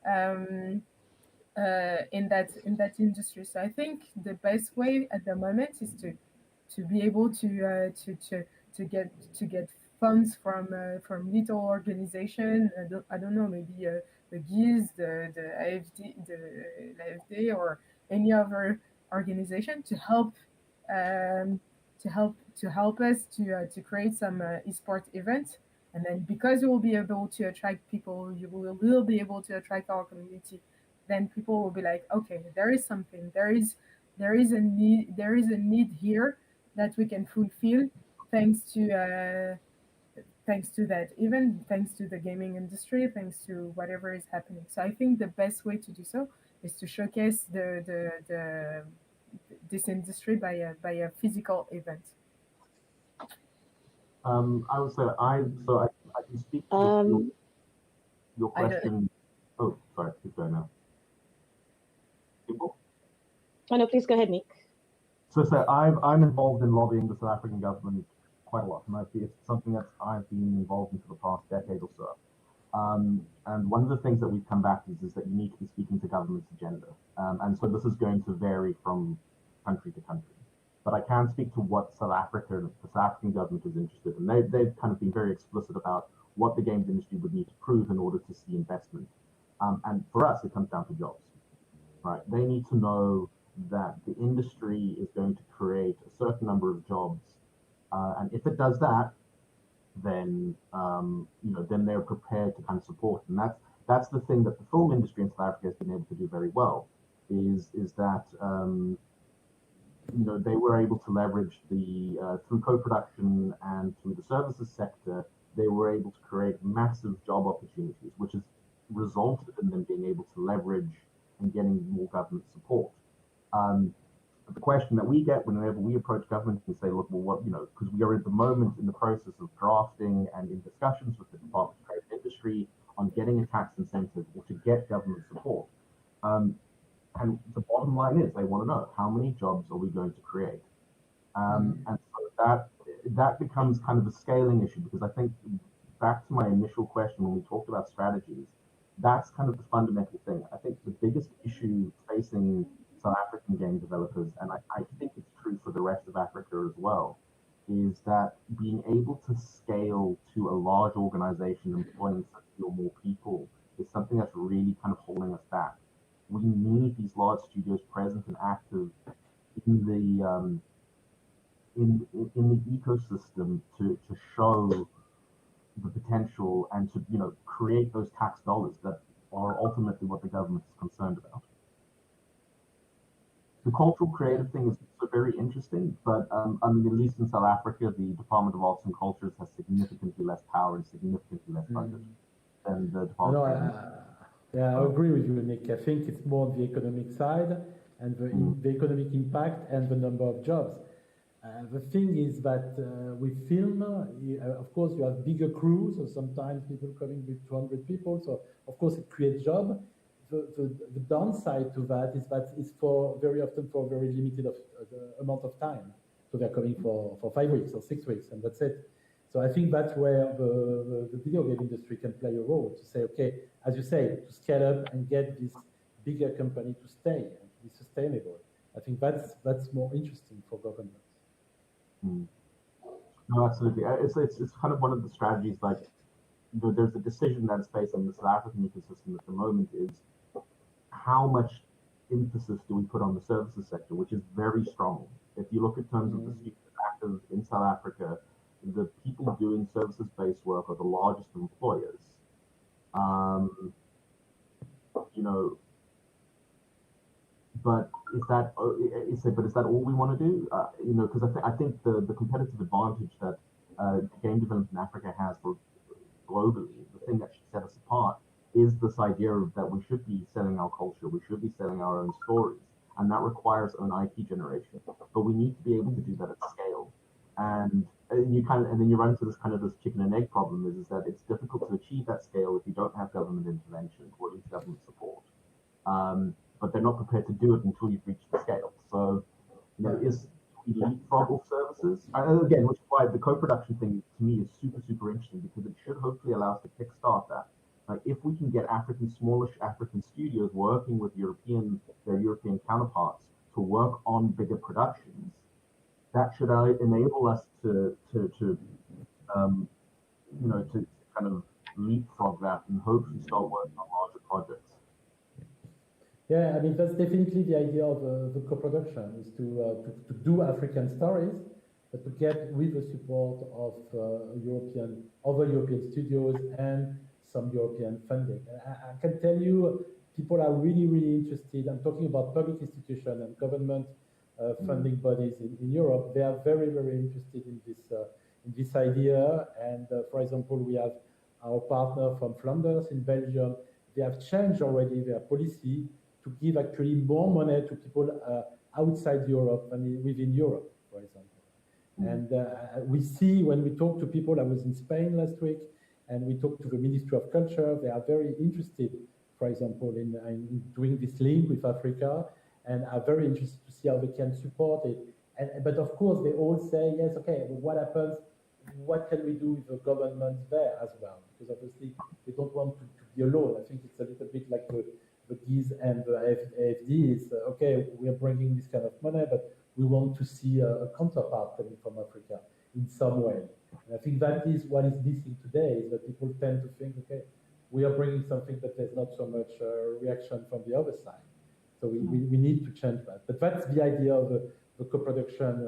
in that industry? So I think the best way at the moment is to be able to get funds from little organization. I don't know, maybe the GIZ, the AFD, the AFD, or any other organization to help um, to help us to create some esport event. And then because you will be able to attract people, you will be able to attract our community. Then people will be like, okay, there is something, there is a need here that we can fulfill thanks to that, even thanks to the gaming industry, thanks to whatever is happening. So I think the best way to do so is to showcase this industry by a physical event. I would say I can speak to your question. Oh, sorry, please go now. People? Oh no, please go ahead, Nick. So I'm involved in lobbying the South African government quite a lot, and it's something that I've been involved in for the past decade or so. And one of the things that we've come back is that you need to be speaking to government's agenda. And so this is going to vary from country to country. But I can speak to what the South African government is interested in. They've kind of been very explicit about what the games industry would need to prove in order to see investment. And for us, it comes down to jobs, right? They need to know that the industry is going to create a certain number of jobs. And if it does that, then then they're prepared to kind of support. And that's the thing that the film industry in South Africa has been able to do very well, is that they were able to leverage through co-production and through the services sector, they were able to create massive job opportunities, which has resulted in them being able to leverage and getting more government support. The question that we get whenever we approach government and say, look, well, what, because we are at the moment in the process of drafting and in discussions with the Department of Trade and Industry on getting a tax incentive or to get government support. And the bottom line is they want to know, how many jobs are we going to create? And so that becomes kind of a scaling issue, because I think back to my initial question when we talked about strategies, that's kind of the fundamental thing. I think the biggest issue facing South African game developers, and I think it's true for the rest of Africa as well, is that being able to scale to a large organization employing 50 or more people is something that's really kind of holding us back. We need these large studios present and active in the ecosystem to show the potential and to create those tax dollars that are ultimately what the government is concerned about. The cultural creative thing is also very interesting, but at least in South Africa, the Department of Arts and Cultures has significantly less power and significantly less budget than the Department of Yeah, I agree with you, Nick. I think it's more the economic side and the economic impact and the number of jobs. The thing is that with film, of course, you have bigger crews, so sometimes people coming with 200 people, so of course it creates jobs. The downside to that is that it's very often for a very limited amount of time. So they're coming for 5 weeks or 6 weeks, and that's it. So I think that's where the video game industry can play a role, to say, okay, as you say, to scale up and get this bigger company to stay and to be sustainable. I think that's more interesting for governments. No, absolutely. It's kind of one of the strategies, like, there's a decision that's based on the South African ecosystem at the moment is how much emphasis do we put on the services sector, which is very strong. If you look in terms of the studios active in South Africa, the people doing services-based work are the largest employers. But is that all we want to do? Because I think the competitive advantage that game development in Africa has globally, the thing that should set us apart, is this idea that we should be selling our culture, we should be selling our own stories, and that requires own IP generation. But we need to be able to do that at scale. And then you run into this chicken and egg problem is that it's difficult to achieve that scale if you don't have government intervention or at least government support. But they're not prepared to do it until you've reached the scale. So, is leapfrog of services? Again, which is why the co-production thing to me is super, super interesting, because it should hopefully allow us to kickstart that. Like, if we can get smallish African studios working with their European counterparts to work on bigger productions, that should enable us to kind of leapfrog that and hopefully start working on larger projects. Yeah, I mean, that's definitely the idea of the co-production, is to do African stories, but to get with the support of other European studios and some European funding. I can tell you, people are really, really interested. I'm talking about public institutions and government funding bodies in Europe. They are very, very interested in this idea. And for example, we have our partner from Flanders in Belgium. They have changed already their policy to give actually more money to people outside Europe than within Europe, for example. And we see when we talk to people, I was in Spain last week, and we talked to the Ministry of Culture. They are very interested, for example, in doing this link with Africa, and are very interested to see how they can support it. But of course, they all say, yes, okay, but what happens? What can we do with the government there as well? Because obviously, they don't want to be alone. I think it's a little bit like the GIZ and the AFD is, okay, we are bringing this kind of money, but we want to see a counterpart coming from Africa in some way. And I think that is what is missing today, is that people tend to think, okay, we are bringing something, but there's not so much reaction from the other side. So we need to change that. But that's the idea of the co-production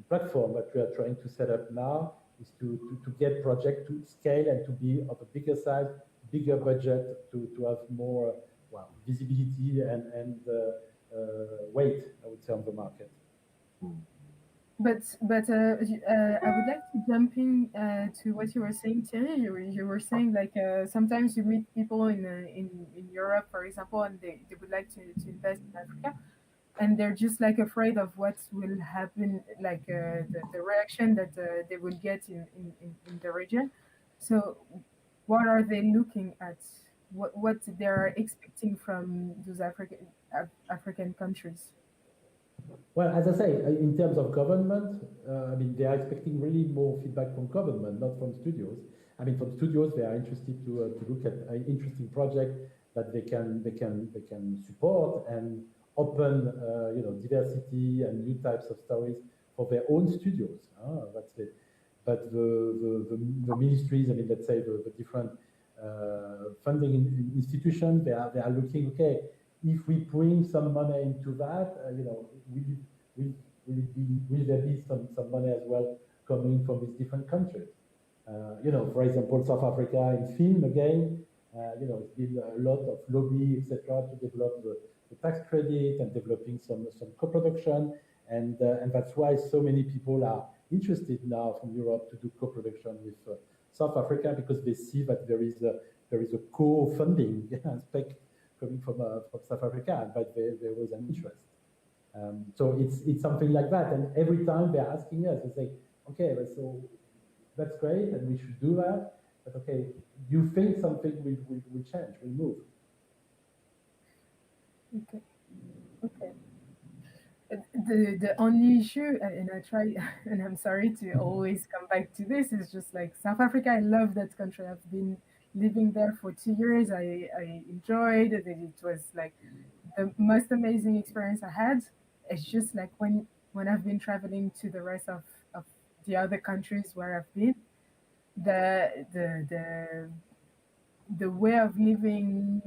platform that we are trying to set up now, is to get projects to scale and to be of a bigger size, bigger budget, to have more visibility and weight, I would say, on the market. But I would like to jump in to what you were saying, Thierry. You were saying like sometimes you meet people in Europe, for example, and they would like to invest in Africa, and they're just like afraid of what will happen, like the reaction that they will get in the region. So what are they looking at? What they are expecting from those African countries? Well, as I say, in terms of government, I mean, they are expecting really more feedback from government, not from studios. I mean, from studios, they are interested to look at an interesting project that they can support and open, diversity and new types of stories for their own studios. That's it. But the ministries, I mean, let's say the different funding institutions, they are looking, okay, if we bring some money into that, will there be some money as well coming from these different countries? For example, South Africa in film again, it's been a lot of lobby, etc., to develop the tax credit and developing some co-production, and that's why so many people are interested now from Europe to do co-production with South Africa, because they see that there is a co-funding aspect coming from South Africa, but there was an interest. So it's something like that, and every time they're asking us, they say, okay, so that's great, and we should do that, but okay, you think something will change, will move? Okay. The only issue, and I try, and I'm sorry to always come back to this, is just like South Africa. I love that country. I've been living there for 2 years. I enjoyed it. It was like the most amazing experience I had. It's just like when I've been traveling to the rest of the other countries where I've been, the way of living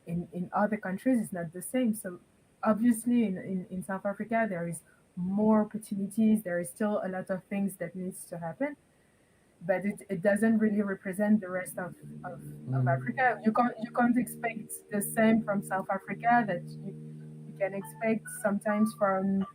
in other countries is not the same. So obviously in South Africa there is more opportunities. There is still a lot of things that needs to happen, but it doesn't really represent the rest of Africa. You can't expect the same from South Africa that you can expect sometimes from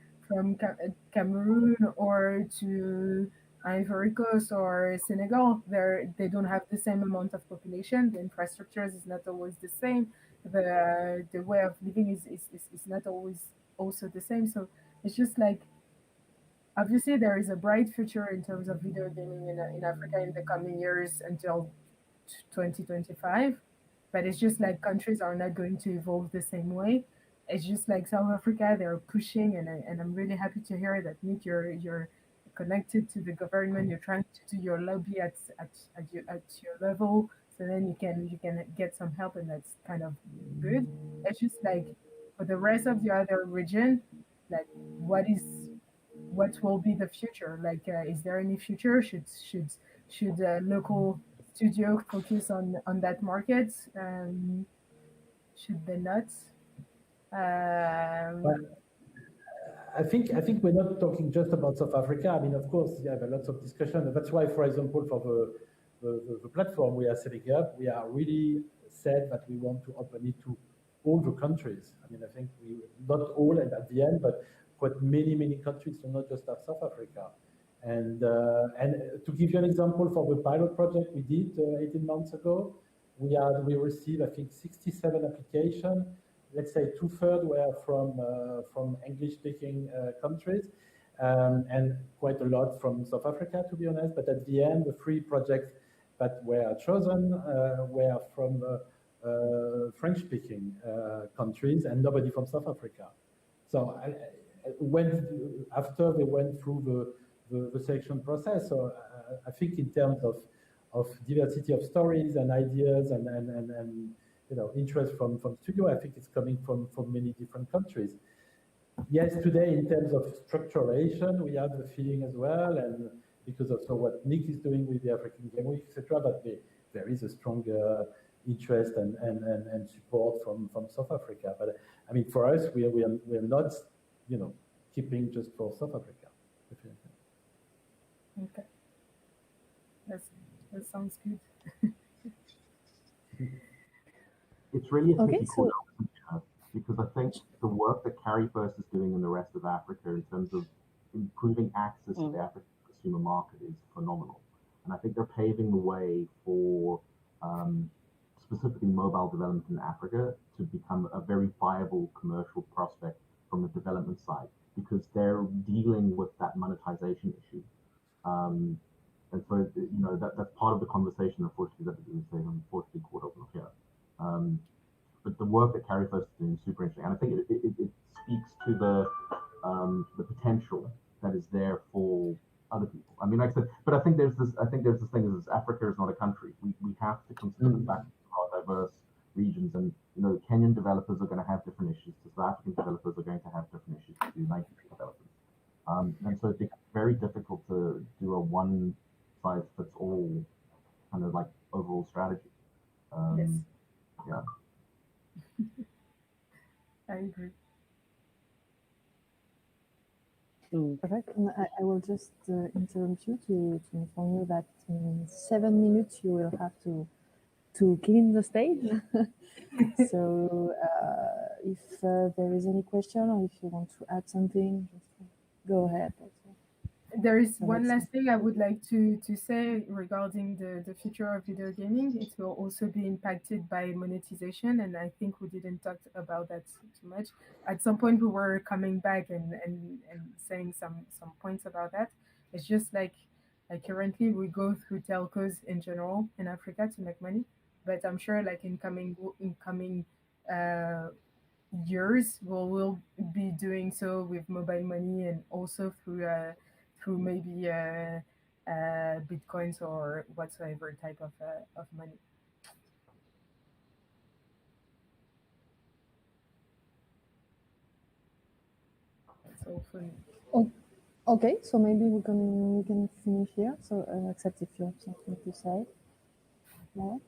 Cameroon or to Ivory Coast or Senegal, they don't have the same amount of population. The infrastructure is not always the same. The way of living is not always also the same. So it's just like, obviously there is a bright future in terms of video gaming in Africa in the coming years until 2025. But it's just like countries are not going to evolve the same way. It's just like South Africa, they're pushing, and I'm really happy to hear that, Nick, you're connected to the government. You're trying to do your lobby at your level, so then you can get some help, and that's kind of good. It's just like for the rest of the other region, like what will be the future? Like, is there any future? Should local studio focus on that market? Should they not? But I think we're not talking just about South Africa. I mean, of course, you have a lot of discussion. That's why, for example, for the platform we are setting up, we are really said that we want to open it to all the countries. I mean, I think we not all and at the end, but quite many countries, so not just South Africa. And to give you an example, for the pilot project we did 18 months ago, we received, I think, 67 applications. Let's say 2/3 were from English-speaking countries, and quite a lot from South Africa, to be honest. But at the end, the 3 projects that were chosen were from French-speaking countries, and nobody from South Africa. So after they went through the selection process, so I think in terms of diversity of stories and ideas and interest from studio, I think it's coming from many different countries. Yes, today in terms of structuration, we have the feeling as well, and because of what Nick is doing with the African Game Week, etc. But there is a stronger interest and support from South Africa. But I mean, for us, we are not, keeping just for South Africa. Definitely. Okay, that sounds good. It's really a Okay, tricky call because I think the work that CariFirst is doing in the rest of Africa in terms of improving access to the African consumer market is phenomenal. And I think they're paving the way for specifically mobile development in Africa to become a very viable commercial prospect from the development side, because they're dealing with that monetization issue. And so, that's part of the conversation, unfortunately, that we say, unfortunately, caught up with here. But the work that CariFirst is doing is super interesting, and I think it speaks to the potential that is there for other people. I mean, like I said, but I think there's this thing is Africa is not a country. We have to consider the fact that there are diverse regions, and Kenyan developers are going to have different issues. The South African developers are going to have different issues to Nigerian developers, and so it becomes very difficult to do a one-size-fits-all kind of like overall strategy. Yes. Yeah. I agree. Perfect. And I will just interrupt you to inform you that in 7 minutes you will have to clean the stage. So if there is any question or if you want to add something, just go ahead. There is one last thing I would like to say regarding the future of video gaming. It will also be impacted by monetization, and I think we didn't talk about that too much. At some point, we were coming back and saying some points about that. It's just like currently we go through telcos in general in Africa to make money, but I'm sure like in coming years we'll be doing so with mobile money and also through maybe bitcoins or whatsoever type of money. That's all for me. Oh, okay, so maybe we can finish here. So except if you have something to say. No.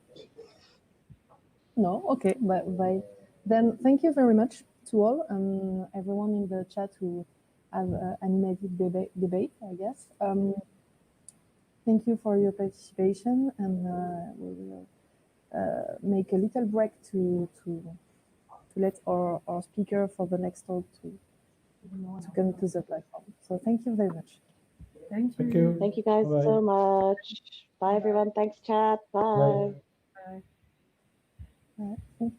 No. Okay. Bye. Then thank you very much to all and everyone in the chat who have animated debate, I guess. Thank you for your participation, and we will make a little break to let our speaker for the next talk to come to the platform. So thank you very much. Thank you. Thank you. Thank you guys Bye-bye. so much. Bye, everyone. Thanks, chat. Bye. Bye.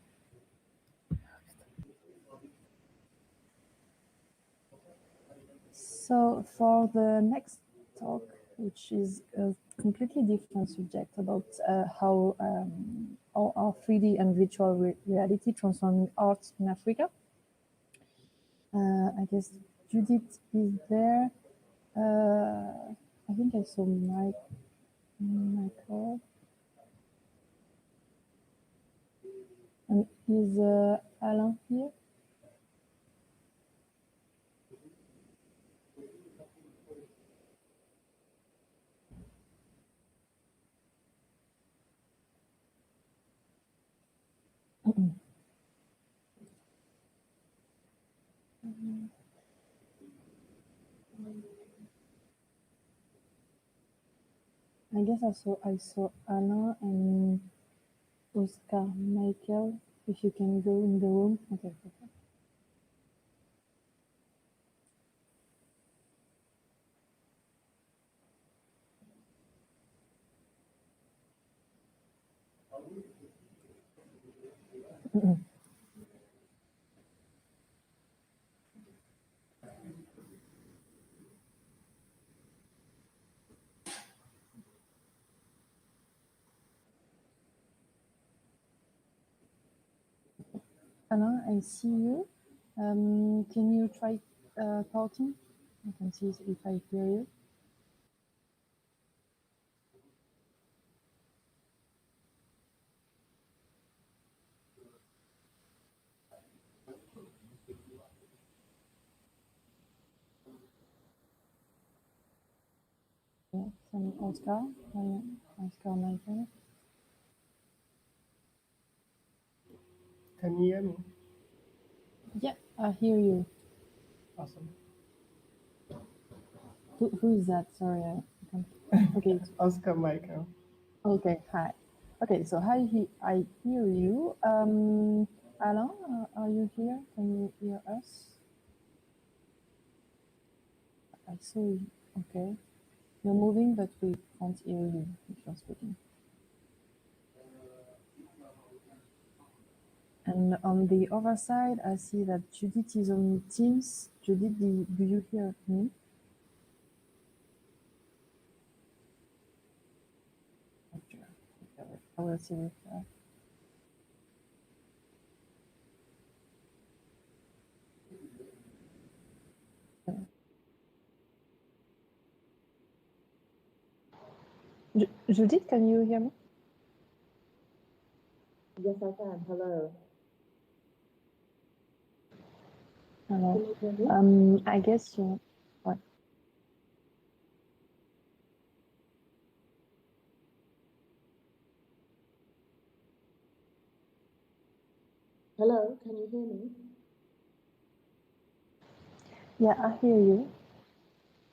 So for the next talk, which is a completely different subject about how our 3D and virtual reality transforming art in Africa. I guess Judith is there. I think I saw Michael. And is Alain here? I guess I saw Alain and Oscar Michael. If you can go in the room. Okay. Alain, I see you. Can you try talking? I can see if I hear you. Yeah, some Oscar, Oscar Michael. Can you hear me? Yeah, I hear you. Awesome. Who is that? Sorry, I can't. Okay. Oscar Michael. Okay, hi. Okay, so I hear you. Alain, are you here? Can you hear us? I saw you. Okay. You're moving, but we can't hear you if you're speaking. And on the other side, I see that Judith is on Teams. Judith, do you hear me? Okay. I will see if Judith, can you hear me? Yes, I can. Hello. Hello. Can you hear me? I guess you. What? Hello, can you hear me? Yeah, I hear you.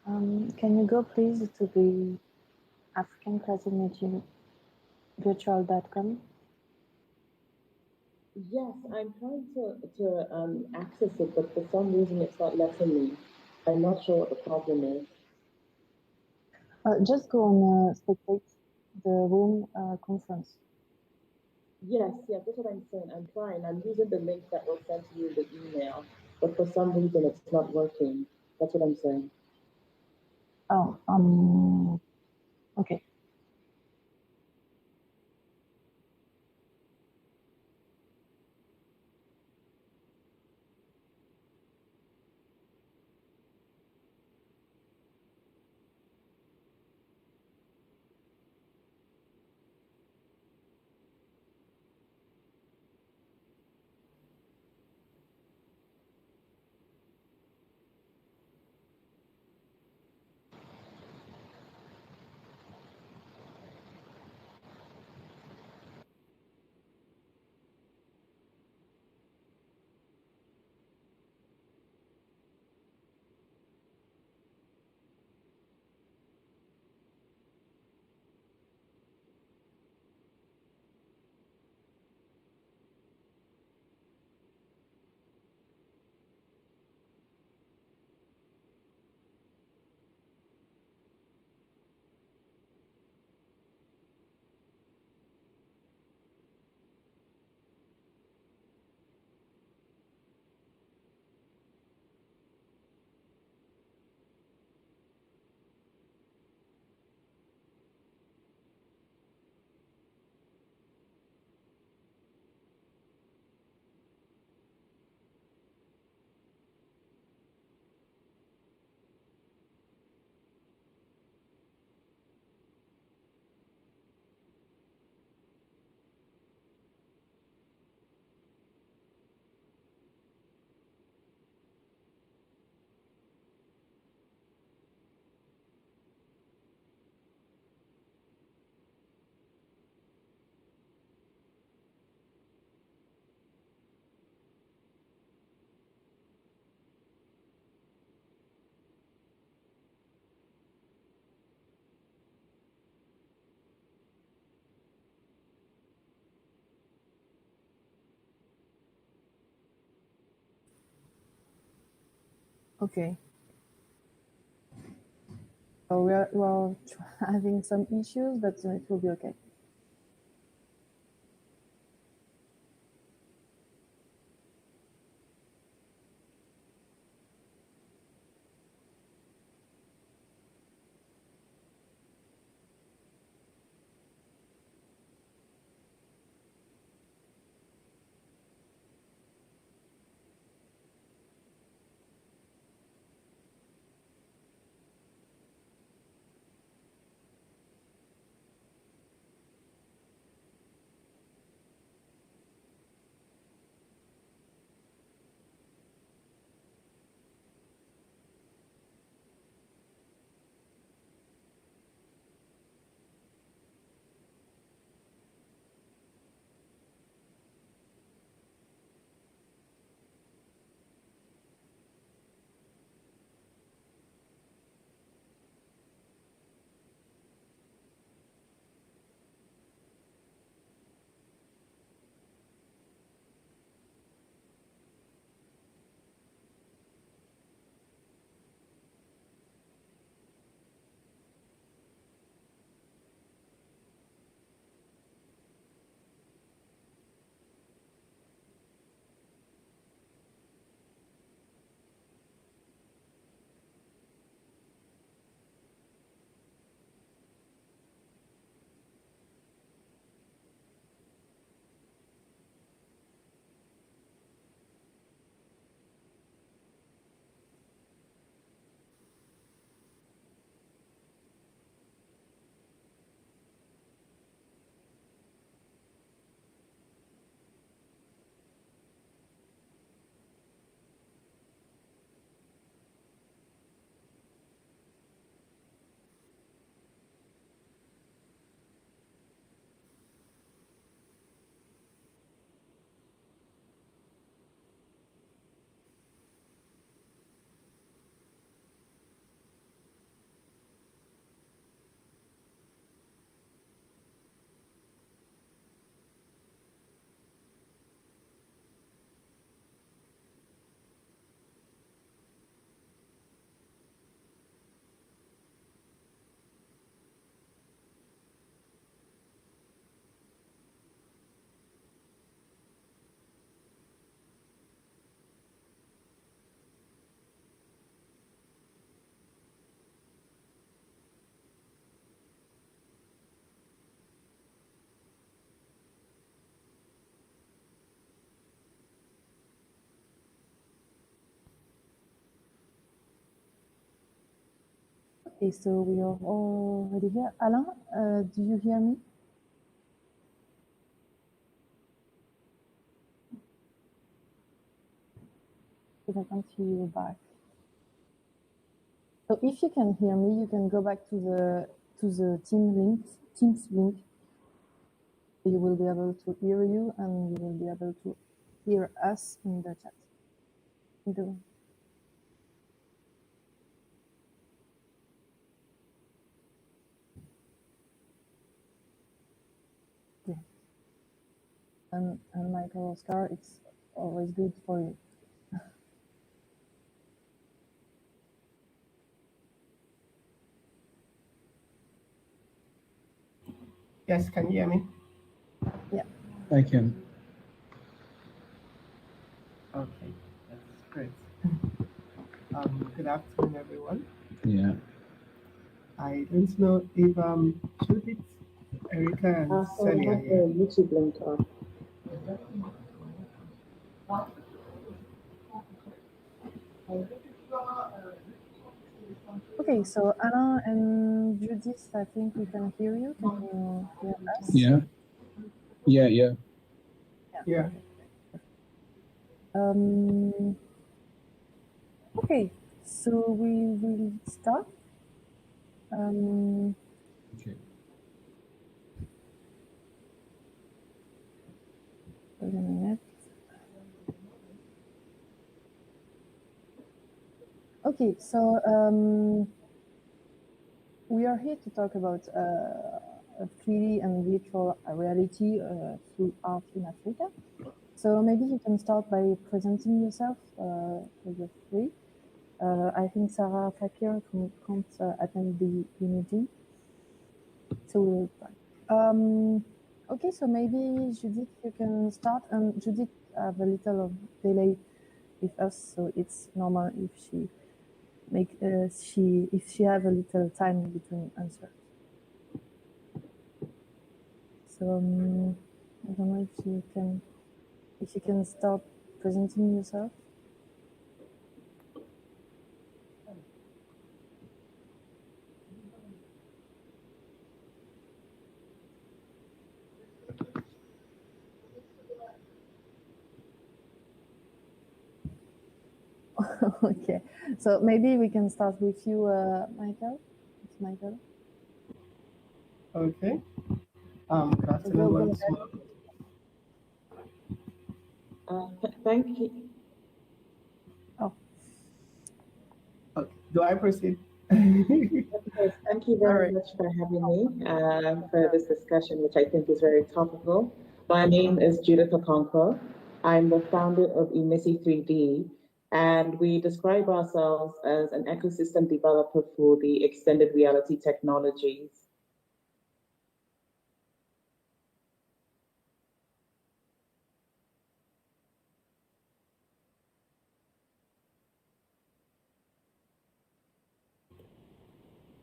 Can you go please to the African CreativeMeeting virtual.com? Yes, I'm trying to access it, but for some reason it's not letting me. I'm not sure what the problem is. Just go on spectate the room conference. Yes, that's what I'm saying. I'm trying. I'm using the link that was sent to you in the email, but for some reason it's not working. That's what I'm saying. Oh, okay. Okay. So we're having some issues, but it will be okay. Okay, so we are already here. Alain, do you hear me? Because I can't hear you back. So if you can hear me, you can go back to the Teams link. You will be able to hear you, and you will be able to hear us in the chat. Yeah. And Michael Oscar, it's always good for you. Yes, can you hear me? Yeah. I can. Okay, that's great. Good afternoon, everyone. Yeah. I don't know if Judith, Erica, and Sally are here. YouTube link on. Okay, so Alain and Judith, I think we can hear you. Can you hear us? Yeah. Yeah. Yeah. Okay, so we will start. Okay. Wait a minute. Okay, so we are here to talk about 3D and virtual reality through art in Africa. So maybe you can start by presenting yourself for your free. I think Sarah Fakir can't attend the meeting. So we'll okay, so maybe Judith, you can start. And Judith have a little of delay with us, so it's normal if she if she have a little time between answers. So I don't know if you can start presenting yourself. Okay, so maybe we can start with you, Michael. It's Michael. Okay. Good afternoon once more. Thank you. Oh. Okay. Do I proceed? Yes, thank you very much for having me for this discussion, which I think is very topical. My name is Judith Okonkwo. I'm the founder of Emisi 3D, and we describe ourselves as an ecosystem developer for the extended reality technologies.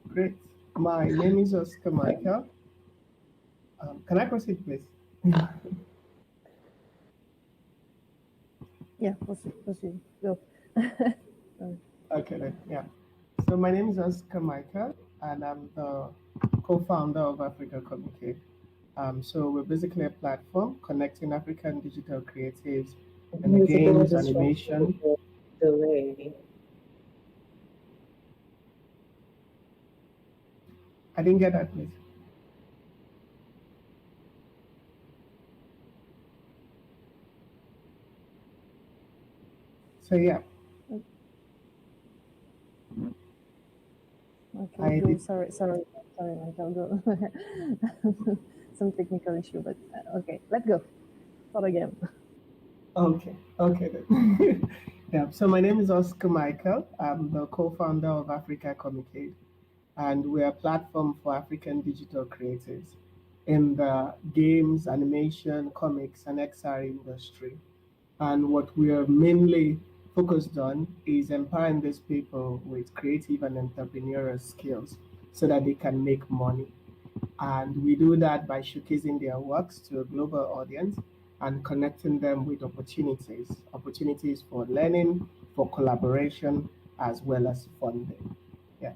Great. My name is Oscar Michael. Can I proceed, please? Yeah, proceed. Go. Okay, then, yeah. So my name is Oscar Michael, and I'm the co-founder of Africa Communicate. So we're basically a platform connecting African digital creatives in games, animation. Delay. I didn't get that, please. So yeah. Okay, go. Sorry, Michael, go. Some technical issue, but okay, let's go. Start again. Okay, then. Yeah, so my name is Oscar Michael. I'm the co-founder of Africa Communicate, and we're a platform for African digital creatives in the games, animation, comics, and XR industry. And what we are mainly focused on is empowering these people with creative and entrepreneurial skills so that they can make money. And we do that by showcasing their works to a global audience and connecting them with opportunities for learning, for collaboration, as well as funding. Yeah.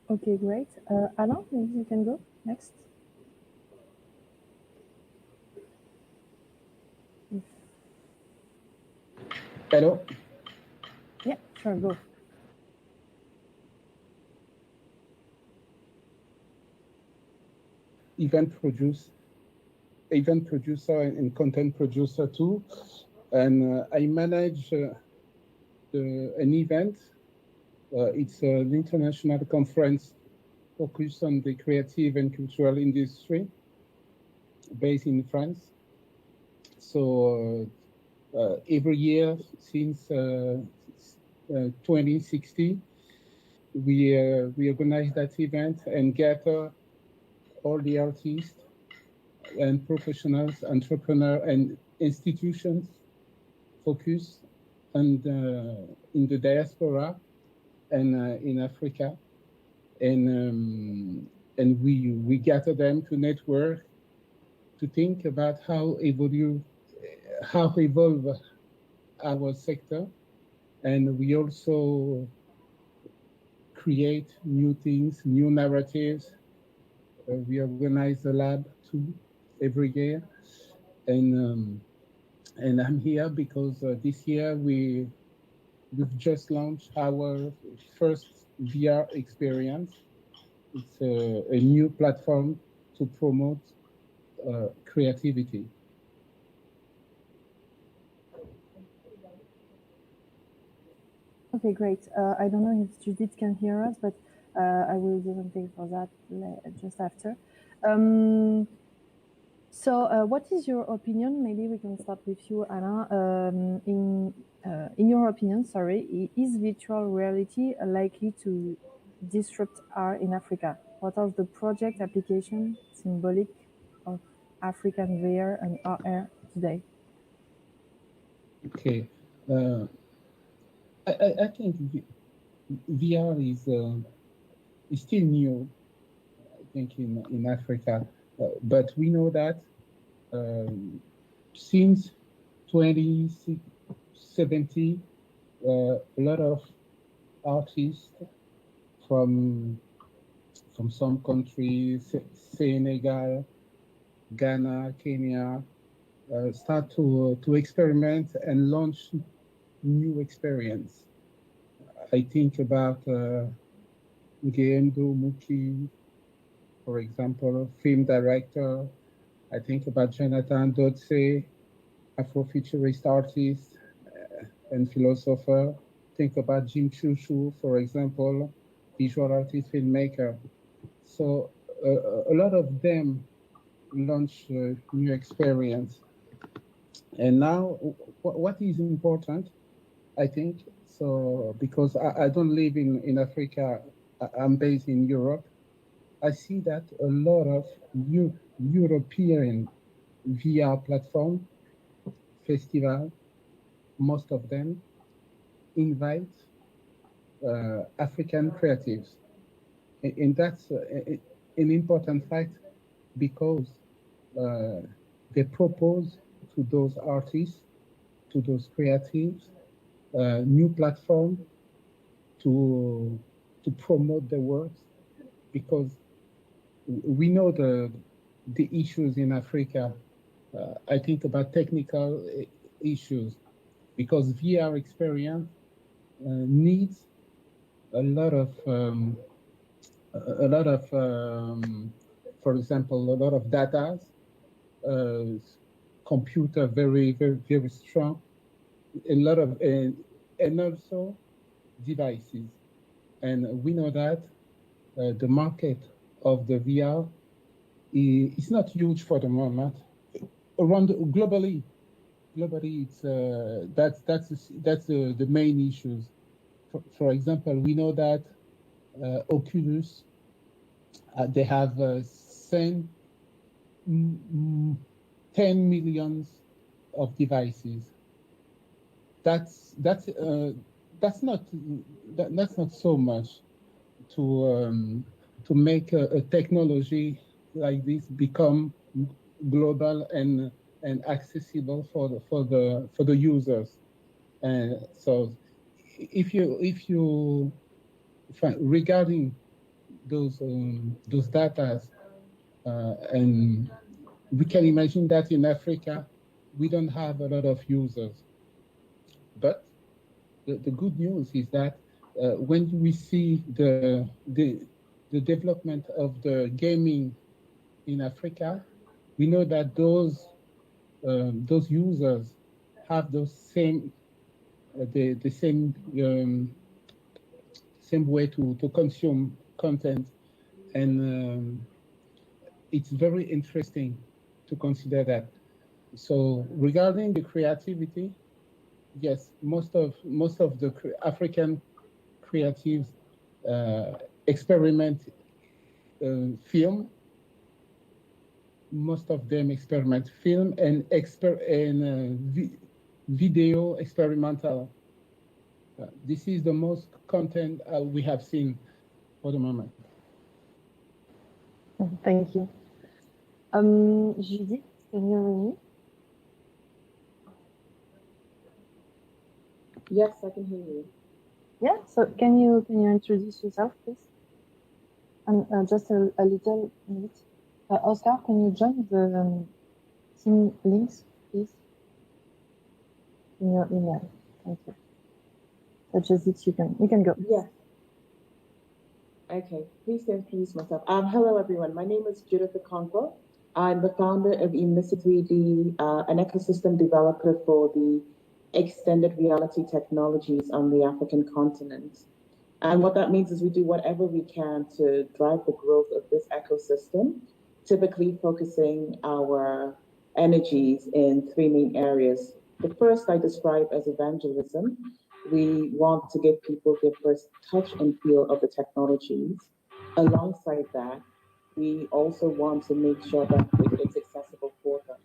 Okay, great. Alain, maybe you can go next. Hello? Yeah, sure, go. Event producer and content producer too. And I manage an event. It's an international conference focused on the creative and cultural industry based in France. So every year since 2016, we organize that event and gather all the artists and professionals, entrepreneurs, and institutions focus on in the diaspora and in Africa, and we gather them to network, to think about how evolve our sector, and we also create new things, new narratives. We organize a lab too every year, and I'm here because this year we've just launched our first VR experience. It's a new platform to promote creativity. Okay, great. I don't know if Judith can hear us, but I will do something for that just after. So what is your opinion? Maybe we can start with you, Anna. In your opinion, is virtual reality likely to disrupt art in Africa? What are the project application symbolic of African VR and AR today? Okay. I think VR is still new, I think, in Africa. But we know that since 2017, a lot of artists from some countries, Senegal, Ghana, Kenya, start to experiment and launch new experience. I think about Ngendo Muki, for example, film director. I think about Jonathan Dotse, Afrofuturist artist and philosopher. Think about Jim Chushu, for example, visual artist, filmmaker. So a lot of them launch new experience. And now what is important, I think, so because I don't live in Africa, I'm based in Europe, I see that a lot of European VR platform, festival, most of them invite African creatives. And that's an important fact because they propose to those artists, to those creatives, new platform to promote their works, because we know the issues in Africa. I think about technical issues, because VR experience needs a lot of for example, a lot of data, computer very strong, a lot of and also devices. And we know that the market of the VR is not huge for the moment. Around globally, it's that's the main issues. For example, we know that Oculus, they have 10 million of devices. That's not so much to make a technology like this become global and accessible for the users. And so if you regarding those data, and we can imagine that in Africa we don't have a lot of users, but the good news is that when we see the development of the gaming in Africa, we know that those users have those same the same way to consume content, and it's very interesting to consider that. So regarding the creativity, yes, most of the African creatives experiment film. Most of them experiment film and video experimental. This is the most content we have seen for the moment. Thank you. Judith, can you hear me? Yes, I can hear you. Yeah, so can you introduce yourself, please? And just a little bit. Oscar, can you join the team links, please? In your email. Thank you. So Judith, you can go. Yeah. Okay, please introduce myself. Hello, everyone. My name is Judith Okonkwo. I'm the founder of Emissy 3D, an ecosystem developer for the extended reality technologies on the African continent. And what that means is we do whatever we can to drive the growth of this ecosystem typically focusing our energies in three main areas. The first I describe as evangelism. We want to give people their first touch and feel of the technologies. Alongside that, we also want to make sure that it's accessible for them.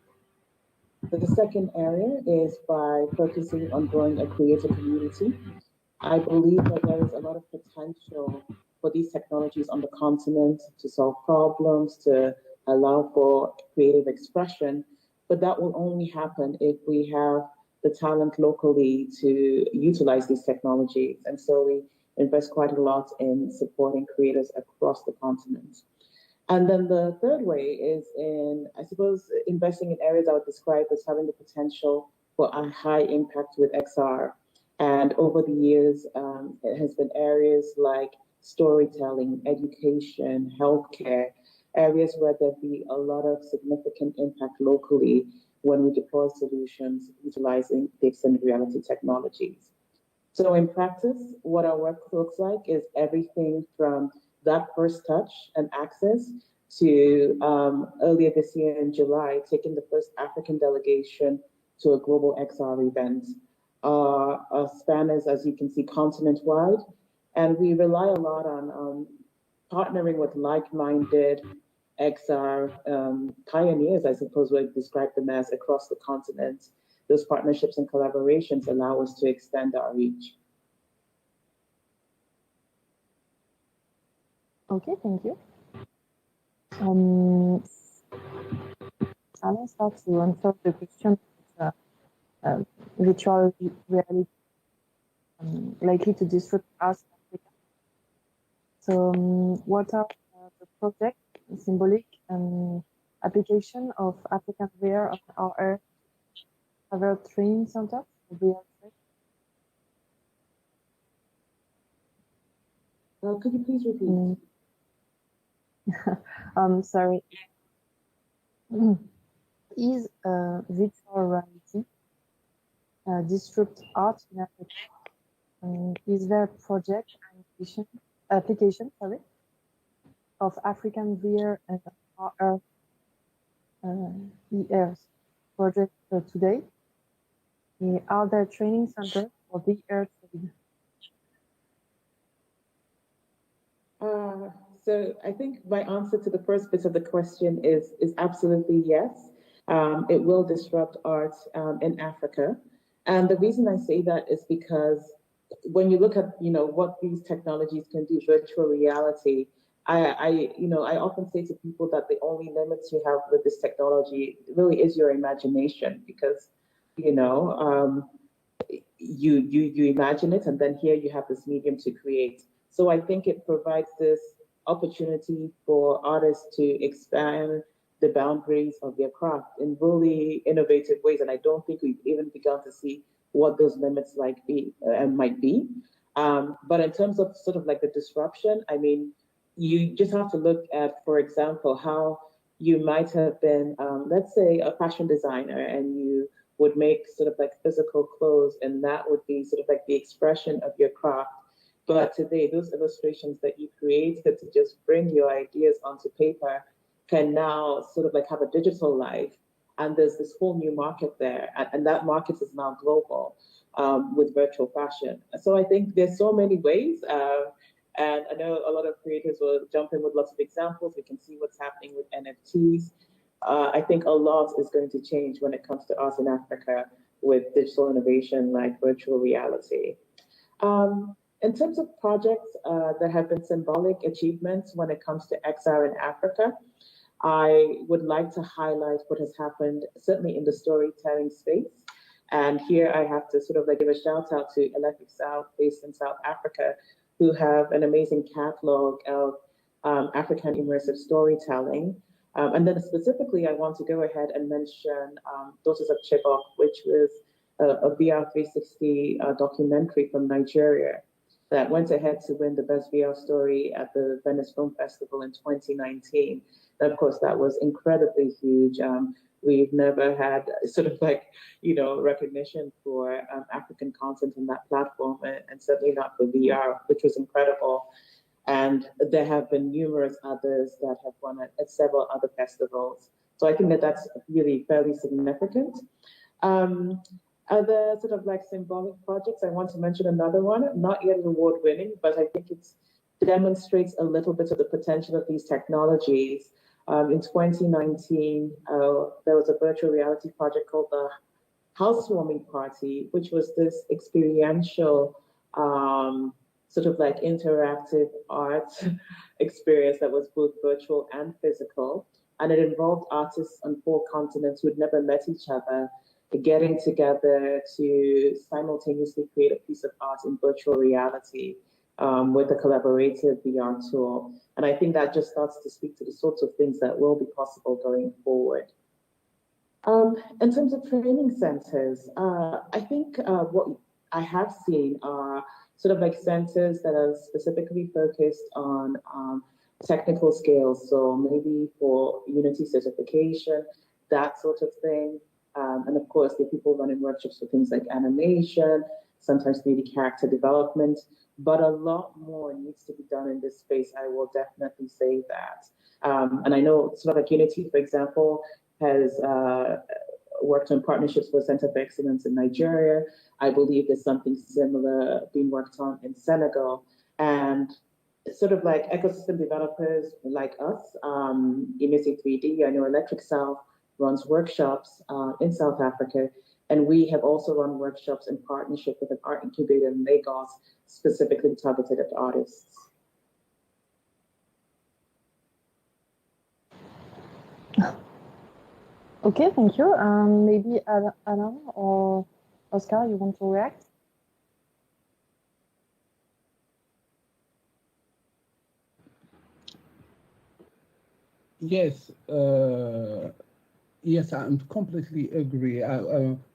The second area is by focusing on growing a creator community. I believe that there is a lot of potential for these technologies on the continent to solve problems, to allow for creative expression, but that will only happen if we have the talent locally to utilize these technologies. And so we invest quite a lot in supporting creators across the continent. And then the third way is in, I suppose, investing in areas I would describe as having the potential for a high impact with XR. And over the years, it has been areas like storytelling, education, healthcare, areas where there'd be a lot of significant impact locally when we deploy solutions utilizing the extended reality technologies. So in practice, what our work looks like is everything from that first touch and access to earlier this year in July, taking the first African delegation to a global XR event. Our span is, as you can see, continent-wide, and we rely a lot on partnering with like-minded XR pioneers, I suppose we'd describe them as, across the continent. Those partnerships and collaborations allow us to extend our reach. Okay, thank you. I'll start to answer the question virtual reality likely to disrupt us in Africa. So what are the project, symbolic application of African VR on our other training center for VR Well, could you please repeat? Sorry. Is virtual reality disrupt art in Africa? Is there a project and application of African VR and AR ERs project today? Are there training centers for VR training? So I think my answer to the first bit of the question is absolutely yes. It will disrupt art in Africa. And the reason I say that is because when you look at, what these technologies can do, virtual reality, I often say to people that the only limits you have with this technology really is your imagination, because, you imagine it, and then here you have this medium to create. So I think it provides this opportunity for artists to expand the boundaries of their craft in really innovative ways. And I don't think we've even begun to see what those limits might be. But in terms of sort of like the disruption, I mean, you just have to look at, for example, how you might have been, let's say, a fashion designer, and you would make sort of like physical clothes, and that would be sort of like the expression of your craft. But today, those illustrations that you created to just bring your ideas onto paper can now sort of like have a digital life. And there's this whole new market there. And that market is now global with virtual fashion. So I think there's so many ways. And I know a lot of creators will jump in with lots of examples. We can see what's happening with NFTs. I think a lot is going to change when it comes to art in Africa with digital innovation like virtual reality. In terms of projects that have been symbolic achievements when it comes to XR in Africa, I would like to highlight what has happened, certainly in the storytelling space. And here I have to sort of like give a shout out to Electric South, based in South Africa, who have an amazing catalog of African immersive storytelling. And then specifically, I want to go ahead and mention Daughters of Chibok, which was a VR 360 documentary from Nigeria that went ahead to win the best VR story at the Venice Film Festival in 2019. And of course, that was incredibly huge. We've never had sort of like, recognition for African content on that platform, and certainly not for VR, which was incredible. And there have been numerous others that have won at several other festivals. So I think that that's really fairly significant. Other sort of like symbolic projects, I want to mention another one, not yet award winning, but I think it demonstrates a little bit of the potential of these technologies. In 2019, there was a virtual reality project called the Housewarming Party, which was this experiential sort of like interactive art experience that was both virtual and physical. And it involved artists on 4 continents who had never met each other, getting together to simultaneously create a piece of art in virtual reality with a collaborative VR tool. And I think that just starts to speak to the sorts of things that will be possible going forward. In terms of training centers, I think what I have seen are sort of like centers that are specifically focused on technical skills. So maybe for Unity certification, that sort of thing. And of course, the people running workshops for things like animation, sometimes maybe character development, but a lot more needs to be done in this space. I will definitely say that. And I know sort of like Unity, for example, has worked on partnerships for Center of Excellence in Nigeria. I believe there's something similar being worked on in Senegal. And sort of like ecosystem developers like us, Emisi 3D, I know Electric South runs workshops in South Africa. And we have also run workshops in partnership with an art incubator in Lagos, specifically targeted at artists. Okay, thank you. Maybe Alain or Oscar, you want to react? Yes, yes, I completely agree.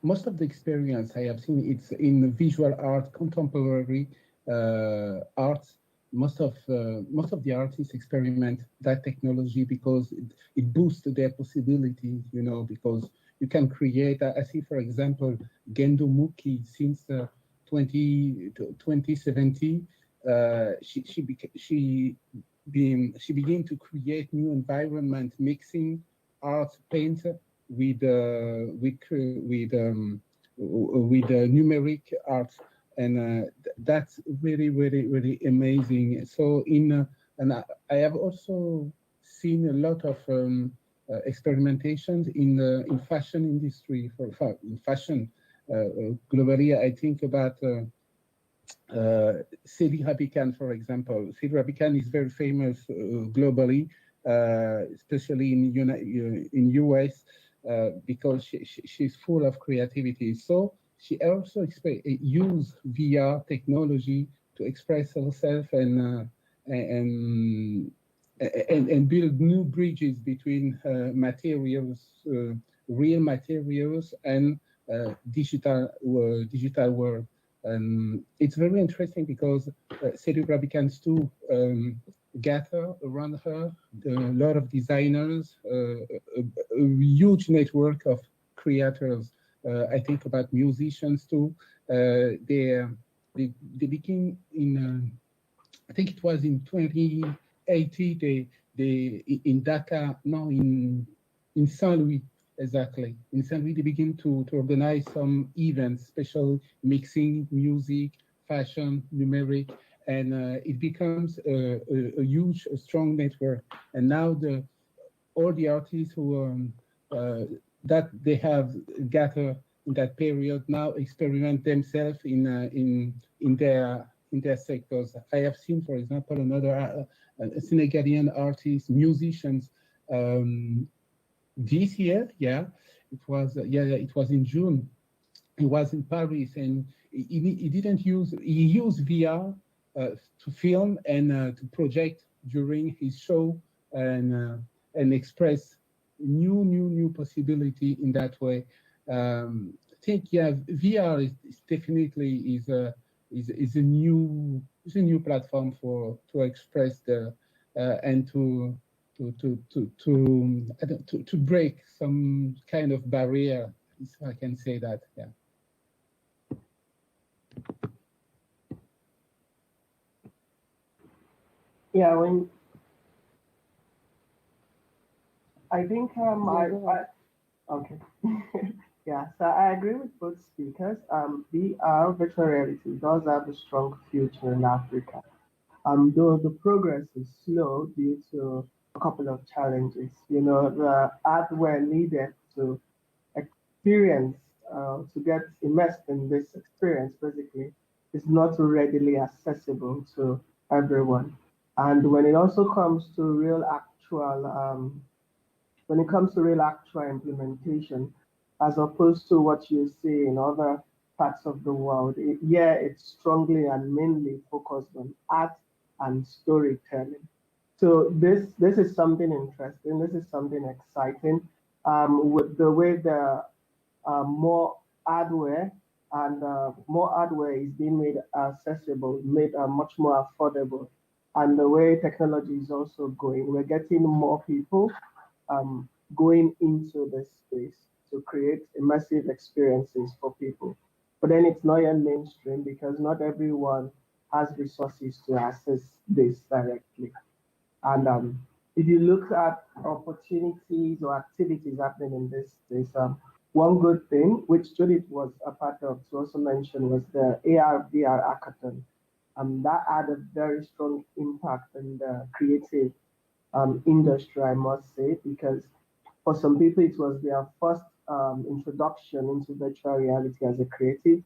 Most of the experience I have seen, it's in visual art, contemporary art. Most of the artists experiment that technology because it boosts their possibilities, you know, because you can create, I see, for example, Gendo Muki since 2017, she began to create new environment, mixing art, paint with numeric art, and that's really, really, really amazing. So and I have also seen a lot of experimentations in fashion industry in fashion globally. I think about Sidi Rabican, for example. Sidi Rabican is very famous globally, especially in US, because she's full of creativity. So she also used VR technology to express herself and build new bridges between materials, real materials, and digital world. It's very interesting because Cedric Rabicans too gather around her a lot of designers, a huge network of creators. I think about musicians too. They begin in, I think it was in 2080. They in Dakar, no, in Saint Louis. Exactly. In Saint Louis, they begin to organize some events, special mixing, music, fashion, numeric, and it becomes a huge, strong network. And now all the artists who that they have gathered in that period now experiment themselves in their sectors. I have seen, for example, another Senegalian artist, musicians. This year, it was in June. He was in Paris, and he used VR to film and to project during his show and express new possibility in that way. I think VR is definitely is a new platform to express the and to break some kind of barrier, if I can say that. Yeah. Yeah, when I think okay. Yeah, so I agree with both speakers. VR virtual reality does have a strong future in Africa. Though the progress is slow due to a couple of challenges. You know, the hardware needed to experience, to get immersed in this experience, basically, is not readily accessible to everyone. And when it also comes to real actual when it comes to real actual implementation, as opposed to what you see in other parts of the world, it's strongly and mainly focused on art and storytelling. So this is something interesting. This is something exciting. With the way the more hardware more hardware is being made accessible, made much more affordable, and the way technology is also going, we're getting more people going into this space to create immersive experiences for people. But then it's not yet mainstream because not everyone has resources to access this directly. And if you look at opportunities or activities happening in this space, one good thing, which Judith was a part of, to also mention, was the AR VR hackathon. That had a very strong impact in the creative industry, I must say, because for some people it was their first introduction into virtual reality as a creative.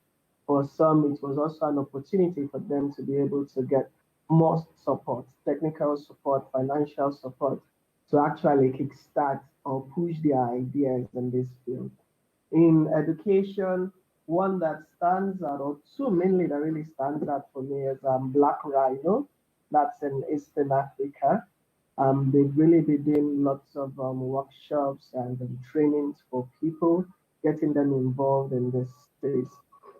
For some, it was also an opportunity for them to be able to get more support, technical support, financial support, to actually kickstart or push their ideas in this field. In education, one that stands out, or two mainly that really stands out for me, is Black Rhino. That's in Eastern Africa. They've really been doing lots of workshops and trainings for people, getting them involved in this space.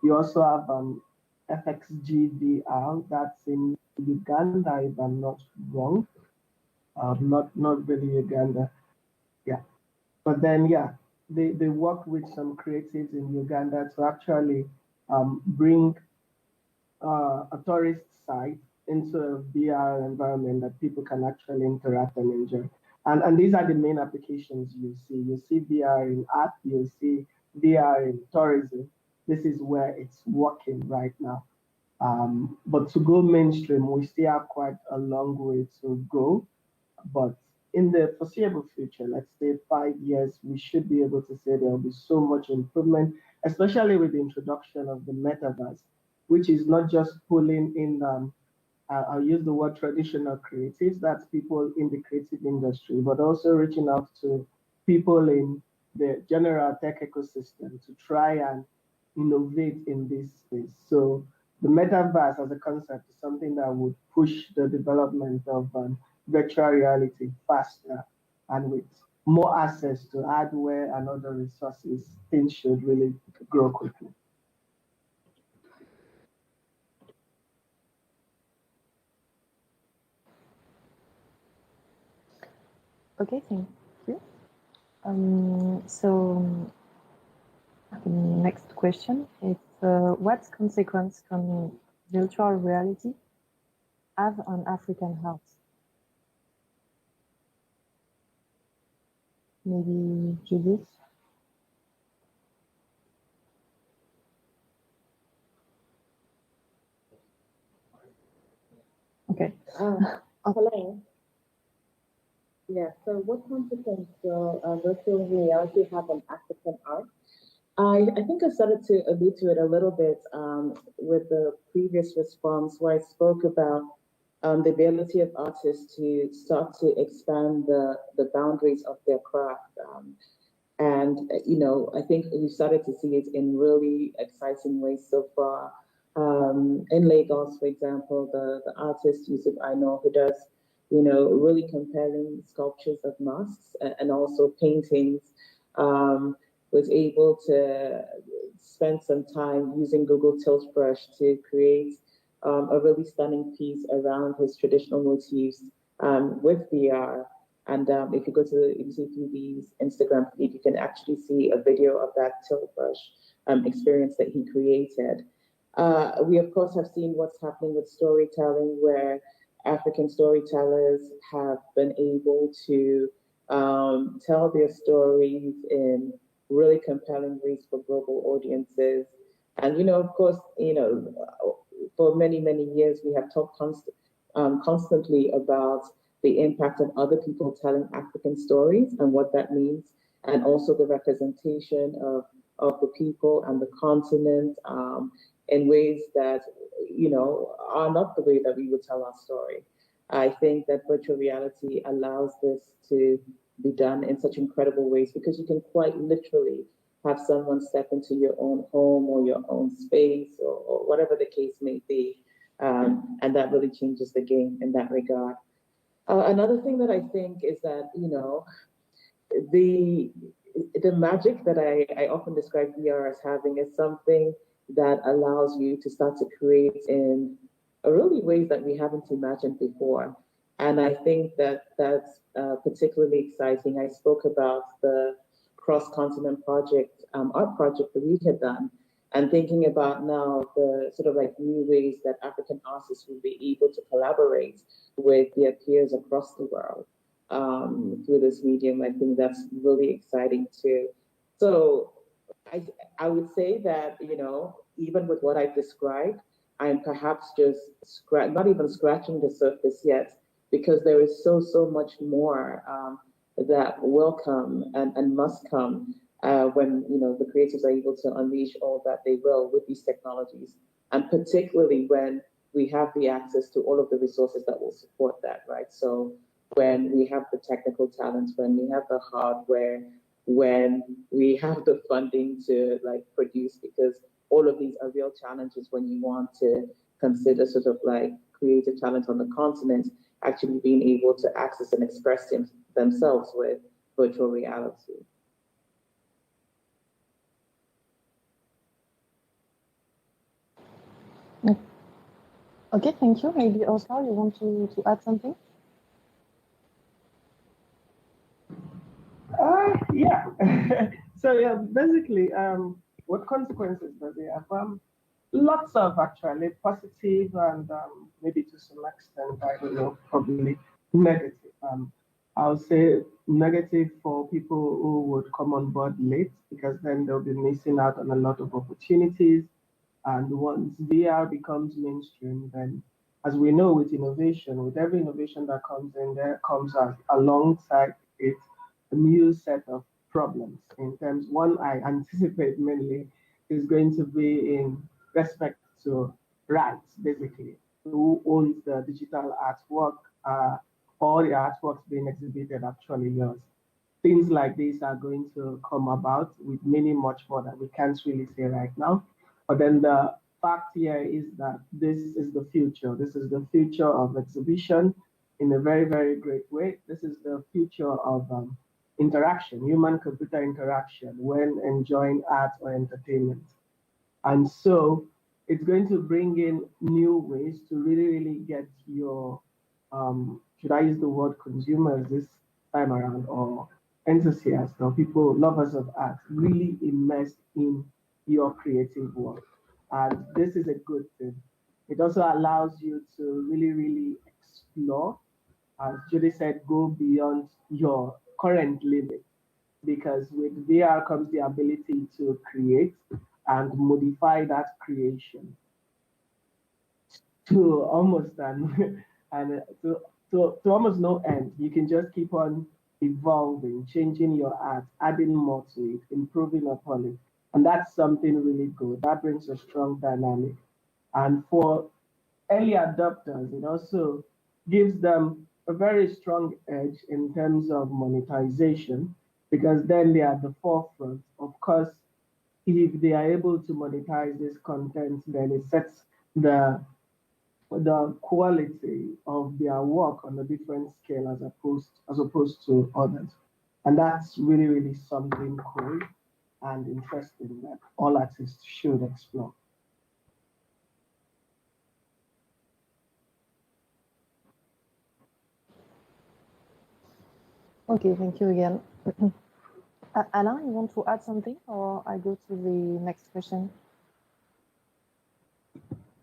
You also have FXGVR, that's in Uganda, if I'm not wrong. Not really Uganda. Yeah. But then, yeah, they work with some creatives in Uganda to actually bring a tourist site into a VR environment that people can actually interact and enjoy. And these are the main applications you see. You see VR in art, you see VR in tourism. This is where it's working right now. But to go mainstream, we still have quite a long way to go. But in the foreseeable future, let's say 5 years, we should be able to say there will be so much improvement, especially with the introduction of the metaverse, which is not just pulling in, I'll use the word traditional creatives, that's people in the creative industry, but also reaching out to people in the general tech ecosystem to try and innovate in this space. So the metaverse as a concept is something that would push the development of virtual reality faster, and with more access to hardware and other resources, things should really grow quickly. Okay, thank you. So the next question is, what consequence can virtual reality have on African health? Maybe Judith? Okay. Hello. Yeah, so what consequence will virtual reality have on African art? I think I started to allude to it a little bit with the previous response where I spoke about the ability of artists to start to expand the boundaries of their craft. And, you know, I think we started to see it in really exciting ways so far. In Lagos, for example, the artist Yusuf I know, who does, you know, really compelling sculptures of masks and also paintings, was able to spend some time using Google Tilt Brush to create a really stunning piece around his traditional motifs with VR. And if you go to MC3D's Instagram feed, you can actually see a video of that tilt brush experience that he created. We, of course, have seen what's happening with storytelling, where African storytellers have been able to tell their stories in really compelling ways for global audiences. And, of course, for many, many years, we have talked constantly about the impact of other people telling African stories and what that means, and also the representation of the people and the continent in ways that, are not the way that we would tell our story. I think that virtual reality allows this to be done in such incredible ways, because you can quite literally have someone step into your own home or your own space or whatever the case may be. And that really changes the game in that regard. Another thing that I think is that, the magic that I often describe VR as having is something that allows you to start to create in really ways that we haven't imagined before. And I think that that's particularly exciting. I spoke about the cross-continent project, art project that we had done, and thinking about now the sort of like new ways that African artists will be able to collaborate with their peers across the world through this medium. I think that's really exciting too. So I would say that, even with what I've described, I'm perhaps just not even scratching the surface yet, because there is so much more that will come and must come when the creatives are able to unleash all that they will with these technologies, and particularly when we have the access to all of the resources that will support that, right? So when we have the technical talents, when we have the hardware, when we have the funding to produce, because all of these are real challenges when you want to consider sort of like creative talent on the continent actually being able to access and express themselves with virtual reality. Okay, thank you. Maybe Oscar, you want to add something? Yeah. So yeah, basically, what consequences does it have? Lots of actually positive and maybe to some extent, I don't know, probably negative. I'll say negative for people who would come on board late, because then they'll be missing out on a lot of opportunities. And once VR becomes mainstream, then as we know with innovation, with every innovation that comes in, there comes alongside it a new set of problems. In terms, one I anticipate mainly is going to be in respect to rights, basically. Who owns the digital artwork? All the artworks being exhibited actually yours. Things like this are going to come about with many much more that we can't really say right now. But then the fact here is that this is the future. This is the future of exhibition in a very, very great way. This is the future of interaction, human-computer interaction when enjoying art or entertainment. And so it's going to bring in new ways to really get your, should I use the word consumers this time around, or enthusiasts or people, lovers of art, really immersed in your creative work. And this is a good thing. It also allows you to really explore, as Judy said, go beyond your current limit, because with VR comes the ability to create and modify that creation to almost and to almost no end. You can just keep on evolving, changing your art, adding more to it, improving upon it. And that's something really good. That brings a strong dynamic. And for early adopters, it also gives them a very strong edge in terms of monetization, because then they are at the forefront. Of course, if they are able to monetize this content, then it sets the quality of their work on a different scale as opposed to others. And that's really something cool and interesting that all artists should explore. Okay, thank you again. Alain, you want to add something, or I go to the next question?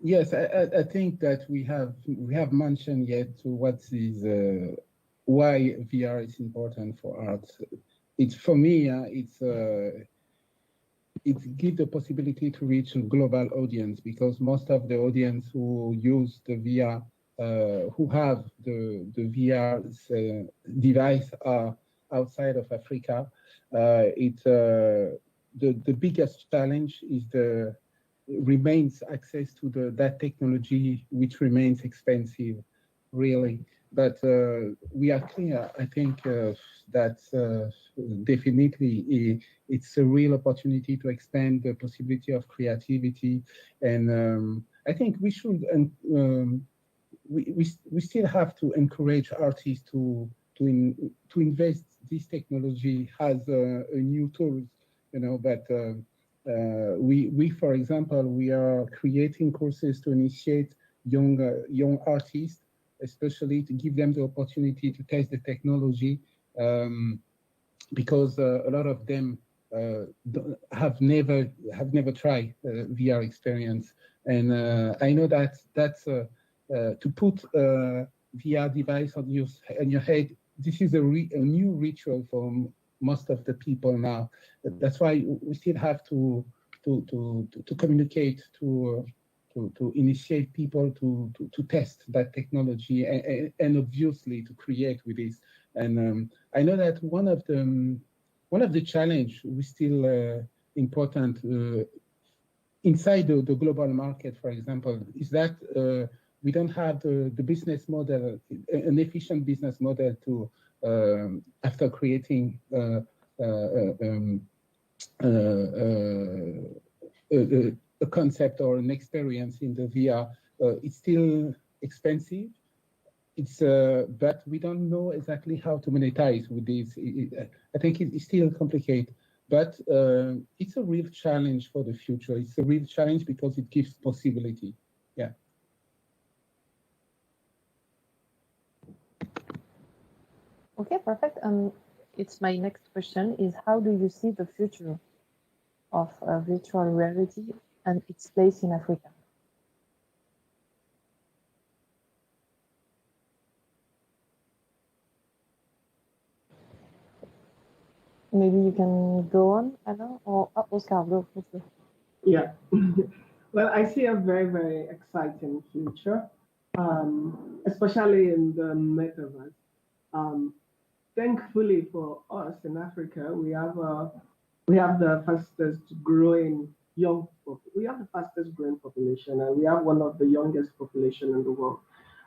Yes, I think that we have mentioned yet what is why VR is important for art. It's for me, it gives the possibility to reach a global audience, because most of the audience who use the VR, who have the VR device are outside of Africa. The biggest challenge is remains access to that technology, which remains expensive, really. But we are clear, I think, that definitely it's a real opportunity to expand the possibility of creativity. And I think we should, we still have to encourage artists to invest this technology as a new tool, but we, for example, we are creating courses to initiate young artists, especially to give them the opportunity to test the technology, because a lot of them have never tried VR experience, and I know that's to put a VR device on your head. This is a new ritual for most of the people now. That's why we still have to communicate, to initiate people to test that technology, and obviously to create with this. And I know that one of the challenge we still important inside the global market, for example, is that we don't have the business model, an efficient business model to after creating a concept or an experience in the VR. It's still expensive. But we don't know exactly how to monetize with this. I think it's still complicated, but it's a real challenge for the future. It's a real challenge because it gives possibility. Yeah. Okay, perfect. It's my next question is, how do you see the future of virtual reality and its place in Africa? Maybe you can go on, Anna, or Oscar, go. Yeah. Well, I see a very, very exciting future, especially in the metaverse. Thankfully for us in Africa, we have the fastest growing population, and we have one of the youngest population in the world.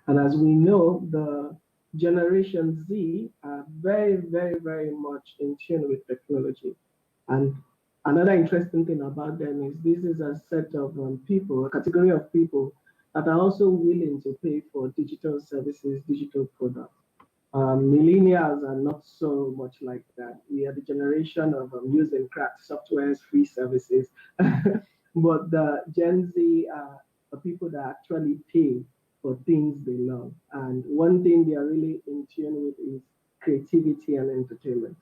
And as we know, the Generation Z are very, very, very much in tune with technology. And another interesting thing about them is this is a set of people, a category of people that are also willing to pay for digital services, digital products. Millennials are not so much like that. We are the generation of using cracked softwares, free services. But the Gen Z are the people that actually pay for things they love. And one thing they are really in tune with is creativity and entertainment.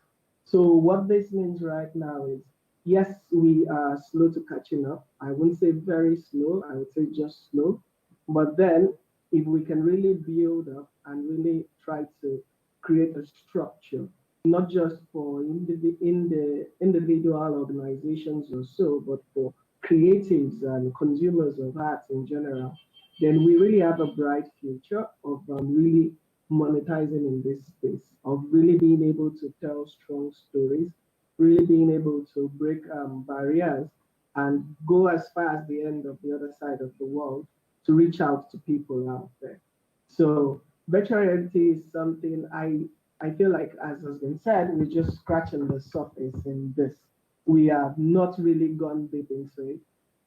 So what this means right now is, yes, we are slow to catching up. I wouldn't say very slow, I would say just slow. But then if we can really build up and really try to create a structure, not just for individual organizations or so, but for creatives and consumers of art in general, then we really have a bright future of really monetizing in this space, of really being able to tell strong stories, really being able to break barriers and go as far as the end of the other side of the world to reach out to people out there. So virtual reality is something I feel like, as has been said, we're just scratching the surface in this. We have not really gone deep into it.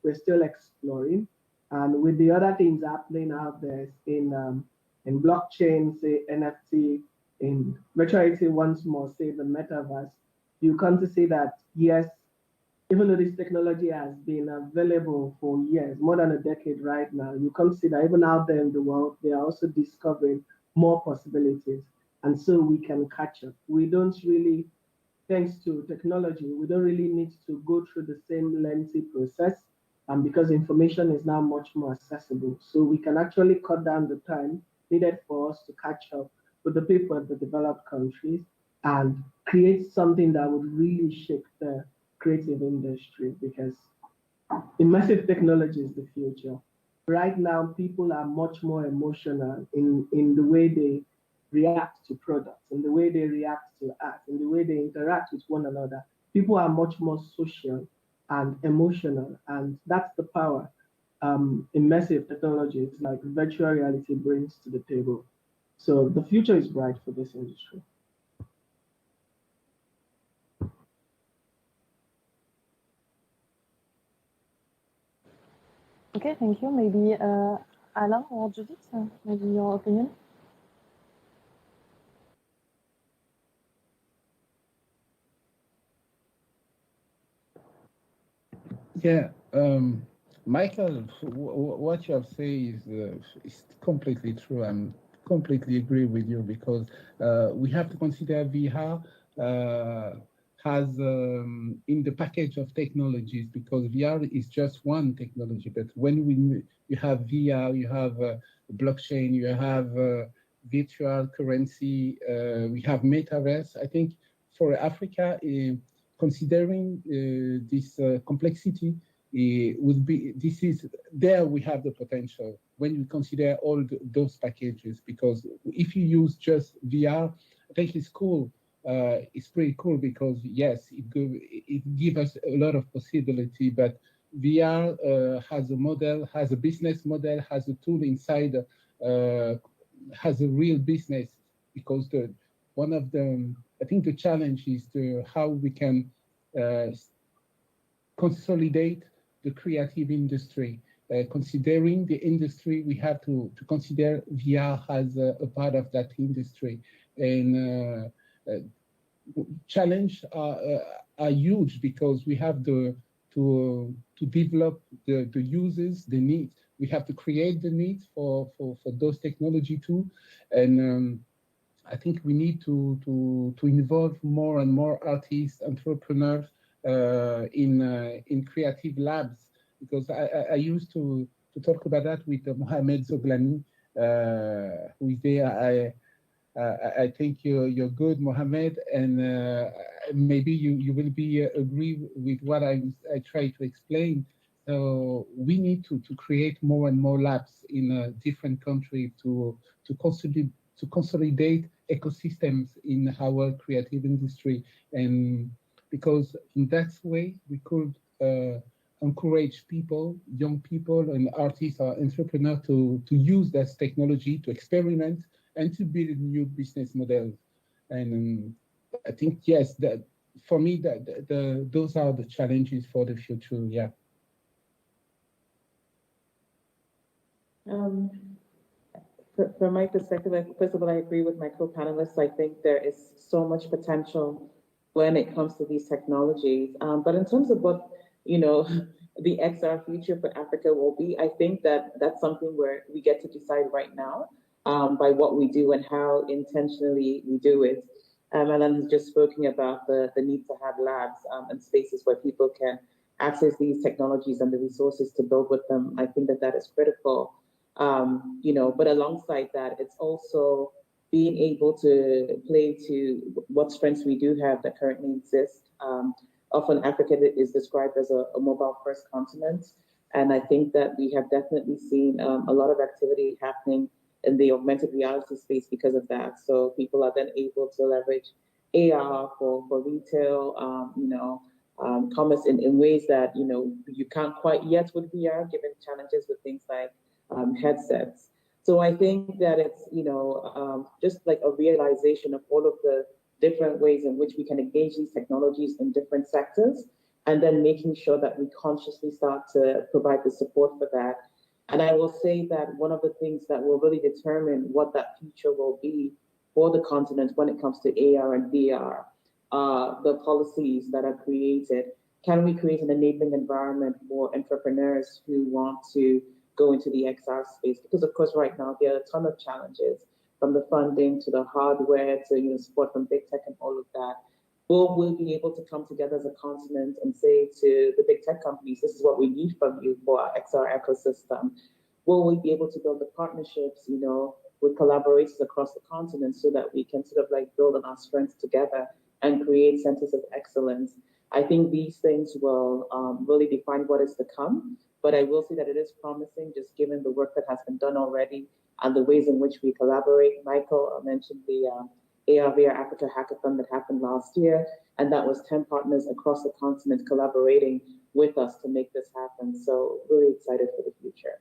We're still exploring. And with the other things happening out there in blockchain, say NFT, in virtual reality once more, say the metaverse, you come to see that, yes, even though this technology has been available for years, more than a decade right now, you come to see that even out there in the world, they are also discovering more possibilities. And so we can catch up. We don't really, thanks to technology, we don't really need to go through the same lengthy process and because information is now much more accessible. So we can actually cut down the time needed for us to catch up with the people in the developed countries and create something that would really shake the creative industry, because immersive technology is the future. Right now, people are much more emotional in the way they react to products, in the way they react to art, in the way they interact with one another. People are much more social and emotional, and that's the power immersive technologies like virtual reality brings to the table. So the future is bright for this industry. Okay, thank you. Maybe Alain or Judith, maybe your opinion? Yeah, Michael, what you have said is completely true. I'm completely agree with you, because we have to consider VR has in the package of technologies, because VR is just one technology. But when you have VR, you have blockchain, you have virtual currency, we have metaverse. I think for Africa, considering this complexity, would be there we have the potential when you consider all those packages. Because if you use just VR, I think it's cool. It's pretty cool, because yes, it gives us a lot of possibility. But VR has a model, has a business model, has a tool inside, has a real business. Because one of the, I think the challenge is how we can consolidate the creative industry. Considering the industry, we have to consider VR as a part of that industry. And challenge are huge, because we have to develop the uses, the needs. We have to create the needs for those technology too. And I think we need to involve more and more artists, entrepreneurs in creative labs, because I used to talk about that with Mohamed Zoglani, who is there. I think you're good, Mohamed, and maybe you will be agree with what I try to explain. So we need to create more and more labs in different countries to consolidate ecosystems in our creative industry. And because in that way we could encourage people, young people and artists or entrepreneurs to use that technology, to experiment and to build new business models. And I think, yes, that for me, those are the challenges for the future. Yeah. From my perspective, first of all, I agree with my co-panelists. I think there is so much potential when it comes to these technologies. But in terms of what, the XR future for Africa will be, I think that's something where we get to decide right now by what we do and how intentionally we do it. Alan has just spoken about the need to have labs and spaces where people can access these technologies and the resources to build with them. I think that is critical. But alongside that, it's also being able to play to what strengths we do have that currently exist. Often Africa is described as a mobile-first continent, and I think that we have definitely seen a lot of activity happening in the augmented reality space because of that. So people are then able to leverage AR for retail, commerce in ways that you can't quite yet with VR, given challenges with things like headsets. So I think that it's just like a realization of all of the different ways in which we can engage these technologies in different sectors, and then making sure that we consciously start to provide the support for that. And I will say that one of the things that will really determine what that future will be for the continent when it comes to AR and VR are the policies that are created. Can we create an enabling environment for entrepreneurs who want to go into the XR space? Because of course, right now, there are a ton of challenges, from the funding to the hardware to support from big tech and all of that. will we be able to come together as a continent and say to the big tech companies, this is what we need from you for our XR ecosystem? Will we be able to build the partnerships, with collaborators across the continent so that we can sort of like build on our strengths together and create centers of excellence? I think these things will really define what is to come, but I will say that it is promising just given the work that has been done already and the ways in which we collaborate. Michael mentioned the AR/VR Africa Hackathon that happened last year, and that was 10 partners across the continent collaborating with us to make this happen. So really excited for the future.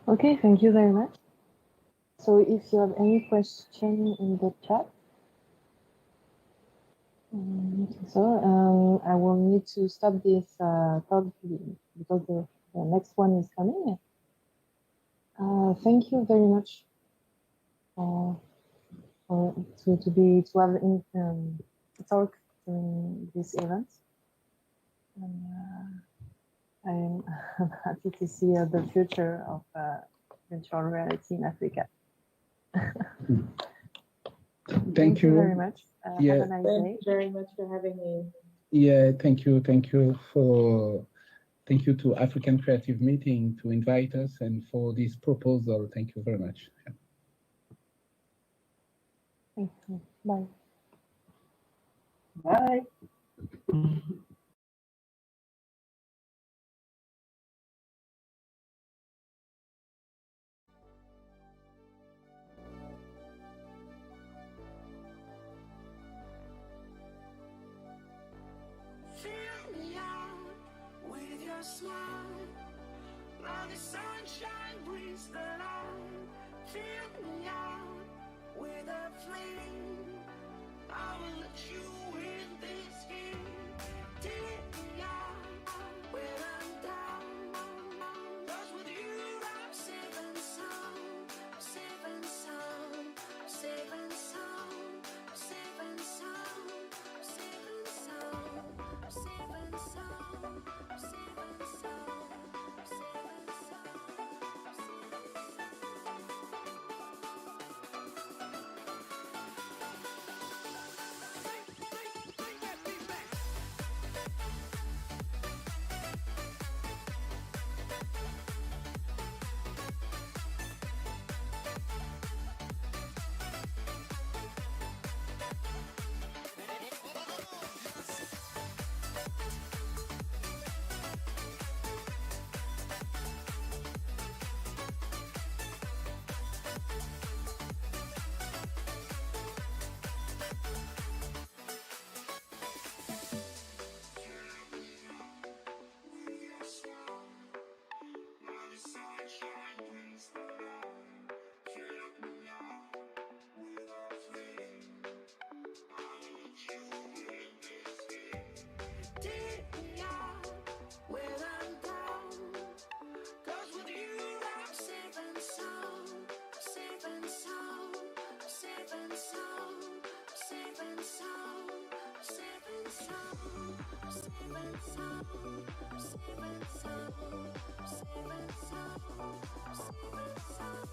Okay, thank you very much. So if you have any question in the chat, I will need to stop this talk because the next one is coming. Thank you very much to have talk during this event. I'm happy to see the future of virtual reality in Africa. Thank you very much. Yeah. Have a nice Thank day. you very much for having me. Yeah, thank you to African Creative Meeting to invite us and for this proposal. Thank you very much. Thank you. Bye. Bye. Fill me out with your smile, while the sunshine brings the light. Fill me out with a flame, I will let you in this game. Take me out when I'm down, 'cause with you I'm safe and sound, safe and sound, safe and sound, safe and sound, safe and sound, safe and sound, safe and sound, safe and sound. Take me out when I'm down, 'cause with you I'm safe and sound, safe and sound, safe and sound, safe and sound, safe and sound, safe and sound, safe and sound, safe and sound, safe and sound,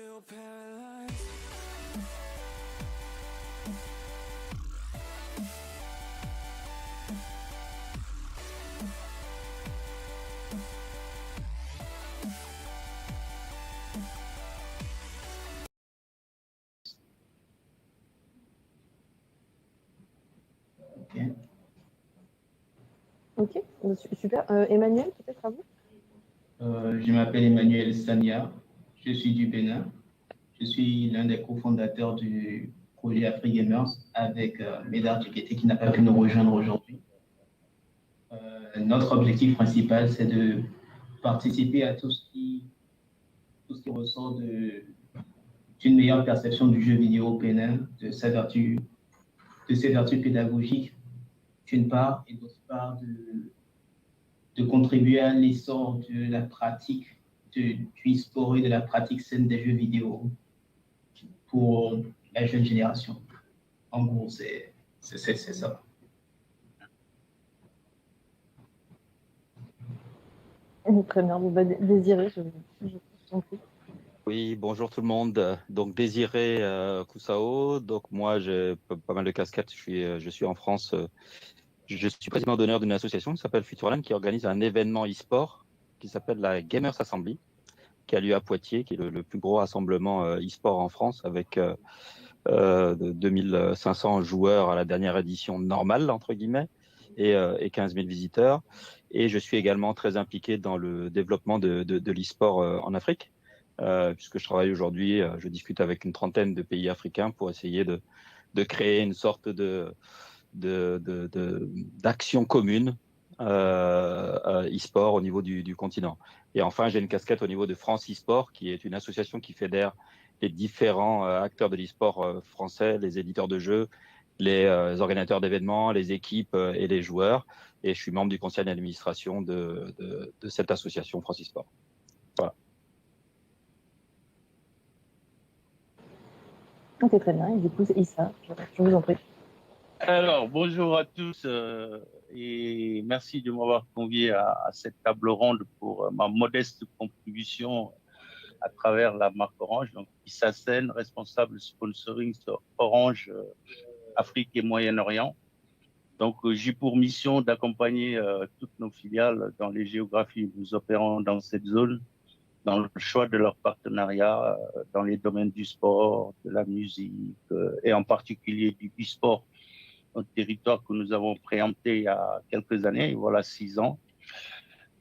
feel paralyzed. Ok, super. Emmanuel, peut-être à vous? Je m'appelle Emmanuel Sania, je suis du Bénin. Je suis l'un des cofondateurs du projet AfriGamers avec Médard Djekete qui n'a pas pu nous rejoindre aujourd'hui. Notre objectif principal, c'est de participer à tout ce qui ressort d'une meilleure perception du jeu vidéo au Bénin, de ses vertus pédagogiques, d'une part, et d'autre part, de contribuer à l'essor de la pratique du e-sport et de la pratique saine des jeux vidéo pour la jeune génération. En gros, c'est ça. Très bien. Désiré, je t'en prie. Oui, bonjour tout le monde. Donc Désiré Koussao. Donc moi j'ai pas mal de casquettes. Je suis en France. Je suis président d'honneur d'une association qui s'appelle Futureland qui organise un événement e-sport qui s'appelle la Gamers Assembly, qui a lieu à Poitiers, qui est le plus gros rassemblement e-sport en France avec 2500 joueurs à la dernière édition normale entre guillemets et 15 000 visiteurs. Et je suis également très impliqué dans le développement de l'e-sport en Afrique. Puisque je travaille aujourd'hui, je discute avec une trentaine de pays africains pour essayer de créer une sorte d'action commune e-sport au niveau du continent. Et enfin, j'ai une casquette au niveau de France e-sport, qui est une association qui fédère les différents acteurs de l'e-sport français, les éditeurs de jeux, les organisateurs d'événements, les équipes et les joueurs. Et je suis membre du conseil d'administration de cette association France e-sport. Voilà. Ok, très bien. Et du coup, Issa, je vous en prie. Alors, bonjour à tous et merci de m'avoir convié à cette table ronde pour ma modeste contribution à travers la marque Orange. Donc, Issa Sen, responsable sponsoring sur Orange Afrique et Moyen-Orient. Donc, j'ai pour mission d'accompagner toutes nos filiales dans les géographies où nous opérons dans cette zone, dans le choix de leurs partenariats, dans les domaines du sport, de la musique et en particulier du e-sport, un territoire que nous avons préempté il y a quelques années, voilà 6 ans.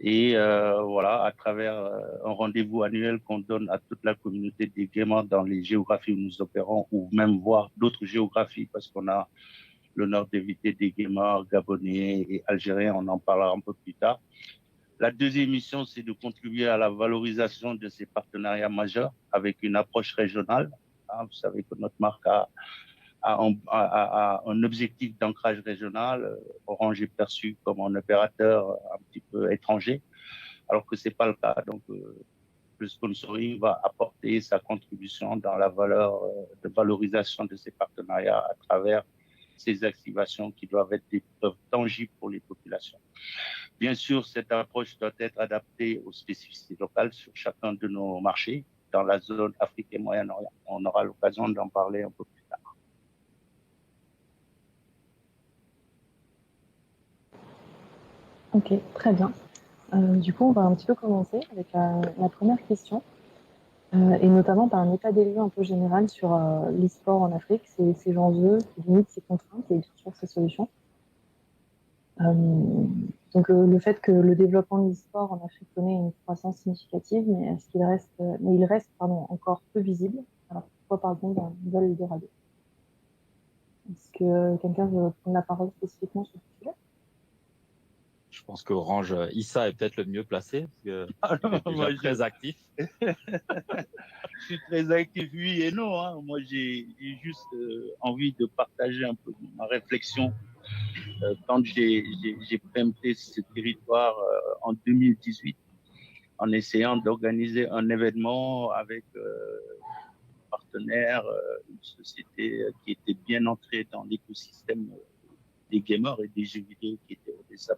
Et voilà, à travers un rendez-vous annuel qu'on donne à toute la communauté des gamers dans les géographies où nous opérons, ou même voir d'autres géographies, parce qu'on a l'honneur d'inviter des gamers gabonais et algériens, on en parlera un peu plus tard. La deuxième mission, c'est de contribuer à la valorisation de ces partenariats majeurs avec une approche régionale. Vous savez que notre marque a un objectif d'ancrage régional. Orange est perçu comme un opérateur un petit peu étranger, alors que ce n'est pas le cas. Donc, le sponsoring va apporter sa contribution dans la valeur de valorisation de ces partenariats à travers ces activations qui doivent être des preuves tangibles pour les populations. Bien sûr, cette approche doit être adaptée aux spécificités locales sur chacun de nos marchés dans la zone Afrique et Moyen-Orient. On aura l'occasion d'en parler un peu plus tard. Ok, très bien. Du coup, on va un petit peu commencer avec la première question, et notamment par un état des lieux un peu général sur l'e-sport en Afrique, ses enjeux, ses limites, ses contraintes et bien sûr ses solutions. Donc le fait que le développement de l'e-sport en Afrique connaît une croissance significative, mais il reste encore peu visible. Alors pourquoi parle-t-on d'un nouvel Eldorado? Est-ce que quelqu'un veut prendre la parole spécifiquement sur ce sujet? Je pense qu'Orange, Issa est peut-être le mieux placé, parce qu'il est déjà très actif. Je suis très actif, oui et non. Hein. Moi, j'ai juste envie de partager un peu ma réflexion quand j'ai préempté ce territoire en 2018, en essayant d'organiser un événement avec un partenaire, une société qui était bien entrée dans l'écosystème des gamers et des jeux vidéo qui était au DSA+.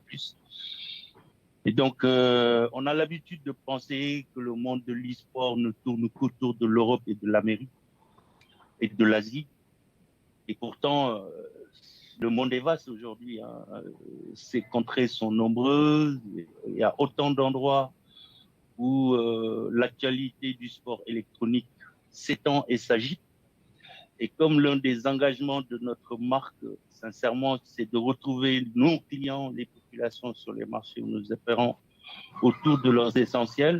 Et donc, on a l'habitude de penser que le monde de l'e-sport ne tourne qu'autour de l'Europe et de l'Amérique et de l'Asie. Et pourtant, le monde est vaste aujourd'hui. Hein. Ces contrées sont nombreuses. Il y a autant d'endroits où l'actualité du sport électronique s'étend et s'agite. Et comme l'un des engagements de notre marque, sincèrement, c'est de retrouver nos clients, les populations sur les marchés où nous opérons autour de leurs essentiels.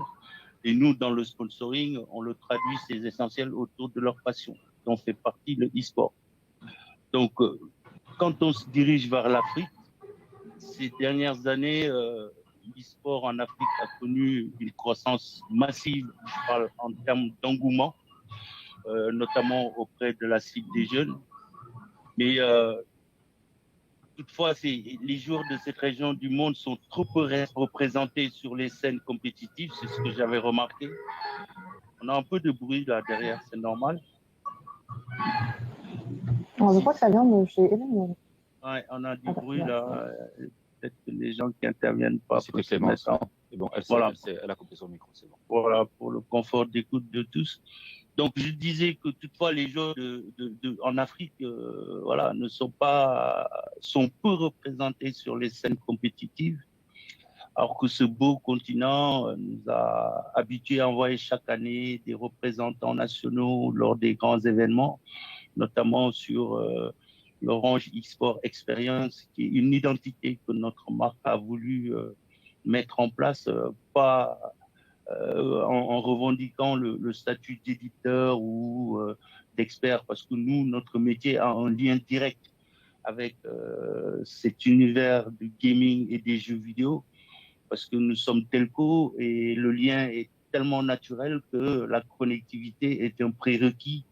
Et nous, dans le sponsoring, on le traduit, ces essentiels, autour de leur passion, dont fait partie le e-sport. Donc, quand on se dirige vers l'Afrique, ces dernières années, l'e-sport en Afrique a connu une croissance massive, je parle en termes d'engouement, notamment auprès de la cible des jeunes. Mais toutefois, les joueurs de cette région du monde sont trop peu représentés sur les scènes compétitives, c'est ce que j'avais remarqué. On a un peu de bruit là derrière, c'est normal. Alors, je crois que ça vient de chez Hélène. Ouais, on a du bruit là. Peut-être que les gens qui interviennent pas peuvent se Clémence, mettre en... ouais. Bon, Voilà. elle a coupé son micro, c'est bon. Voilà, pour le confort d'écoute de tous. Donc, je disais que toutefois, les joueurs en Afrique, voilà, sont peu représentés sur les scènes compétitives, alors que ce beau continent nous a habitués à envoyer chaque année des représentants nationaux lors des grands événements, notamment sur l'Orange eSport Experience, qui est une identité que notre marque a voulu mettre en place, pas en revendiquant le statut d'éditeur ou d'expert, parce que nous, notre métier a un lien direct avec cet univers du gaming et des jeux vidéo, parce que nous sommes telco et le lien est tellement naturel que la connectivité est un prérequis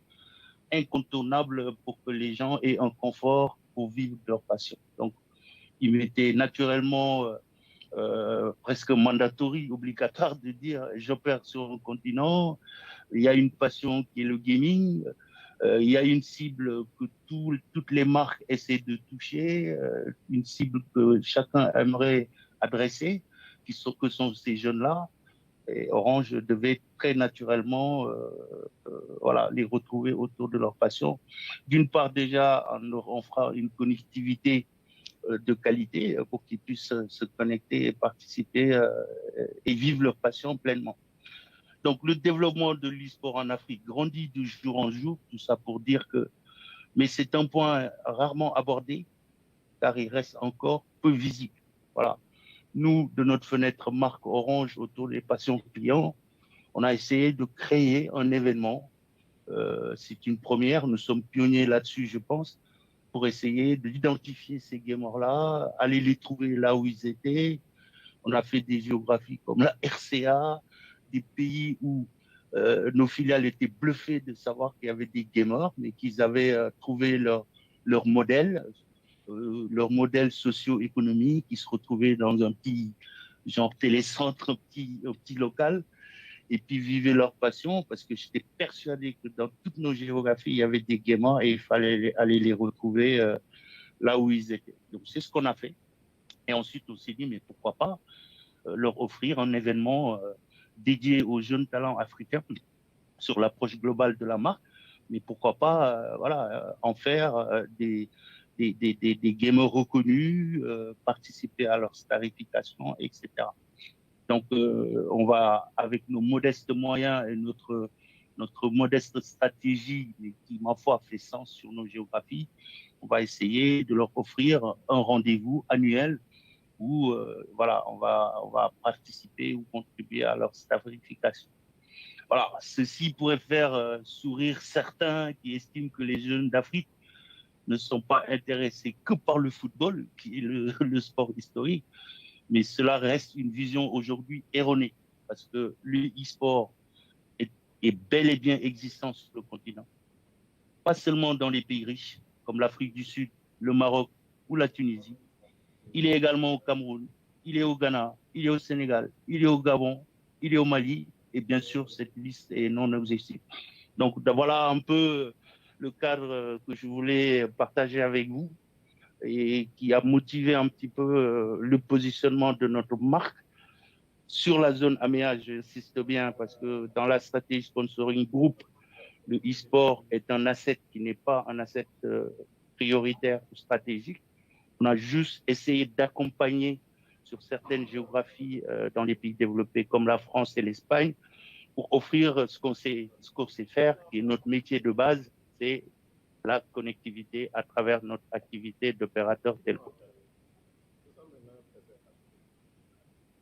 incontournable pour que les gens aient un confort pour vivre leur passion. Donc, il m'était naturellement presque mandatory, obligatoire de dire j'opère sur un continent, il y a une passion qui est le gaming, il y a une cible que toutes les marques essaient de toucher, une cible que chacun aimerait adresser, que sont ces jeunes-là. Et Orange devait très naturellement voilà, les retrouver autour de leur passion. D'une part, déjà, on fera une connectivité de qualité pour qu'ils puissent se connecter et participer et vivre leur passion pleinement. Donc, le développement de l'e-sport en Afrique grandit de jour en jour, tout ça pour dire que, mais c'est un point rarement abordé, car il reste encore peu visible. Voilà. Nous, de notre fenêtre marque Orange autour des passions clients, on a essayé de créer un événement. C'est une première, nous sommes pionniers là-dessus, je pense, pour essayer d'identifier ces gamers-là, aller les trouver là où ils étaient. On a fait des géographies comme la RCA, des pays où nos filiales étaient bluffées de savoir qu'il y avait des gamers, mais qu'ils avaient trouvé leur modèle socio-économique, qui se retrouvaient dans un petit genre télécentre, un petit local, et puis vivaient leur passion, parce que j'étais persuadé que dans toutes nos géographies, il y avait des gamers et il fallait aller les retrouver là où ils étaient. Donc c'est ce qu'on a fait. Et ensuite, on s'est dit, mais pourquoi pas leur offrir un événement dédié aux jeunes talents africains sur l'approche globale de la marque, mais pourquoi pas en faire des gamers reconnus, participer à leur starification, etc. Donc, on va, avec nos modestes moyens et notre modeste stratégie, qui, ma foi, fait sens sur nos géographies, on va essayer de leur offrir un rendez-vous annuel où voilà, on va participer ou contribuer à leur starification. Voilà, ceci pourrait faire sourire certains qui estiment que les jeunes d'Afrique ne sont pas intéressés que par le football, qui est le sport historique, mais cela reste une vision aujourd'hui erronée, parce que le e-sport est bel et bien existant sur le continent. Pas seulement dans les pays riches, comme l'Afrique du Sud, le Maroc ou la Tunisie. Il est également au Cameroun, il est au Ghana, il est au Sénégal, il est au Gabon, il est au Mali, et bien sûr, cette liste est non exhaustive. Donc voilà un peu le cadre que je voulais partager avec vous et qui a motivé un petit peu le positionnement de notre marque Sur la zone AMEA, j'insiste bien parce que dans la stratégie sponsoring groupe, le e-sport est un asset qui n'est pas un asset prioritaire ou stratégique. On a juste essayé d'accompagner sur certaines géographies dans les pays développés comme la France et l'Espagne pour offrir ce qu'on sait faire, qui est notre métier de base, c'est la connectivité à travers notre activité d'opérateur telco.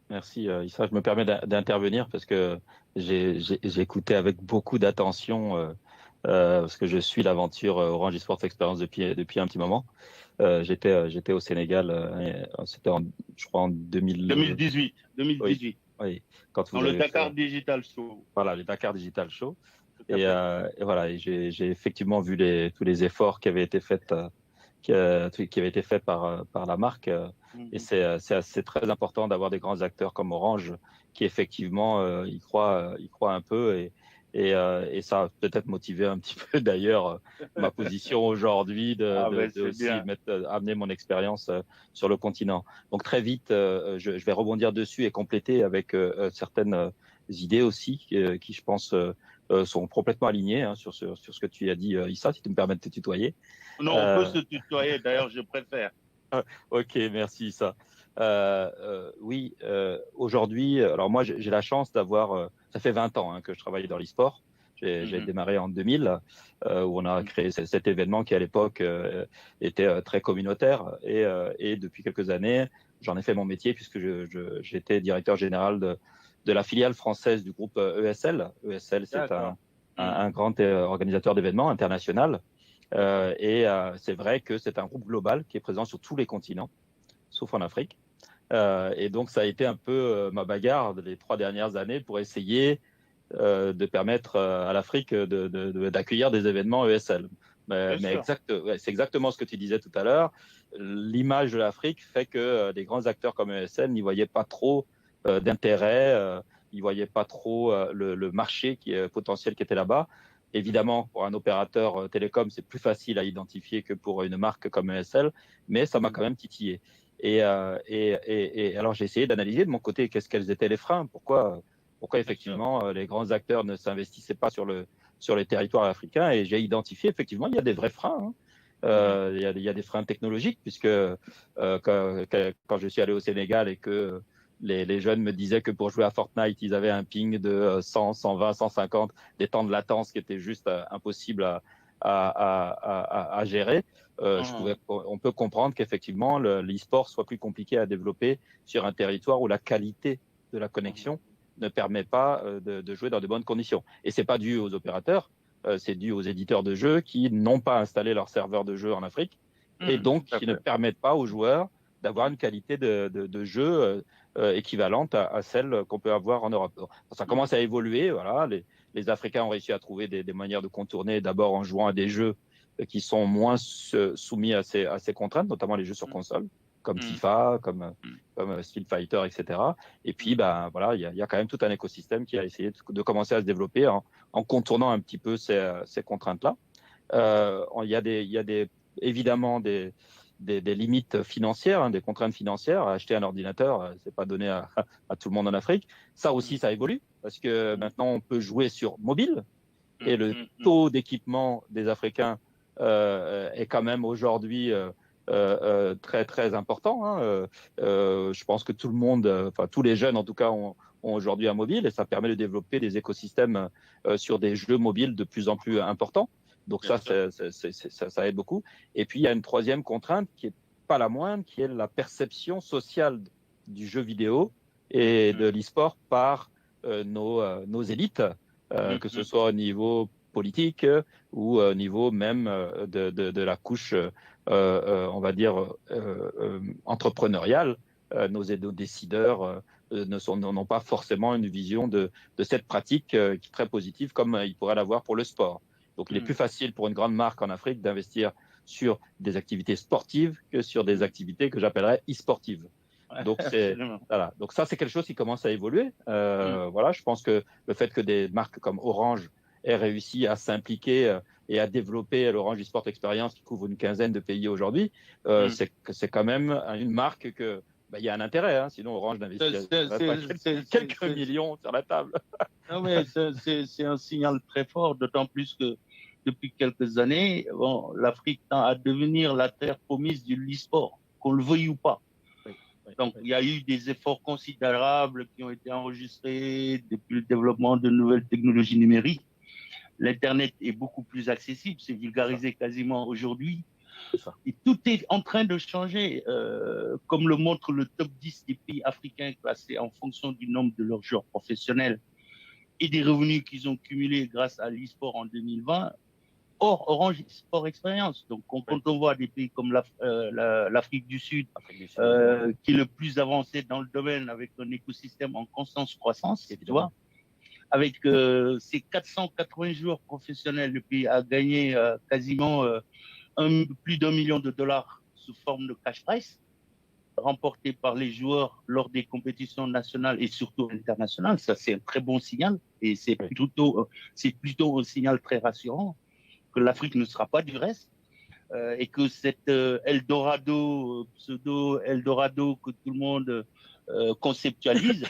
Merci Issa, je me permets d'intervenir parce que j'ai écouté avec beaucoup d'attention parce que je suis l'aventure Orange eSports Experience depuis un petit moment. J'étais au Sénégal, c'était je crois en 2018. Oui, quand vous Dans le avez Dakar fait, Digital Show. voilà, le Dakar Digital Show. Tout à fait. Et voilà, et j'ai effectivement vu tous les efforts qui avaient été faits qui avait été fait par la marque. Et c'est très important d'avoir des grands acteurs comme Orange qui effectivement y croient un peu et ça a peut-être motivé un petit peu d'ailleurs ma position aujourd'hui de aussi amener mon expérience sur le continent. Donc très vite, je vais rebondir dessus et compléter avec certaines idées aussi qui je pense sont complètement alignées sur ce que tu as dit, Issa, si tu me permets de te tutoyer. Non, on peut se tutoyer, d'ailleurs, je préfère. Ok, merci Issa. Oui, aujourd'hui, alors moi j'ai la chance d'avoir, ça fait 20 ans que je travaille dans l'e-sport. J'ai démarré en 2000, où on a créé cet événement qui à l'époque était très communautaire et depuis quelques années, j'en ai fait mon métier puisque j'étais directeur général de la filiale française du groupe ESL. ESL, c'est un grand organisateur d'événements international. C'est vrai que c'est un groupe global qui est présent sur tous les continents, sauf en Afrique. Et donc, ça a été un peu ma bagarre les 3 dernières années pour essayer de permettre à l'Afrique d'accueillir des événements ESL. C'est exactement ce que tu disais tout à l'heure. L'image de l'Afrique fait que des grands acteurs comme ESL n'y voyaient pas trop d'intérêt, ils voyaient pas trop le marché potentiel qui était là-bas. Évidemment, pour un opérateur télécom, c'est plus facile à identifier que pour une marque comme ESL, mais ça m'a quand même titillé. Et alors, j'ai essayé d'analyser de mon côté quels étaient les freins, pourquoi effectivement les grands acteurs ne s'investissaient pas sur les territoires africains. Et j'ai identifié effectivement il y a des vrais freins. Il y a des freins technologiques puisque quand je suis allé au Sénégal et que les jeunes me disaient que pour jouer à Fortnite, ils avaient un ping de 100, 120, 150, des temps de latence qui étaient juste impossibles à gérer. On peut comprendre qu'effectivement, l'e-sport soit plus compliqué à développer sur un territoire où la qualité de la connexion ne permet pas de jouer dans de bonnes conditions. Et c'est pas dû aux opérateurs, c'est dû aux éditeurs de jeux qui n'ont pas installé leur serveur de jeu en Afrique et donc qui ne permettent pas aux joueurs d'avoir une qualité de jeu équivalente à celle qu'on peut avoir en Europe. Ça commence à évoluer, voilà. Les Africains ont réussi à trouver des manières de contourner, d'abord en jouant à des jeux qui sont moins soumis à ces contraintes, notamment les jeux sur console, comme FIFA, comme Street Fighter, etc. Et puis, voilà, il y a quand même tout un écosystème qui a essayé de commencer à se développer en contournant un petit peu ces contraintes-là. Il y a évidemment des limites financières, des contraintes financières. Acheter un ordinateur, c'est pas donné à tout le monde en Afrique. Ça aussi, ça évolue parce que maintenant, on peut jouer sur mobile et le taux d'équipement des Africains est quand même aujourd'hui très très important. Je pense que tout le monde, enfin tous les jeunes en tout cas, ont aujourd'hui un mobile et ça permet de développer des écosystèmes sur des jeux mobiles de plus en plus importants. Donc ça aide beaucoup. Et puis il y a une troisième contrainte qui est pas la moindre, qui est la perception sociale du jeu vidéo et de l'e-sport par nos élites, que ce soit au niveau politique ou au niveau même de la couche, on va dire, entrepreneuriale. Nos décideurs n'ont pas forcément une vision de cette pratique qui est très positive comme ils pourraient l'avoir pour le sport. Donc, il est plus facile pour une grande marque en Afrique d'investir sur des activités sportives que sur des activités que j'appellerais e-sportives. Donc, voilà. Donc, ça, c'est quelque chose qui commence à évoluer. Voilà, je pense que le fait que des marques comme Orange aient réussi à s'impliquer et à développer l'Orange eSport Experience qui couvre une quinzaine de pays aujourd'hui, c'est quand même une marque que Bah, il y a un intérêt, hein, sinon Orange n'investirait pas quelques millions sur la table. Non, mais c'est un signal très fort, d'autant plus que depuis quelques années, bon, l'Afrique tend à devenir la terre promise du e-sport, qu'on le veuille ou pas. Donc, il y a eu des efforts considérables qui ont été enregistrés depuis le développement de nouvelles technologies numériques. L'Internet est beaucoup plus accessible, c'est vulgarisé quasiment aujourd'hui. Et tout est en train de changer, comme le montre le top 10 des pays africains classés en fonction du nombre de leurs joueurs professionnels et des revenus qu'ils ont cumulés grâce à l'e-sport en 2020, hors Orange Sport Experience. Donc, quand on voit des pays comme l'Afrique du Sud, qui est le plus avancé dans le domaine avec un écosystème en constante croissance, tu vois, avec ses 480 joueurs professionnels, le pays a gagné quasiment plus d'1 million de dollars sous forme de cash prize, remporté par les joueurs lors des compétitions nationales et surtout internationales. Ça, c'est un très bon signal et c'est plutôt un signal très rassurant que l'Afrique ne sera pas du reste et que cet Eldorado, pseudo-Eldorado que tout le monde conceptualise,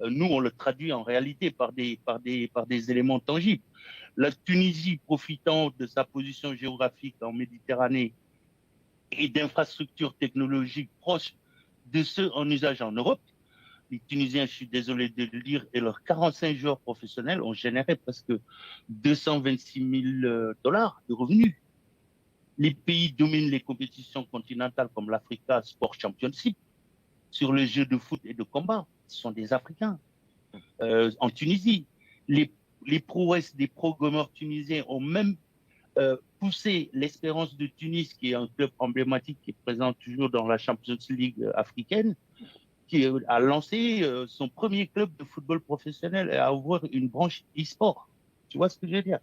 nous, on le traduit en réalité par des éléments tangibles. La Tunisie, profitant de sa position géographique en Méditerranée et d'infrastructures technologiques proches de ceux en usage en Europe, les Tunisiens, je suis désolé de le dire, et leurs 45 joueurs professionnels ont généré presque 226 000 dollars de revenus. Les pays dominent les compétitions continentales comme l'Africa Sport Championship sur les jeux de foot et de combat. Ce sont des Africains. En Tunisie, les prouesses des programmeurs tunisiens ont même poussé l'Espérance de Tunis, qui est un club emblématique qui est présent toujours dans la Champions League africaine, qui a lancé son premier club de football professionnel et a ouvert une branche e-sport. Tu vois ce que je veux dire?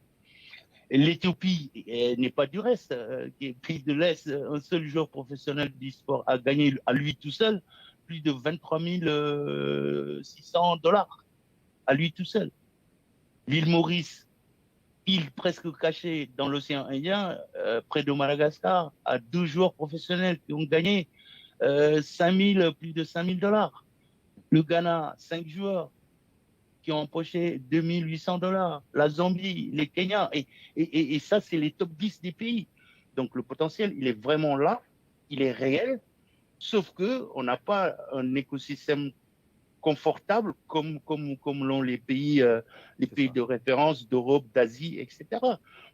L'Éthiopie n'est pas du reste, qui est pays de l'Est. Un seul joueur professionnel d'e-sport a gagné à lui tout seul plus de 23 600 dollars à lui tout seul. L'île Maurice, île presque cachée dans l'océan Indien, près de Madagascar, a 2 joueurs professionnels qui ont gagné plus de 5 000 dollars. Le Ghana, 5 joueurs qui ont empoché 2 800 dollars. La Zambie, les Kenyans. Et ça, c'est les top 10 des pays. Donc, le potentiel, il est vraiment là. Il est réel. Sauf qu'on n'a pas un écosystème confortable comme l'ont les pays de référence d'Europe, d'Asie, etc.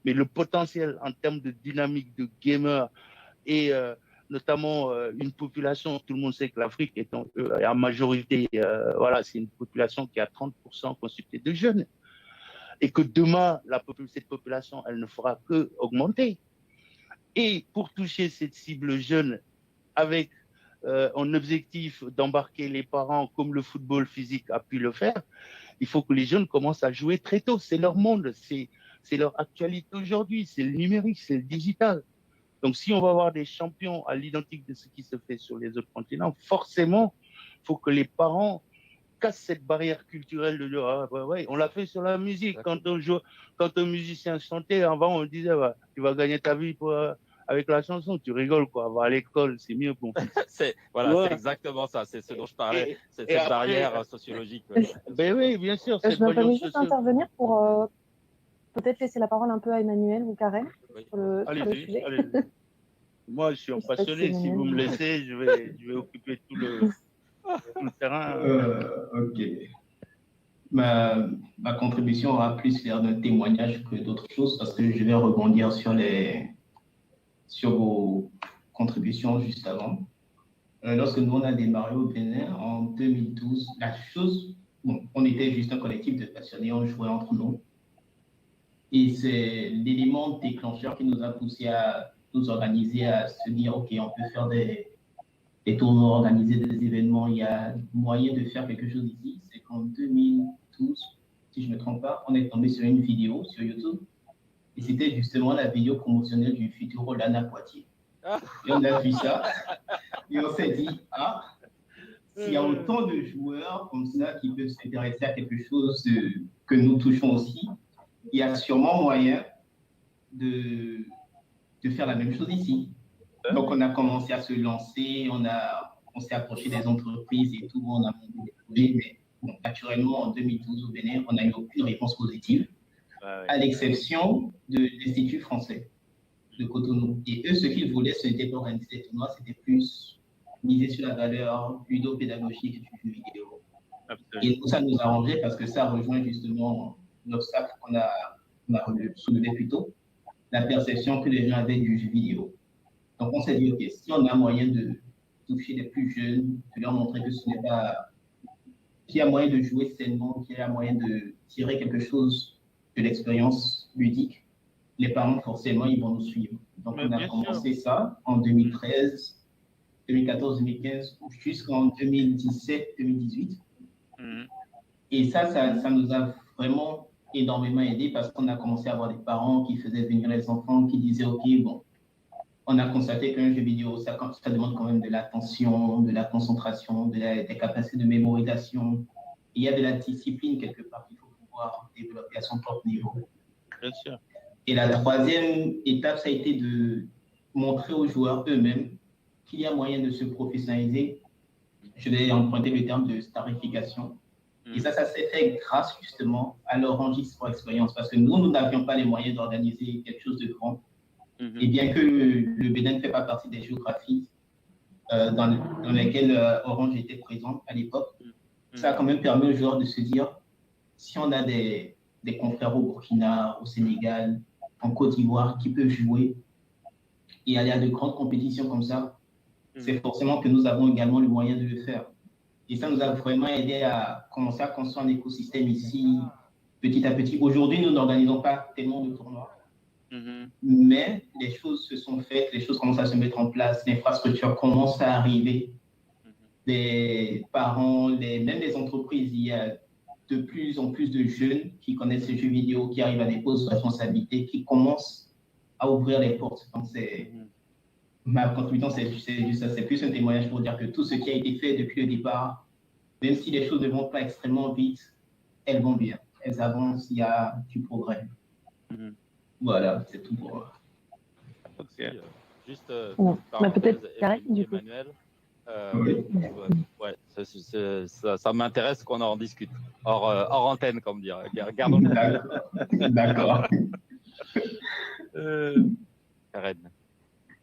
Mais le potentiel en termes de dynamique de gamers et notamment une population, tout le monde sait que l'Afrique est en majorité, voilà, c'est une population qui est à 30% constituée de jeunes. Et que demain, cette population, elle ne fera que augmenter. Et pour toucher cette cible jeune avec un objectif d'embarquer les parents comme le football physique a pu le faire, il faut que les jeunes commencent à jouer très tôt. C'est leur monde, c'est leur actualité aujourd'hui, c'est le numérique, c'est le digital. Donc, si on va avoir des champions à l'identique de ce qui se fait sur les autres continents, forcément, il faut que les parents cassent cette barrière culturelle de dire ah, ouais, on l'a fait sur la musique. Quand un musicien chantait, avant, on disait tu vas gagner ta vie avec la chanson, tu rigoles, quoi. Va à l'école, c'est mieux pour c'est exactement ça, c'est ce dont je parlais, cette après, barrière sociologique. Ben oui, bien sûr. Je me permets juste d'intervenir pour peut-être laisser la parole un peu à Emmanuel ou Karen sur le sujet. Allez-y. Moi, je suis un passionné. Si vous me laissez, je vais occuper tout le terrain. Ok. Ma contribution aura plus l'air d'un témoignage que d'autre chose parce que je vais rebondir sur vos contributions juste avant. Lorsque nous, on a démarré au Bénin en 2012, on était juste un collectif de passionnés, on jouait entre nous. Et c'est l'élément déclencheur qui nous a poussé à nous organiser, à se dire, OK, on peut faire des tournois, organiser des événements, il y a moyen de faire quelque chose ici. C'est qu'en 2012, si je ne me trompe pas, on est tombé sur une vidéo sur YouTube. Et c'était justement la vidéo promotionnelle du futur Roland à Poitiers. Et on a vu ça. Et on s'est dit, s'il y a autant de joueurs comme ça qui peuvent s'intéresser à quelque chose que nous touchons aussi, il y a sûrement moyen de faire la même chose ici. Donc, on a commencé à se lancer, on a on s'est approché des entreprises et tout, on a monté des projets, mais bon, naturellement, en 2012 au Bénin, on n'a eu aucune réponse positive, à l'exception de l'Institut français de Cotonou. Et eux, ce qu'ils voulaient, ce n'était pas organiser des tournois, c'était plus miser sur la valeur ludopédagogique du jeu vidéo. Et ça nous arrangeait parce que ça rejoint justement l'obstacle qu'on a soulevé plus tôt, la perception que les gens avaient du jeu vidéo. Donc on s'est dit, OK, si on a moyen de toucher les plus jeunes, de leur montrer que ce n'est pas... qu'il y a moyen de jouer sainement, qu'il y a moyen de tirer quelque chose de l'expérience ludique, les parents, forcément, ils vont nous suivre. Donc on a commencé ça en 2013, 2014, 2015, jusqu'en 2017, 2018. Et ça nous a vraiment énormément aidé parce qu'on a commencé à avoir des parents qui faisaient venir les enfants, qui disaient, OK, bon, on a constaté qu'un jeu vidéo, ça demande quand même de l'attention, de la concentration, des capacités de mémorisation. Il y a de la discipline quelque part qu'il faut pouvoir développer à son propre niveau. Bien sûr. Et la troisième étape, ça a été de montrer aux joueurs eux-mêmes qu'il y a moyen de se professionnaliser. Je vais emprunter le terme de starification. Et ça s'est fait grâce justement à l'Orange Sport Experience, parce que nous n'avions pas les moyens d'organiser quelque chose de grand. Et bien que le Bénin ne fait pas partie des géographies dans lesquelles Orange était présent à l'époque, ça a quand même permis aux joueurs de se dire, si on a des confrères au Burkina, au Sénégal, en Côte d'Ivoire qui peuvent jouer et aller à de grandes compétitions comme ça, c'est forcément que nous avons également le moyen de le faire. Et ça nous a vraiment aidé à commencer à construire un écosystème ici, petit à petit. Aujourd'hui, nous n'organisons pas tellement de tournois, mais les choses se sont faites, les choses commencent à se mettre en place, l'infrastructure commence à arriver. Les parents, même les entreprises, il y a de plus en plus de jeunes qui connaissent ces jeux vidéo, qui arrivent à des postes de responsabilité, qui commencent à ouvrir les portes. Donc, ma contribution, c'est juste ça, c'est plus un témoignage pour dire que tout ce qui a été fait depuis le départ, même si les choses ne vont pas extrêmement vite, elles vont bien. Elles avancent, il y a du progrès. Voilà, c'est tout pour moi. Okay. Juste peut-être Karine, du coup. Emmanuel, ouais, ça m'intéresse qu'on en discute hors antenne, comme dire. Gardons le. D'accord. Karen.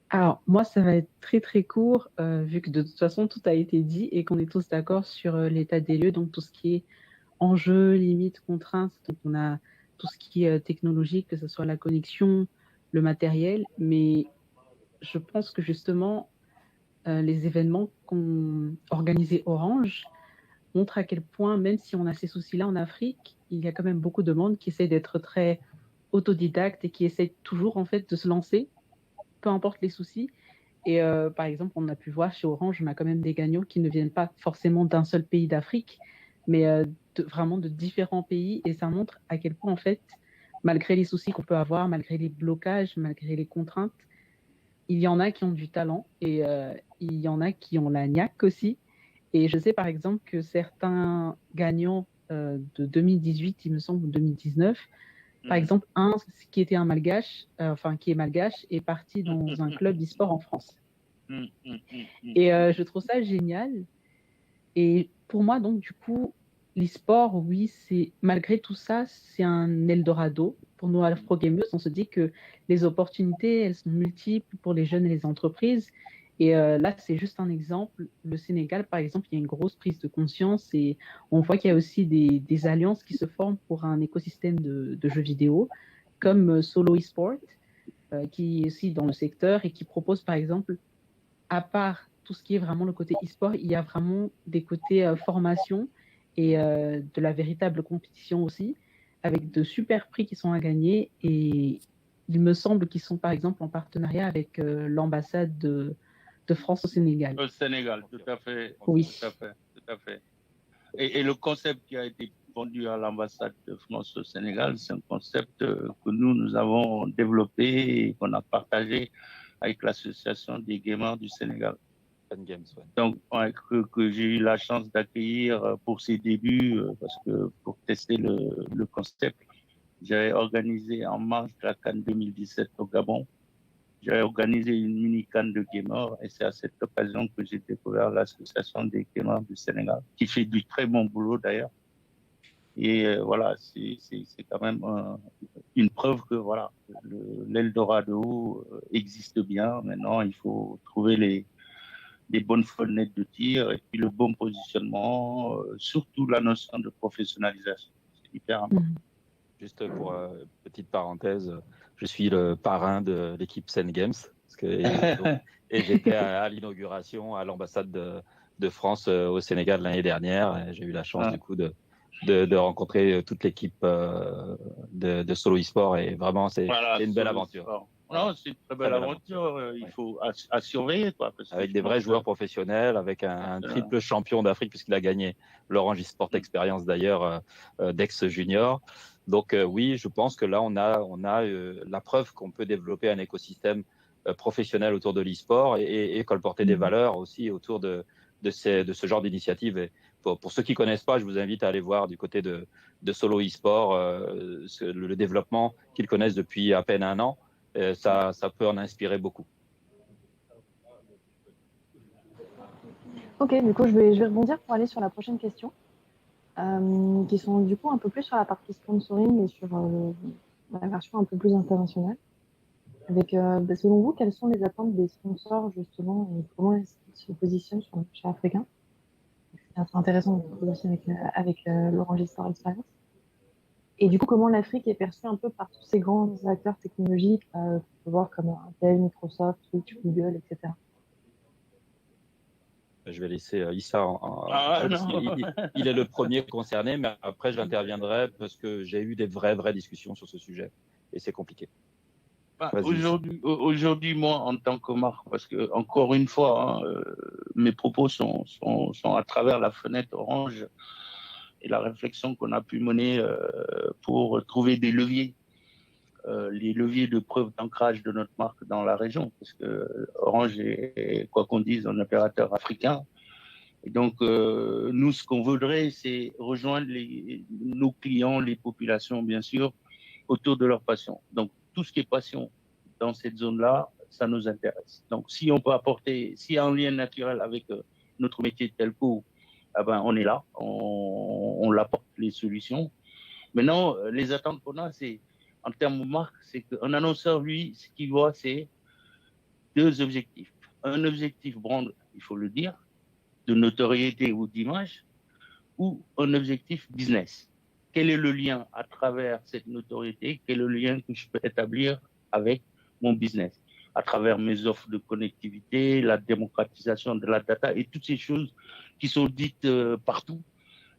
Alors, moi, ça va être très très court, vu que de toute façon, tout a été dit et qu'on est tous d'accord sur l'état des lieux, donc tout ce qui est enjeux, limites, contraintes. Donc, on a tout ce qui est technologique, que ce soit la connexion, le matériel, mais je pense que justement, les événements qu'ont organisé Orange montrent à quel point, même si on a ces soucis-là en Afrique, il y a quand même beaucoup de monde qui essaie d'être très autodidacte et qui essaie toujours en fait de se lancer, peu importe les soucis. Et par exemple, on a pu voir chez Orange, on a quand même des gagnants qui ne viennent pas forcément d'un seul pays d'Afrique, mais vraiment de différents pays. Et ça montre à quel point, en fait, malgré les soucis qu'on peut avoir, malgré les blocages, malgré les contraintes, il y en a qui ont du talent et il y en a qui ont la niaque aussi. Et je sais par exemple que certains gagnants de 2018, il me semble, ou 2019, par exemple, qui était un malgache, qui est malgache, est parti dans un club e-sport en France. Et je trouve ça génial. Et pour moi, donc, du coup, l'e-sport, oui, malgré tout ça, c'est un Eldorado. Pour nous, afro-gamers, on se dit que les opportunités, elles sont multiples pour les jeunes et les entreprises. Et là, c'est juste un exemple. Le Sénégal, par exemple, il y a une grosse prise de conscience et on voit qu'il y a aussi des alliances qui se forment pour un écosystème de jeux vidéo, comme Solo eSport, qui est aussi dans le secteur et qui propose, par exemple, à part tout ce qui est vraiment le côté e-sport, il y a vraiment des côtés formation et de la véritable compétition aussi, avec de super prix qui sont à gagner. Et il me semble qu'ils sont, par exemple, en partenariat avec l'ambassade de France au Sénégal. Au Sénégal, tout à fait. Oui. Tout à fait. Et le concept qui a été vendu à l'ambassade de France au Sénégal, c'est un concept que nous avons développé et qu'on a partagé avec l'association des gamers du Sénégal. Games, ouais. Donc, que j'ai eu la chance d'accueillir pour ses débuts, parce que pour tester le concept, j'avais organisé en marge de la CAN 2017 au Gabon. j'ai organisé une mini-can de gamers et c'est à cette occasion que j'ai découvert l'association des gamers du Sénégal, qui fait du très bon boulot d'ailleurs. Et voilà, c'est quand même une preuve que voilà, l'Eldorado existe bien. Maintenant, il faut trouver les bonnes fenêtres de tir et puis le bon positionnement, surtout la notion de professionnalisation. C'est hyper important. Juste pour petite parenthèse, je suis le parrain de l'équipe Sen Games et j'étais à l'inauguration à l'ambassade de France au Sénégal l'année dernière. Et j'ai eu la chance du coup de rencontrer toute l'équipe de Solo eSport et vraiment c'est une belle aventure. Non, c'est une très belle aventure. Il faut à surveiller quoi. Avec des vrais joueurs professionnels, avec un triple champion d'Afrique puisqu'il a gagné l'Orange eSport Experience d'ailleurs d'ex-junior. Donc oui, je pense que là on a la preuve qu'on peut développer un écosystème professionnel autour de l'e-sport et colporter des valeurs aussi autour de ce genre d'initiative. Et pour ceux qui connaissent pas, je vous invite à aller voir du côté de Solo eSport le développement qu'ils connaissent depuis à peine un an. Ça peut en inspirer beaucoup. Ok, du coup, je vais rebondir pour aller sur la prochaine question, qui sont du coup un peu plus sur la partie sponsoring et sur la version un peu plus internationale. Avec, selon vous, quelles sont les attentes des sponsors justement et comment ils se positionnent sur le marché africain? C'est assez intéressant de se positionner avec l'Orange eSport Experience. Et du coup, comment l'Afrique est perçue un peu par tous ces grands acteurs technologiques, qu'on peut voir comme Intel, Microsoft, Twitch, Google, etc. Je vais laisser Issa il est le premier concerné, mais après j'interviendrai parce que j'ai eu des vraies discussions sur ce sujet et c'est compliqué. Aujourd'hui, moi, en tant que marque, parce que encore une fois, mes propos sont à travers la fenêtre Orange et la réflexion qu'on a pu mener pour trouver des leviers, les leviers de preuve d'ancrage de notre marque dans la région, parce que Orange est, quoi qu'on dise, un opérateur africain. Et donc, nous, ce qu'on voudrait, c'est rejoindre nos clients, les populations, bien sûr, autour de leur passion. Donc, tout ce qui est passion dans cette zone-là, ça nous intéresse. Donc, si on peut apporter, s'il y a un lien naturel avec notre métier de telco, eh ben, on est là, on apporte les solutions. Maintenant, les attentes qu'on a, c'est, en termes de marque, c'est qu'un annonceur, lui, ce qu'il voit, c'est deux objectifs. Un objectif brand, il faut le dire, de notoriété ou d'image, ou un objectif business. Quel est le lien à travers cette notoriété? Quel est le lien que je peux établir avec mon business? À travers mes offres de connectivité, la démocratisation de la data et toutes ces choses qui sont dites partout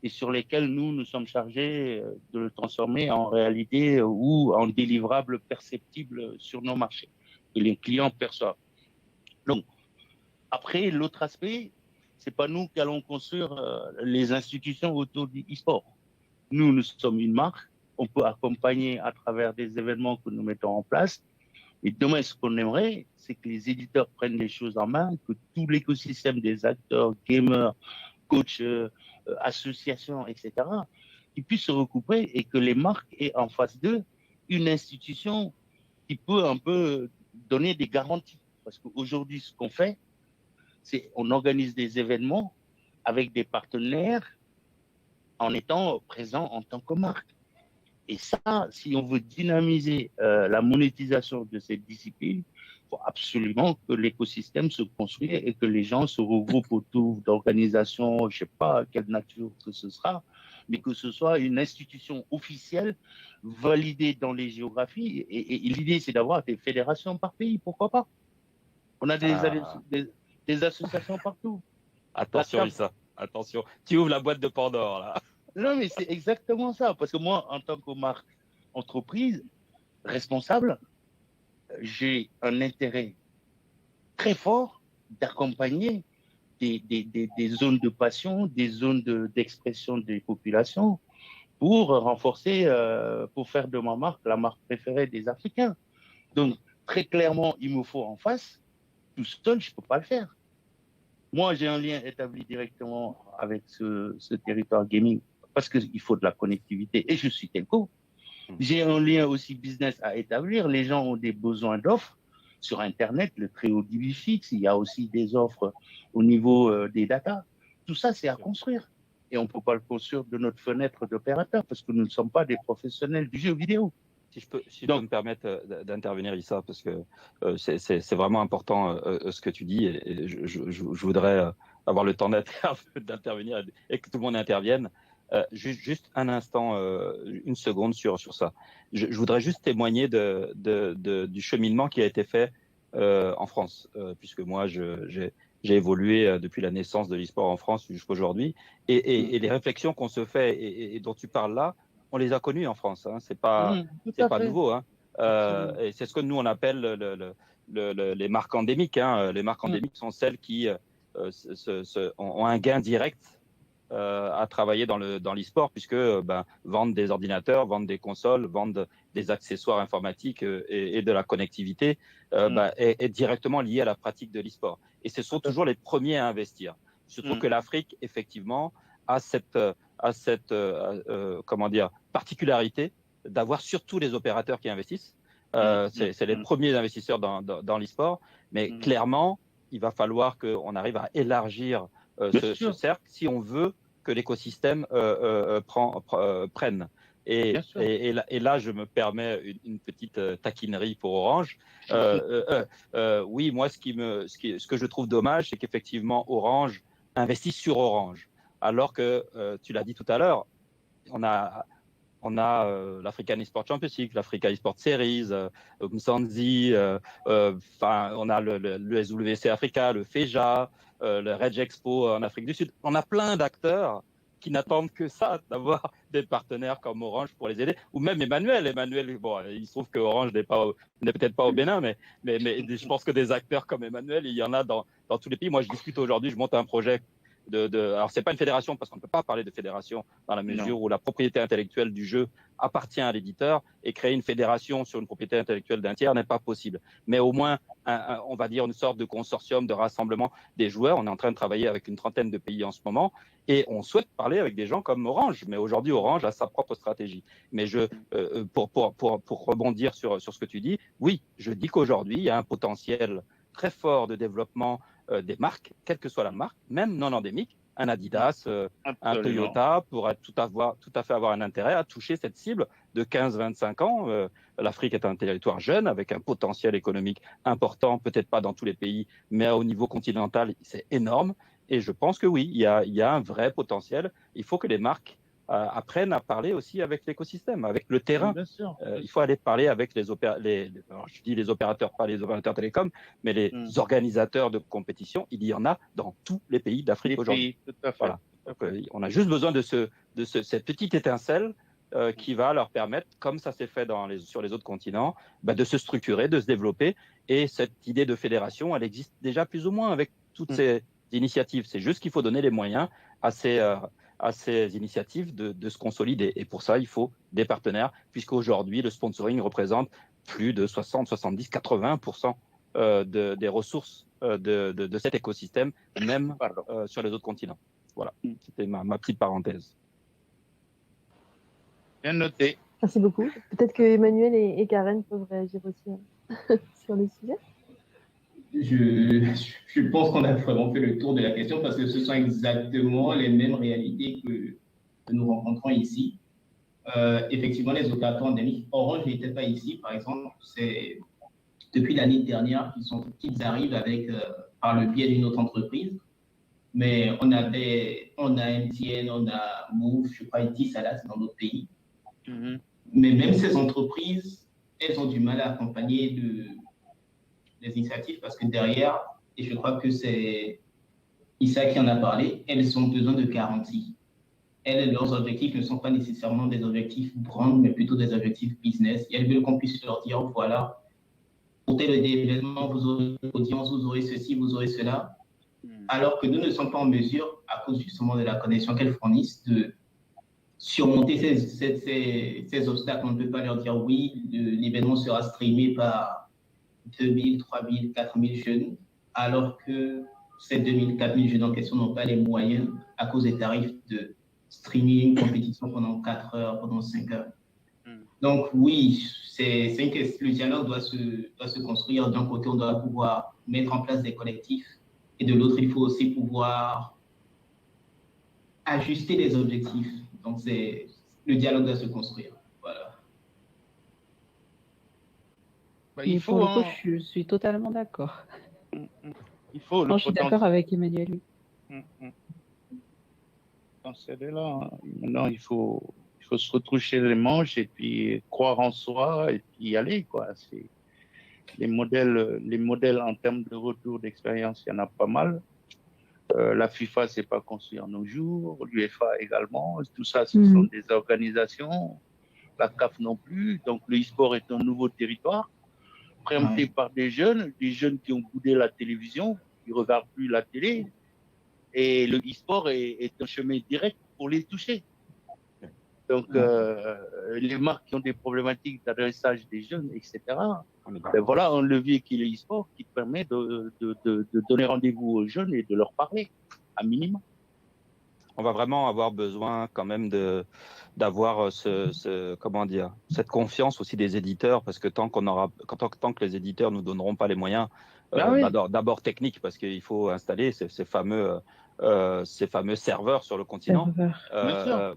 et sur lesquelles nous sommes chargés de le transformer en réalité ou en délivrable perceptible sur nos marchés, que les clients perçoivent. Donc, après, l'autre aspect, c'est pas nous qui allons construire les institutions autour du e-sport. Nous sommes une marque, on peut accompagner à travers des événements que nous mettons en place. Et demain, ce qu'on aimerait, c'est que les éditeurs prennent les choses en main, que tout l'écosystème des acteurs, gamers, coachs, associations, etc., ils puissent se recouper et que les marques aient en face d'eux une institution qui peut un peu donner des garanties. Parce qu'aujourd'hui, ce qu'on fait, c'est on organise des événements avec des partenaires en étant présent en tant que marque. Et ça, si on veut dynamiser la monétisation de cette discipline, il faut absolument que l'écosystème se construise et que les gens se regroupent autour d'organisations, je ne sais pas quelle nature que ce sera, mais que ce soit une institution officielle validée dans les géographies. Et l'idée, c'est d'avoir des fédérations par pays, pourquoi pas? On a des associations partout. Attention, Issa, attention. Tu ouvres la boîte de Pandore, là. Non, mais c'est exactement ça. Parce que moi, en tant que marque entreprise responsable, j'ai un intérêt très fort d'accompagner des zones de passion, des zones d'expression des populations pour renforcer, pour faire de ma marque la marque préférée des Africains. Donc, très clairement, il me faut en face. Tout seul, je ne peux pas le faire. Moi, j'ai un lien établi directement avec ce territoire gaming parce qu'il faut de la connectivité et je suis telco. J'ai un lien aussi business à établir. Les gens ont des besoins d'offres. sur Internet, le très haut débit fixe, il y a aussi des offres au niveau des data. Tout ça, c'est à construire. Et on ne peut pas le construire de notre fenêtre d'opérateur parce que nous ne sommes pas des professionnels du jeu vidéo. Si je peux me permettre d'intervenir, Issa, parce que c'est vraiment important ce que tu dis, et je voudrais avoir le temps d'intervenir et que tout le monde intervienne. Juste un instant, une seconde sur ça. Je voudrais juste témoigner du cheminement qui a été fait en France, puisque moi, j'ai évolué depuis la naissance de l'e-sport en France jusqu'à aujourd'hui, et les réflexions qu'on se fait et dont tu parles là, on les a connues en France. Hein. C'est pas nouveau. Hein. Et c'est ce que nous on appelle les marques endémiques. Hein. Les marques endémiques sont celles qui ont un gain direct à travailler dans l'e-sport, puisque vendent des ordinateurs, vendent des consoles, vendent des accessoires informatiques et de la connectivité est directement lié à la pratique de l'e-sport. Et ce sont toujours les premiers à investir. Je trouve que l'Afrique, effectivement, a cette comment dire, particularité d'avoir surtout les opérateurs qui investissent. C'est les premiers investisseurs dans l'e-sport, mais clairement, il va falloir qu'on arrive à élargir ce cercle si on veut que l'écosystème prenne. Et là, je me permets une petite taquinerie pour Orange. Oui, moi, ce que je trouve dommage, c'est qu'effectivement, Orange investit sur Orange. Alors que, tu l'as dit tout à l'heure, on a l'African eSport Championship, l'Africa eSport Series, Msanzi, on a le SWC Africa, le FEJA, le Reg Expo en Afrique du Sud. On a plein d'acteurs qui n'attendent que ça, d'avoir des partenaires comme Orange pour les aider, ou même Emmanuel. Emmanuel, bon, il se trouve que Orange n'est peut-être pas au Bénin, mais je pense que des acteurs comme Emmanuel, il y en a dans tous les pays. Moi, je discute aujourd'hui, je monte un projet alors c'est pas une fédération parce qu'on ne peut pas parler de fédération dans la mesure où la propriété intellectuelle du jeu appartient à l'éditeur, et créer une fédération sur une propriété intellectuelle d'un tiers n'est pas possible. Mais au moins, on va dire une sorte de consortium de rassemblement des joueurs. On est en train de travailler avec une trentaine de pays en ce moment, et on souhaite parler avec des gens comme Orange. Mais aujourd'hui, Orange a sa propre stratégie. Mais pour rebondir sur ce que tu dis, oui, je dis qu'aujourd'hui, il y a un potentiel très fort de développement des marques, quelle que soit la marque, même non endémique, un Adidas, un Toyota pourrait tout à fait avoir un intérêt à toucher cette cible de 15-25 ans. L'Afrique est un territoire jeune avec un potentiel économique important, peut-être pas dans tous les pays, mais au niveau continental, c'est énorme. Et je pense que oui, il y a un vrai potentiel. Il faut que les marques apprennent à parler aussi avec l'écosystème, avec le terrain. Bien sûr. Bien Il faut aller parler avec alors je dis les opérateurs, pas les opérateurs télécoms, mais les organisateurs de compétition. Il y en a dans tous les pays d'Afrique aujourd'hui. Tout à fait. Voilà. Donc, on a juste besoin de cette petite étincelle qui va leur permettre, comme ça s'est fait sur les autres continents, de se structurer, de se développer. Et cette idée de fédération, elle existe déjà plus ou moins avec toutes ces initiatives. C'est juste qu'il faut donner les moyens à ces initiatives de se consolider. Et pour ça, il faut des partenaires, puisqu'aujourd'hui, le sponsoring représente plus de 60, 70, 80% des ressources de cet écosystème, même sur les autres continents. Voilà, c'était ma petite parenthèse. Bien noté. Merci beaucoup. Peut-être que Emmanuel et Karen peuvent réagir aussi sur le sujet. Je pense qu'on a vraiment fait le tour de la question parce que ce sont exactement les mêmes réalités que nous rencontrons ici. Effectivement, les opérateurs endémiques, Orange n'était pas ici, par exemple. C'est depuis l'année dernière qu'ils arrivent par le biais d'une autre entreprise. Mais on a MTN, on a Move, je crois, Etisalat dans d'autres pays. Mais même ces entreprises, elles ont du mal à accompagner les initiatives parce que derrière, et je crois que c'est Issa qui en a parlé, elles ont besoin de garanties. Leurs objectifs ne sont pas nécessairement des objectifs brand, mais plutôt des objectifs business. Et elles veulent qu'on puisse leur dire, voilà, pour tel événement, vous aurez l'audience, vous aurez ceci, vous aurez cela. Alors que nous ne sommes pas en mesure, à cause justement de la connexion qu'elles fournissent, de surmonter ces obstacles. On ne peut pas leur dire, oui, l'événement sera streamé par 2000, 3000, 4000 jeunes, alors que ces 2000, 4000 jeunes en question n'ont pas les moyens à cause des tarifs de streaming, compétition pendant 4 heures, pendant 5 heures. Donc oui, le dialogue doit se construire. D'un côté, on doit pouvoir mettre en place des collectifs et de l'autre, il faut aussi pouvoir ajuster les objectifs. Donc le dialogue doit se construire. Voilà. Bah, Et il pour faut, le coup, hein, je suis totalement d'accord. il faut le Non, je suis d'accord potentiel. avec Emmanuel. Oui. Le potentiel est là, hein. Maintenant, il faut se retroucher les manches et puis croire en soi et puis y aller, quoi. C'est les modèles en termes de retour d'expérience, il y en a pas mal. La FIFA, c'est pas construit en nos jours, l'UEFA également. Tout ça, ce sont des organisations. La CAF non plus. Donc, le e-sport est un nouveau territoire préempté par des jeunes qui ont boudé la télévision, qui ne regardent plus la télé. Et le e-sport est un chemin direct pour les toucher. Donc, les marques qui ont des problématiques d'adressage des jeunes, etc., ben voilà un levier qui est le e-sport qui permet de donner rendez-vous aux jeunes et de leur parler, à minimum. On va vraiment avoir besoin quand même d'avoir comment dire, cette confiance aussi des éditeurs, parce que tant que les éditeurs nous donneront pas les moyens, d'abord techniques, parce qu'il faut installer ces fameux serveurs sur le continent.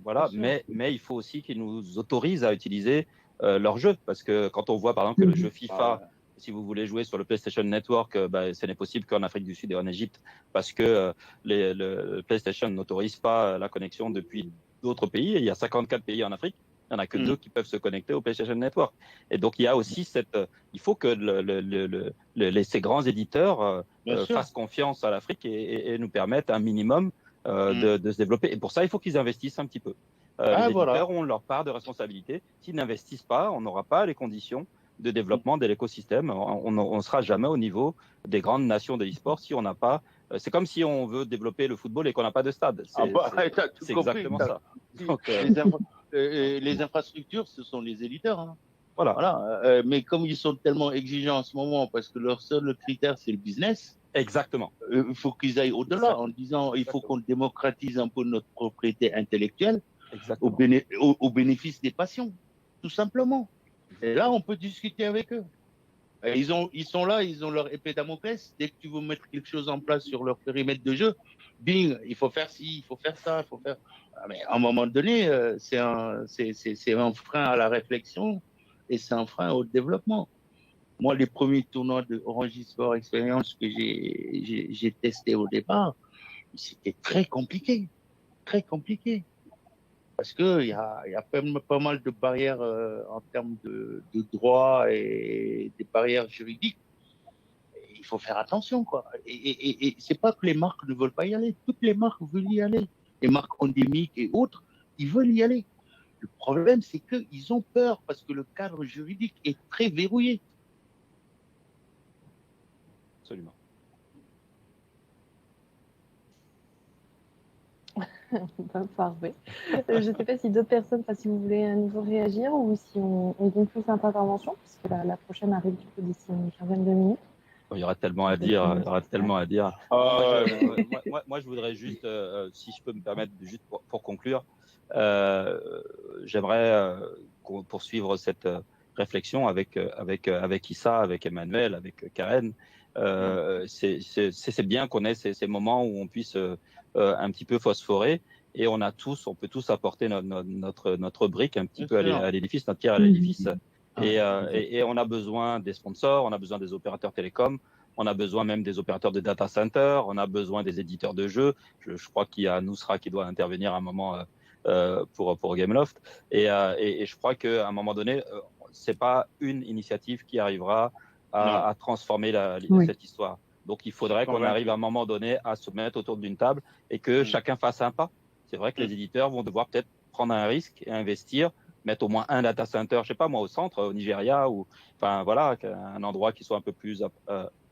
Voilà, mais il faut aussi qu'ils nous autorisent à utiliser leurs jeux, parce que quand on voit par exemple que le jeu FIFA, si vous voulez jouer sur le PlayStation Network, ce n'est possible qu'en Afrique du Sud et en Égypte, parce que le PlayStation n'autorise pas la connexion depuis d'autres pays. Et il y a 54 pays en Afrique. Il n'y en a que 2 qui peuvent se connecter au PlayStation Network. Et donc, il y a aussi il faut que ces grands éditeurs fassent confiance à l'Afrique et nous permettent un minimum de se développer. Et pour ça, il faut qu'ils investissent un petit peu. Les éditeurs ont leur part de responsabilité. S'ils n'investissent pas, on n'aura pas les conditions de développement de l'écosystème. On ne sera jamais au niveau des grandes nations de e-sport si on n'a pas. C'est comme si on veut développer le football et qu'on n'a pas de stade. C'est exactement ça. Donc, les infrastructures, ce sont les éditeurs. Hein. Voilà. Mais comme ils sont tellement exigeants en ce moment, parce que leur seul critère, c'est le business. Exactement. Il faut qu'ils aillent au-delà en disant il faut qu'on démocratise un peu notre propriété intellectuelle au bénéfice des passions, tout simplement. Et là, on peut discuter avec eux. Ils sont là, ils ont leur épée Damoclès. Dès que tu veux mettre quelque chose en place sur leur périmètre de jeu, bing, il faut faire ci, il faut faire ça, il faut faire. Mais à un moment donné, c'est un frein à la réflexion et c'est un frein au développement. Moi, les premiers tournois de Orange Sport Experience que j'ai testé au départ, c'était très compliqué, très compliqué. Parce qu'il y a pas mal de barrières en termes de droit et des barrières juridiques. Et il faut faire attention, quoi. Et c'est pas que les marques ne veulent pas y aller. Toutes les marques veulent y aller. Les marques endémiques et autres, ils veulent y aller. Le problème, c'est qu'ils ont peur parce que le cadre juridique est très verrouillé. Absolument. Parfait. Je ne sais pas si d'autres personnes, si vous voulez à nouveau réagir ou si on conclut cette intervention, puisque la prochaine arrive du coup d'ici une quinzaine de minutes. Il y aura tellement à dire. Il y aura tellement à dire. Moi, je voudrais juste, si je peux me permettre, juste pour conclure, j'aimerais poursuivre cette réflexion avec Issa, avec Emmanuel, avec Karen. C'est bien qu'on ait ces moments où on puisse un petit peu phosphorer et on peut tous apporter notre brique un petit peu à l'édifice, notre pierre à l'édifice. Et on a besoin des sponsors, on a besoin des opérateurs télécoms, on a besoin même des opérateurs de data center, on a besoin des éditeurs de jeux. Je crois qu'il y a Nousra qui doit intervenir à un moment pour Gameloft. Et je crois qu'à un moment donné, c'est pas une initiative qui arrivera à transformer cette histoire. Donc, il faudrait qu'on arrive à un moment donné à se mettre autour d'une table et que chacun fasse un pas. C'est vrai que les éditeurs vont devoir peut-être prendre un risque et investir, mettre au moins un data center, je sais pas moi, au centre, au Nigeria, ou enfin voilà, un endroit qui soit un peu plus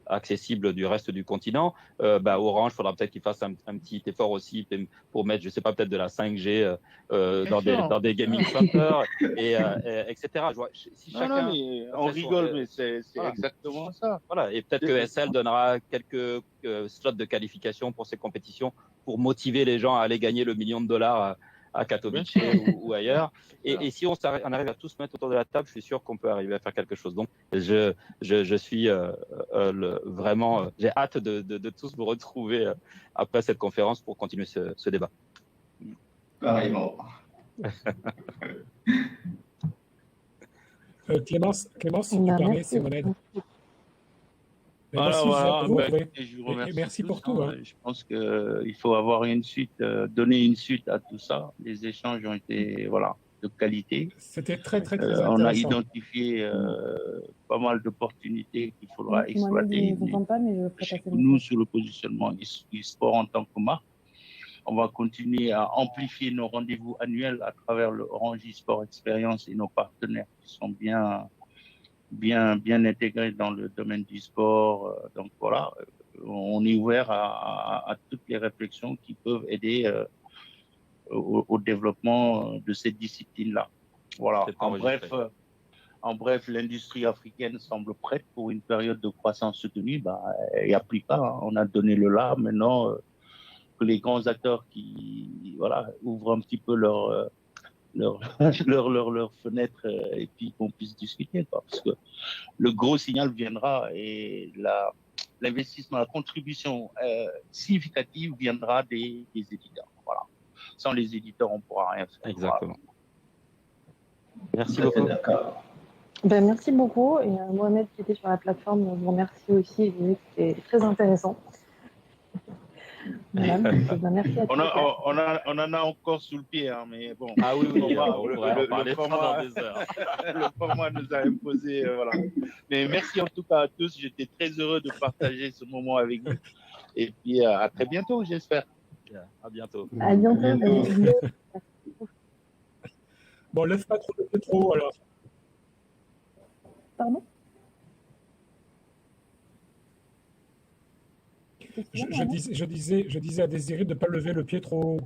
accessible du reste du continent. Orange, il faudra peut-être qu'il fasse un petit effort aussi pour mettre, je sais pas, peut-être de la 5G dans des gaming centers, etc. Si chacun on rigole, mais c'est exactement ça. Voilà, et peut-être que SL donnera quelques slots de qualification pour ces compétitions pour motiver les gens à aller gagner le $1 million à Katowice Bien sûr. ou ailleurs. Et si on arrive à tous se mettre autour de la table, je suis sûr qu'on peut arriver à faire quelque chose. Donc, je suis vraiment, j'ai hâte de tous vous retrouver après cette conférence pour continuer ce débat. Pareillement. Clémence, si tu permets, c'est mon aide. Voilà, Vous bah, pouvez. je vous remercie Et merci tous, pour tout. Hein. Je pense qu'il faut avoir une suite, donner une suite à tout ça. Les échanges ont été de qualité. C'était très intéressant. On a identifié pas mal d'opportunités qu'il faudra exploiter. Nous, sur le positionnement e-sport en tant que marque, on va continuer à amplifier nos rendez-vous annuels à travers le Orange e-sport Experience et nos partenaires qui sont bien intégrés dans le domaine du sport. Donc voilà, on est ouvert à toutes les réflexions qui peuvent aider au développement de cette discipline-là. Voilà. En bref, l'industrie africaine semble prête pour une période de croissance soutenue. Il n'y a plus qu'à. Hein. On a donné le là. Maintenant, que les grands acteurs qui ouvrent un petit peu leur fenêtre et puis qu'on puisse discuter, parce que le gros signal viendra et l'investissement, la contribution significative viendra des éditeurs. Voilà. Sans les éditeurs, on ne pourra rien faire. Exactement. Voilà. Merci beaucoup. D'accord. Merci beaucoup. Et Mohamed qui était sur la plateforme vous remercie aussi. C'était très intéressant. Voilà, merci à tous. On en a encore sous le pied, hein, mais bon. Ah oui, le format nous a imposé, voilà. Mais merci en tout cas à tous. J'étais très heureux de partager ce moment avec vous. Et puis à très bientôt, j'espère. À bientôt. À bientôt. Bon, lève pas trop le pétro alors. Pardon? Je disais à Désiré de ne pas lever le pied trop haut.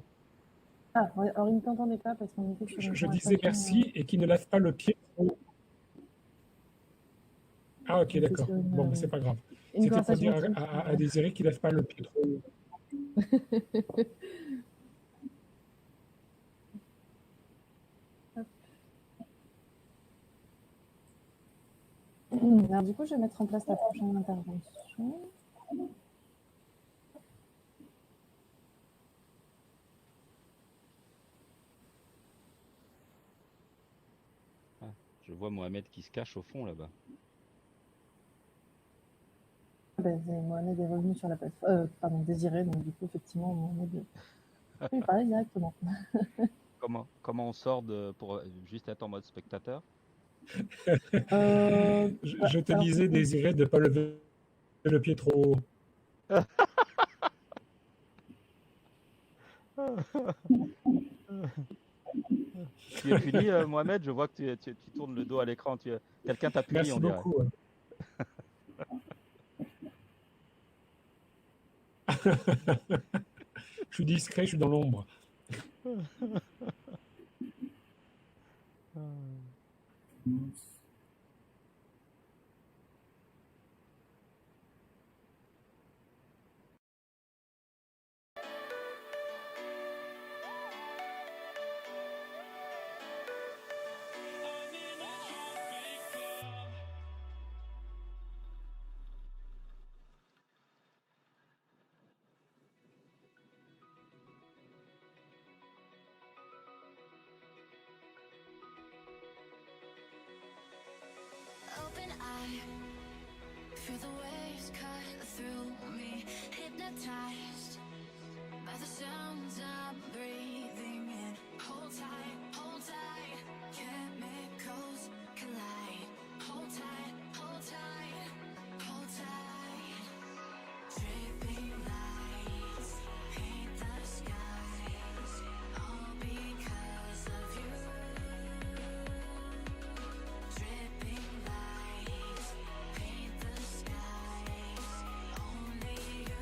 Ah, alors il ne t'entendait pas parce qu'on était sur une Je disais merci et qu'il ne lève pas le pied trop haut. Ah, ok, d'accord. Bon, mais c'est pas grave. C'était pour dire à Désiré qu'il ne lève pas le pied trop haut. Alors du coup, je vais mettre en place la prochaine intervention. Je vois Mohamed qui se cache au fond là-bas. Mohamed est revenu sur la plateforme, pardon, Désiré, donc du coup, effectivement, Mohamed peut lui parler directement. Comment on sort pour juste être en mode spectateur? Je te disais, Désiré, de ne pas lever le pied trop haut. Tu es puni, Mohamed? Je vois que tu tournes le dos à l'écran. Quelqu'un t'a puni, on dirait. Merci beaucoup. Je suis discret, je suis dans l'ombre. Open eye, feel the waves cut through me, hypnotized by the sounds I'm breathing in. Hold tight, chemicals collide. Hold tight, hold tight, hold tight. Dripping lights paint the skies, all because of you. Dripping lights paint the skies, only you.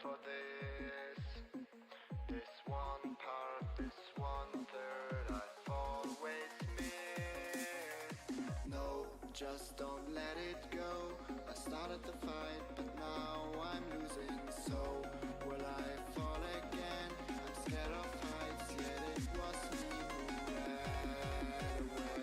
for this. This one part, this 1/3 I've always missed. No, just don't let it go. I started the fight, but now I'm losing. So will I fall again? I'm scared of heights, yet it was me who ran away.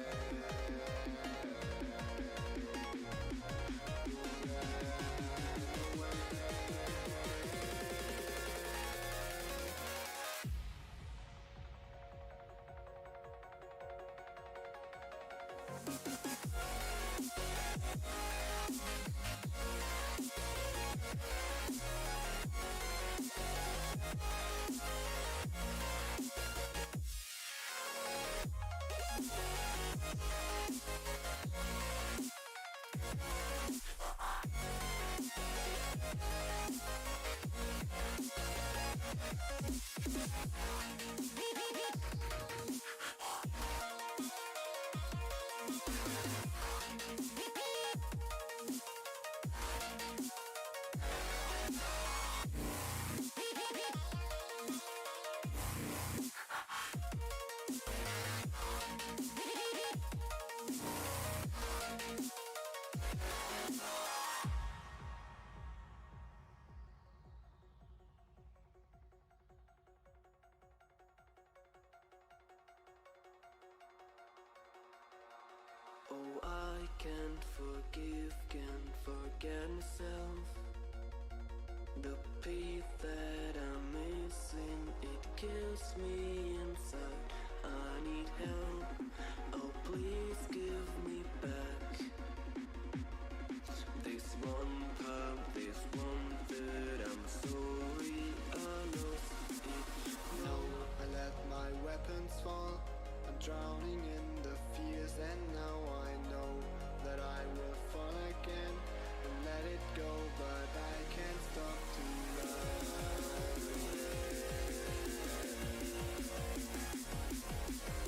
Oh, I can't forget myself. The piece that I'm missing, it kills me inside. I need help. Oh, please give me back this one part, this 1/3. I'm sorry, I lost it. No, I let my weapons fall. I'm drowning in the fears, and now I know that I will fall again and let it go, but I can't stop to run away.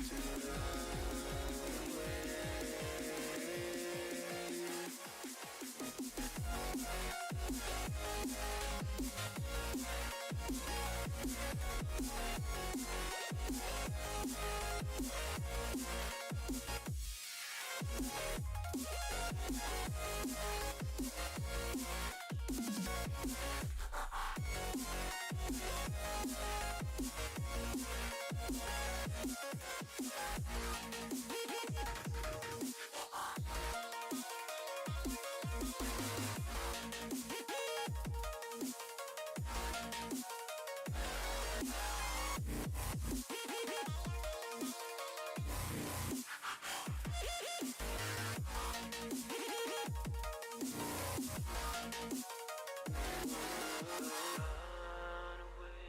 To run away. Run away.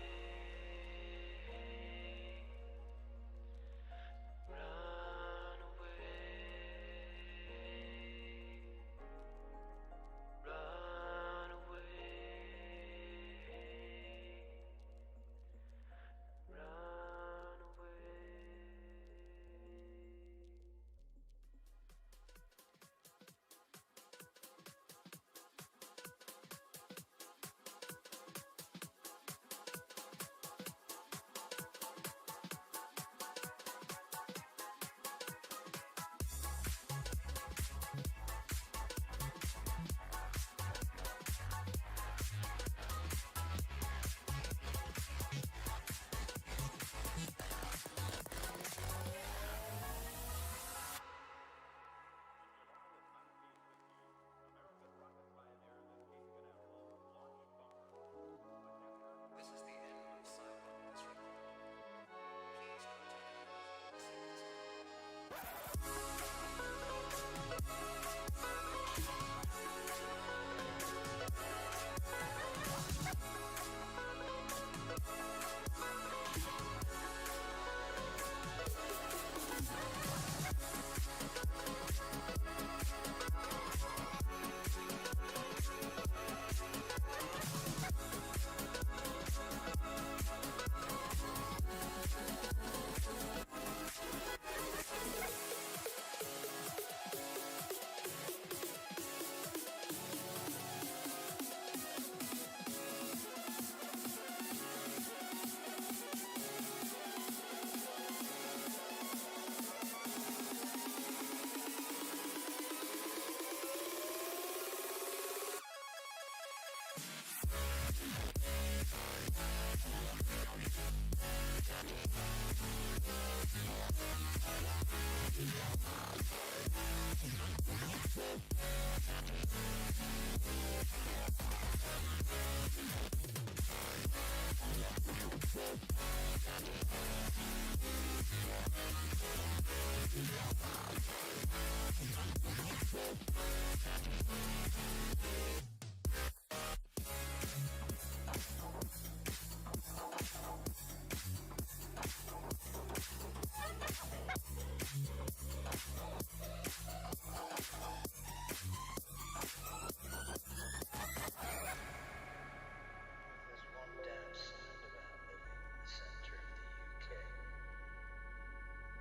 There's one damn sound about living in the center of the UK.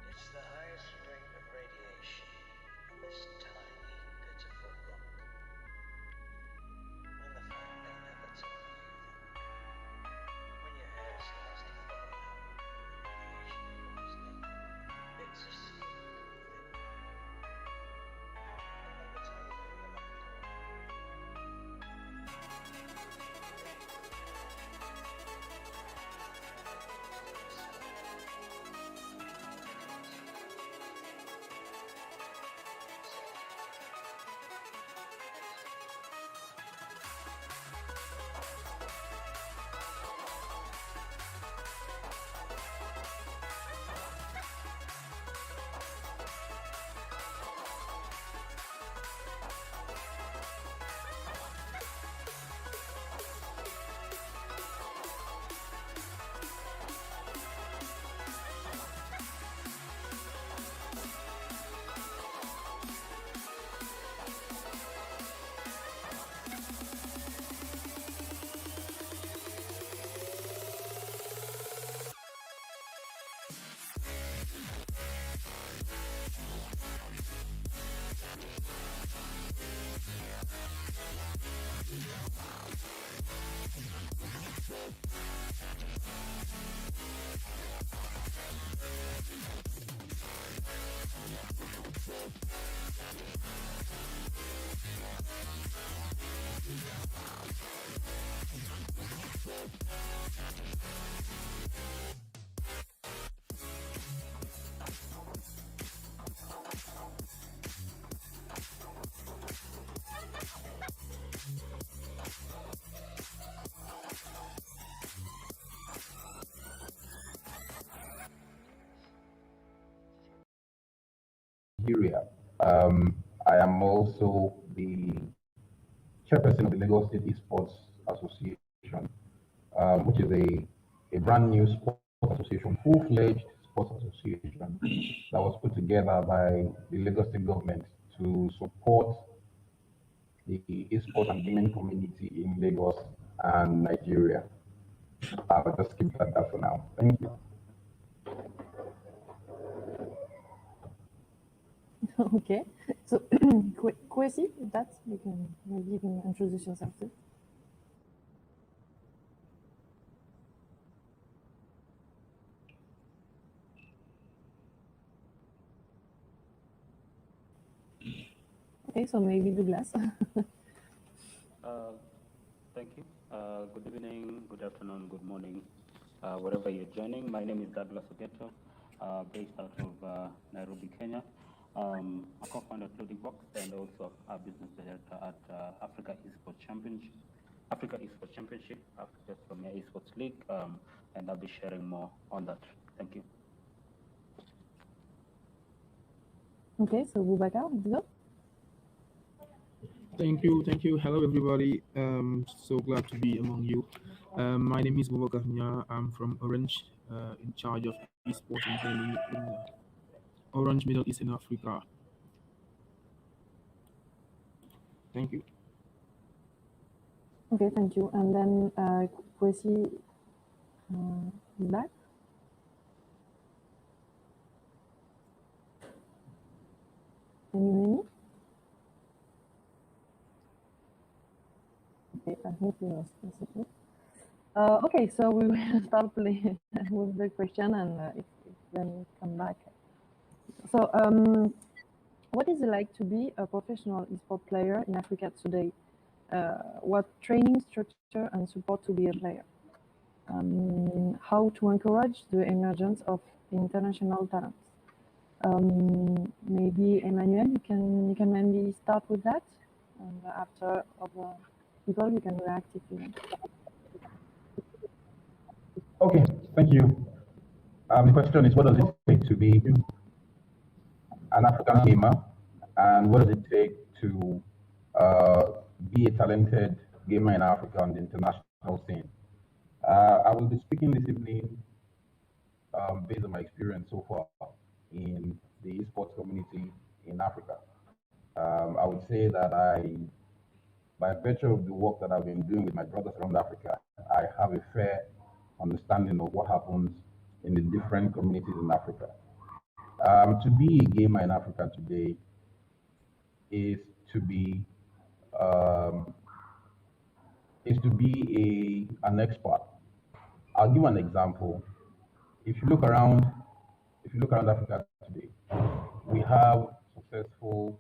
It's the highest rate of radiation on this tiny, pitiful rock. And the fact they never tell you that when your hair starts to fall out and the radiation poisoning, it's a secret within you. They never tell you that you're not cool. Nigeria. I am also the chairperson of the Lagos State Esports Association, which is a brand new sports association, full-fledged sports association that was put together by the Lagos State government to support the esports and gaming community in Lagos and Nigeria. I'll just keep it at that for now. Thank you. Okay, so Kwesi, with that, maybe you can introduce yourself too. Okay, so maybe Douglas. Thank you. Good evening, good afternoon, good morning, wherever you're joining. My name is Douglas Ogeto, based out of Nairobi, Kenya. I'm a co-founder of Clothing Box and also a business director at Africa Esports Championship, Africa's Premier Esports League, and I'll be sharing more on that. Thank you. Okay, so Boubacar, go. Thank you. Hello, everybody. So glad to be among you. My name is Boubacar Nya. I'm from Orange, in charge of esports and gaming in Orange, Middle East and Africa. Thank you. Okay, thank you. And then Kwesi is back. Can you hear me? Okay, I think we lost Kwesi. Okay, so we will start with the question and then come back. So, what is it like to be a professional esports player in Africa today? What training structure and support to be a player? how to encourage the emergence of international talents. Maybe Emmanuel, you can maybe start with that, and after other people you can react if you want. Okay, thank you. The question is, what does it take to be an African gamer, and what does it take to be a talented gamer in Africa on the international scene? I will be speaking this evening based on my experience so far in the esports community in Africa. I would say that by virtue of the work that I've been doing with my brothers around Africa, I have a fair understanding of what happens in the different communities in Africa. To be a gamer in Africa today is to be an expert. I'll give an example. If you look around Africa today, we have successful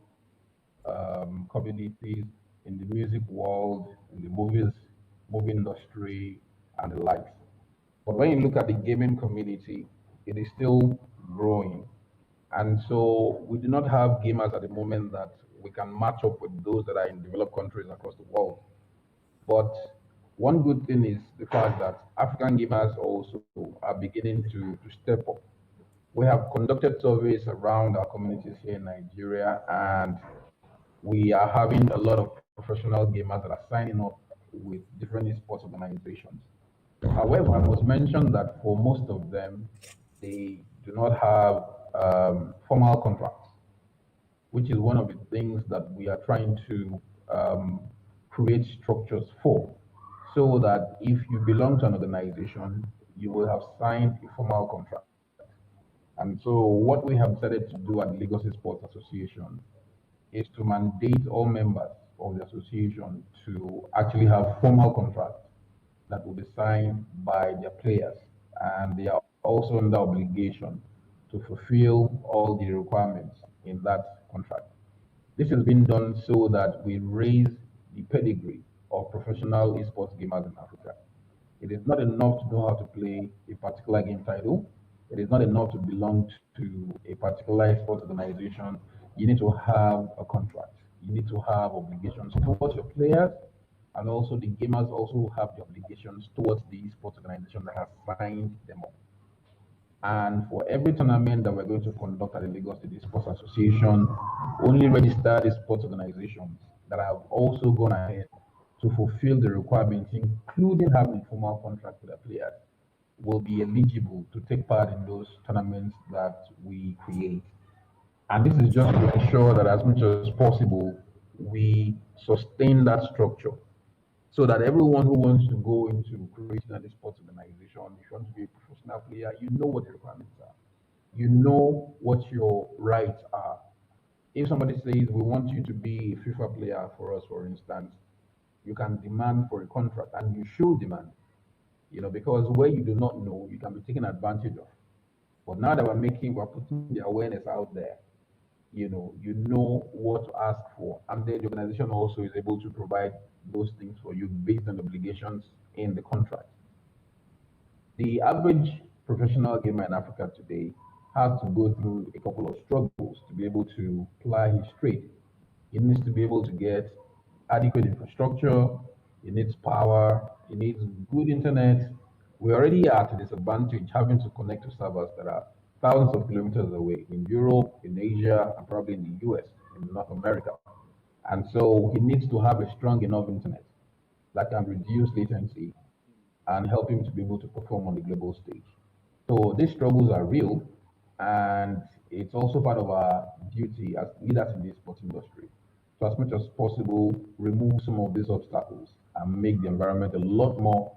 communities in the music world, in the movie industry, and the likes. But when you look at the gaming community, it is still growing. And so we do not have gamers at the moment that we can match up with those that are in developed countries across the world. But one good thing is the fact that African gamers also are beginning to step up. We have conducted surveys around our communities here in Nigeria, and we are having a lot of professional gamers that are signing up with different esports organizations. However, I must mention that for most of them, they do not have formal contracts, which is one of the things that we are trying to create structures for, so that if you belong to an organization, you will have signed a formal contract. And so what we have decided to do at the Lagos Sports Association is to mandate all members of the association to actually have formal contracts that will be signed by their players, and they are also under obligation to fulfill all the requirements in that contract. This has been done so that we raise the pedigree of professional esports gamers in Africa. It is not enough to know how to play a particular game title. It is not enough to belong to a particular esports organization. You need to have a contract. You need to have obligations towards your players, and also the gamers also have the obligations towards the esports organization that has signed them up. And for every tournament that we're going to conduct at the Lagos State Sports Association, only registered sports organizations that have also gone ahead to fulfill the requirements, including having a formal contract with their players, will be eligible to take part in those tournaments that we create. And this is just to ensure that as much as possible, we sustain that structure so that everyone who wants to go into creating a sports organization, if you want to be a professional player, you know what the requirements are. You know what your rights are. If somebody says, we want you to be a FIFA player for us, for instance, you can demand for a contract, and you should demand, because where you do not know, you can be taken advantage of. But now that we're putting the awareness out there, you know what to ask for, and then the organization also is able to provide those things for you based on obligations in the contract. The average professional gamer in Africa today has to go through a couple of struggles to be able to ply his trade. He needs to be able to get adequate infrastructure, he needs power, he needs good internet. We already are at a disadvantage having to connect to servers that are thousands of kilometers away in Europe, in Asia, and probably in the US, in North America. And so he needs to have a strong enough internet that can reduce latency and help him to be able to perform on the global stage. So these struggles are real, and it's also part of our duty as leaders in the sports industry to, as much as possible, remove some of these obstacles and make the environment a lot more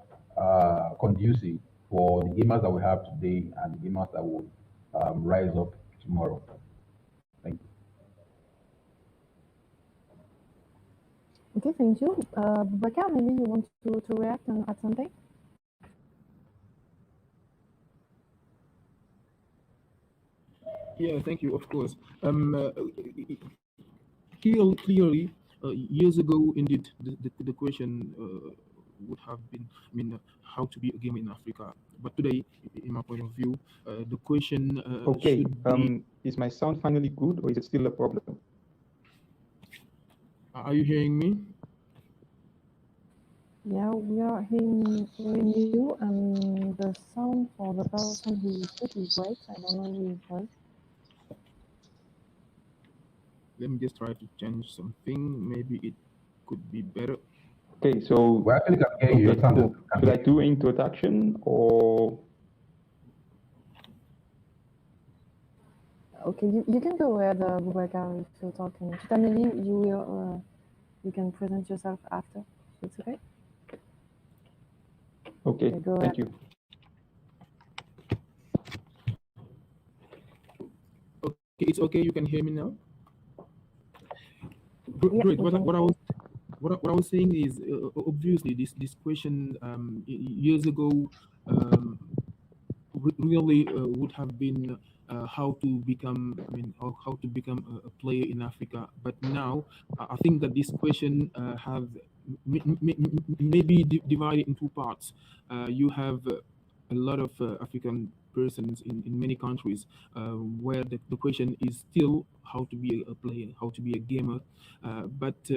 conducive for the gamers that we have today and the gamers that will rise up tomorrow. Thank you. Okay, thank you. Boubacar, maybe you want to react and add something? Yeah, thank you, of course. Clearly, years ago, indeed, the question would have been, how to be a gamer in Africa. But today, in my point of view, the question Okay, should be, is my sound finally good, or is it still a problem? are you hearing me? Yeah, we are hearing you, and the sound for the person who spoke is great. I don't know who it was. Let me just try to change something. Maybe it could be better. Okay, so Well, I think I can hear you. okay, cool. Should I do introduction or? Okay, you can go ahead, Boubacar, if you're talking. Tutaneli, you can present yourself after. It's okay? Okay, go thank ahead. you. Okay, it's okay. You can hear me now. Yeah, Great. What I was saying is, obviously, this question years ago really would have been how to become, how to become a player in Africa. But now, I think that this question have maybe divided in two parts. You have a lot of African persons in many countries where the question is still how to be a player, how to be a gamer. But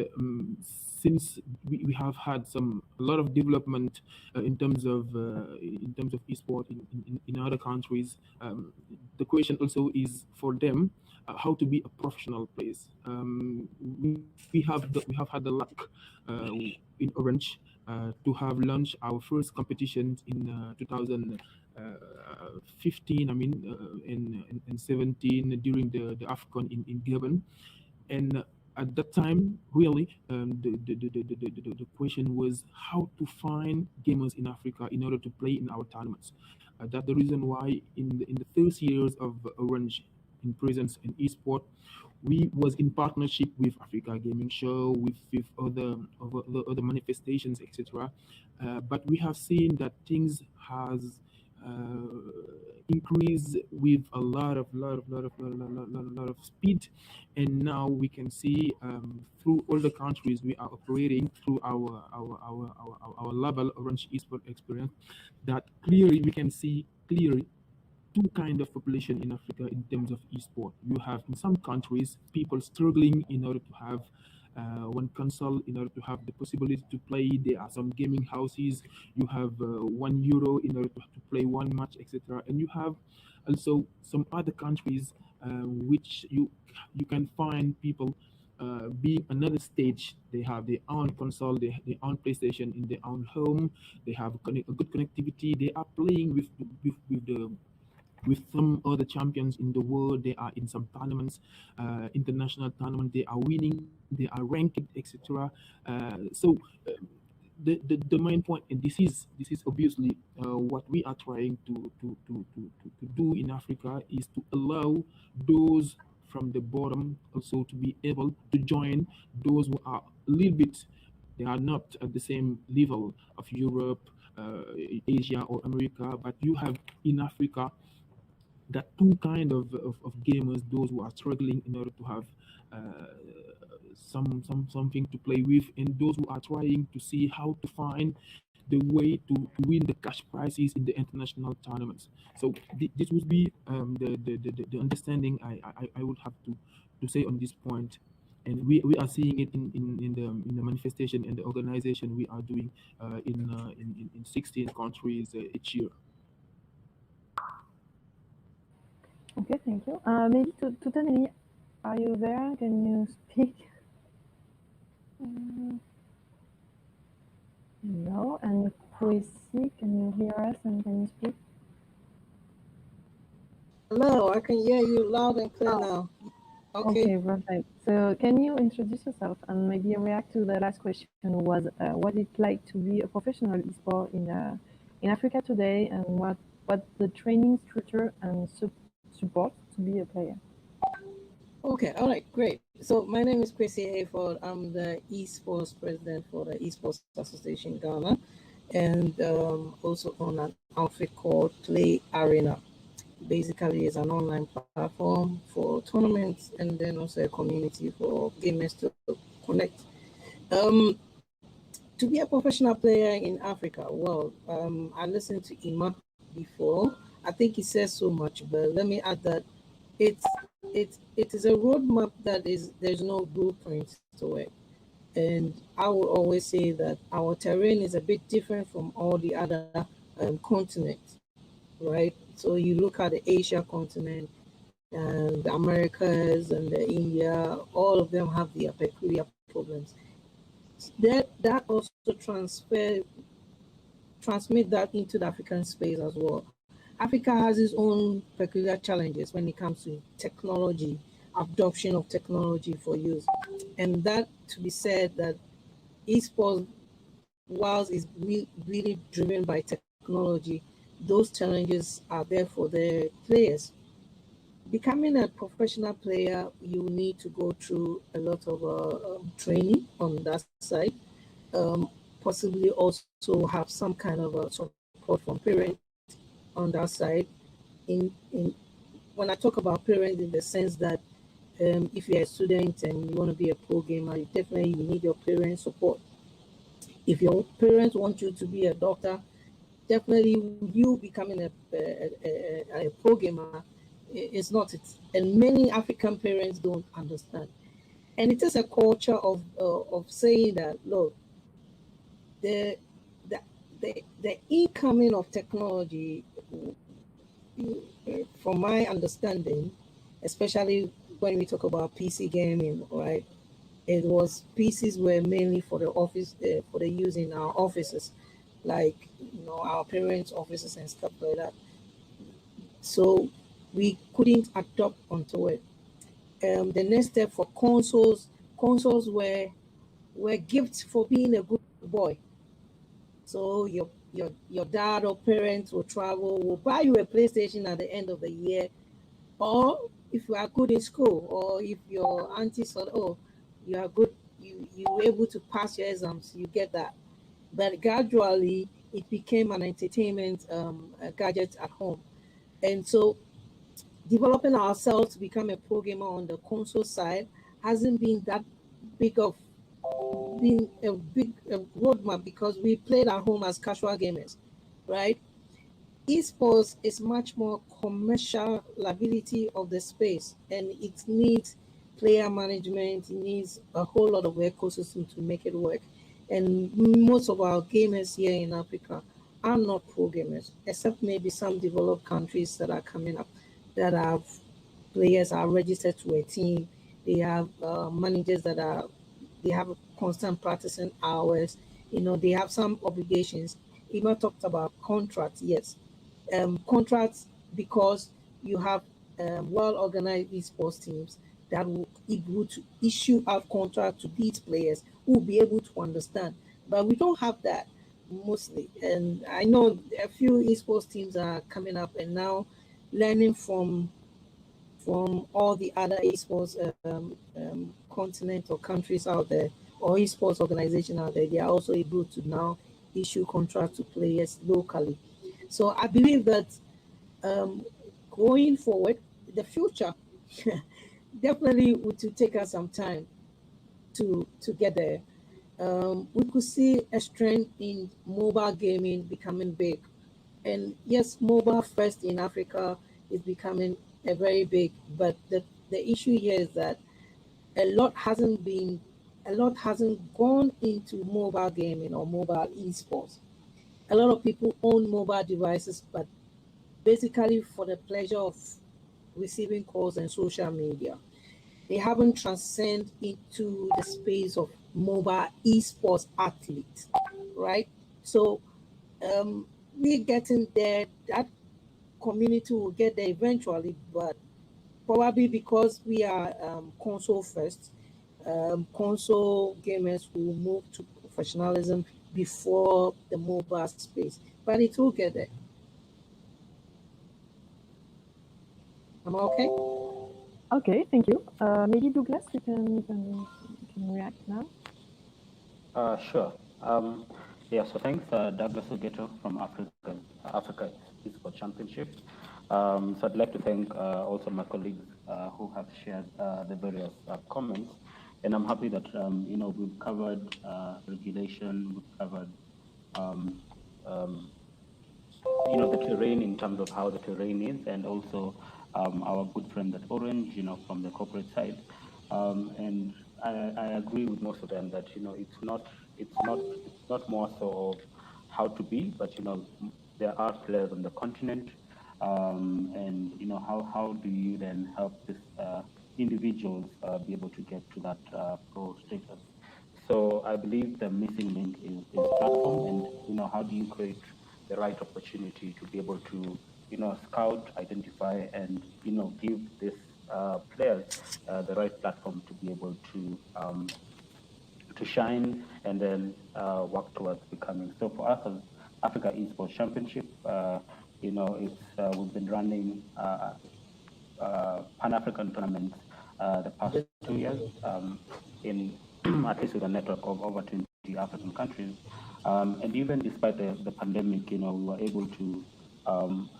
since we have had a lot of development in terms of esport in other countries, the question also is for them how to be a professional player. We have had the luck in Orange to have launched our first competition in 2015, and 17 during the AFCON in Gabon. And at that time, really, the question was how to find gamers in Africa in order to play in our tournaments. That's the reason why in the first years of Orange in presence in esport, we was in partnership with Africa Gaming Show, with other manifestations, etc. But we have seen that things has increased with a lot of speed, and now we can see through all the countries we are operating through our level Orange Esport experience that clearly we can see clearly two kind of population in Africa in terms of esport. You have in some countries people struggling in order to have one console in order to have the possibility to play. There are some gaming houses. You have €1 in order to play one match, etc. And you have also some other countries which you can find people being another stage. They have their own console, their own PlayStation in their own home. They have a good connectivity. They are playing with some other champions in the world. They are in some tournaments, international tournaments. They are winning. They are ranked, etc. So the main point, and this is obviously what we are trying to do in Africa, is to allow those from the bottom also to be able to join those who are a little bit. They are not at the same level of Europe, Asia, or America, but you have in Africa that two kind of gamers, those who are struggling in order to have something to play with, and those who are trying to see how to find the way to win the cash prizes in the international tournaments. So this would be the understanding I would have to say on this point. And we are seeing it in the manifestation and the organization we are doing in 16 countries each year. Okay, thank you. Maybe Tutaneli, are you there? Can you speak? No. And Kwesi, can you hear us and can you speak? Hello, I can hear you loud and clear now. Okay, perfect. So can you introduce yourself and maybe react to the last question, was what it's like to be a professional esport in Africa today, and what the training structure and support to be a player? Okay, all right, great. So my name is Kwesi Hayford. I'm the esports president for the Esports Association Ghana, and also on an outfit called Play Arena. Basically, it's an online platform for tournaments, and then also a community for gamers to connect. To to be a professional player in Africa, well, I listened to Ima before. I think he says so much, but let me add that it is a roadmap that there's no blueprint to it. And I will always say that our terrain is a bit different from all the other continents, right? So you look at the Asia continent and the Americas and the India, all of them have their peculiar problems. That also transmit that into the African space as well. Africa has its own peculiar challenges when it comes to technology, adoption of technology for use. And that to be said that esports, whilst is really driven by technology, those challenges are there for the players. Becoming a professional player, you need to go through a lot of training on that side. Possibly also have some kind of support from parents on that side. In when I talk about parents, in the sense that if you're a student and you want to be a pro gamer, you definitely need your parents' support. If your parents want you to be a doctor, definitely you becoming a pro gamer is not it. And many African parents don't understand. And it is a culture of saying that, look, the incoming of technology, from my understanding, especially when we talk about PC gaming, right? It was PCs were mainly for the office, for the use in our offices, like our parents' offices and stuff like that. So we couldn't adopt onto it. The next step for consoles were gifts for being a good boy. So your dad or parents will travel, will buy you a PlayStation at the end of the year, or if you are good in school, or if your auntie said, oh, you are good, you were able to pass your exams, you get that. But gradually, it became an entertainment gadget at home, and so developing ourselves to become a pro gamer on the console side hasn't been that big of been a big roadmap because we played at home as casual gamers, right? Esports is much more commercial liability of the space, and it needs player management. It needs a whole lot of ecosystem to make it work. And most of our gamers here in Africa are not pro gamers, except maybe some developed countries that are coming up that have players are registered to a team. They have managers they have constant practicing hours. They have some obligations. Emma talked about contracts. Yes, contracts because you have well-organized esports teams that will be able to issue out contracts to these players who will be able to understand. But we don't have that mostly. And I know a few esports teams are coming up and now learning from all the other esports continents or countries out there, or esports organization out there. They are also able to now issue contracts to players locally. So I believe that going forward, the future definitely would to take us some time to get there. We could see a trend in mobile gaming becoming big. And yes, mobile first in Africa is becoming a very big, but the issue here is that a lot hasn't gone into mobile gaming or mobile esports. A lot of people own mobile devices, but basically for the pleasure of receiving calls and social media. They haven't transcended into the space of mobile esports athletes, right? So we're getting there. That community will get there eventually, but probably because we are console first, console gamers will move to professionalism before the mobile space, but it will get there. Am I okay? Okay, thank you. Maybe Douglas, you can react now. Sure. Yeah, so thanks, Douglas Ogeto from Africa Esports Championship. So I'd like to thank also my colleagues who have shared the various comments. And I'm happy that we've covered regulation, we've covered the terrain in terms of how the terrain is, and also our good friend at Orange, from the corporate side. And I agree with most of them that it's not more so of how to be, but there are players on the continent, and how do you then help this individuals be able to get to that pro status? So I believe the missing link is platform, and how do you create the right opportunity to be able to scout, identify, and give this players the right platform to be able to shine and then work towards becoming. So for us as Africa Esports Championship, it's we've been running Pan-African tournaments the past 2 years in at least with a network of over 20 African countries. And even despite the pandemic, we were able to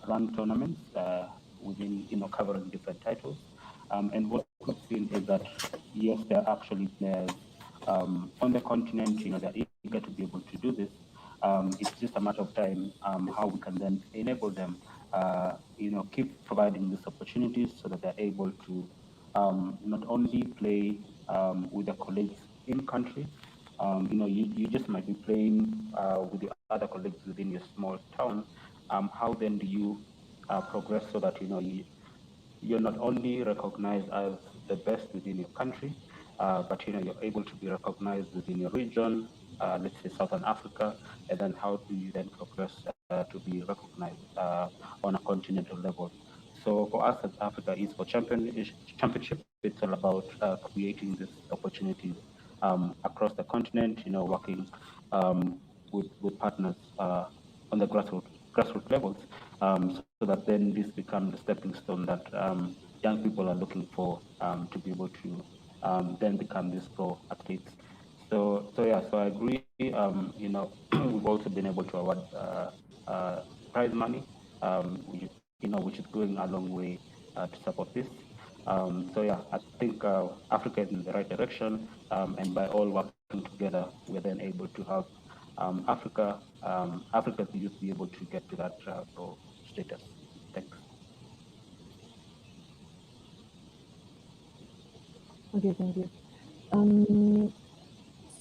run tournaments within, covering different titles. And what we've seen is that, yes, there are actually players on the continent, they're eager to be able to do this. It's just a matter of time how we can then enable them, keep providing these opportunities so that they're able to not only play with their colleagues in country. You just might be playing with your other colleagues within your small town. How then do you progress so that you're not only recognized as the best within your country, but you're able to be recognized within your region, let's say Southern Africa, and then how do you then progress to be recognized on a continental level? So for us as Africa Esports Championship, it's all about creating these opportunities across the continent, working with partners on the grassroots levels, so that then this becomes the stepping stone that young people are looking for to be able to then become these pro athletes. So I agree. We've also been able to award prize money, which is going a long way to support this. I think Africa is in the right direction, and by all working together, we're then able to have Africa's youth be able to get to that pro status. Thanks. Okay, thank you.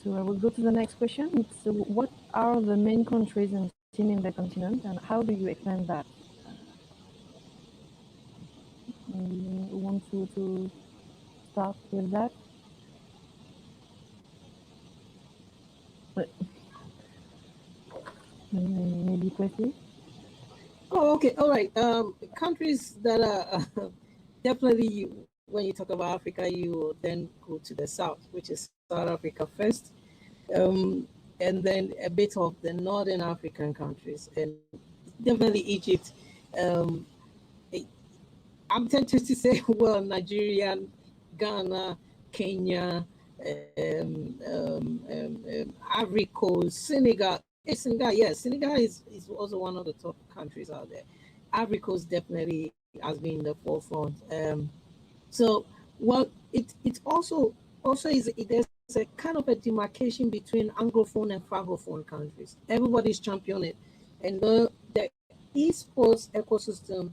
So I will go to the next question. It's what are the main countries and teams in the continent, and how do you expand that? You want to start with that? Maybe Kwesi? Oh, okay, all right. Countries that are definitely, when you talk about Africa, you then go to the south, which is South Africa first, and then a bit of the northern African countries, and definitely Egypt. I'm tempted to say, well, Nigeria, Ghana, Kenya, Ivory Coast, Senegal. Senegal, yes, Senegal is also one of the top countries out there. Ivory Coast definitely has been in the forefront. So, well, it also is there's a kind of a demarcation between Anglophone and Francophone countries. Everybody's championing it, and the esports ecosystem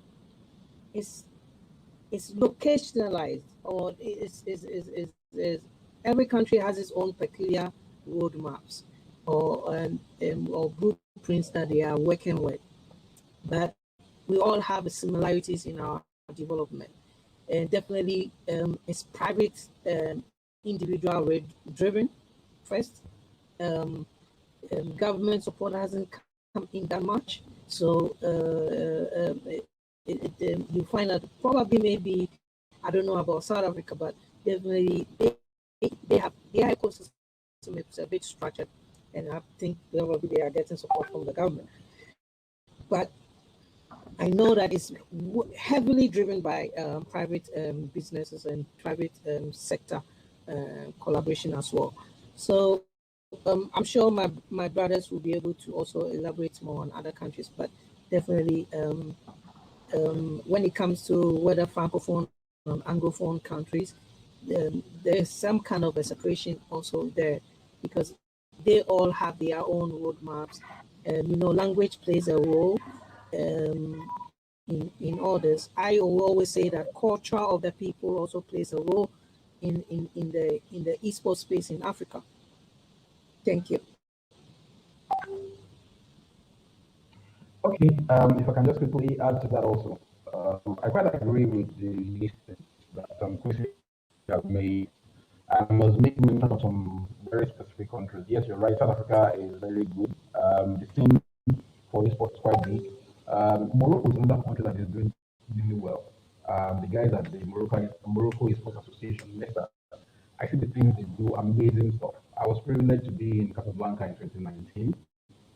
is locationalized, or is every country has its own peculiar roadmaps or blueprints that they are working with, but we all have similarities in our development. And definitely it's private, individual driven first. Government support hasn't come in that much, so you find that probably maybe, I don't know about South Africa, but definitely they have their ecosystem is a bit structured, and I think probably they are getting support from the government. But I know that it's heavily driven by private businesses and private sector collaboration as well. So I'm sure my brothers will be able to also elaborate more on other countries, but definitely when it comes to whether Francophone or Anglophone countries, there's some kind of a separation also there, because they all have their own roadmaps. Language plays a role in all this. I will always say that culture of the people also plays a role in the esports space in Africa. Thank you. Okay, if I can just quickly add to that also. I quite agree with the list that Kwesi has made. I must make mention of some very specific countries. Yes, you're right, South Africa is very good. The scene for esports is quite big. Morocco is another country that is doing really well. The guys at the Morocco Esports Association, MESA, I see the things they do, amazing stuff. I was privileged to be in Casablanca in 2019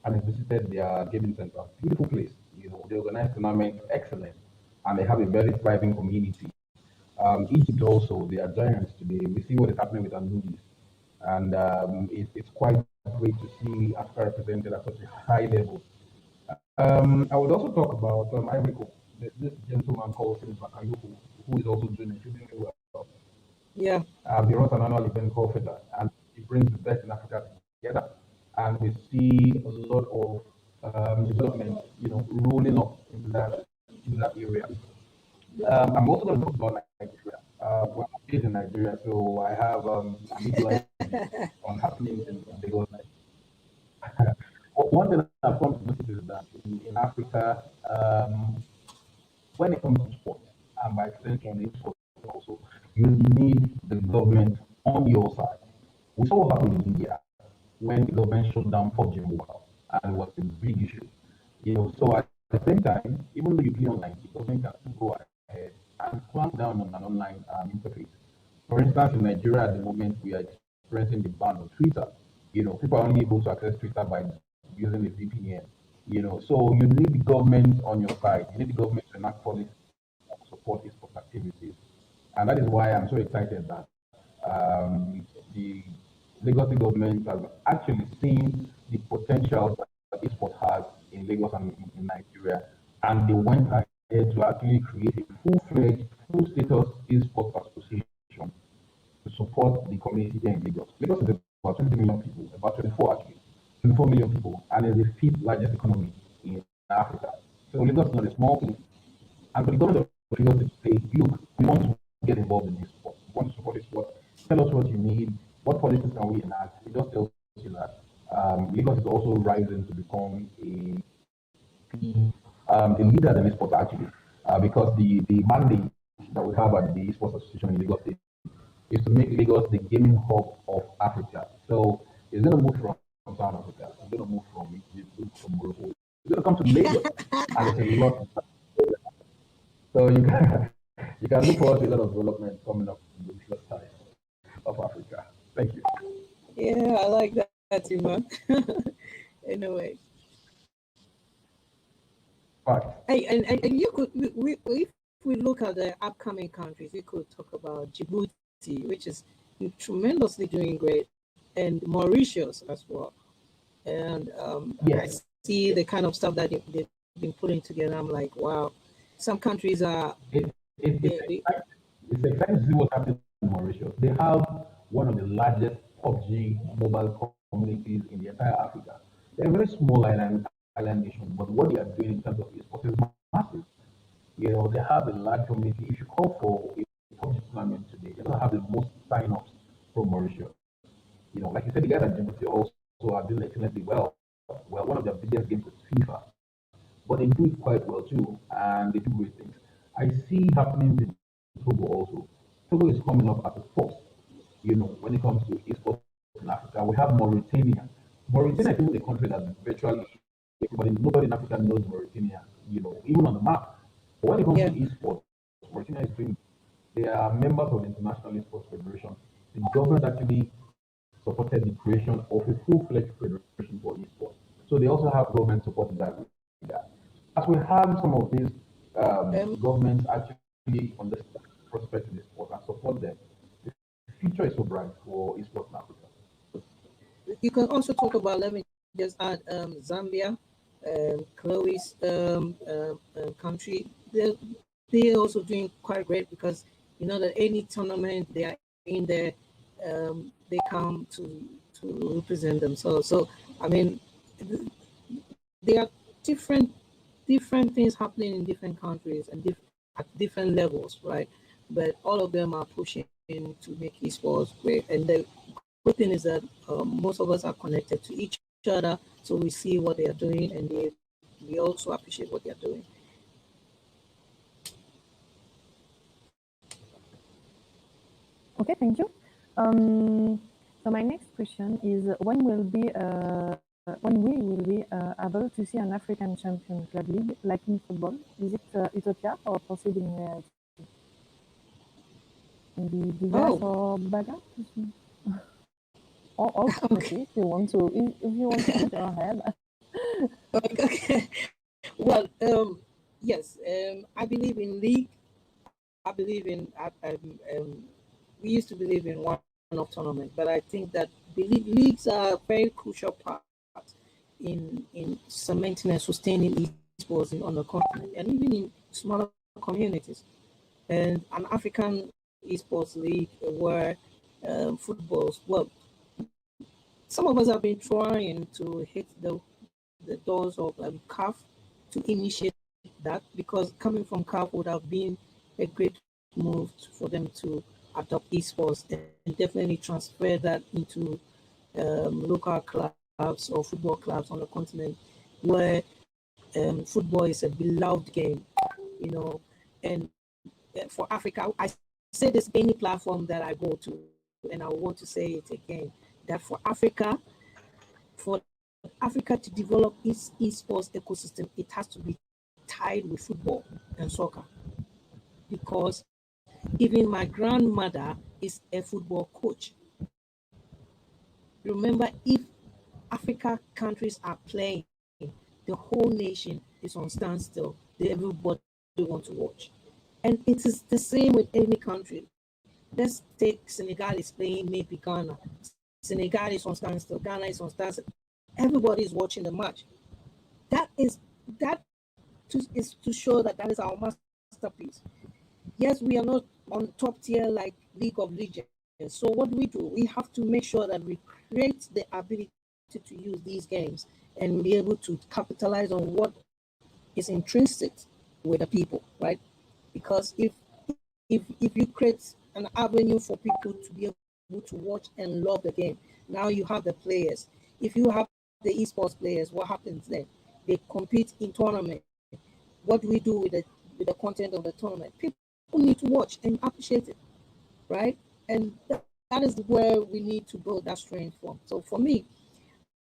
and I visited their gaming center. Beautiful place. They organize tournaments, excellent, and they have a very thriving community. Egypt also, they are giants today. We see what is happening with Anubis, and it's quite great to see Africa represented at such a high level. I would also talk about Ivory Coast. This gentleman called Philip Bakayoko, who is also doing extremely well. Yeah. He runs an annual event called FEDA, and he brings the best in Africa together. And we see a lot of development, rolling up in that area. I'm also going to talk about Nigeria. Well, I'm based in Nigeria, so I have a little idea on happenings in Lagos. One thing I've come to notice is that in Africa, when it comes to sports, and by extension in sports also, you need the government on your side. We saw what happened in India when the government shut down PUBG Mobile, and it was a big issue. So at the same time, even though you play online, the government can still go ahead and clamp down on an online interface. For instance, in Nigeria at the moment, we are experiencing the ban on Twitter. People are only able to access Twitter by using a VPN. So you need the government on your side. You need the government to enact policy to support esports activities, and that is why I'm so excited that the Lagos government has actually seen the potential that esports has in Lagos and in Nigeria, and they went ahead to actually create a full-fledged, full-status esports association to support the community here in Lagos. Lagos is about 20 million people, about 24 actually, 24 million people, and is the fifth largest economy in Africa. So Lagos is not a small place. And for the government of Lagos to say, look, we want to get involved in this sport. We want to support this sport. Tell us what you need. What policies can we enact? It just tells you that Lagos is also rising to become a leader in this sport actually, because the mandate that we have at the Esports Association in Lagos State is to make Lagos the gaming hub of Africa. So it's going to move from South Africa. It's going to move from Egypt, from Morocco. It's going to come to Lagos, and there's a lot. So you can look forward to a lot of development coming up in the Lagos side of Africa. Thank you. Yeah, I like that too, man. Anyway. And you could, if we look at the upcoming countries, we could talk about Djibouti, which is tremendously doing great, and Mauritius as well. And yes. I see the kind of stuff that they've been putting together. I'm like, wow. Some countries are. It's exciting to see what's happening in Mauritius. They have one of the largest PUBG mobile communities in the entire Africa. They're a very small island nation, but what they are doing in terms of esports is massive. They have a large community. If you call for a PUBG tournament today, they're going to have the most sign-ups from Mauritius. Like you said, the guys at Djibouti also are doing excellently well. Well, one of their biggest games is FIFA, but they do it quite well too, and they do great things. I see happening in Togo also. Togo is coming up as a force, when it comes to esports in Africa. We have Mauritania. Mauritania is even a country that virtually nobody in Africa knows Mauritania, even on the map. But when it comes to esports, Mauritania is doing. They are members of the International Esports Federation. The government actually supported the creation of a full-fledged federation for esports. So they also have government support in that regard. As we have some of these governments actually understand the prospects in the sport and support them, the future is so bright for esports in Africa. You can also talk about, let me just add, Zambia, Chloe's country. They're also doing quite great because that any tournament they are in there, they come to represent themselves. So, I mean, there are different things happening in different countries and at different levels, right? But all of them are pushing to make esports great. And the good thing is that most of us are connected to each other, so we see what they are doing, and we also appreciate what they are doing. Okay, thank you. So my next question is, when we will be able to see an African champion club league like in football? Is it utopia or possible in reality? Maybe Diaz or Baga? Or okay, if you want to put your head. Okay. Well, yes, I believe in league. I believe in we used to believe in one-off tournament, but I think that leagues are a very crucial part in cementing and sustaining esports on the continent and even in smaller communities. And an African esports league where footballs, well, some of us have been trying to hit the doors of CAF to initiate that, because coming from CAF would have been a great move for them to adopt esports and definitely transfer that into local clubs or football clubs on the continent where football is a beloved game, you know. And for Africa, I say this any platform that I go to, and I want to say it again, that for Africa to develop its esports ecosystem, it has to be tied with football and soccer. Because even my grandmother is a football coach. Remember, if Africa countries are playing, the whole nation is on standstill. Everybody wants to watch. And it is the same with any country. Let's take Senegal is playing, maybe Ghana. Senegal is on standstill, Ghana is on standstill. Everybody is watching the match. That is to show that is our masterpiece. Yes, we are not on top tier like League of Legends. So what do? We have to make sure that we create the ability to use these games and be able to capitalize on what is intrinsic with the people, right? Because if you create an avenue for people to be able to watch and love the game, now you have the players. If you have the esports players, what happens then? They compete in tournament. What do we do with the content of the tournament? People need to watch and appreciate it, right? And that is where we need to build that strength from. So for me,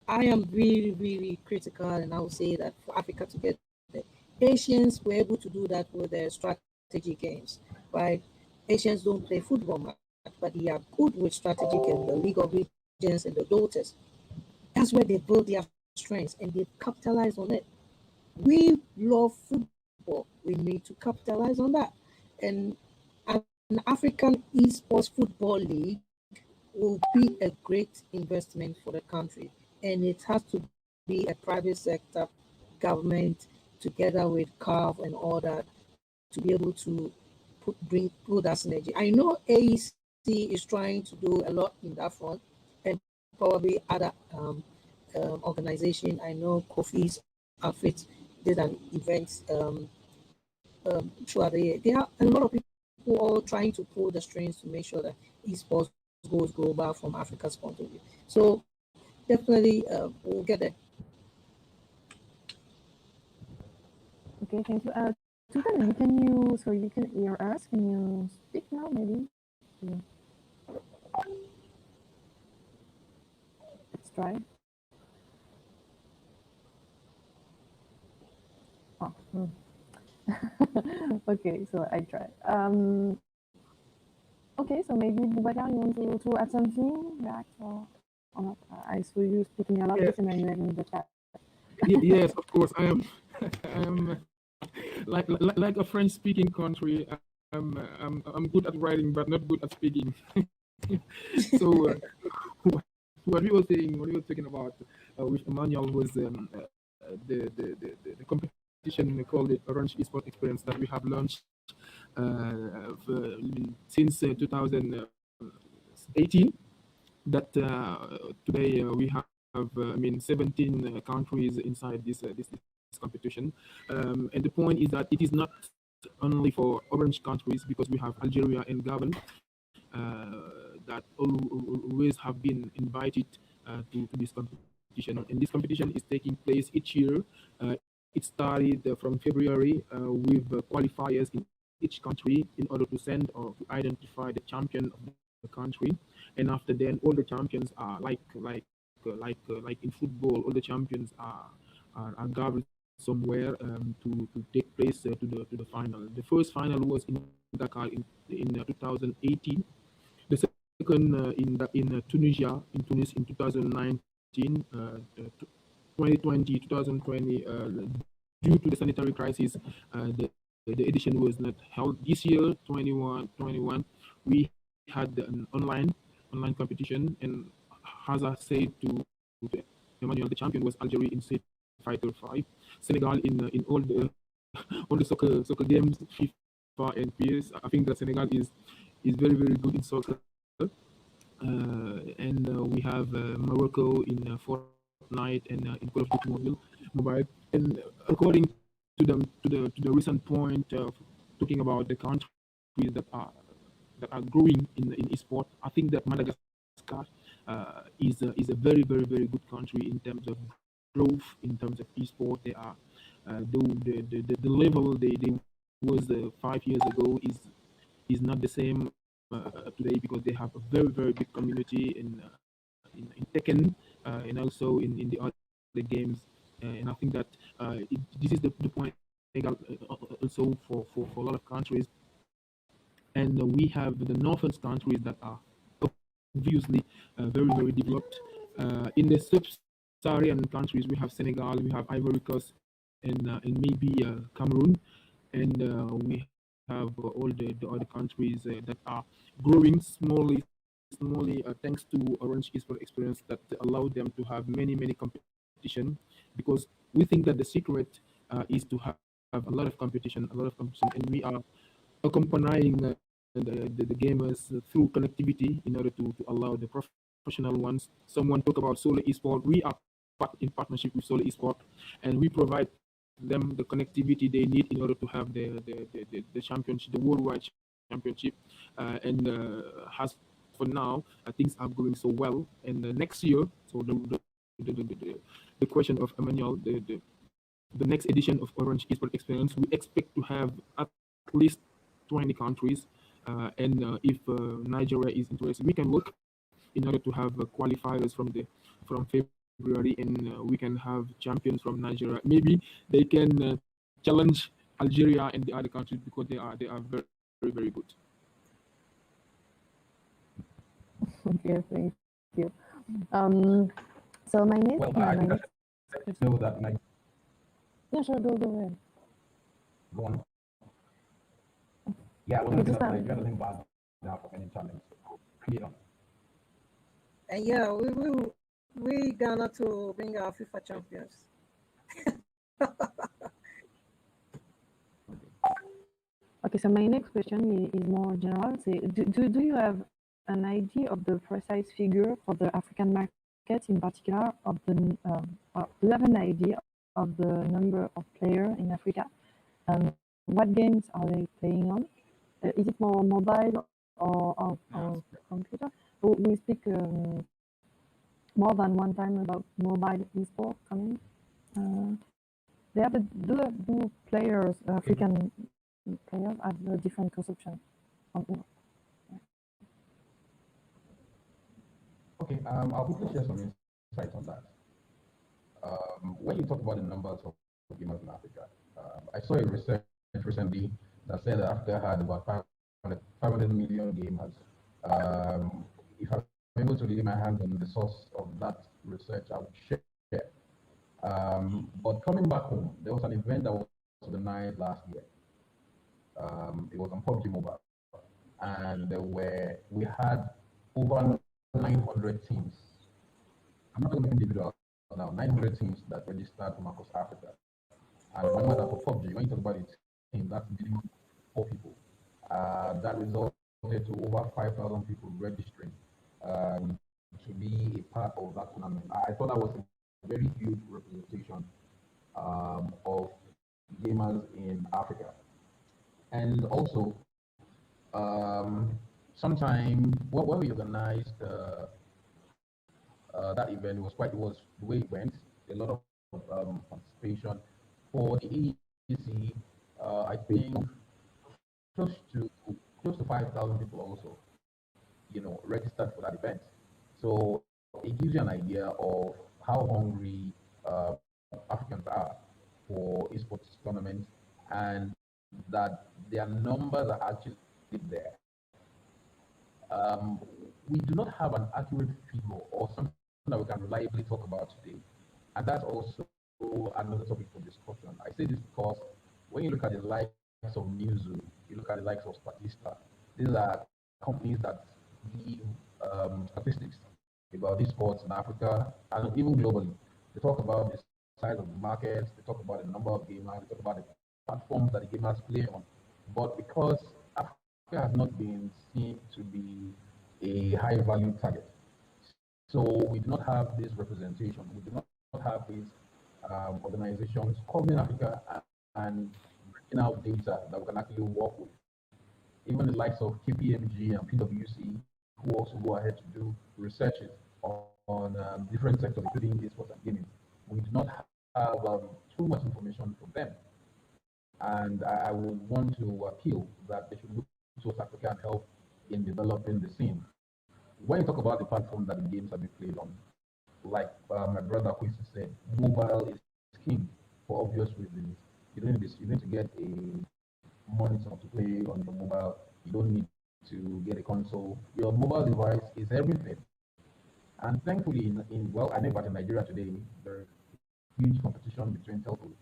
I am really, really critical, and I would say that for Africa to get the Asians were able to do that with their strategy games, right? Asians don't play football much, but they are good with strategy games, the League of Legends and the Dotas. That's where they build their strengths and they capitalize on it. We love football. We need to capitalize on that. And an African esports football league will be a great investment for the country. And it has to be a private sector, government, together with CAF and all that, to be able to put that synergy. I know AEC is trying to do a lot in that front, and probably other organization. I know Kofi's outfit did an event throughout the year. There are a lot of people all trying to pull the strings to make sure that esports goes global from Africa's point of view. So definitely we'll get there. Okay, thank you. Tutan, you can hear us. Can you speak now, maybe? Yeah. Let's try. Oh. Okay, so I try. Okay, so maybe Boubacar, you want to add something, react or not? I saw you speaking a lot, Yeah. and Emmanuel in the chat. Yes, of course. I am like a French-speaking country. I'm good at writing, but not good at speaking. So what we were talking about with Emmanuel was the competition called the Orange Esport Experience that we have launched since 2000. 18. That today we have, 17 countries inside this competition. And the point is that it is not only for orange countries, because we have Algeria and Gabon that always have been invited to this competition. And this competition is taking place each year. It started from February with qualifiers in each country in order to send or to identify the champion of the country. And after then, all the champions are like in football, all the champions are gathered somewhere to take place to the final. The first final was in Dakar in 2018. The second in Tunisia, in Tunis in 2019. 2020, 2020, due to the sanitary crisis, the edition was not held. This year, 21, we had an online competition, and as I said to Emmanuel, the champion was Algeria in Street Fighter 5. Senegal in all the all the soccer games, FIFA and PS. I think that Senegal is very good in soccer. And we have Morocco in Fortnite and in Call of Duty Mobile. And according to the recent point of talking about the countries that are growing in esport, I think that Madagascar is a very good country in terms of growth, in terms of esport. They are the level they was 5 years ago is not the same today, because they have a very big community in Tekken and also in the other games. And I think that this is the point also for a lot of countries. And we have the northern countries that are obviously very developed. In the sub-Saharan countries, we have Senegal, we have Ivory Coast, and maybe Cameroon, and we have all the other countries that are growing slowly, thanks to Orange Esport Experience, that allow them to have many competition, because we think that the secret is to have a lot of competition, and we are accompanying the gamers through connectivity in order to allow the professional ones. Someone talk about Solo Esport. We are in partnership with Solo Esport, and we provide them the connectivity they need in order to have the championship, the worldwide championship. And as for now, things are going so well. And next year, so the question of Emmanuel, the next edition of Orange Esport Experience, we expect to have at least 20 countries. And if Nigeria is interested, we can look in order to have qualifiers from February, and we can have champions from Nigeria. Maybe they can challenge Algeria and the other countries, because they are very good. Okay, thank you. So my next, Well, my I think next I should know that Nigeria. Yeah, sure, go ahead. Go on. Yeah, well, Just Nigeria doesn't bow down for any challenge. Create on. Yeah, we Ghana to bring our FIFA champions. Okay, so my next question is more general. Do you have an idea of the precise figure for the African market in particular, of the do you have an idea of the number of players in Africa? What games are they playing on? Is it more mobile or computer? We speak more than one time about mobile esport coming. Do players, African players, have a different consumption? Okay, I'll quickly share some insights on that. When you talk about the numbers of gamers in Africa, I saw a research recently that said that Africa had about 500 million gamers. If I'm able to lay my hand on the source of that research, I would share. But coming back home, there was an event that was organized last year. It was on PUBG Mobile, and we had over 900 teams. I'm not talking about individuals now, 900 teams that registered from across Africa. And remember that for PUBG, when you talk about it, that's minimum 4 people. That resulted to over 5,000 people registering. to be a part of that tournament. I thought that was a very huge representation of gamers in Africa. And also, sometime when we organized that event, it was the way it went, a lot of participation. For the EEC, I think close to 5,000 people also, registered for that event. So it gives you an idea of how hungry Africans are for esports tournaments, and that their numbers are actually there. Um, we do not have an accurate figure or something that we can reliably talk about today, and that's also another topic for discussion. I say this because when you look at the likes of Newzoo, you look at the likes of Statista, these are companies that give statistics about esports in Africa and even globally. They talk about the size of the markets, they talk about the number of gamers, they talk about the platforms that the gamers play on. But because Africa has not been seen to be a high value target, so we do not have this representation. We do not have these organizations covering Africa and bringing out data that we can actually work with. Even the likes of KPMG and PwC, who also go ahead to do researches on different sectors, including esports and gaming. We do not have too much information from them. And I would want to appeal that they should look towards Africa and help in developing the scene. When you talk about the platform that the games have been played on, like my brother Quincy said, mobile is king for obvious reasons. You need to get a monitor to play on your mobile. You don't need to get a console. Your mobile device is everything. And thankfully, I know in Nigeria today, there's huge competition between telcos.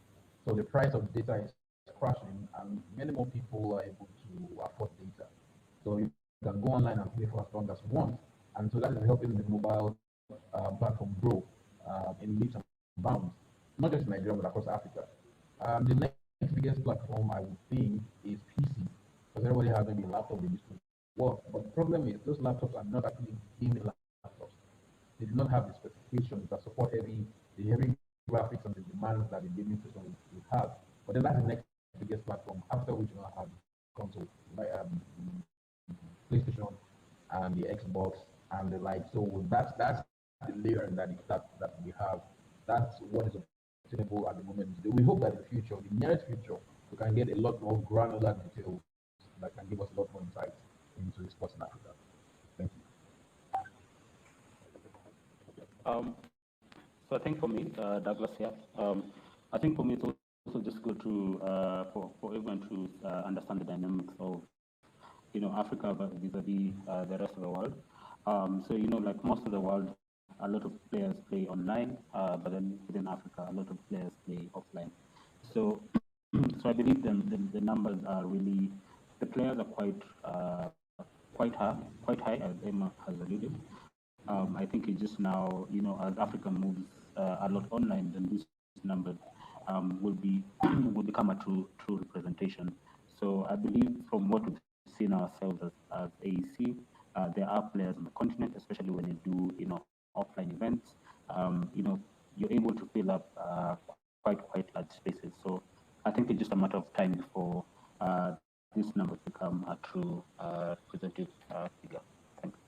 So the price of data is crashing, and many more people are able to afford data. So you can go online and play for as long as you want. And so that is helping the mobile platform grow in leaps and bounds, not just in Nigeria, but across Africa. The next biggest platform, I would think, is PC, because everybody has maybe a laptop they used to work. But the problem is those laptops are not actually gaming laptops. They do not have the specifications that support the heavy graphics and the demands that the gaming system will have. But then that's the next biggest platform, after which you now have console, like PlayStation and the Xbox and the like. So that's the layer that we have. That's what is obtainable at the moment. We hope that in the future, the nearest future, we can get a lot more granular details that can give us a lot more insight into sports in Africa. Thank you. So I think for me, Douglas here, I think for me it's also just good to for everyone to understand the dynamics of Africa vis-a-vis the rest of the world. So like most of the world, a lot of players play online, but then within Africa, a lot of players play offline. So so I believe the numbers are really, the players are quite high, as Emma has alluded. I think it's just now, as Africa moves a lot online, then these numbers will become a true representation. So I believe from what we've seen ourselves as AEC, there are players on the continent, especially when you do offline events. You're able to fill up quite large spaces. So I think it's just a matter of time before these numbers become a true representative figure. Thanks.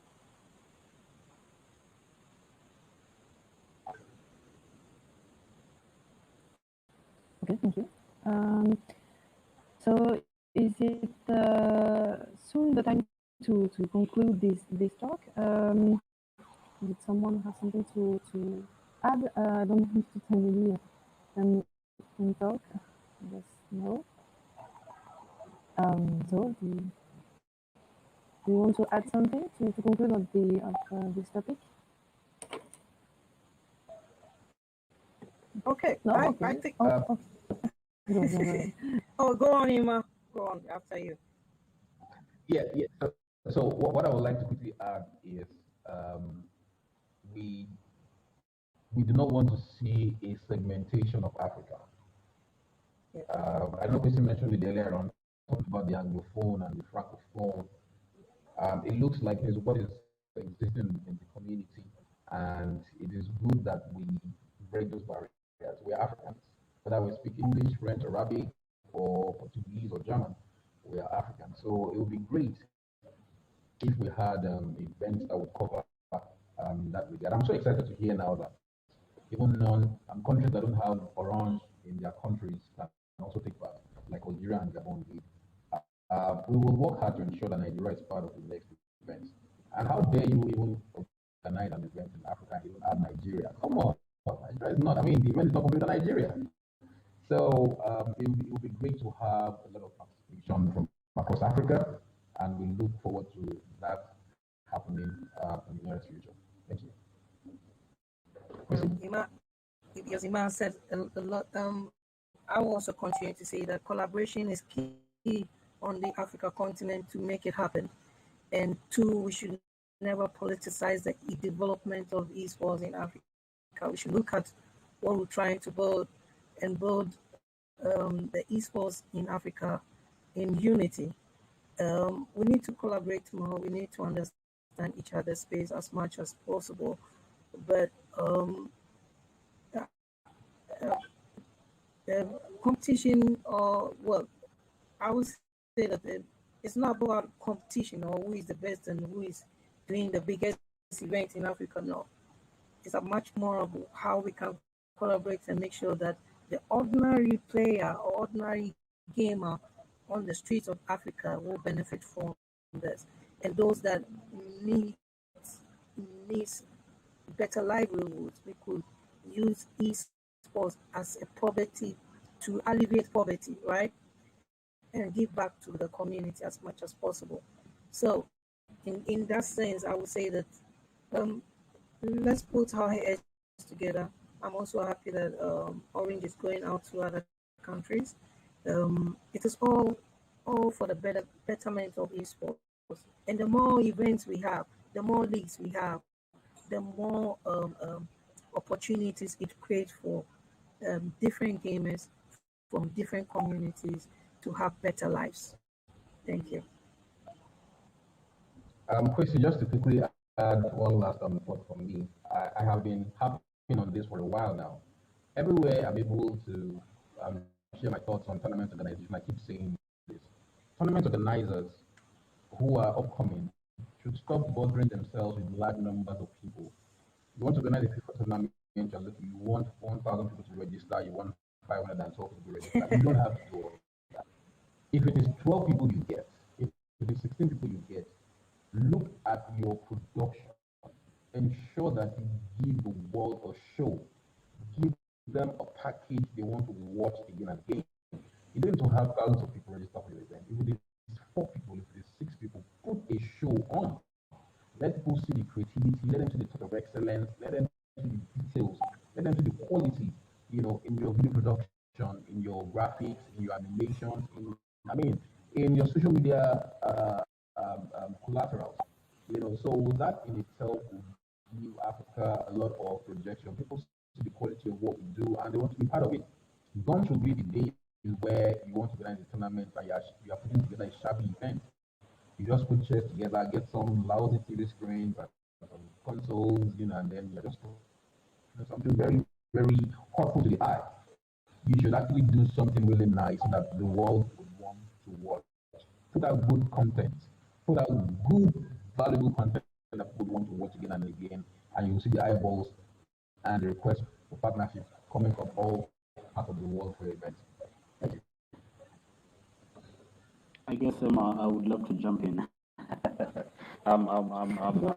Okay, thank you. So is it soon the time to conclude this talk? Did someone have something to add? I don't want to tell you can talk. I guess no. So do you want to add something to conclude of this topic? Okay. No, I okay. think. Okay. Go. Oh, go on, Ima. Go on after you. Yeah. So what I would like to quickly add is we do not want to see a segmentation of Africa. I know Chrissy mentioned it earlier on, talking about the Anglophone and the Francophone. It looks like what is existing in the community, and it is good that we break those barriers. We are Africans, whether we speak English, French, Arabic, or Portuguese or German, we are Africans. So it would be great if we had events that would cover that regard. I'm so excited to hear now that even countries that don't have orange in their countries can also take part, like Algeria and Gabon did. We will work hard to ensure that Nigeria is part of the next event. And how dare you even organize an event in Africa and even add Nigeria? Come on, Nigeria is not. I mean, the event is not complete in Nigeria. So it will be great to have a lot of participation from across Africa, and we look forward to that happening in the near future. Thank you. Because Iman said a lot. I will also continue to say that collaboration is key on the Africa continent to make it happen. And two, we should never politicize the development of esports in Africa. We should look at what we're trying to build and build the esports in Africa in unity. We need to collaborate more. We need to understand each other's space as much as possible. But competition, or well, I would say that it's not about competition or who is the best and who is doing the biggest event in Africa. No, it's a much more of how we can collaborate and make sure that the ordinary player or ordinary gamer on the streets of Africa will benefit from this, and those that needs better livelihoods, we could use esports as a poverty to alleviate poverty, right? And give back to the community as much as possible. So in that sense, I would say that let's put our heads together. I'm also happy that Orange is going out to other countries. It is all for the betterment of esports. And the more events we have, the more leagues we have, the more opportunities it creates for different gamers from different communities to have better lives. Thank you. Chrissy, just to quickly add one last thought from me. I have been harping on this for a while now. Everywhere I'm able to share my thoughts on tournament organization, I keep saying this. Tournament organizers who are upcoming should stop bothering themselves with large numbers of people. You want to organize a FIFA tournament, you want 1,000 people to register, you want 512 people to register. You don't have to do all that. If it is 12 people you get, if it is 16 people you get, look at your production. Ensure that you give the world a show. Give them a package they want to watch again and again. You don't need to have thousands of people register for your event. If it is 4 people, if it is 6 people, put a show on. Let people see the creativity, let them see the touch of excellence, let them see the details, let them see the quality, in your video production, in your graphics, in your animations, in your social media collaterals. So that in itself will give Africa a lot of projection. People see the quality of what we do and they want to be part of it. Gone should be the day where you want to organize a tournament and you are putting together a shabby event. You just put chairs together, get some lousy TV screens and some consoles, and then you just something very, very hurtful to the eye. You should actually do something really nice so that the world would want to watch. Put out good content. Put out good, valuable content that people want to watch again and again, and you'll see the eyeballs and the request for partnership coming from all parts of the world for events. Thank you. I guess I would love to jump in. So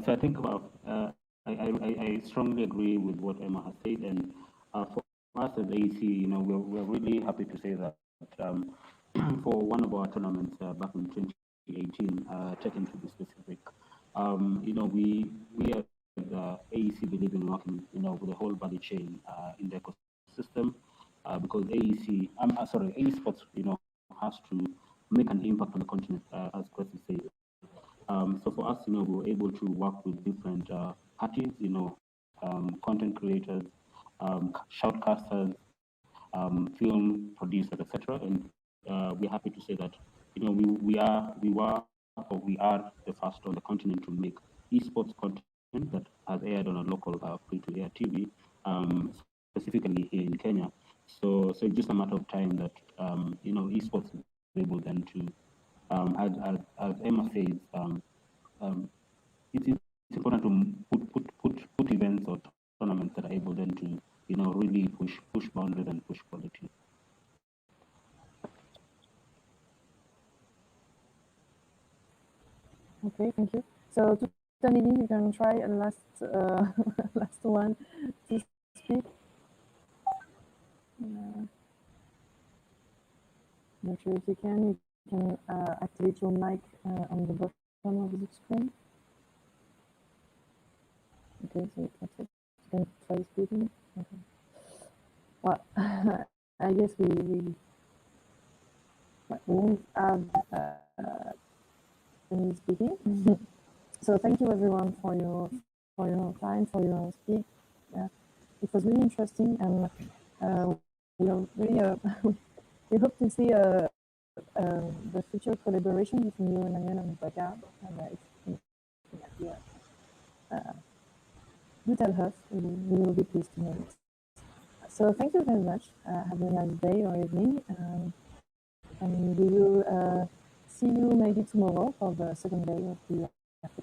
I think I strongly agree with what Emma has said, and for us as AEC, we're really happy to say that for one of our tournaments back in 2018, taken to be specific, we at AEC believe in working, with the whole value chain in the ecosystem, because esports, has to make an impact on the continent, as Kwesi said. So for us, we were able to work with different parties, content creators, shoutcasters, film producers, etc. And we're happy to say that, we were or we are the first on the continent to make esports content that has aired on a local free-to-air TV, specifically here in Kenya. So it's just a matter of time that esports is able then to, as Emma says, it's important to put events or tournaments that are able then to really push boundaries and push quality. Okay, thank you. So, Tanini, you can try a last last one to speak. Not sure if you can activate your mic on the bottom of the screen. Okay, so that's it. You can try speaking. Okay. Well, I guess we won't have any speaking. So thank you everyone for your time, for your speak. It was really interesting, and we are really we hope to see the future collaboration between you, Emmanuel, and Baka. And do tell us, we will be pleased to know it. So thank you very much. Have a nice day or evening, and we will see you maybe tomorrow for the second day of the African